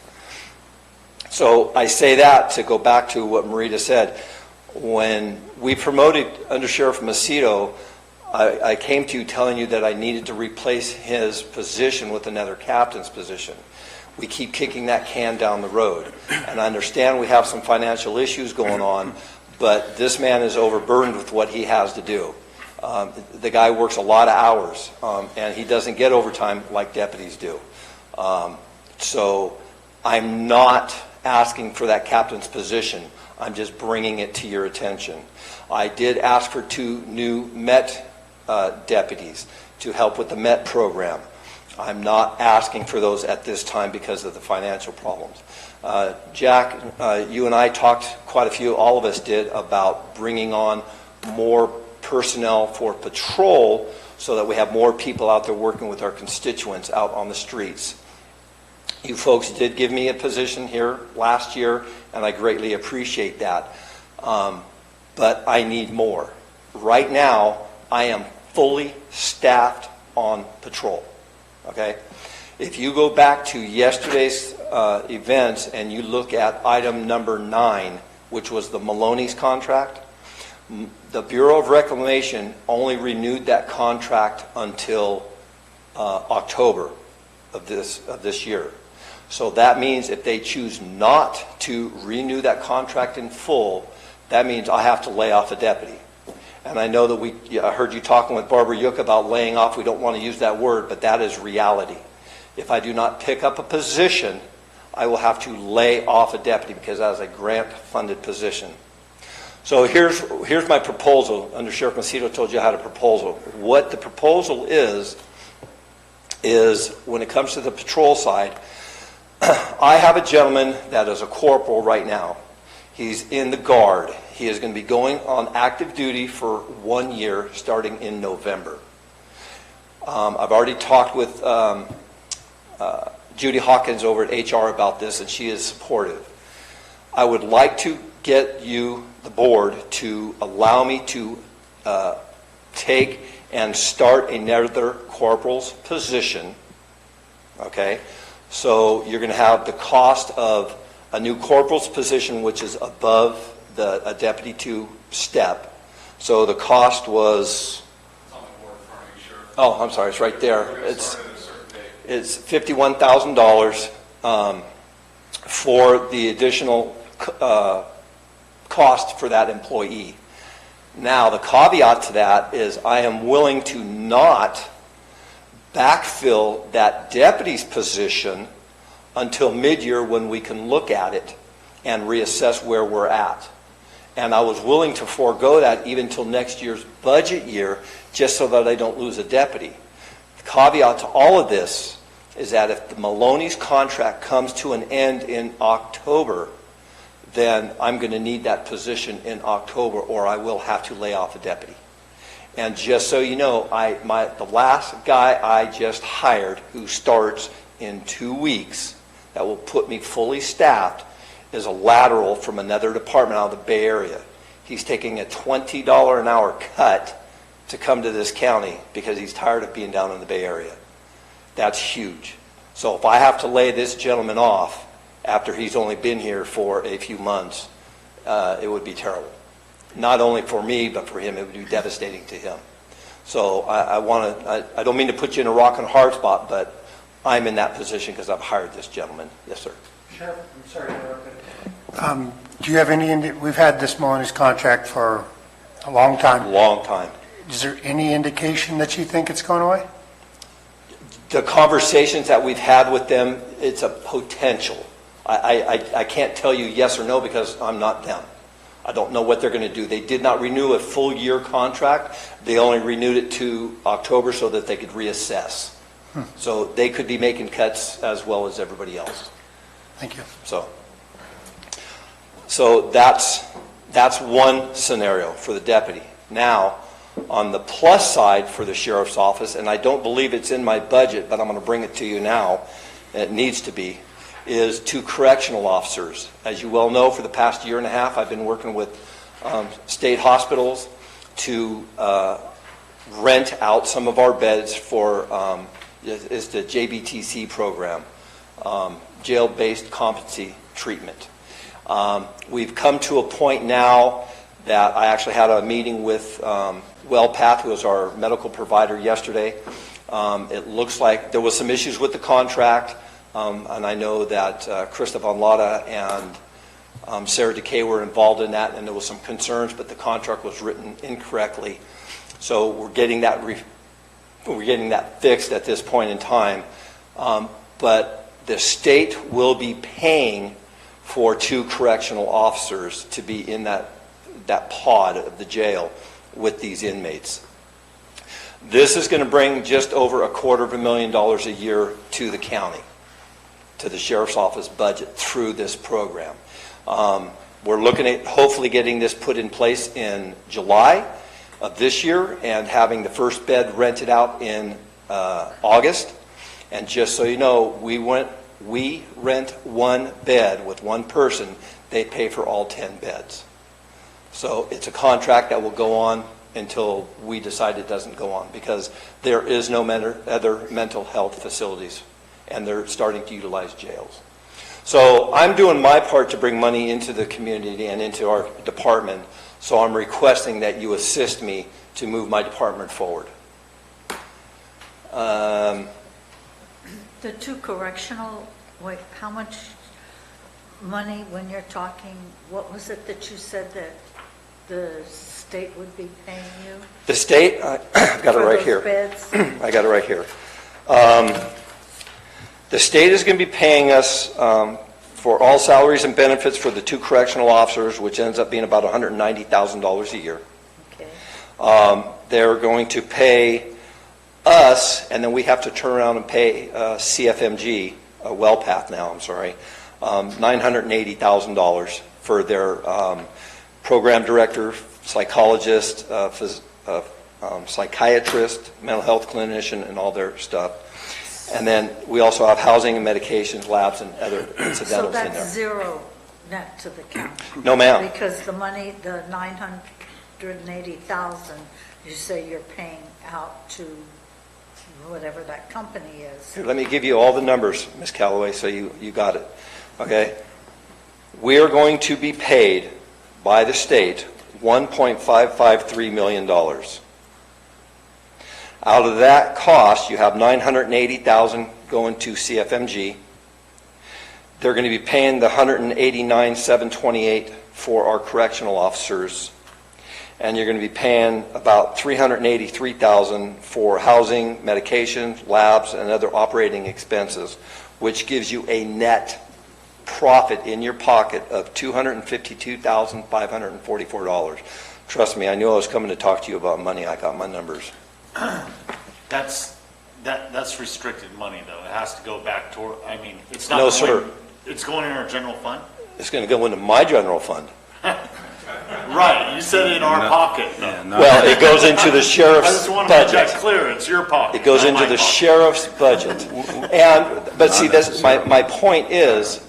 So I say that to go back to what Marita said. When we promoted Under Sheriff Macedo, I came to you telling you that I needed to replace his position with another captain's position. We keep kicking that can down the road. And I understand we have some financial issues going on, but this man is overburdened with what he has to do. The guy works a lot of hours, and he doesn't get overtime like deputies do. So I'm not asking for that captain's position. I'm just bringing it to your attention. I did ask for 2 new MET deputies to help with the MET program. I'm not asking for those at this time because of the financial problems. Jack, you and I talked quite a few, all of us did, about bringing on more personnel for patrol so that we have more people out there working with our constituents out on the streets. You folks did give me a position here last year, and I greatly appreciate that. But I need more. Right now, I am fully staffed on patrol, okay? If you go back to yesterday's events and you look at item number 9, which was the Maloney's contract, the Bureau of Reclamation only renewed that contract until October of this year. So that means if they choose not to renew that contract in full, that means I have to lay off a deputy. And I know that I heard you talking with Barbara Yook about laying off. We don't want to use that word, but that is reality. If I do not pick up a position, I will have to lay off a deputy because that is a grant-funded position. So here's my proposal. Under Sheriff Macedo told you I had a proposal. What the proposal is when it comes to the patrol side, I have a gentleman that is a corporal right now. He's in the Guard. He is going to be going on active duty for 1 year starting in November. I've already talked with Judy Hawkins over at HR about this, and she is supportive. I would like to get you, the board, to allow me to take and start another corporal's position, okay? So you're going to have the cost of a new corporal's position, which is above a Deputy 2 step. So the cost was... Oh, I'm sorry, it's right there. It's $51,000 for the additional cost for that employee. Now, the caveat to that is I am willing to not backfill that deputy's position until mid-year when we can look at it and reassess where we're at. And I was willing to forego that even till next year's budget year just so that I don't lose a deputy. The caveat to all of this is that if the Maloney's contract comes to an end in October, then I'm going to need that position in October or I will have to lay off a deputy. And just so you know, the last guy I just hired who starts in 2 weeks that will put me fully staffed is a lateral from another department out of the Bay Area. He's taking a $20 an hour cut to come to this county because he's tired of being down in the Bay Area. That's huge. So if I have to lay this gentleman off after he's only been here for a few months, it would be terrible. Not only for me, but for him, it would be devastating to him. So I don't mean to put you in a rock and a hard spot, but I'm in that position because I've hired this gentleman. Yes, sir. Sheriff, I'm sorry to interrupt. Do you have we've had this Maloney's contract for a long time. Long time. Is there any indication that you think it's going away? The conversations that we've had with them, it's a potential. I can't tell you yes or no because I'm not them. I don't know what they're going to do. They did not renew a full year contract. They only renewed it to October so that they could reassess. So they could be making cuts as well as everybody else. Thank you. So that's one scenario for the deputy. Now, on the plus side for the sheriff's office, and I don't believe it's in my budget, but I'm going to bring it to you now, and it needs to be, is 2 correctional officers. As you well know, for the past year and a half, I've been working with state hospitals to rent out some of our beds for is the JBTC program, jail-based competency treatment. We've come to a point now that I actually had a meeting with WellPath, who is our medical provider, yesterday. It looks like there was some issues with the contract, and I know that Krista Von Lotta and Sarah Decay were involved in that, and there was some concerns, but the contract was written incorrectly. So we're getting that fixed at this point in time. But the state will be paying for 2 correctional officers to be in that pod of the jail with these inmates. This is going to bring just over $250,000 a year to the county, to the sheriff's office budget through this program. We're looking at hopefully getting this put in place in July of this year and having the first bed rented out in August. And just so you know, we went we rent one bed with one person, they pay for all 10 beds. So it's a contract that will go on until we decide it doesn't go on, because there is no other mental health facilities, and they're starting to utilize jails. So I'm doing my part to bring money into the community and into our department, so I'm requesting that you assist me to move my department forward. The two correctional, wait, how much money, when you're talking, what was it that you said that the state would be paying you? The state, I've got it right here. Beds? I got it right here. The state is going to be paying us for all salaries and benefits for the two correctional officers, which ends up being about $190,000 a year. Okay. They're going to pay us, and then we have to turn around and pay CFMG, WellPath now, I'm sorry, $980,000 for their program director, psychologist, psychiatrist, mental health clinician, and all their stuff. And then we also have housing and medications, labs, and other incidentals So in there. that's zero net to the county? No, ma'am. Because the money, the $980,000, you say you're paying out to whatever that company is. Here, let me give you all the numbers, Ms. Calloway, so you got it. Okay? We are going to be paid by the state $1.553 million. Out of that cost, you have $980,000 going to CFMG. They're going to be paying the $189,728 for our correctional officers, and you're going to be paying about $383,000 for housing, medications, labs, and other operating expenses, which gives you a net profit in your pocket of $252,544. Trust me, I knew I was coming to talk to you about money. I got my numbers. That's restricted money, though. It has to go back toward, I mean, it's not. No, sir. It's going in our general fund? It's going to go into my general fund. Right, you said in our pocket. Well, it goes into the I sheriff's just want to make that budget. clear, it's your pocket. It goes not into my the pocket. sheriff's budget. But see, that's, my point is,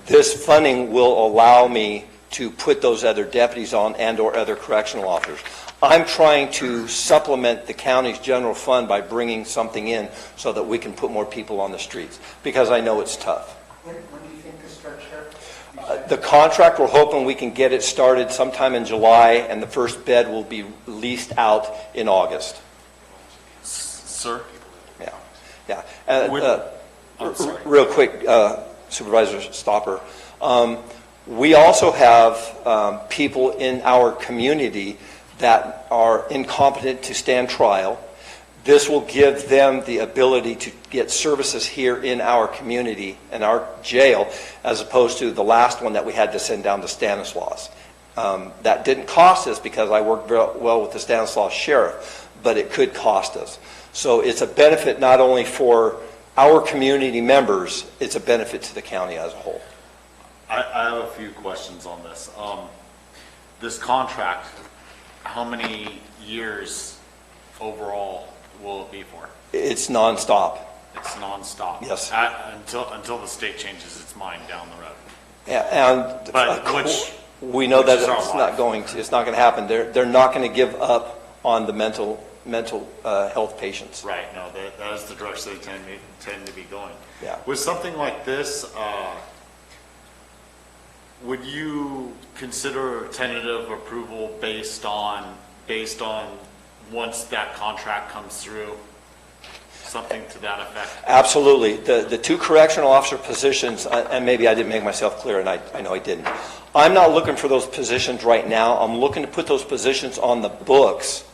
this funding will allow me to put those other deputies on and/or other correctional officers. I'm trying to supplement the county's general fund by bringing something in so that we can put more people on the streets, because I know it's tough. When do you think this starts, Sheriff? The contract, we're hoping we can get it started sometime in July, and the first bed will be leased out in August. Sir? Yeah. I'm sorry. Real quick, Supervisor Stopper. We also have people in our community that are incompetent to stand trial. This will give them the ability to get services here in our community and our jail, as opposed to the last one that we had to send down to Stanislaus. That didn't cost us because I worked very well with the Stanislaus sheriff, but it could cost us. So it's a benefit not only for our community members, it's a benefit to the county as a whole. I have a few questions on this. This contract, how many years overall will it be for? It's nonstop. It's nonstop? Yes. Until the state changes its mind down the road? Yeah, and we know that it's not going to happen. They're not going to give up on the mental health patients. Right, no, that is the direction they tend to be going. Yeah. With something like this, would you consider tentative approval based on once that contract comes through? Something to that effect? Absolutely. The two correctional officer positions, and maybe I didn't make myself clear, and I know I didn't. I'm not looking for those positions right now. I'm looking to put those positions on the books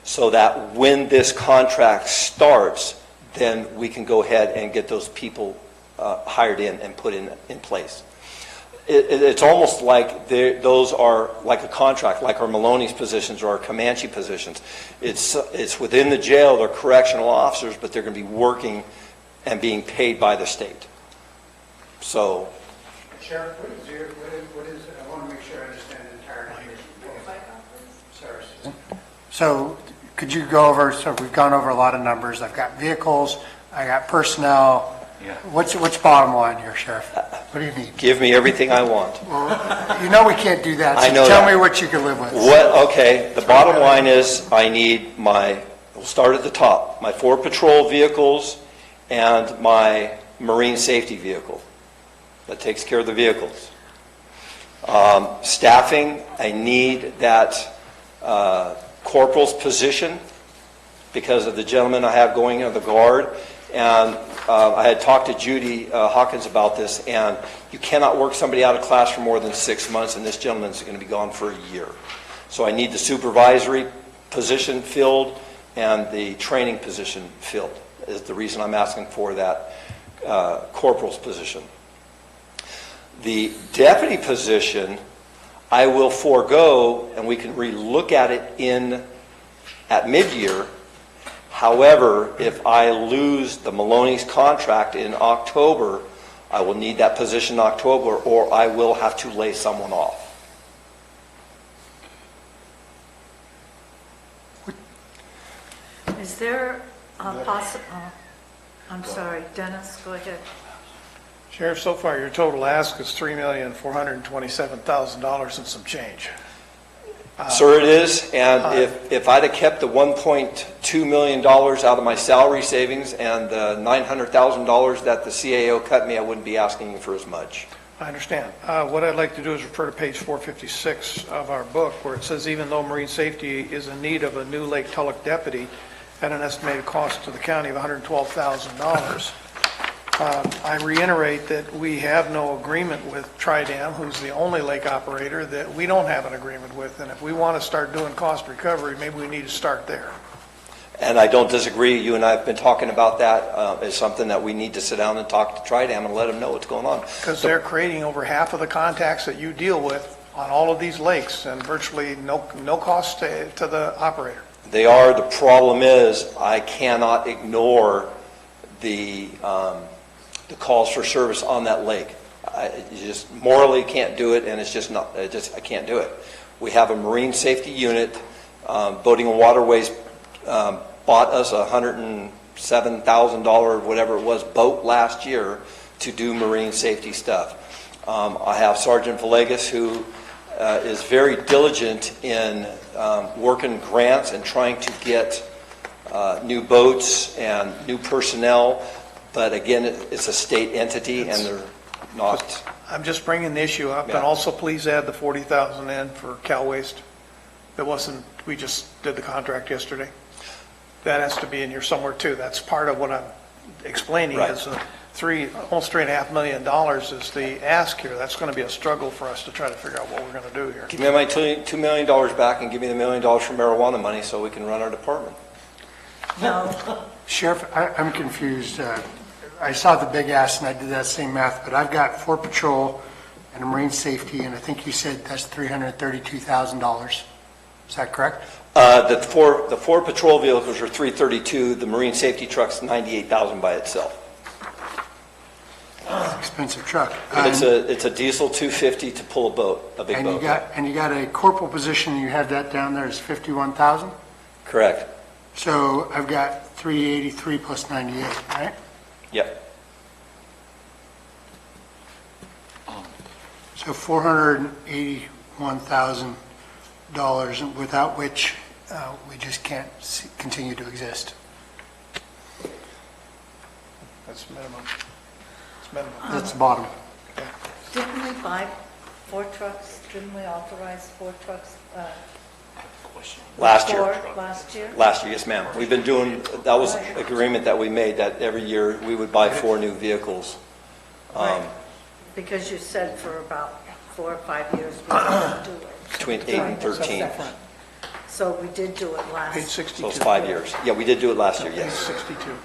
so that when this contract starts, then we can go ahead and get those people hired in and put in place. It's almost like those are like a contract, like our Maloney's positions or our Comanche positions. It's within the jail, they're correctional officers, but they're going to be working and being paid by the state. So, Sheriff, what is, I want to make sure I understand the entire language. Sorry. So, could you go over, so we've gone over a lot of numbers. I've got vehicles, I got personnel, What's bottom line here, Sheriff? What do you need? Give me everything I want. Well, you know we can't do that, I so know tell that. me what you can live with. Okay, the bottom line is I need we'll start at the top, my 4 patrol vehicles and my marine safety vehicle. That takes care of the vehicles. Staffing, I need that corporal's position because of the gentleman I have going on the guard. And I had talked to Judy Hawkins about this, and you cannot work somebody out of class for more than 6 months, and this gentleman's going to be gone for a year. So I need the supervisory position filled and the training position filled, is the reason I'm asking for that corporal's position. The deputy position, I will forego, and we can relook at it at mid-year. However, if I lose the Maloney's contract in October, I will need that position in October, or I will have to lay someone off. Is there a possible, I'm sorry, Dennis, go ahead. Sheriff, so far your total ask is $3,427,000 and some change. Sir, it is, and if I'd have kept the $1.2 million out of my salary savings and the $900,000 that the CAO cut me, I wouldn't be asking you for as much. I understand. What I'd like to do is refer to page 456 of our book, where it says, even though marine safety is in need of a new Lake Tulloch deputy at an estimated cost to the county of $112,000, I reiterate that we have no agreement with Tridam, who's the only lake operator that we don't have an agreement with. And if we want to start doing cost recovery, maybe we need to start there. And I don't disagree. You and I have been talking about that as something that we need to sit down and talk to Tridam and let them know what's going on. Because they're creating over half of the contacts that you deal with on all of these lakes, and virtually no cost to the operator. They are. The problem is I cannot ignore the calls for service on that lake. You just morally can't do it, and it's just not. I can't do it. We have a marine safety unit. Boating and Waterways bought us a $107,000, whatever it was, boat last year to do marine safety stuff. I have Sergeant Villegas, who is very diligent in working grants and trying to get new boats and new personnel. But again, it's a state entity, and they're not. I'm just bringing the issue up, and also please add the $40,000 in for Cal Waste. It wasn't, we just did the contract yesterday. That has to be in here somewhere too. That's part of what I'm explaining, Right. is almost $3.5 million is the ask here. That's going to be a struggle for us to try to figure out what we're going to do here. Give me my $2 million back and give me the $1 million for marijuana money so we can run our department. No. Sheriff, I'm confused. I saw the big ask and I did that same math, but I've got 4 patrol and a marine safety, and I think you said that's $332,000. Is that correct? The four patrol vehicles are $332,000. The marine safety truck's $98,000 by itself. Expensive truck. It's a diesel 250 to pull a boat, a big boat. And you got a corporal position, you have that down there as 51,000? Correct. So I've got 383 plus 98, right? Yep. So $481,000, without which we just can't continue to exist. That's minimum. It's minimum. That's the bottom. Didn't we buy 4 trucks? Didn't we authorize 4 trucks? Last year. Last year? Last year, yes, ma'am. We've been doing, that was an agreement that we made, that every year we would buy 4 new vehicles. Right. Because you said for about 4 or 5 years we wouldn't do it. Between 8 and 13. So we did do it last. Page 62. So it's 5 years. Yeah, we did do it last year, Page yes. 62.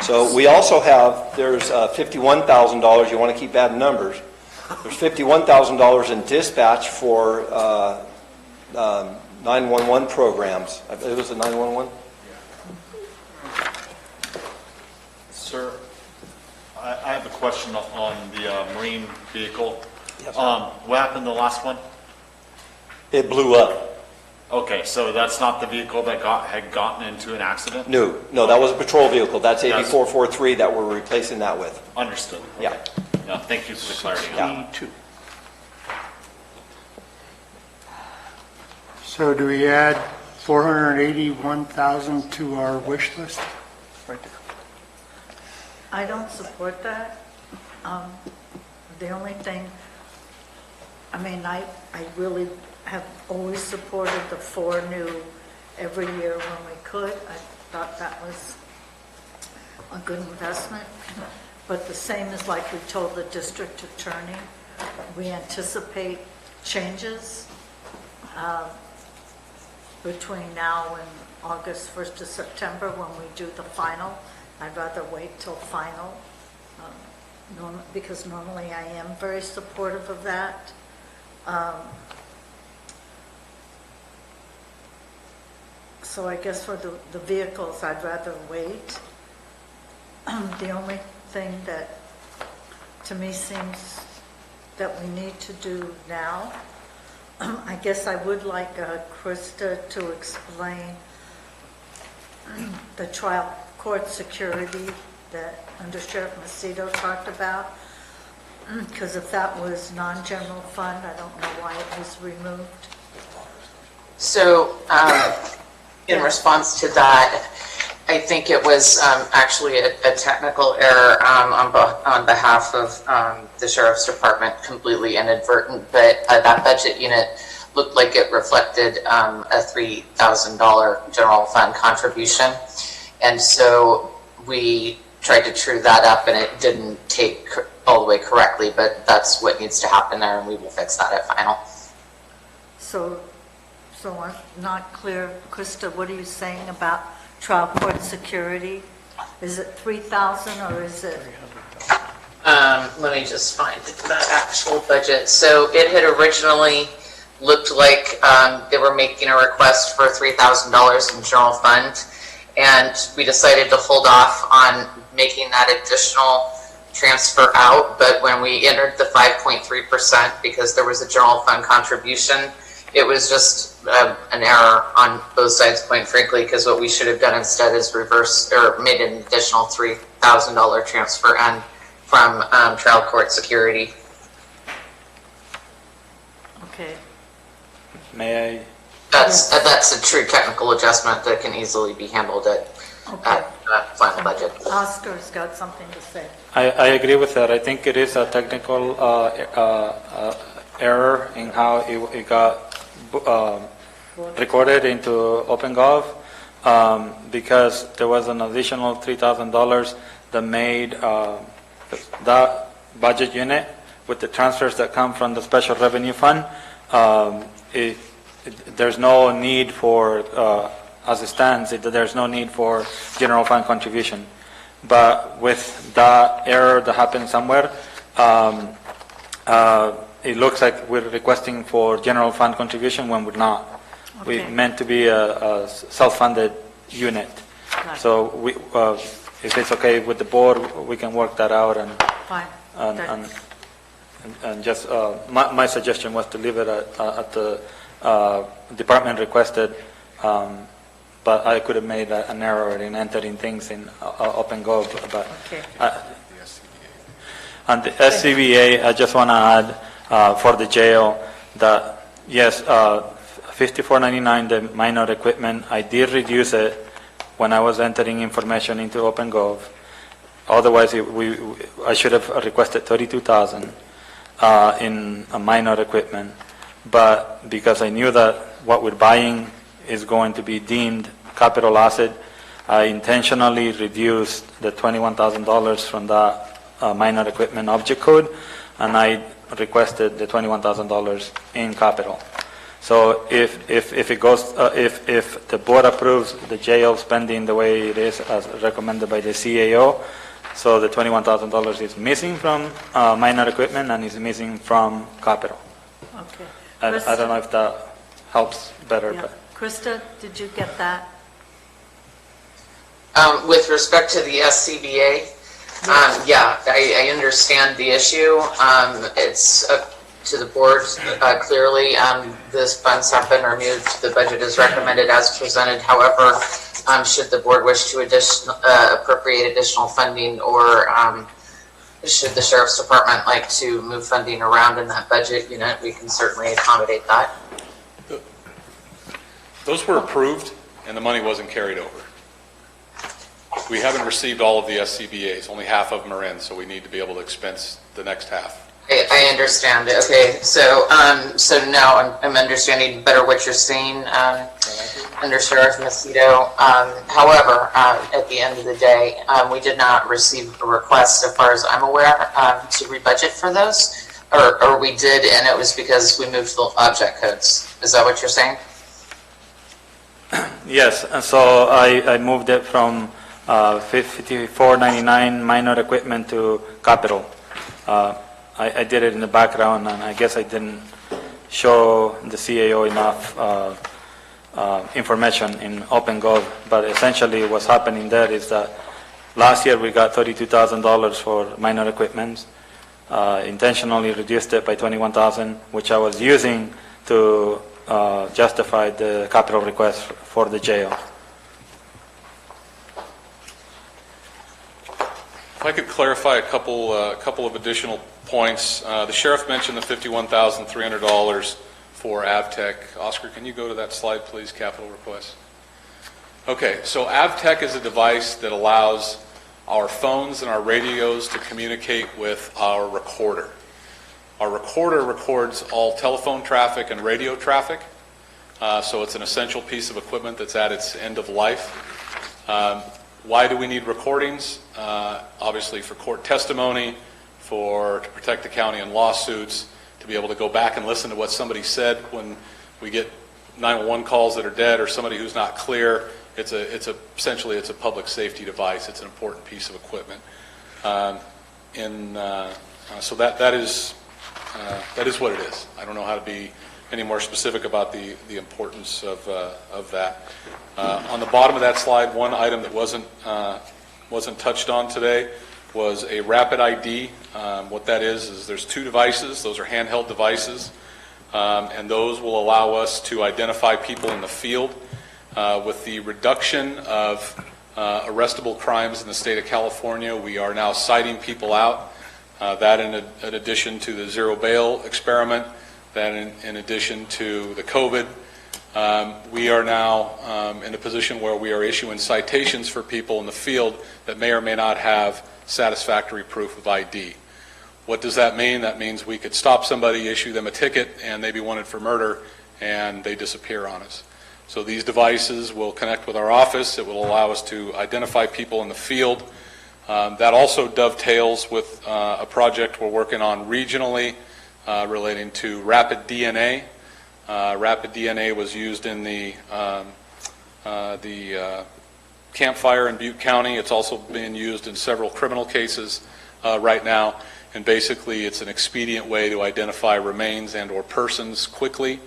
So we also have, there's $51,000, you want to keep adding numbers. There's $51,000 in dispatch for 911 programs. It was the 911? Sir, I have a question on the marine vehicle. Yes. What happened to the last one? It blew up. Okay, so that's not the vehicle that had gotten into an accident? No, that was a patrol vehicle. That's AB That's- 443 that we're replacing that with. Understood. Yeah. Okay. Yeah, thank you for the clarity on that. E2. So do we add 481,000 to our wish list? Right there. I don't support that. The only thing, I mean, I really have always supported the 4 new every year when we could. I thought that was a good investment. But the same is like we told the district attorney, we anticipate changes between now and August 1st to September when we do the final. I'd rather wait till final, because normally I am very supportive of that. So I guess for the vehicles, I'd rather wait. The only thing that to me seems that we need to do now, I guess I would like Krista to explain the trial court security that Under Sheriff Macedo talked about, because if that was non-general fund, I don't know why it was removed. So, in response to that, I think it was actually a technical error on behalf of the Sheriff's Department, completely inadvertent, but that budget unit looked like it reflected a $3,000 general fund contribution. And so we tried to true that up, and it didn't take all the way correctly, but that's what needs to happen there, and we will fix that at final. So I'm not clear, Krista, what are you saying about trial court security? Is it 3,000 or is it? Let me just find that actual budget. So it had originally looked like they were making a request for $3,000 in general fund, and we decided to hold off on making that additional transfer out. But when we entered the 5.3%, because there was a general fund contribution, it was just an error on both sides, quite frankly, because what we should have done instead is reverse or made an additional $3,000 transfer in from trial court security. Okay. May I? That's a true technical adjustment that can easily be handled at final budget. Oscar's got something to say. I agree with that. I think it is a technical error in how it got recorded into OpenGov, because there was an additional $3,000 that made that budget unit with the transfers that come from the special revenue fund. There's no need for, as it stands, there's no need for general fund contribution. But with that error that happened somewhere, it looks like we're requesting for general fund contribution when we're not. Okay. We meant to be a self-funded unit. Right. So we, if it's okay with the board, we can work that out and Fine. and just my suggestion was to leave it at the department requested, but I could have made an error in entering things in OpenGov. But Okay. on the SCBA, I just want to add for the jail that yes, 5499, the minor equipment, I did reduce it when I was entering information into OpenGov. Otherwise, I should have requested 32,000 in a minor equipment. But because I knew that what we're buying is going to be deemed capital asset, I intentionally reduced the $21,000 from that minor equipment object code, and I requested the $21,000 in capital. So if it goes, if the board approves the jail spending the way it is as recommended by the CAO, so the $21,000 is missing from minor equipment and is missing from capital. Okay. I don't know if that helps better. Yeah. But Krista, did you get that? With respect to the SCBA, yeah, I understand the issue. It's to the board clearly. These funds have been removed. The budget is recommended as presented. However, should the board wish to appropriate additional funding, or should the Sheriff's Department like to move funding around in that budget unit, we can certainly accommodate that. Those were approved, and the money wasn't carried over. We haven't received all of the SCBA's. Only half of them are in, so we need to be able to expense the next half. I understand. Okay, so now I'm understanding better what you're saying, under Sheriff Macedo. However, at the end of the day, we did not receive a request, as far as I'm aware, to rebudget for those, or we did, and it was because we moved the object codes. Is that what you're saying? Yes, and so I moved it from 5499 minor equipment to capital. I did it in the background, and I guess I didn't show the CAO enough information in OpenGov, but essentially what's happening there is that last year we got $32,000 for minor equipment, intentionally reduced it by $21,000, which I was using to justify the capital request for the jail. If I could clarify a couple of additional points. The sheriff mentioned the $51,300 for AvTech. Oscar, can you go to that slide, please, capital request? Okay, so AvTech is a device that allows our phones and our radios to communicate with our recorder. Our recorder records all telephone traffic and radio traffic, so it's an essential piece of equipment that's at its end of life. Why do we need recordings? Obviously for court testimony, to protect the county in lawsuits, to be able to go back and listen to what somebody said when we get 911 calls that are dead or somebody who's not clear. Essentially it's a public safety device. It's an important piece of equipment. So that is what it is. I don't know how to be any more specific about the importance of that. On the bottom of that slide, one item that wasn't touched on today was a rapid ID. What that is there's two devices. Those are handheld devices, and those will allow us to identify people in the field. With the reduction of arrestable crimes in the state of California, we are now citing people out. That in addition to the zero bail experiment, that in addition to the COVID, we are now in a position where we are issuing citations for people in the field that may or may not have satisfactory proof of ID. What does that mean? That means we could stop somebody, issue them a ticket, and they be wanted for murder, and they disappear on us. So these devices will connect with our office. It will allow us to identify people in the field. That also dovetails with a project we're working on regionally relating to rapid DNA. Rapid DNA was used in the campfire in Butte County. It's also being used in several criminal cases right now. And basically, it's an expedient way to identify remains and or persons quickly.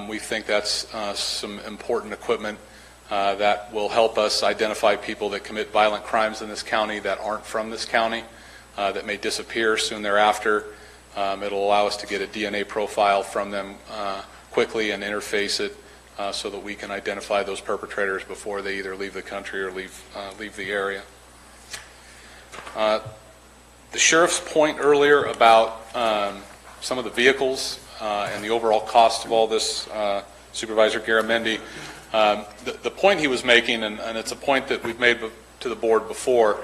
We think that's some important equipment that will help us identify people that commit violent crimes in this county that aren't from this county, that may disappear soon thereafter. It'll allow us to get a DNA profile from them quickly and interface it so that we can identify those perpetrators before they either leave the country or leave the area. The sheriff's point earlier about some of the vehicles and the overall cost of all this, Supervisor Garamendi, the point he was making, and it's a point that we've made to the board before,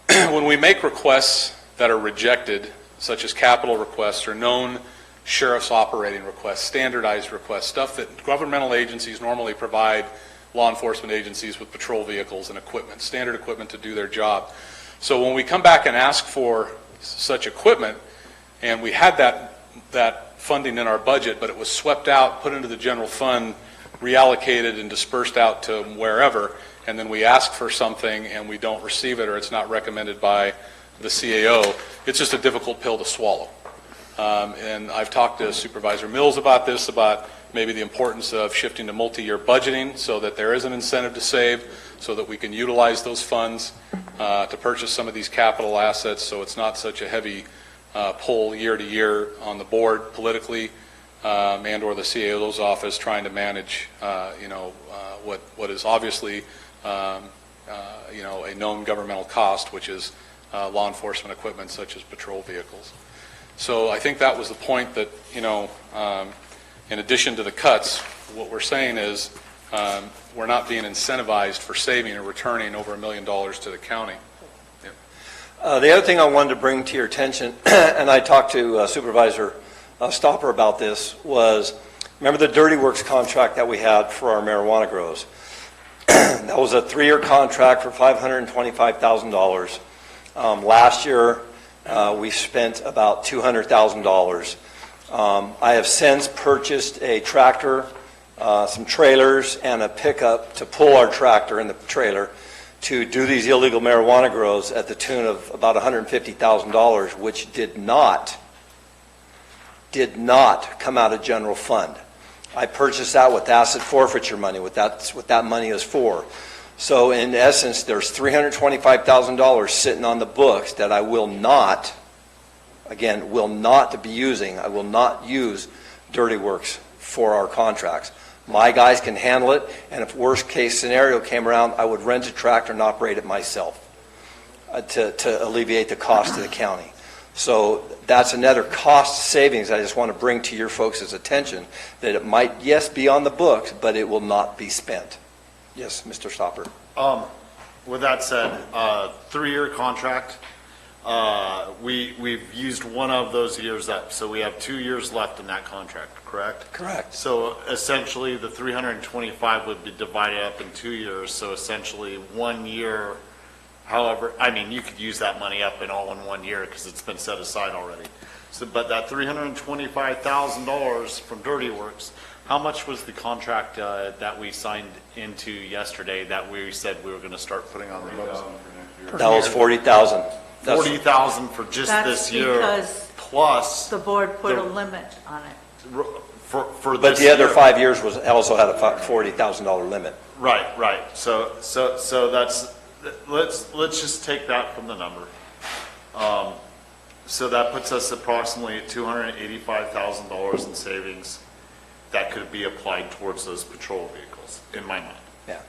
when we make requests that are rejected, such as capital requests or known sheriff's operating requests, standardized requests, stuff that governmental agencies normally provide law enforcement agencies with patrol vehicles and equipment, standard equipment to do their job. So when we come back and ask for such equipment, and we had that funding in our budget, but it was swept out, put into the general fund, reallocated and dispersed out to wherever, and then we ask for something and we don't receive it or it's not recommended by the CAO, it's just a difficult pill to swallow. And I've talked to Supervisor Mills about this, about maybe the importance of shifting to multi-year budgeting so that there is an incentive to save, so that we can utilize those funds to purchase some of these capital assets so it's not such a heavy pull year to year on the board politically, and/or the CAO's office trying to manage, what is obviously, a known governmental cost, which is law enforcement equipment such as patrol vehicles. So I think that was the point that, in addition to the cuts, what we're saying is we're not being incentivized for saving or returning over $1 million to the county. The other thing I wanted to bring to your attention, and I talked to Supervisor Stopper about this, was remember the Dirty Works contract that we had for our marijuana grows? That was a 3-year contract for $525,000. Last year, we spent about $200,000. I have since purchased a tractor, some trailers, and a pickup to pull our tractor and the trailer to do these illegal marijuana grows at the tune of about $150,000, which did not come out of general fund. I purchased that with asset forfeiture money, what that money is for. So in essence, there's $325,000 sitting on the books that I will not be using. I will not use Dirty Works for our contracts. My guys can handle it, and if worst case scenario came around, I would rent a tractor and operate it myself to alleviate the cost to the county. So that's another cost savings I just want to bring to your folks' attention, that it might, yes, be on the books, but it will not be spent. Yes, Mr. Stopper. With that said, 3-year contract. We've used one of those years up, so we have 2 years left in that contract, correct? Correct. So essentially, the 325 would be divided up in 2 years, so essentially 1 year, however, I mean, you could use that money up in all in 1 year because it's been set aside already. So, but that $325,000 from Dirty Works, how much was the contract that we signed into yesterday that we said we were going to start putting on the books? That was $40,000. $40,000 for just this year, That's because plus the board put a limit on it. for But this the other year. 5 years also had a $40,000 limit. Right. So that's, let's just take that from the number. So that puts us approximately at $285,000 in savings that could be applied towards those patrol vehicles, in my mind. Yeah.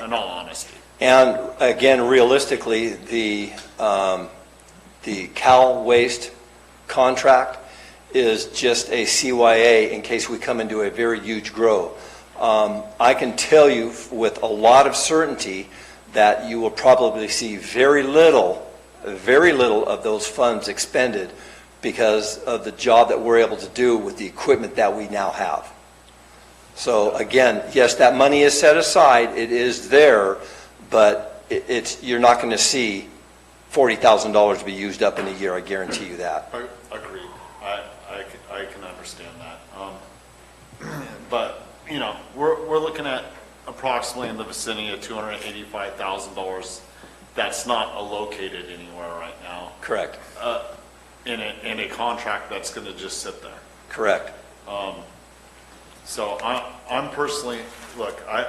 In all honesty. And again, realistically, the Cal Waste contract is just a CYA in case we come into a very huge grow. I can tell you with a lot of certainty that you will probably see very little of those funds expended because of the job that we're able to do with the equipment that we now have. So again, yes, that money is set aside, it is there, but you're not going to see $40,000 be used up in a year, I guarantee you that. Agreed. I can understand that. But, we're looking at approximately in the vicinity of $285,000 that's not allocated anywhere right now. Correct. In a contract that's going to just sit there. Correct. So I'm personally, look, I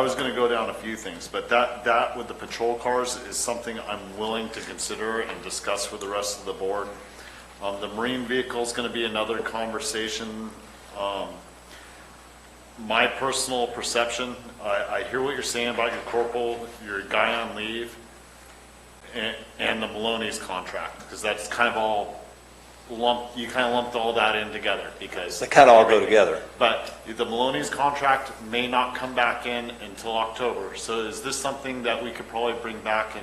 was going to go down a few things, but that with the patrol cars is something I'm willing to consider and discuss with the rest of the board. The marine vehicle is going to be another conversation. My personal perception, I hear what you're saying about your corporal, your guy on leave, and the Maloney's contract, because that's kind of all lumped all that in together because They kind of all go together. But the Maloney's contract may not come back in until October. So is this something that we could probably bring back in,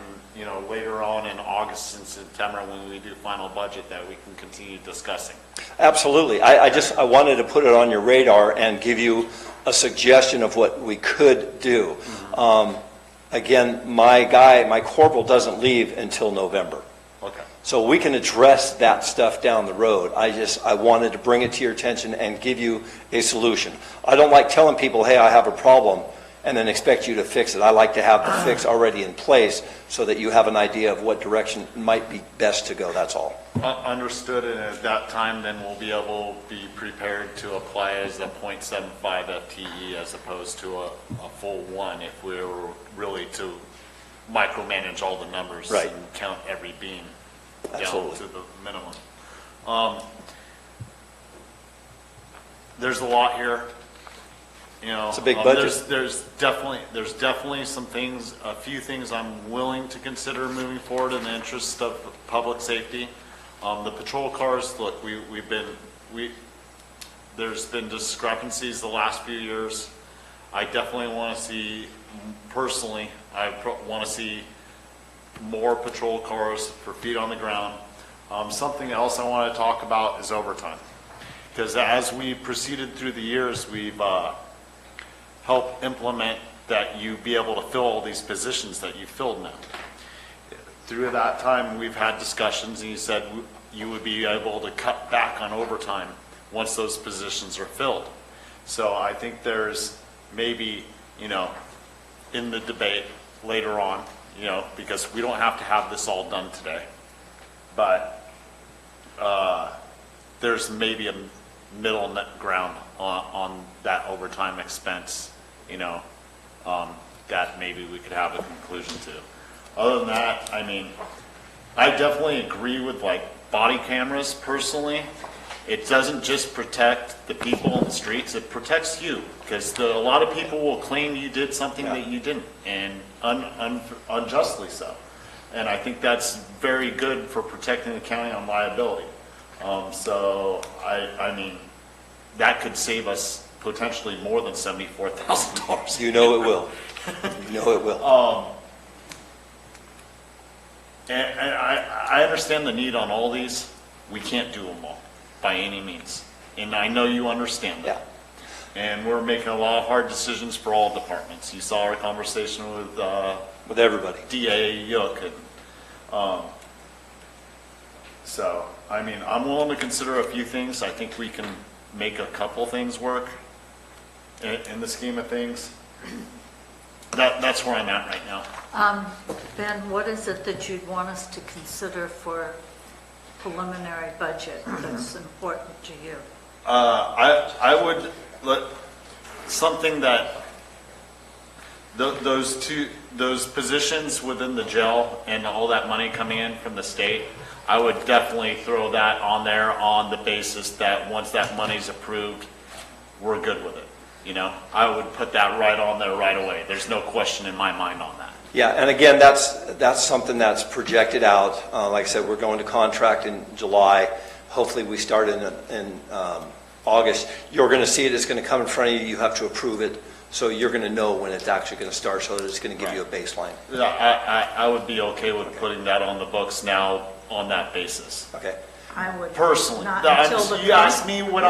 later on in August and September when we do final budget that we can continue discussing? Absolutely. I wanted to put it on your radar and give you a suggestion of what we could do. Again, my corporal doesn't leave until November. Okay. So we can address that stuff down the road. I wanted to bring it to your attention and give you a solution. I don't like telling people, hey, I have a problem, and then expect you to fix it. I like to have the fix already in place so that you have an idea of what direction might be best to go, that's all. Understood, and at that time, then we'll be able to be prepared to apply as a 0.75 FTE as opposed to a full 1 if we were really to micromanage all the numbers Right. and count every beam Absolutely. down to the minimum. There's a lot here. You know, It's a big budget. There's definitely some things, a few things I'm willing to consider moving forward in the interest of public safety. The patrol cars, look, there's been discrepancies the last few years. I definitely want to see, personally, want to see more patrol cars for feet on the ground. Something else I want to talk about is overtime. Because as we proceeded through the years, we've helped implement that you be able to fill all these positions that you filled now. Through that time, we've had discussions, and you said you would be able to cut back on overtime once those positions are filled. So I think there's maybe, you know, in the debate later on, you know, because we don't have to have this all done today, but there's maybe a middle net ground on that overtime expense, you know, that maybe we could have a conclusion to. Other than that, I mean, I definitely agree with like body cameras personally. It doesn't just protect the people in the streets, it protects you, because a lot of people will claim you did something that you didn't, and unjustly so. And I think that's very good for protecting the county on liability. So, I mean, that could save us potentially more than $74,000. You know it will. You know it will. And I understand the need on all these. We can't do them all by any means. And I know you understand that. Yeah. And we're making a lot of hard decisions for all departments. You saw our conversation With everybody. DA Yook. So, I mean, I'm willing to consider a few things. I think we can make a couple things work in the scheme of things. That's where I'm at right now. Ben, what is it that you'd want us to consider for preliminary budget that's important to you? I would let something that those positions within the jail and all that money coming in from the state, I would definitely throw that on there on the basis that once that money's approved, we're good with it. You know, I would put that right on there right away. There's no question in my mind on that. Yeah, and again, that's something that's projected out. Like I said, we're going to contract in July. Hopefully, we start in August. You're going to see it. It's going to come in front of you. You have to approve it. So you're going to know when it's actually going to start, so that it's going to give you a baseline. I would be okay with putting that on the books now on that basis. Okay. I would. Personally. Not until the. You asked me what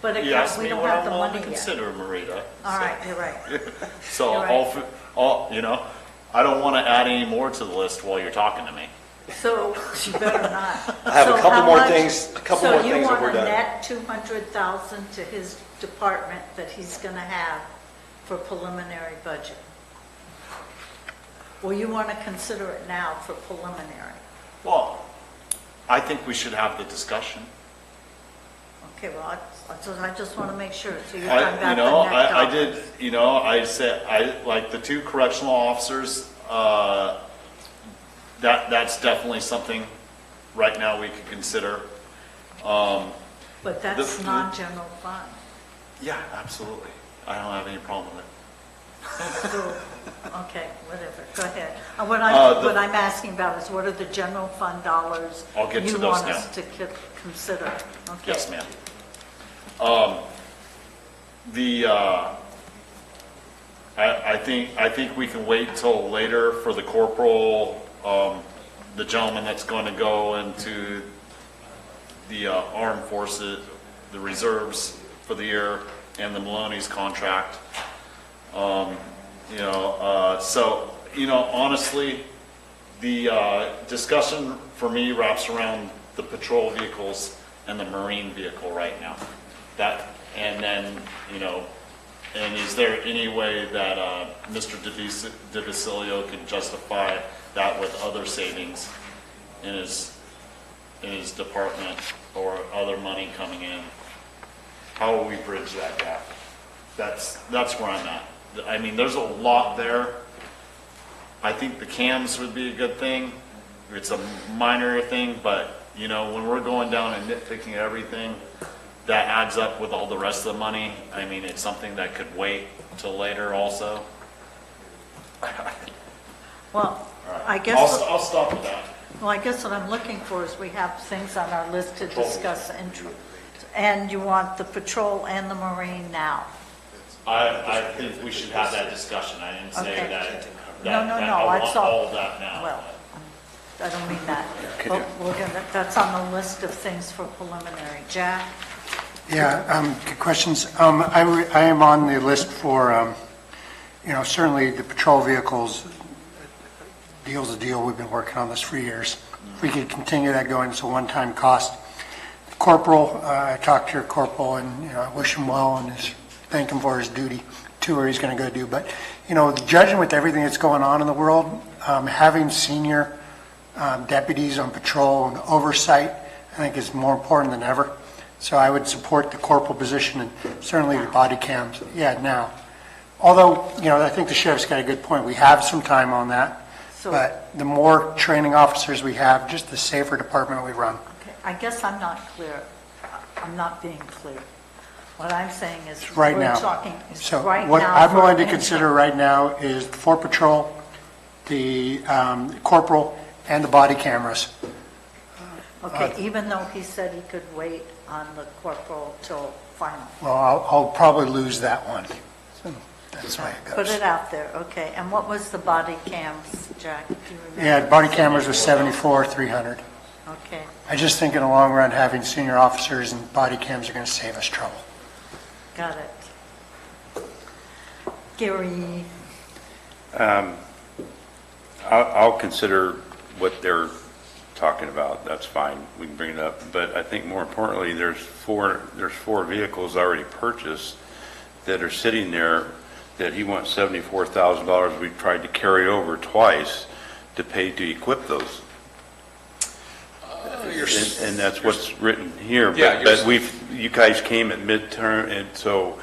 But you asked we me don't what have I'm the willing money to yet. consider, Marita. All right, you're right. So You're right. all, you know, I don't want to add any more to the list while you're talking to me. So you better not. I have a So couple how more much- things, that we're So you want done. a net 200,000 to his department that he's going to have for preliminary budget? Or you want to consider it now for preliminary? Well, I think we should have the discussion. Okay, well, I just want to make sure. So you're talking about You know, the net I dollars. did, you know, I said, like the 2 correctional officers, that's definitely something right now we could consider. But that's the- non-general fund. Yeah, absolutely. I don't have any problem with it. So, okay, whatever, go ahead. What the- I'm asking about is what are the general fund dollars I'll get to you those want now. us to consider? Okay. Yes, ma'am. I think we can wait till later for the corporal, the gentleman that's going to go into the armed forces, the reserves for the year, and the Maloney's contract. So, you know, honestly, the discussion for me wraps around the patrol vehicles and the marine vehicle right now. And then, you know, and is there any way that Mr. DeVasilio can justify that with other savings in his department or other money coming in? How will we bridge that gap? That's where I'm at. I mean, there's a lot there. I think the cams would be a good thing. It's a minor thing, but You know, when we're going down and nitpicking everything, that adds up with all the rest of the money. I mean, it's something that could wait till later also. Well, All right. I guess. I'll stop with that. Well, I guess what I'm looking for is we have things on our list to discuss, and you want the patrol and the Marine now. I think we should have that discussion. I didn't say Okay. that. No, I I want saw. all of that now. Well, I don't mean that. But that's on the list of things for preliminary. Jack? Yeah, good questions. I am on the list for, certainly the patrol vehicles. Deal's a deal. We've been working on this for years. If we could continue that going, it's a one-time cost. Corporal, I talked to your corporal, and I wish him well and thank him for his duty tour he's going to go do. But judging with everything that's going on in the world, having senior deputies on patrol and oversight, I think is more important than ever. So I would support the corporal position and certainly the body cams. Yeah, now. Although, I think the sheriff's got a good point. We have some time on that. But the more training officers we have, just the safer department we run. Okay, I guess I'm not clear. I'm not being clear. What I'm saying is Right we're now. talking So right what now I'm for willing to interim. consider right now is for patrol, the corporal, and the body cameras. Okay, even though he said he could wait on the corporal till final. Well, I'll probably lose that one. So that's why it goes. Put it out there, okay. And what was the body cams, Jack? Do you remember? Yeah, body cameras was 74,300. Okay, I just think in the long run, having senior officers and body cams are going to save us trouble. got it. Gary? I'll consider what they're talking about. That's fine. We can bring it up. But I think more importantly, there's four vehicles already purchased that are sitting there that he wants $74,000. We tried to carry over twice to pay to equip those. And that's what's written here. Yeah, But you guys came at midterm, and so.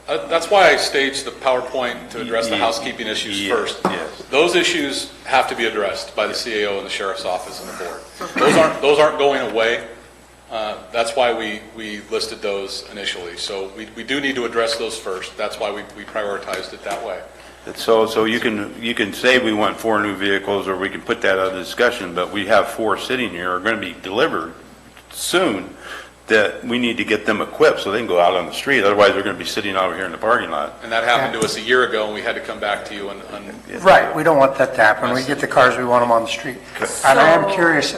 That's why I staged the PowerPoint to address the housekeeping issues first. Yes. Those issues have to be addressed by the CAO and the Sheriff's Office and the board. Those aren't going away. That's why we listed those initially. So we do need to address those first. That's why we prioritized it that way. So you can say we want 4 new vehicles, or we can put that out of discussion, but we have 4 sitting here, are going to be delivered soon, that we need to get them equipped so they can go out on the street. Otherwise, they're going to be sitting over here in the parking lot. And that happened to us a year ago, and we had to come back to you on Right, we don't want that to happen. We get the cars, we want them on the street. And I am curious,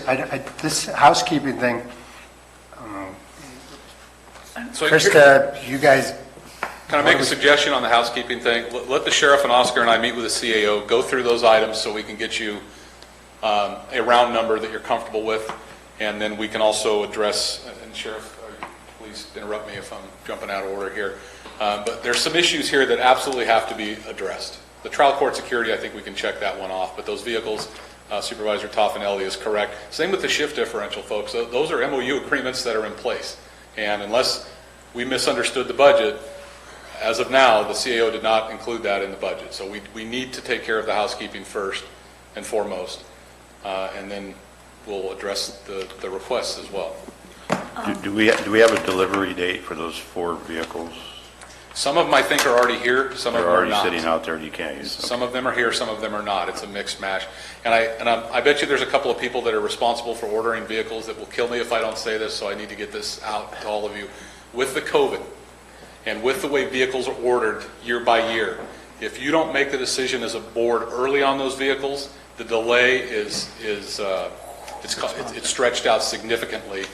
this housekeeping thing, So Krista, you guys... Can I make a suggestion on the housekeeping thing? Let the sheriff and Oscar and I meet with the CAO, go through those items so we can get you a round number that you're comfortable with, and then we can also address, and Sheriff, please interrupt me if I'm jumping out of order here, but there's some issues here that absolutely have to be addressed. The trial court security, I think we can check that one off, but those vehicles, Supervisor Toffanelli is correct. Same with the shift differential, folks. Those are MOU agreements that are in place, and unless we misunderstood the budget, as of now, the CAO did not include that in the budget. So we need to take care of the housekeeping first and foremost, and then we'll address the requests as well. Do we have a delivery date for those 4 vehicles? Some of them I think are already here, some of them are They're not. already sitting out there and you can't use them? Some of them are here, some of them are not. It's a mixed mash. And I bet you there's a couple of people that are responsible for ordering vehicles that will kill me if I don't say this, so I need to get this out to all of you. With the COVID, and with the way vehicles are ordered year by year, if you don't make the decision as a board early on those vehicles, the delay is stretched out significantly.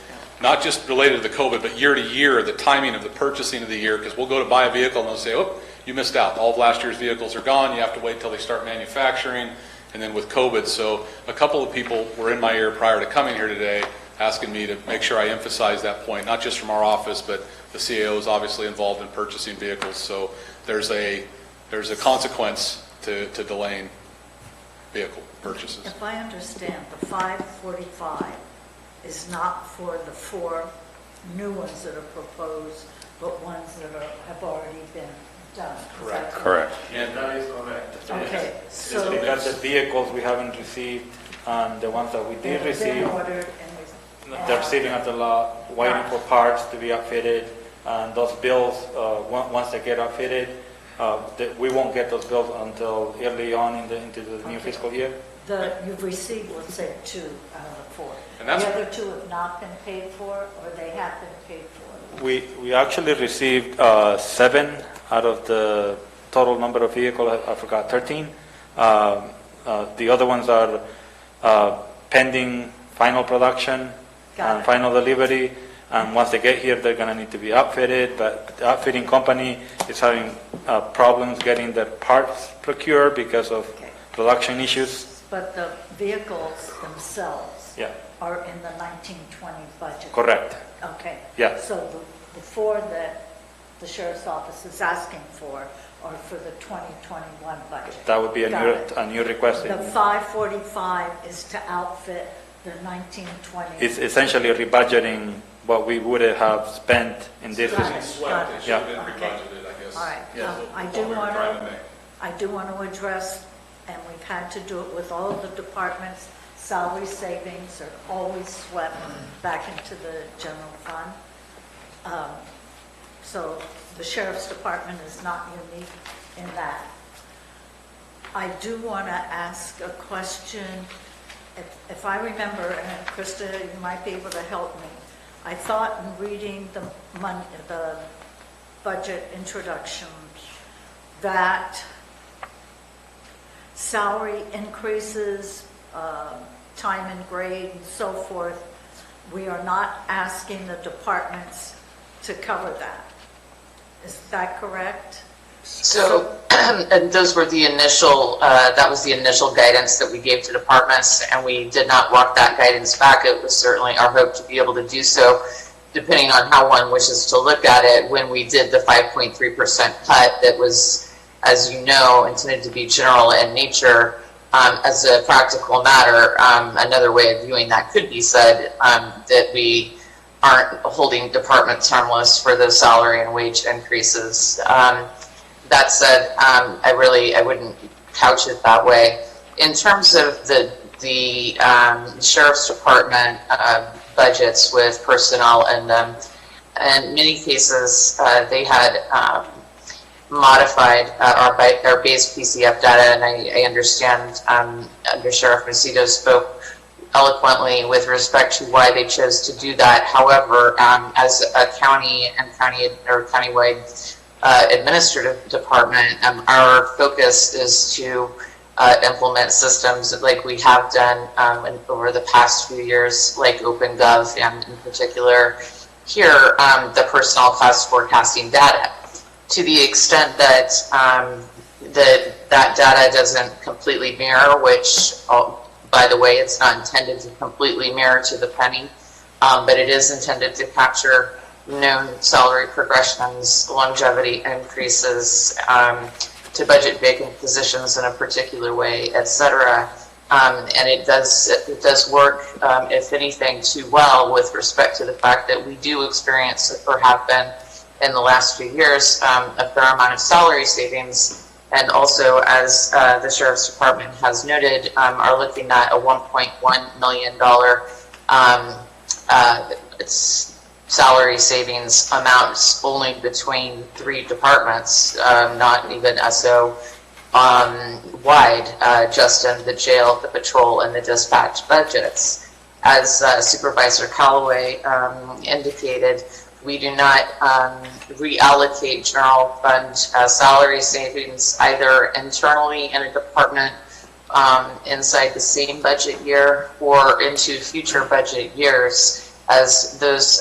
Not just related to the COVID, but year to year, the timing of the purchasing of the year, because we'll go to buy a vehicle and they'll say, oh, you missed out. All of last year's vehicles are gone. You have to wait until they start manufacturing. And then with COVID, so a couple of people were in my ear prior to coming here today asking me to make sure I emphasize that point, not just from our office, but the CAO is obviously involved in purchasing vehicles. So there's a consequence to delaying vehicle purchases. If I understand, the 545 is not for the 4 new ones that are proposed, but ones that have already been done. Is that Correct. And that is correct. Okay, It's so... because the vehicles we haven't received and the ones that we did They've receive, been ordered and they're sitting at the lot, waiting for parts to be outfitted, and those bills, once they get outfitted, we won't get those bills until early on into the new fiscal year. You've received, let's say, 2 out of the 4. And that's- The other 2 have not been paid for, or they have been paid for? We actually received 7 out of the total number of vehicles, I forgot, 13. The other ones are pending final production and final delivery, and once they get here, they're going to need to be outfitted, but the outfitting company is having problems getting their parts procured because of production issues. But the vehicles themselves Yeah. are in the 1920 budget? Correct. Okay. Yeah. So the 4 that the sheriff's office is asking for are for the 2021 budget? That would be Got it. a new request. The 545 is to outfit the 1920? It's essentially rebudgeting what we would have spent in this. Got it. Got it. Yeah. Okay. All right. Yeah. I do want to address, and we've had to do it with all of the departments, salary savings are always swept back into the general fund. So the sheriff's department is not unique in that. I do want to ask a question. If I remember, and Krista, you might be able to help me, I thought in reading the budget introduction that salary increases, time and grade and so forth, we are not asking the departments to cover that. Is that correct? So, and those were the initial, that was the initial guidance that we gave to departments, and we did not walk that guidance back. It was certainly our hope to be able to do so, depending on how one wishes to look at it. When we did the 5.3% cut, that was, as you know, intended to be general in nature. As a practical matter, another way of viewing that could be said, that we aren't holding departments harmless for those salary and wage increases. That said, I wouldn't couch it that way. In terms of the sheriff's department budgets with personnel in them, in many cases, they had modified our base PCF data, and I understand Under Sheriff Macedo spoke eloquently with respect to why they chose to do that. However, as a county and countywide administrative department, our focus is to implement systems like we have done over the past few years, like OpenGov, and in particular here, the personnel cost forecasting data. To the extent that that data doesn't completely mirror, which, by the way, it's not intended to completely mirror to the penny, but it is intended to capture known salary progressions, longevity increases, to budget vacant positions in a particular way, etc. And it does work, if anything, too well with respect to the fact that we do experience, or have been in the last few years, a fair amount of salary savings. And also, as the Sheriff's Department has noted, are looking at a $1.1 million salary savings amounts only between 3 departments, not even SO wide, just in the jail, the patrol, and the dispatch budgets. As Supervisor Callaway indicated, we do not reallocate general fund salary savings either internally in a department inside the same budget year or into future budget years, as those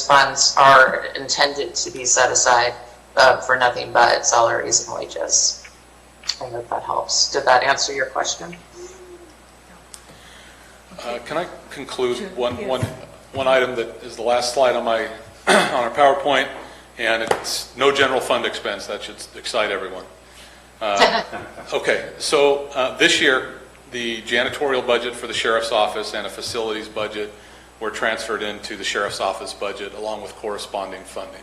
funds are intended to be set aside for nothing but salaries and wages. I hope that helps. Did that answer your question? Can I conclude one item that is the last slide on my on our PowerPoint, and it's no general fund expense. That should excite everyone. Okay, so this year, the janitorial budget for the sheriff's office and a facilities budget were transferred into the sheriff's office budget along with corresponding funding.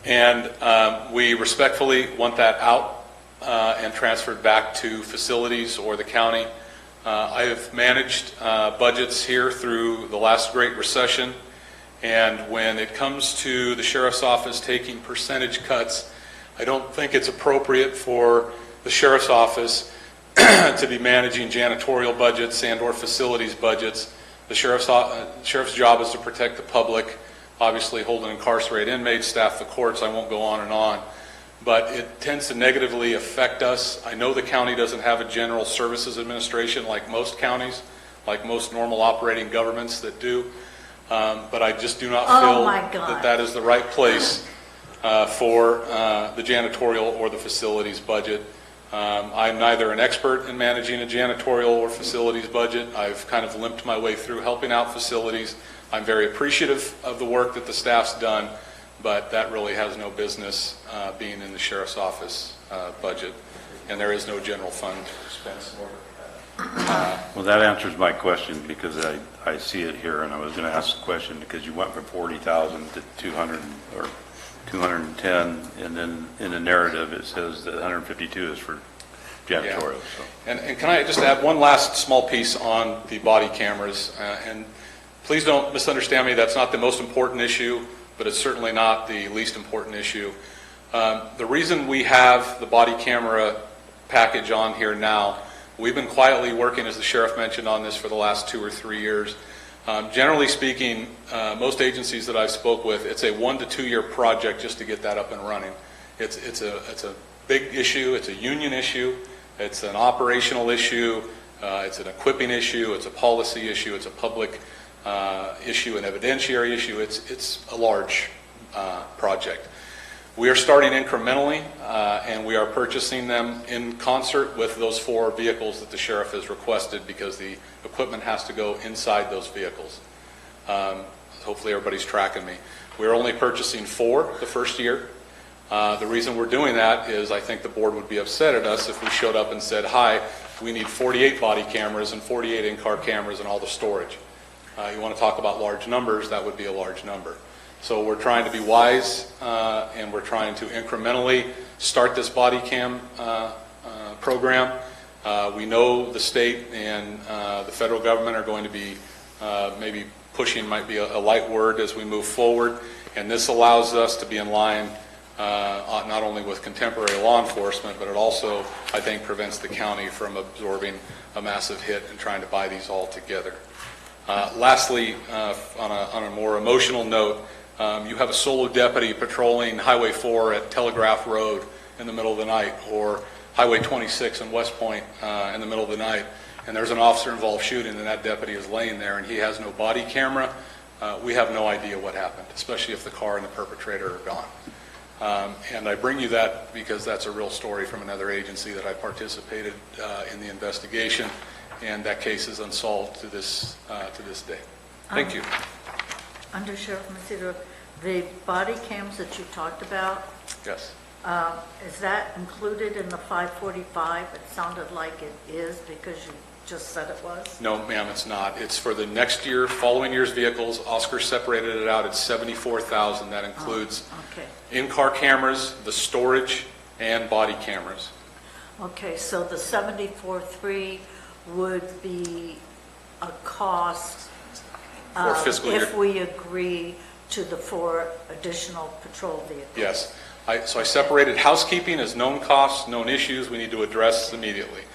And we respectfully want that out and transferred back to facilities or the county. I have managed budgets here through the last Great Recession, and when it comes to the sheriff's office taking percentage cuts, I don't think it's appropriate for the sheriff's office to be managing janitorial budgets and or facilities budgets. The sheriff's job is to protect the public, obviously hold and incarcerate inmates, staff the courts. I won't go on and on. But it tends to negatively affect us. I know the county doesn't have a general services administration like most counties, like most normal operating governments that do. But I just do not feel that that is the right place for the janitorial or the facilities budget. I'm neither an expert in managing a janitorial or facilities budget. I've kind of limped my way through helping out facilities. I'm very appreciative of the work that the staff's done, but that really has no business being in the sheriff's office budget, and there is no general fund expense. Well, that answers my question, because I see it here, and I was going to ask the question because you went from 40,000 to 200 or 210, and then in the narrative it says that 152 is for janitorial. Yeah. So. And can I just add one last small piece on the body cameras? And please don't misunderstand me. That's not the most important issue, but it's certainly not the least important issue. The reason we have the body camera package on here now, we've been quietly working, as the sheriff mentioned, on this for the last 2 or 3 years. Generally speaking, most agencies that I've spoke with, it's a 1 to 2 year project just to get that up and running. It's a big issue. It's a union issue. It's an operational issue. It's an equipping issue. It's a policy issue. It's a public issue, an evidentiary issue. It's a large project. We are starting incrementally, and we are purchasing them in concert with those 4 vehicles that the sheriff has requested, because the equipment has to go inside those vehicles. Hopefully everybody's tracking me. We're only purchasing 4 the first year. The reason we're doing that is I think the board would be upset at us if we showed up and said, hi, we need 48 body cameras and 48 in-car cameras and all the storage. You want to talk about large numbers, that would be a large number. So we're trying to be wise, and we're trying to incrementally start this body cam program. We know the state and the federal government are going to be maybe pushing, might be a light word as we move forward, and this allows us to be in line not only with contemporary law enforcement, but it also, I think, prevents the county from absorbing a massive hit and trying to buy these all together. Lastly, on a more emotional note, you have a solo deputy patrolling Highway 4 at Telegraph Road in the middle of the night, or Highway 26 in West Point in the middle of the night, and there's an officer involved shooting, and that deputy is laying there, and he has no body camera. We have no idea what happened, especially if the car and the perpetrator are gone. And I bring you that because that's a real story from another agency that I participated in the investigation, and that case is unsolved to this day. Thank you. Under Sheriff Macedo, the body cams that you talked about, yes, is that included in the 545? It sounded like it is because you just said it was. No, ma'am, it's not. It's for the next year, following year's vehicles. Oscar separated it out at $74,000. That includes in-car cameras, the storage, and body cameras. Okay, so the 74.3 would be a cost For fiscal year. if we agree to the 4 additional patrol vehicles. Yes. So I separated housekeeping as known costs, known issues we need to address immediately.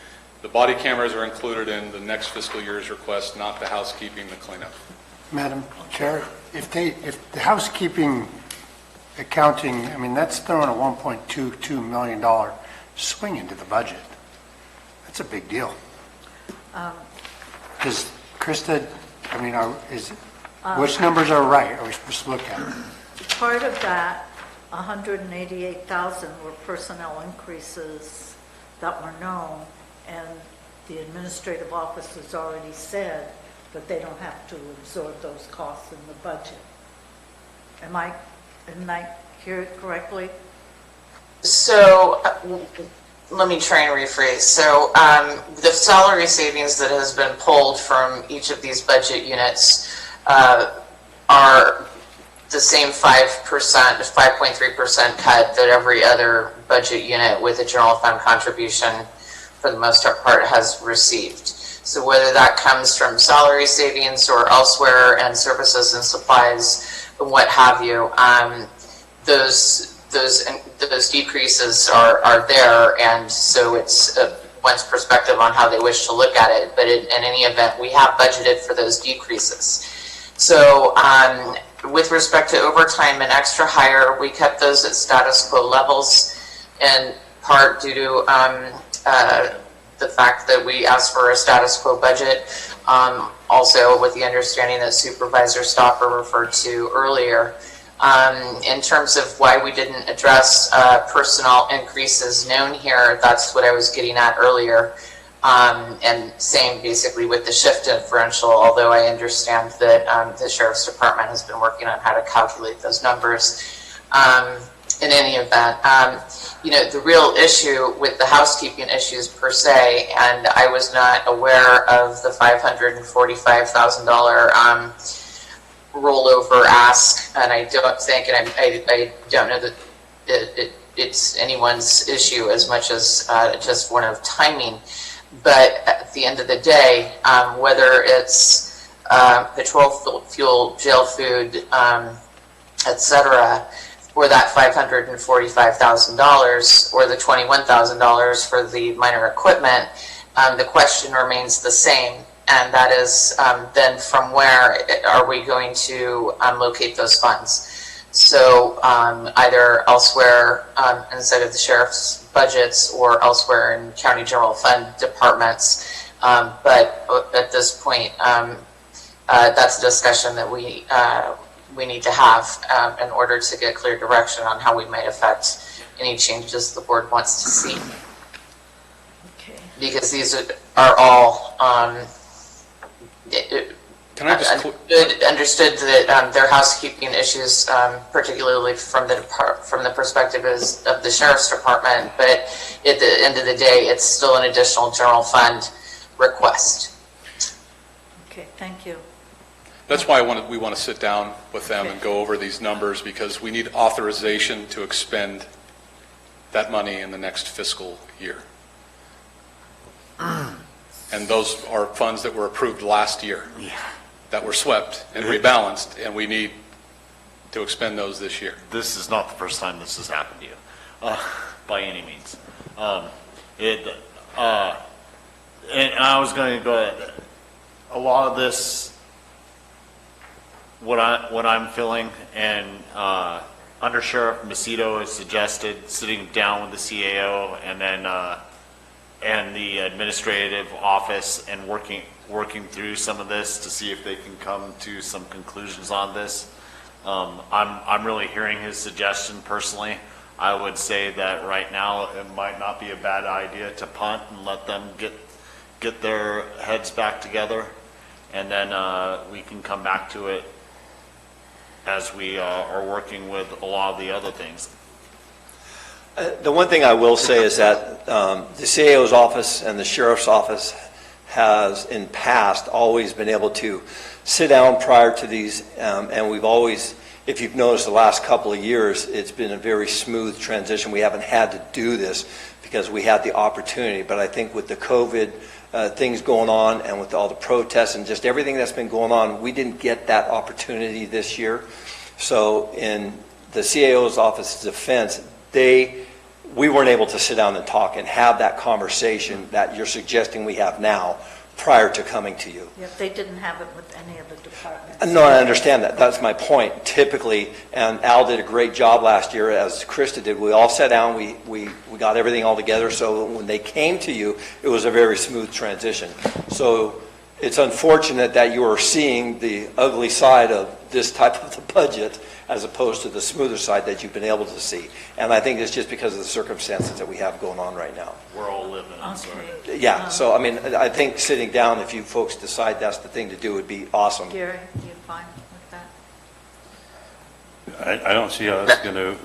The body cameras are included in the next fiscal year's request, not the housekeeping, the cleanup. Madam Chair, if the housekeeping accounting, I mean, that's throwing a $1.22 million swing into the budget. That's a big deal. Because, Krista, I mean, which numbers are right? Are we supposed to look at? Part of that, 188,000 were personnel increases that were known, and the administrative office has already said that they don't have to absorb those costs in the budget. Didn't I hear it correctly? So let me try and rephrase. So the salary savings that has been pulled from each of these budget units are the same 5.3% cut that every other budget unit with a general fund contribution, for the most part, has received. So whether that comes from salary savings or elsewhere and services and supplies, and what have you, those decreases are there, and so it's one's perspective on how they wish to look at it. But in any event, we have budgeted for those decreases. So with respect to overtime and extra hire, we kept those at status quo levels, in part due to the fact that we asked for a status quo budget. Also with the understanding that Supervisor Stopper referred to earlier. In terms of why we didn't address personnel increases known here, that's what I was getting at earlier. And same basically with the shift differential, although I understand that the Sheriff's Department has been working on how to calculate those numbers. In any event, the real issue with the housekeeping issues per se, and I was not aware of the $545,000 rollover ask, and I don't think, and I don't know that it's anyone's issue as much as just one of timing. But at the end of the day, whether it's petrol, fuel, jail food, etc., or that $545,000 or the $21,000 for the minor equipment, the question remains the same. And that is then from where are we going to locate those funds? So either elsewhere inside of the sheriff's budgets or elsewhere in county general fund departments. But at this point, that's a discussion that we need to have in order to get clear direction on how we might affect any changes the board wants to see. Okay. Because these are all understood that their housekeeping issues, particularly from the perspective of the Sheriff's Department, but at the end of the day, it's still an additional general fund request. Okay, thank you. That's why we want to sit down with them and go over these numbers, because we need authorization to expend that money in the next fiscal year. And those are funds that were approved last year, that were swept and rebalanced, and we need to expend those this year. This is not the first time this has happened to you, by any means. And I was going to go, a lot of this, what I'm feeling, and Under Sheriff Macedo has suggested sitting down with the CAO and then and the administrative office and working through some of this to see if they can come to some conclusions on this. I'm really hearing his suggestion personally. I would say that right now it might not be a bad idea to punt and let them get their heads back together, and then we can come back to it as we are working with a lot of the other things. The one thing I will say is that the CAO's office and the Sheriff's office has in past always been able to sit down prior to these, and we've always, if you've noticed the last couple of years, it's been a very smooth transition. We haven't had to do this because we had the opportunity, but I think with the COVID things going on and with all the protests and just everything that's been going on, we didn't get that opportunity this year. So in the CAO's office's defense, we weren't able to sit down and talk and have that conversation that you're suggesting we have now prior to coming to you. Yeah, they didn't have it with any of the departments. No, I understand that. That's my point. Typically, and Al did a great job last year, as Krista did. We all sat down, we got everything all together, so when they came to you, it was a very smooth transition. So it's unfortunate that you are seeing the ugly side of this type of the budget as opposed to the smoother side that you've been able to see. And I think it's just because of the circumstances that we have going on right now. We're all living in it. Okay. Yeah, so I mean, I think sitting down, if you folks decide that's the thing to do, would be awesome. Gary, you fine with that? I don't see how that's going to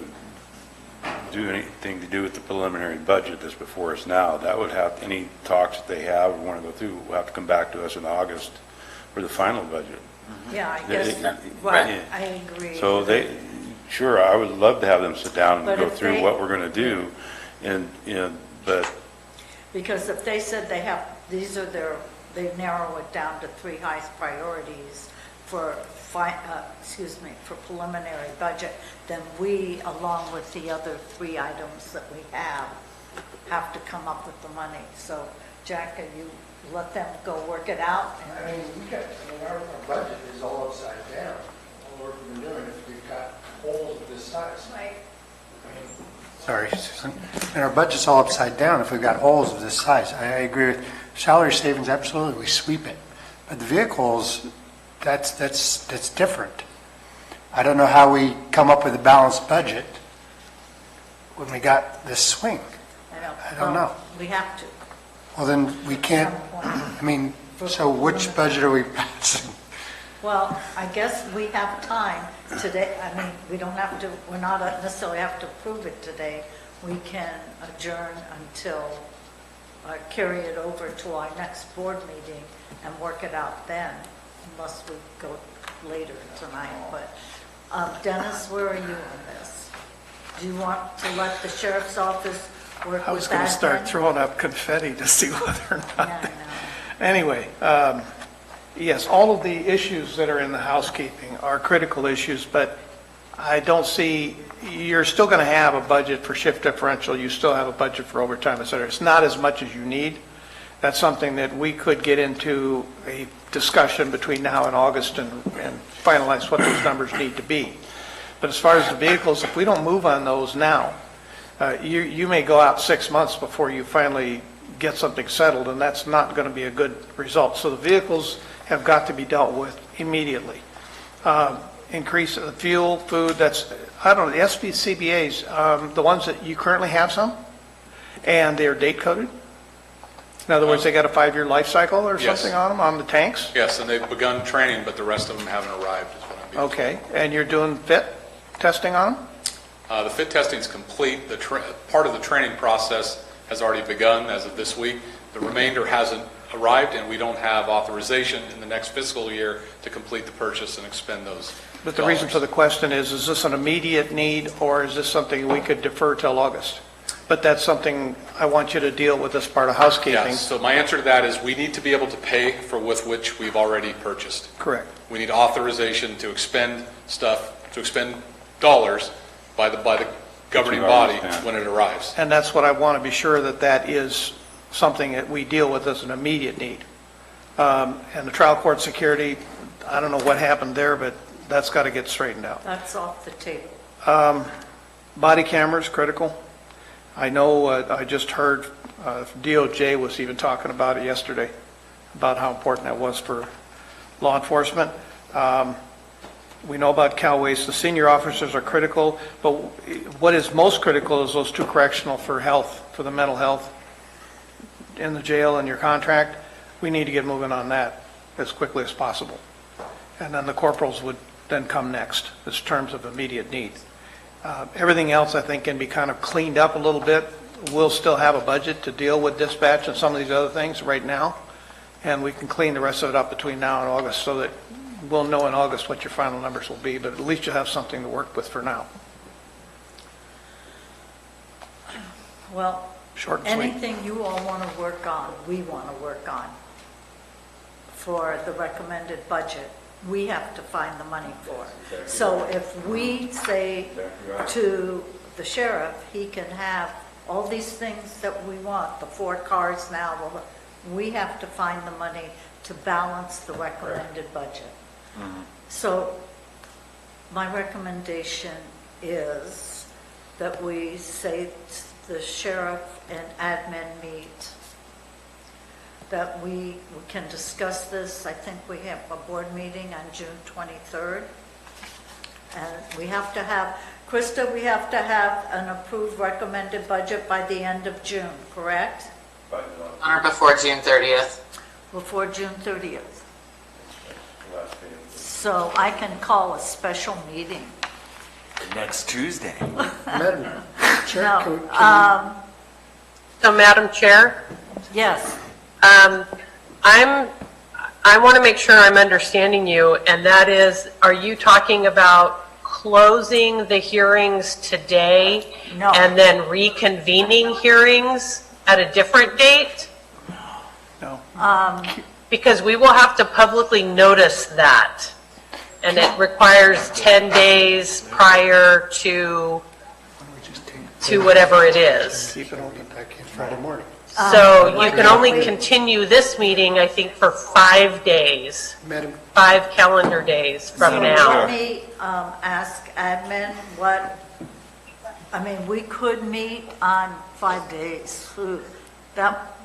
do anything to do with the preliminary budget that's before us now. That would have, any talks that they have or want to go through will have to come back to us in August for the final budget. Yeah, I guess, Right. I agree. So sure, I would love to have them sit down and But go if through they- what we're going to do, and, but Because if they said they have, these are their they narrow it down to 3 highest priorities for, for preliminary budget, then we, along with the other 3 items that we have to come up with the money. So, Jack, you let them go work it out? Our budget is all upside down. All the work we've been doing, if we've got holes of this size. Sorry, Susan. And our budget's all upside down if we've got holes of this size. I agree with salary savings, absolutely, we sweep it. But the vehicles, that's different. I don't know how we come up with a balanced budget when we got this swing. I don't know. We have to. Well, then we can't, so which budget are we passing? Well, I guess we have time today. We don't have to, we're not necessarily have to approve it today. We can adjourn until, carry it over to our next board meeting and work it out then, unless we go later tonight. But Dennis, where are you on this? Do you want to let the sheriff's office work with that? I was going to start throwing up confetti to see whether or not. Yeah, Anyway, yes, all of the issues that are in the housekeeping are critical issues, but I don't see, you're still going to have a budget for shift differential, you still have a budget for overtime, et cetera. It's not as much as you need. That's something that we could get into a discussion between now and August and finalize what those numbers need to be. But as far as the vehicles, if we don't move on those now, you may go out 6 months before you finally get something settled, and that's not going to be a good result. So the vehicles have got to be dealt with immediately. Increase of fuel, food, that's, I don't know, the SPCBA's, the ones that you currently have some, and they're date coded? In other words, they got a 5-year life cycle or Yes. something on them, on the tanks? Yes, and they've begun training, but the rest of them haven't arrived, is what I'm being told. Okay, and you're doing fit testing on them? The fit testing is complete. Part of the training process has already begun as of this week. The remainder hasn't arrived, and we don't have authorization in the next fiscal year to complete the purchase and expend those But the reason for the question is this an immediate need, or is this something we could defer till August? But that's something I want you to deal with as part of housekeeping. Yes, so my answer to that is we need to be able to pay for with which we've already purchased. Correct. We need authorization to expend dollars by the governing body when it arrives. And that's what I want to be sure that is something that we deal with as an immediate need. And the trial court security, I don't know what happened there, but that's got to get straightened out. That's off the table. Body cameras, critical. I know, I just heard DOJ was even talking about it yesterday, about how important that was for law enforcement. We know about Cal Waste. The senior officers are critical, but what is most critical is those 2 correctional for health, for the mental health in the jail and your contract. We need to get moving on that as quickly as possible. And then the corporals would then come next in terms of immediate need. Everything else, I think, can be kind of cleaned up a little bit. We'll still have a budget to deal with dispatch and some of these other things right now, and we can clean the rest of it up between now and August so that we'll know in August what your final numbers will be, but at least you'll have something to work with for now. Well, Short and sweet. anything you all want to work on, we want to work on for the recommended budget, we have to find the money for. So if we say to the sheriff, he can have all these things that we want, the 4 cars now, we have to find the money to balance the recommended budget. So my recommendation is that we say the sheriff and admin meet, that we can discuss this. I think we have a board meeting on June 23rd. And we have to have, Krista, we have to have an approved recommended budget by the end of June, correct? On or before June 30th. Before June 30th. So I can call a special meeting. Next Tuesday. Madam Chair, No, So, Madam Chair, yes. I want to make sure I'm understanding you, and that is, are you talking about closing the hearings today No. and then reconvening hearings at a different date? No. Because we will have to publicly notice that. And it requires 10 days prior to whatever it is. Keep it open back in Friday morning. So you can only continue this meeting, I think, for 5 days, Madam, 5 calendar days from So now. let me ask admin we could meet on 5 days. That,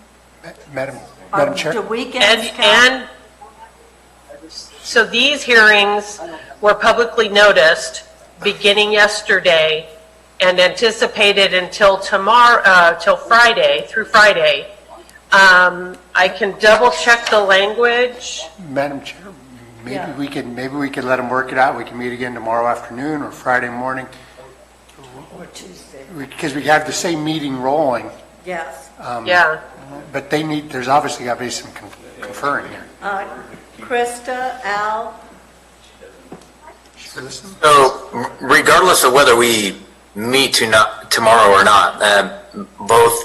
Madam do Chair? weekends count? And so these hearings were publicly noticed beginning yesterday and anticipated until tomorrow, till Friday, through Friday. I can double check the language. Madam Chair, maybe we could let them work it out. We can meet again tomorrow afternoon or Friday morning. Or Tuesday. Because we have the same meeting rolling. Yes. Yeah. But there's obviously got to be some conferring here. Krista, Al, So regardless of whether we meet tomorrow or not, both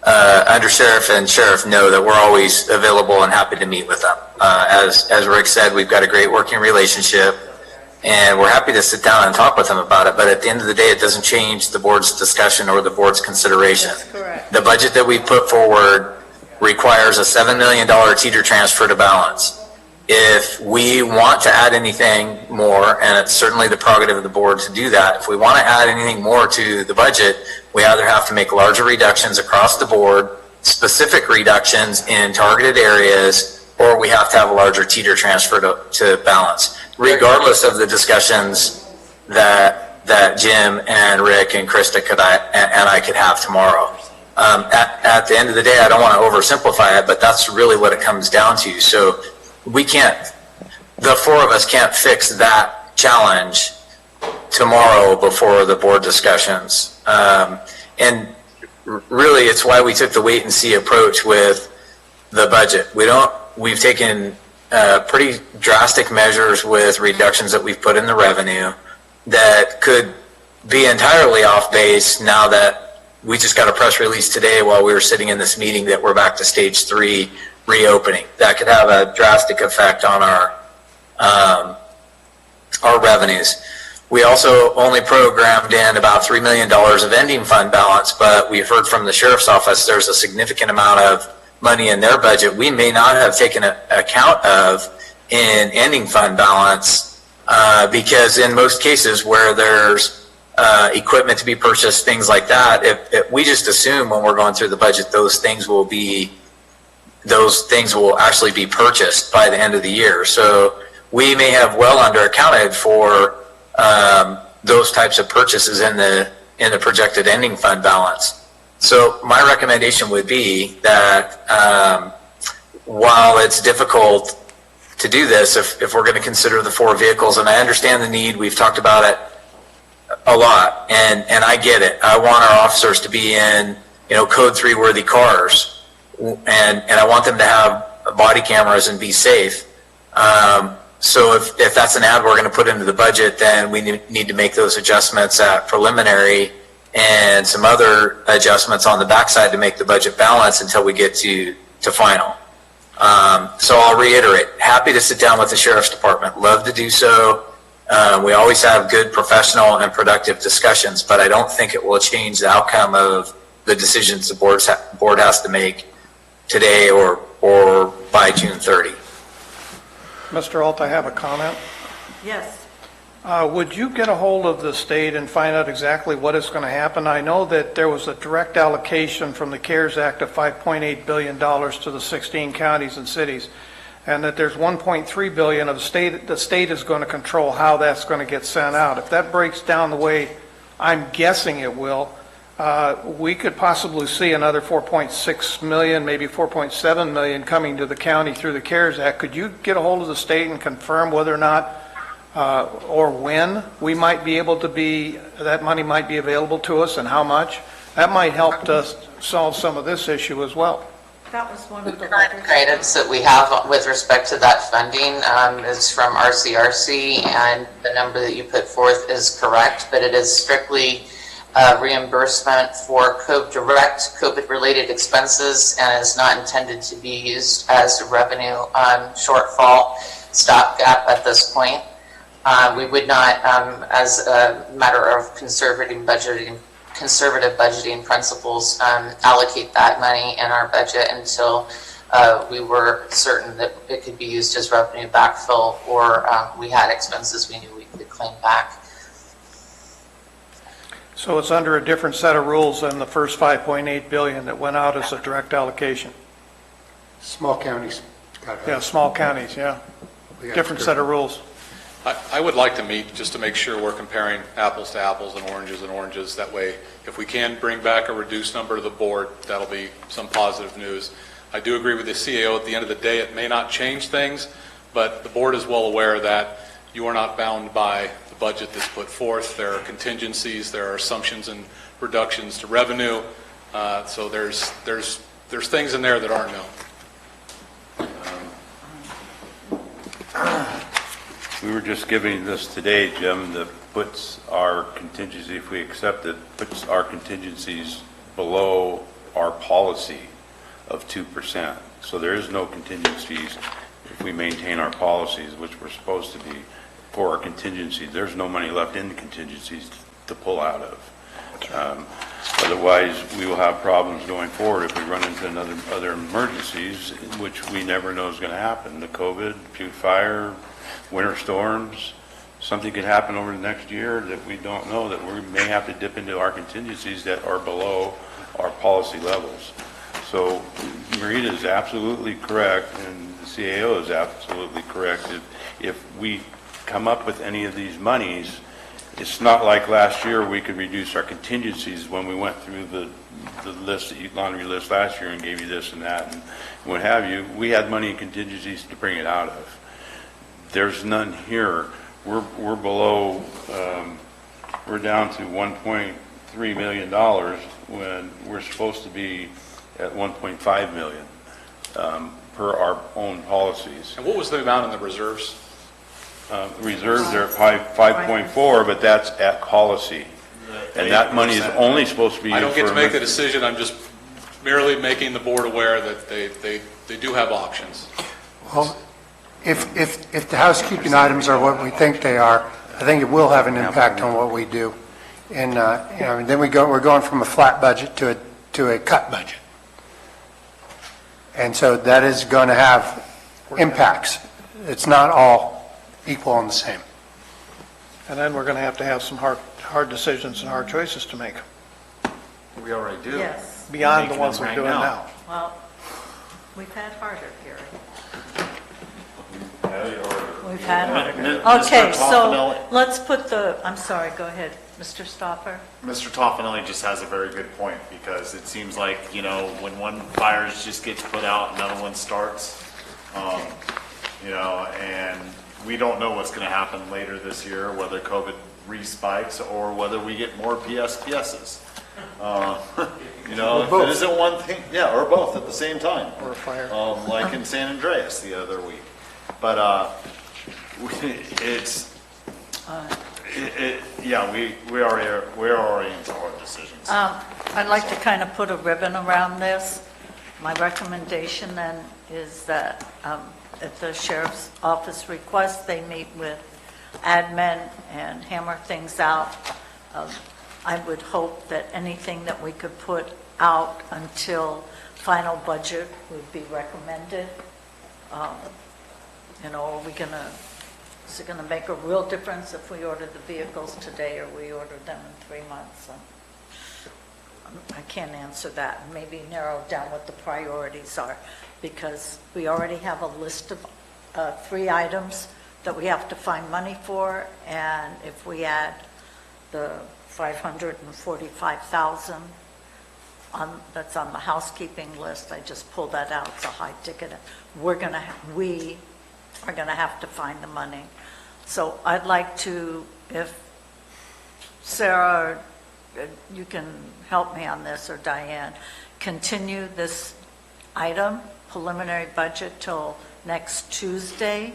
Undersheriff and Sheriff know that we're always available and happy to meet with them. As Rick said, we've got a great working relationship, and we're happy to sit down and talk with them about it. But at the end of the day, it doesn't change the board's discussion or the board's consideration. that's correct. The budget that we put forward requires a $7 million teeter transfer to balance. If we want to add anything more, and it's certainly the prerogative of the board to do that, if we want to add anything more to the budget, we either have to make larger reductions across the board, specific reductions in targeted areas, or we have to have a larger teeter transfer to balance, regardless of the discussions that Jim and Rick and Krista and I could have tomorrow. At the end of the day, I don't want to oversimplify it, but that's really what it comes down to. So the four of us can't fix that challenge tomorrow before the board discussions. And really, it's why we took the wait and see approach with the budget. We've taken pretty drastic measures with reductions that we've put in the revenue that could be entirely off base now that we just got a press release today while we were sitting in this meeting that we're back to stage 3 reopening. That could have a drastic effect on our revenues. We also only programmed in about $3 million of ending fund balance, but we've heard from the sheriff's office there's a significant amount of money in their budget we may not have taken account of in ending fund balance because in most cases where there's equipment to be purchased, things like that, if we just assume when we're going through the budget those things will actually be purchased by the end of the year. So we may have well under accounted for those types of purchases in the projected ending fund balance. So my recommendation would be that while it's difficult to do this, if we're going to consider the 4 vehicles, and I understand the need, we've talked about it a lot, and I get it. I want our officers to be in, code 3 worthy cars, and I want them to have body cameras and be safe. So if that's an ad we're going to put into the budget, then we need to make those adjustments at preliminary and some other adjustments on the backside to make the budget balance until we get to final. So I'll reiterate, happy to sit down with the Sheriff's Department, love to do so. We always have good professional and productive discussions, but I don't think it will change the outcome of the decisions the board has to make today or by June 30. Mr. Alt, I have a comment. yes. Would you get a hold of the state and find out exactly what is going to happen? I know that there was a direct allocation from the CARES Act of $5.8 billion to the 16 counties and cities, and that there's $1.3 billion of the state is going to control how that's going to get sent out. If that breaks down the way I'm guessing it will, we could possibly see another 4.6 million, maybe 4.7 million coming to the county through the CARES Act. Could you get a hold of the state and confirm whether or not or when we might be able to that money might be available to us and how much? That might help us solve some of this issue as well. That was one of the Current guidance that we have with respect to that funding is from RCRC, and the number that you put forth is correct, but it is strictly reimbursement for direct COVID-related expenses and is not intended to be used as a revenue shortfall stopgap at this point. We would not, as a matter of conservative budgeting principles, allocate that money in our budget until we were certain that it could be used as revenue backfill, or we had expenses we knew we could claim back. So it's under a different set of rules than the first 5.8 billion that went out as a direct allocation. Small counties. Yeah, small counties, yeah. Different set of rules. I would like to meet just to make sure we're comparing apples to apples and oranges. That way, if we can bring back a reduced number to the board, that'll be some positive news. I do agree with the CAO. At the end of the day, it may not change things, but the board is well aware that you are not bound by the budget that's put forth. There are contingencies, there are assumptions and reductions to revenue. So there's things in there that aren't known. We were just giving this today, Jim, that puts our contingency, if we accept it, puts our contingencies below our policy of 2%. So there is no contingencies if we maintain our policies, which we're supposed to be, for our contingencies. There's no money left in the contingencies to pull out of. Otherwise, we will have problems going forward if we run into other emergencies, which we never know is going to happen. The COVID, acute fire, winter storms, something could happen over the next year that we don't know, that we may have to dip into our contingencies that are below our policy levels. So Marita is absolutely correct, and the CAO is absolutely correct. If we come up with any of these monies, it's not like last year we could reduce our contingencies when we went through the list, the laundry list last year, and gave you this and that and what have you. We had money in contingencies to bring it out of. There's none here. We're below, we're down to $1.3 million when we're supposed to be at 1.5 million per our own policies. And what was the amount in the reserves? Reserves are at 5.4, but that's at policy. And that money is only supposed to be used for... I don't get to make the decision. I'm just merely making the board aware that they do have options. Well, if the housekeeping items are what we think they are, I think it will have an impact on what we do. And then we're going from a flat budget to a cut budget. And so that is going to have impacts. It's not all equal and the same. And then we're going to have some hard decisions and hard choices to make. We already do. Yes. Beyond the ones we're doing now. Well, we've had harder here. We've had harder. Okay, so let's put I'm sorry, go ahead, Mr. Stopper. Mr. Toffanelli just has a very good point, because it seems like, when one fire just gets put out, another one starts, and we don't know what's going to happen later this year, whether COVID re-spikes or whether we get more PSPSs. If it isn't one thing, or both at the same time. Or a fire. Like in San Andreas the other week. But we're already into hard decisions. I'd like to kind of put a ribbon around this. My recommendation then is that at the sheriff's office request, they meet with admin and hammer things out. I would hope that anything that we could put out until final budget would be recommended. Is it gonna make a real difference if we order the vehicles today or we order them in 3 months? I can't answer that. Maybe narrow down what the priorities are, because we already have a list of 3 items that we have to find money for, and if we add the $545,000 that's on the housekeeping list, I just pulled that out. It's a high ticket. We are gonna have to find the money. So I'd like to, if Sarah, you can help me on this, or Diane, continue this item, preliminary budget, till next Tuesday.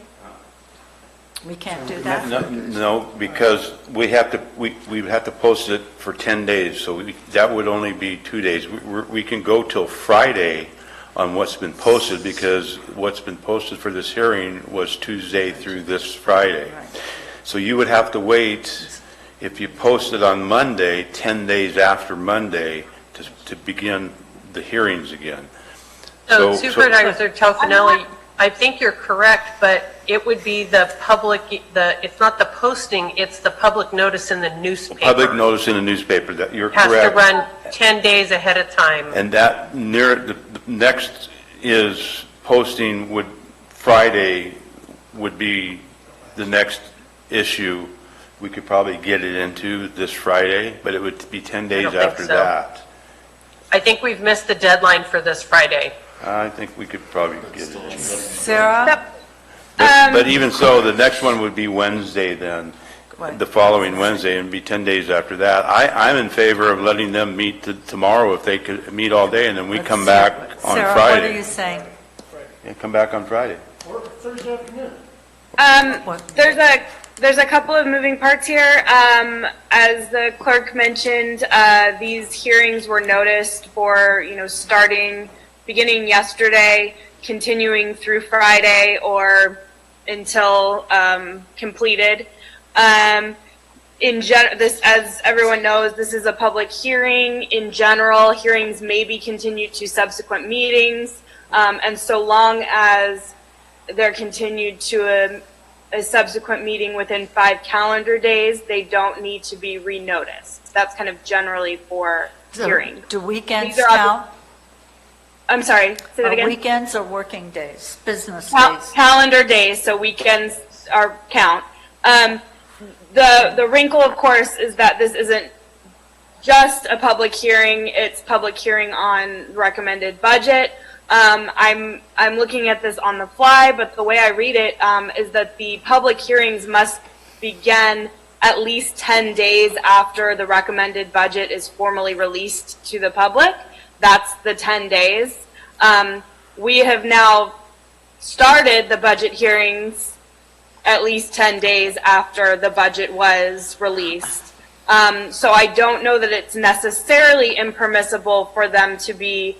We can't do that? No, because we have to, we have to post it for 10 days, so that would only be 2 days. We can go till Friday on what's been posted, because what's been posted for this hearing was Tuesday through this Friday. So you would have to wait, if you post it on Monday, 10 days after Monday to begin the hearings again. So Supervisor Toffenelli, I think you're correct, but it would be the public, it's not the posting, it's the public notice in the newspaper. Public notice in the newspaper, that you're Has correct. to run 10 days ahead of time. And that the next is posting Friday would be the next issue. We could probably get it into this Friday, but it would be 10 days after that. I think we've missed the deadline for this Friday. I think we could probably get it. Sarah? But even so, the next one would be Wednesday then, the following Wednesday, and be 10 days after that. I'm in favor of letting them meet tomorrow if they could meet all day, and then we come back on Sarah, Friday. what are you saying? Yeah, come back on Friday. Or Thursday afternoon. There's a couple of moving parts here. As the clerk mentioned, these hearings were noticed for, beginning yesterday, continuing through Friday, or until completed. As everyone knows, this is a public hearing. In general, hearings may be continued to subsequent meetings, and so long as they're continued to a subsequent meeting within 5 calendar days, they don't need to be renoticed. That's kind of generally for hearing. Do weekends These are count? I'm sorry, say that again? Weekends or working days, business days? Calendar days, so weekends are count. The wrinkle, of course, is that this isn't just a public hearing, it's public hearing on recommended budget. I'm looking at this on the fly, but the way I read it is that the public hearings must begin at least 10 days after the recommended budget is formally released to the public. That's the 10 days. We have now started the budget hearings at least 10 days after the budget was released. So I don't know that it's necessarily impermissible for them to be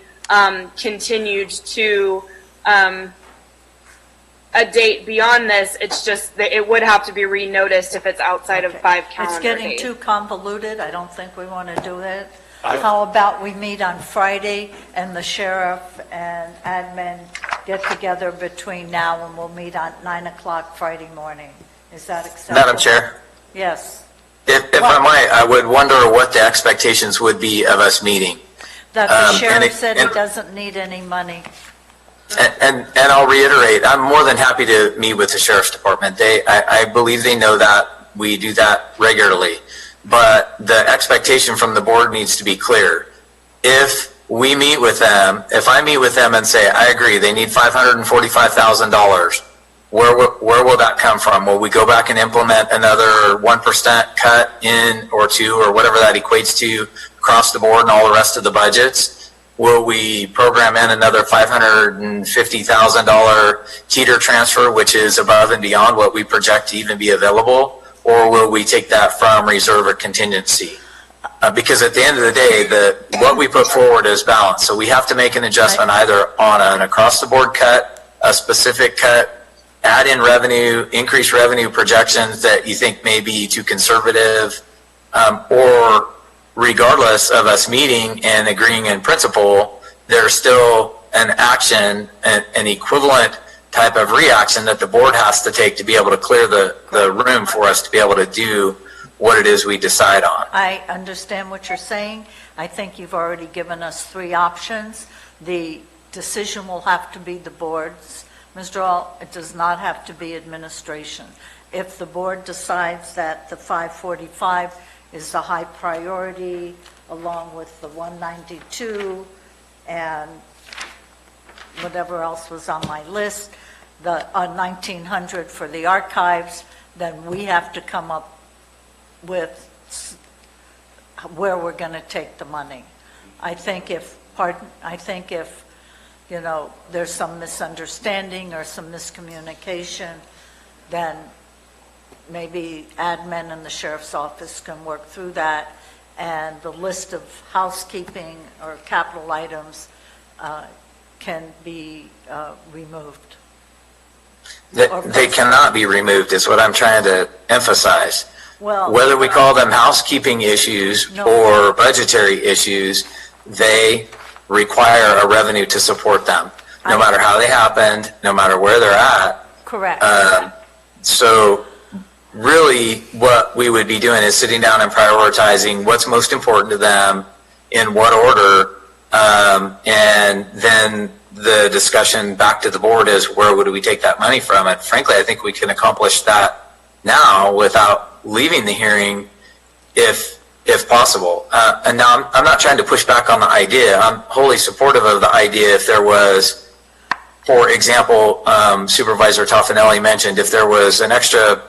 continued to a date beyond this. It's just that it would have to be renoticed if it's outside of 5 calendar It's getting days. too convoluted. I don't think we want to do it. How about we meet on Friday and the sheriff and admin get together between now and we'll meet on 9 o'clock Friday morning? Is that acceptable? Madam Chair, Yes. if I might, I would wonder what the expectations would be of us meeting. That the and sheriff it- said he and- doesn't need any money. And I'll reiterate, I'm more than happy to meet with the sheriff's department. I believe they know that. We do that regularly. But the expectation from the board needs to be clear. If we meet with them, if I meet with them and say, I agree, they need $545,000, where will that come from? Will we go back and implement another 1% cut in or 2 or whatever that equates to across the board and all the rest of the budgets? Will we program in another $550,000 teeter transfer, which is above and beyond what we project to even be available? Or will we take that from reserve or contingency? Because at the end of the day, what we put forward is balanced. So we have to make an adjustment either on an across-the-board cut, a specific cut, add in revenue, increase revenue projections that you think may be too conservative, or regardless of us meeting and agreeing in principle, there's still an action, an equivalent type of reaction that the board has to take to be able to clear the room for us to be able to do what it is we decide on. I understand what you're saying. I think you've already given us 3 options. The decision will have to be the board's. Mr. All, it does not have to be administration. If the board decides that the 545 is the high priority, along with the 192 and whatever else was on my list, the 1,900 for the archives, then we have to come up with where we're going to take the money. I think if there's some misunderstanding or some miscommunication, then maybe admin in the sheriff's office can work through that, and the list of housekeeping or capital items can be removed. They cannot be removed, is what I'm trying to emphasize. Well, Whether we call them housekeeping issues No. or budgetary issues, they require a revenue to support them, no matter how they happened, no matter where they're at. Correct. So really, what we would be doing is sitting down and prioritizing what's most important to them, in what order, and then the discussion back to the board is where would we take that money from? And frankly, I think we can accomplish that now without leaving the hearing if possible. And now I'm not trying to push back on the idea. I'm wholly supportive of the idea if there was, for example, Supervisor Toffanelli mentioned, if there was an extra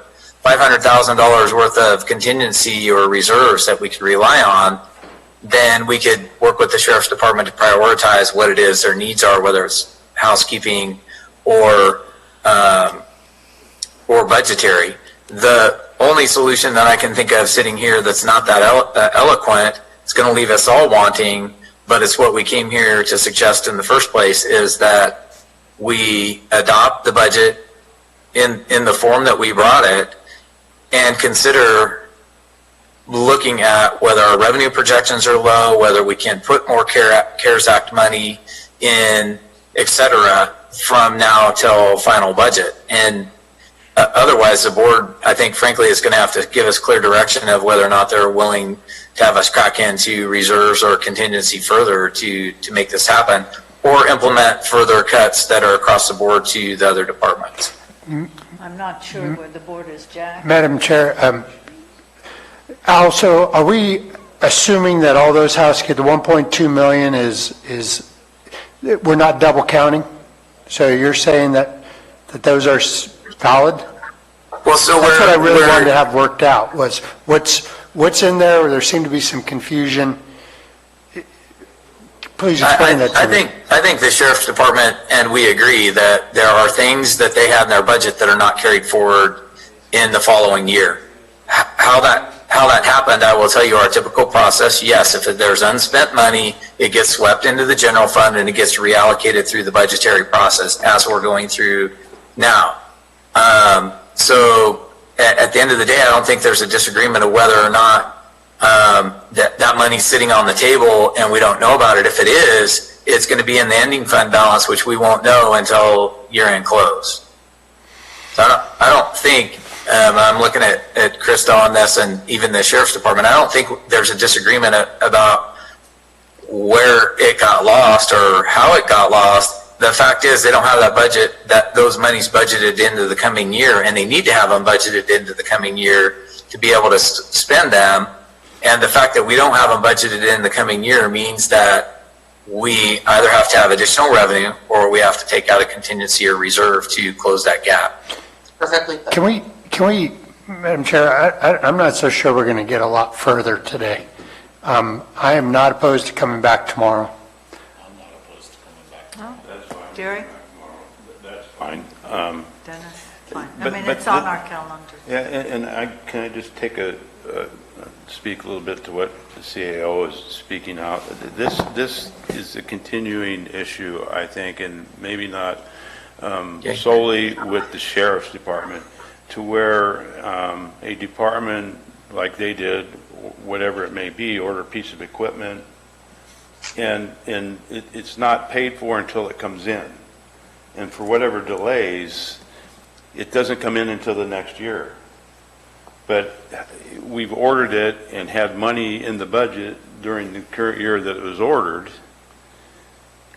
$500,000 worth of contingency or reserves that we could rely on, then we could work with the Sheriff's Department to prioritize what it is their needs are, whether it's housekeeping or budgetary. The only solution that I can think of sitting here that's not that eloquent, it's going to leave us all wanting, but it's what we came here to suggest in the first place, is that we adopt the budget in the form that we brought it and consider looking at whether our revenue projections are low, whether we can put more CARES Act money in, et cetera, from now till final budget. And otherwise, the board, I think, frankly, is going to have to give us clear direction of whether or not they're willing to have us crack into reserves or contingency further to make this happen, or implement further cuts that are across the board to the other departments. I'm not sure where the board is, Jack. Madam Chair, also, are we assuming that all those housekeeping, the 1.2 million is, we're not double counting? So you're saying that those are valid? Well, so that's what I really wanted to have worked out, was what's in there. There seemed to be some confusion. Please explain that to me. I think the Sheriff's Department and we agree that there are things that they have in their budget that are not carried forward in the following year. How that happened, I will tell you our typical process. Yes, if there's unspent money, it gets swept into the general fund and it gets reallocated through the budgetary process as we're going through now. So at the end of the day, I don't think there's a disagreement of whether or not that money's sitting on the table and we don't know about it. If it is, it's going to be in the ending fund balance, which we won't know until year-end close. So I don't think, I'm looking at Krista on this and even the Sheriff's Department, I don't think there's a disagreement about where it got lost or how it got lost. The fact is they don't have that budget, those monies budgeted into the coming year, and they need to have them budgeted into the coming year to be able to spend them. And the fact that we don't have them budgeted in the coming year means that we either have to have additional revenue or we have to take out a contingency or reserve to close that gap. Perfectly. Can we, Madam Chair, I'm not so sure we're going to get a lot further today. I am not opposed to coming back tomorrow. I'm not opposed to coming back. That's fine. Jerry? That's fine. Dennis? Fine. I mean, it's on our calendar. Yeah, and can I just speak a little bit to what the CAO is speaking out? This is a continuing issue, I think, and maybe not solely with the Sheriff's Department, to where a department like they did, whatever it may be, order a piece of equipment, and it's not paid for until it comes in. And for whatever delays, it doesn't come in until the next year. But we've ordered it and had money in the budget during the current year that it was ordered.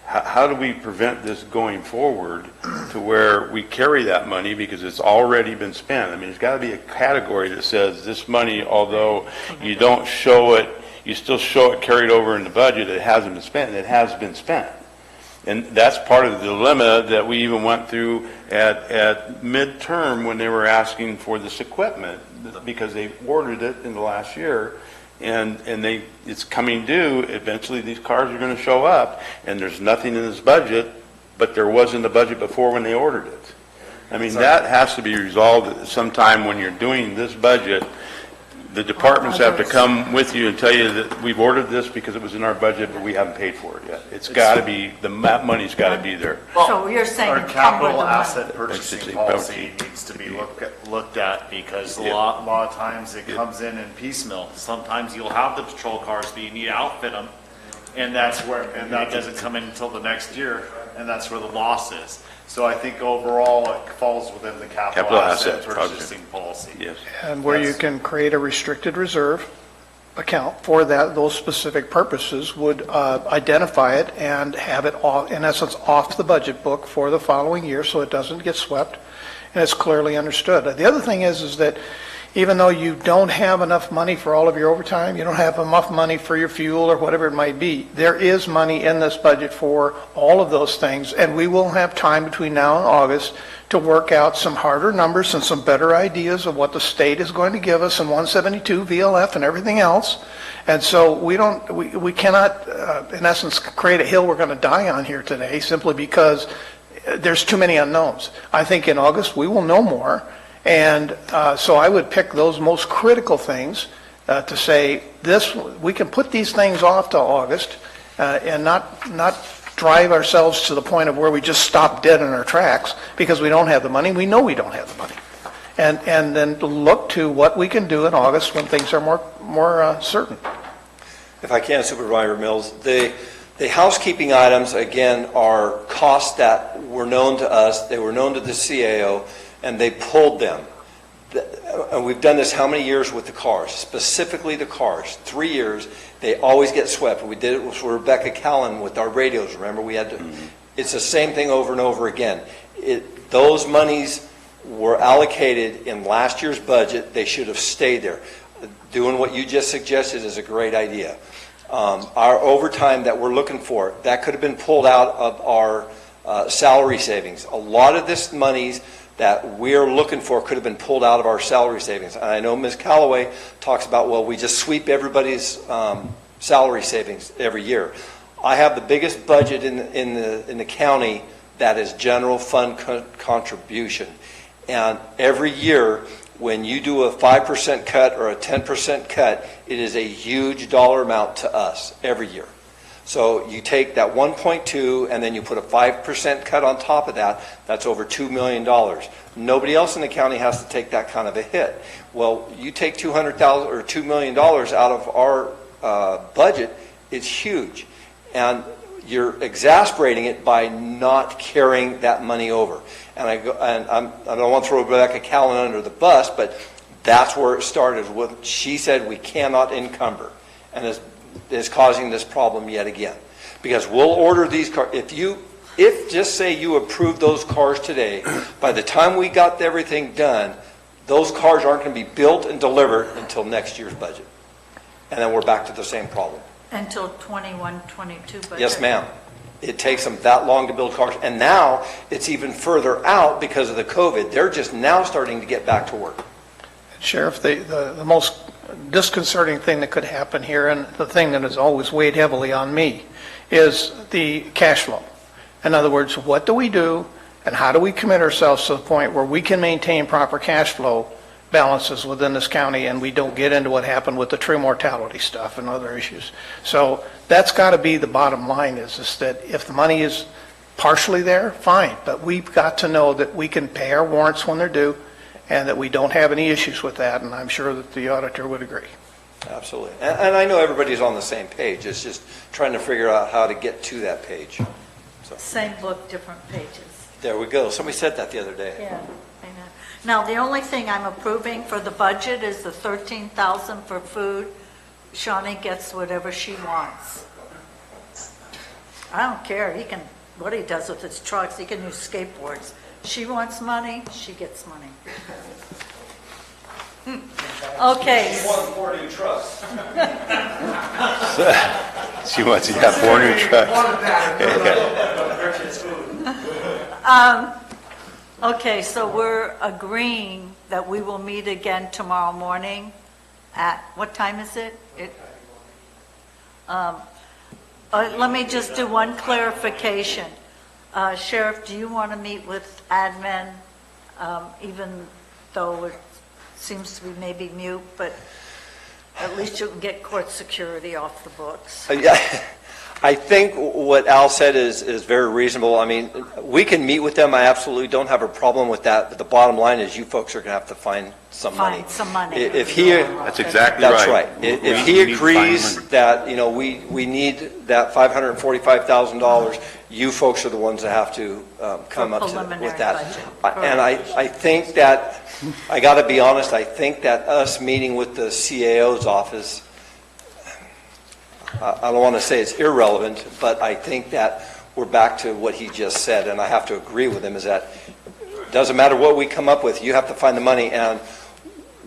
How do we prevent this going forward to where we carry that money because it's already been spent? I mean, there's got to be a category that says this money, although you don't show it, you still show it carried over in the budget, it hasn't been spent, and it has been spent. And that's part of the dilemma that we even went through at midterm when they were asking for this equipment, because they ordered it in the last year, and it's coming due. Eventually these cars are going to show up, and there's nothing in this budget, but there was in the budget before when they ordered it. I mean, that has to be resolved sometime when you're doing this budget. The departments have to come with you and tell you that we've ordered this because it was in our budget, but we haven't paid for it yet. It's got to be, that money's got to be there. So you're saying Our encumber capital the money. asset purchasing policy needs to be looked at because a lot of times it comes in piecemeal. Sometimes you'll have the patrol cars, but you need to outfit them, and that doesn't come in until the next year, and that's where the loss is. So I think overall it falls within the capital asset purchasing policy. Yes. And where you can create a restricted reserve account for those specific purposes would identify it and have it off, in essence, off the budget book for the following year so it doesn't get swept and it's clearly understood. The other thing is that even though you don't have enough money for all of your overtime, you don't have enough money for your fuel or whatever it might be, there is money in this budget for all of those things, and we will have time between now and August to work out some harder numbers and some better ideas of what the state is going to give us in 172 VLF and everything else. And so we cannot, in essence, create a hill we're going to die on here today simply because there's too many unknowns. I think in August we will know more. And so I would pick those most critical things to say we can put these things off to August and not drive ourselves to the point of where we just stop dead in our tracks because we don't have the money. We know we don't have the money. And then look to what we can do in August when things are more certain. If I can, Supervisor Mills, the housekeeping items, again, are costs that were known to us, they were known to the CAO, and they pulled them. And we've done this how many years with the cars, specifically the cars? 3 years. They always get swept. We did it with Rebecca Callan with our radios. Remember, we had to. It's the same thing over and over again. Those monies were allocated in last year's budget. They should have stayed there. Doing what you just suggested is a great idea. Our overtime that we're looking for, that could have been pulled out of our salary savings. A lot of this monies that we're looking for could have been pulled out of our salary savings. And I know Ms. Callaway talks about, well, we just sweep everybody's salary savings every year. I have the biggest budget in the county that is general fund contribution. And every year, when you do a 5% cut or a 10% cut, it is a huge dollar amount to us every year. So you take that 1.2 and then you put a 5% cut on top of that, that's over $2 million. Nobody else in the county has to take that kind of a hit. Well, you take $200,000 or $2 million out of our budget, it's huge. And you're exasperating it by not carrying that money over. And I don't want to throw Rebecca Callan under the bus, but that's where it started. She said we cannot encumber, and is causing this problem yet again. Because we'll order these cars. If just say you approve those cars today, by the time we got everything done, those cars aren't going to be built and delivered until next year's budget. And then we're back to the same problem. Until 21, 22 budget? Yes, ma'am. It takes them that long to build cars. And now it's even further out because of the COVID. They're just now starting to get back to work. Sheriff, the most disconcerting thing that could happen here, and the thing that has always weighed heavily on me, is the cash flow. In other words, what do we do and how do we commit ourselves to the point where we can maintain proper cash flow balances within this county and we don't get into what happened with the true mortality stuff and other issues. So that's got to be the bottom line, is that if the money is partially there, fine, but we've got to know that we can pay our warrants when they're due and that we don't have any issues with that, and I'm sure that the auditor would agree. Absolutely. And I know everybody's on the same page. It's just trying to figure out how to get to that page. So. Same book, different pages. There we go. Somebody said that the other day. Yeah, I know. Now, the only thing I'm approving for the budget is the $13,000 for food. Shawnee gets whatever she wants. I don't care. He can, what he does with his trucks, he can use skateboards. She wants money, she gets money. Okay. She wants 4 new trucks. She wants to have 4 new trucks. Okay, so we're agreeing that we will meet again tomorrow morning at, what time is it? Let me just do one clarification. Sheriff, do you want to meet with admin even though it seems to be maybe mute, but at least you can get court security off the books. Yeah, I think what Al said is very reasonable. I mean, we can meet with them. I absolutely don't have a problem with that. But the bottom line is you folks are going to have to find some money. Find some money. If he, That's exactly that's right. right. We If he need to find agrees money. that, you know, we need that $545,000, you folks are the ones that have to come up to preliminary with that. budget. And I think that, I got to be honest, I think that us meeting with the CAO's office, I don't want to say it's irrelevant, but I think that we're back to what he just said, and I have to agree with him, is that it doesn't matter what we come up with, you have to find the money, and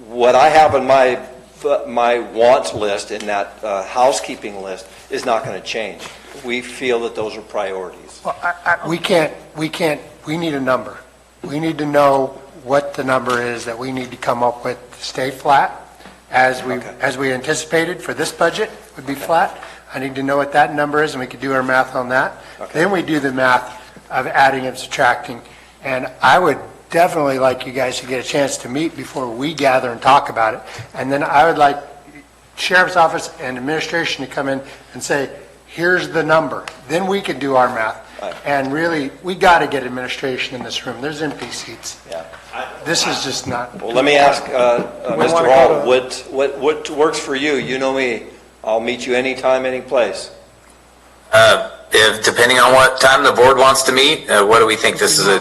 what I have on my want list, in that housekeeping list, is not going to change. We feel that those are priorities. Well, we need a number. We need to know what the number is that we need to come up with to stay flat, as we anticipated for this budget would be flat. I need to know what that number is, and we could do our math on that. Then we do the math of adding and subtracting. And I would definitely like you guys to get a chance to meet before we gather and talk about it. And then I would like Sheriff's Office and administration to come in and say, here's the number. Then we can do our math. And really, we got to get administration in this room. There's empty seats. Yeah. This is just not. Well, let me ask Mr. Hall, what works for you? You know me. I'll meet you anytime, any place. Depending on what time the board wants to meet, what do we think? This is a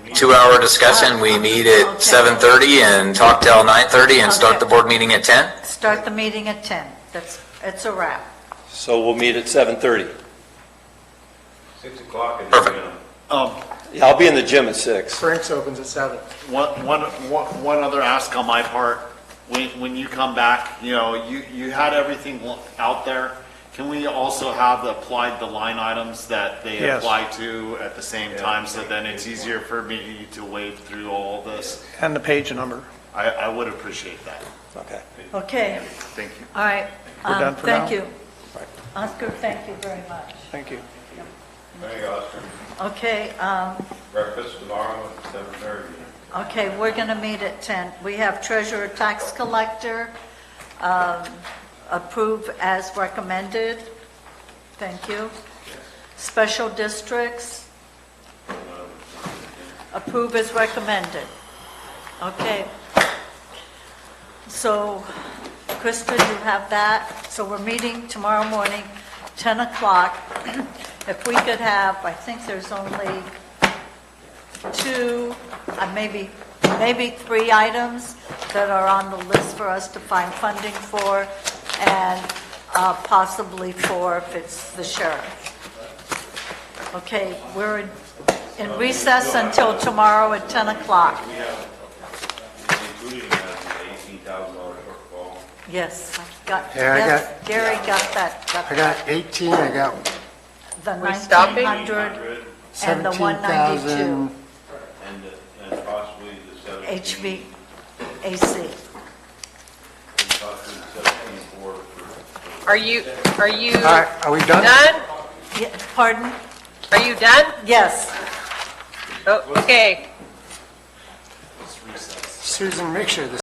2-hour discussion. We meet at 7:30 and talk till 9:30 and start the board meeting at 10? Start the meeting at 10. It's a wrap. So we'll meet at 7:30. 6 o'clock in Perfect. Yeah, I'll be in the gym at 6. Frank's opens at 7. One other ask on my part, when you come back, you know, you had everything out there. Can we also have applied the line items that they Yes. apply to at the same time, so then it's easier for me to wade through all this? And the page number. I would appreciate that. Okay. Okay, Thank you. all right. We're done for Thank now? you. Oscar, thank you very much. Thank you. Thank you, Oscar. Okay, Breakfast tomorrow at 7:30. okay, we're going to meet at 10. We have treasurer tax collector, approve as recommended. Thank you. Special districts, approve as recommended. Okay. So, Krista, you have that. So we're meeting tomorrow morning, 10 o'clock. If we could have, I think there's only 2, maybe 3 items that are on the list for us to find funding for, and possibly 4 if it's the sheriff. Okay, we're in recess until tomorrow at 10 o'clock. Including the $18,000 shortfall. Yes, Gary got that. I got 18, I got The We stopping? 1900 and the 192 17,000. And possibly the 17. HVAC. And possibly the 17.4 for. Are you All right, are we done? done? Yeah, pardon? Are you done? Yes. Oh, okay. Susan, make sure this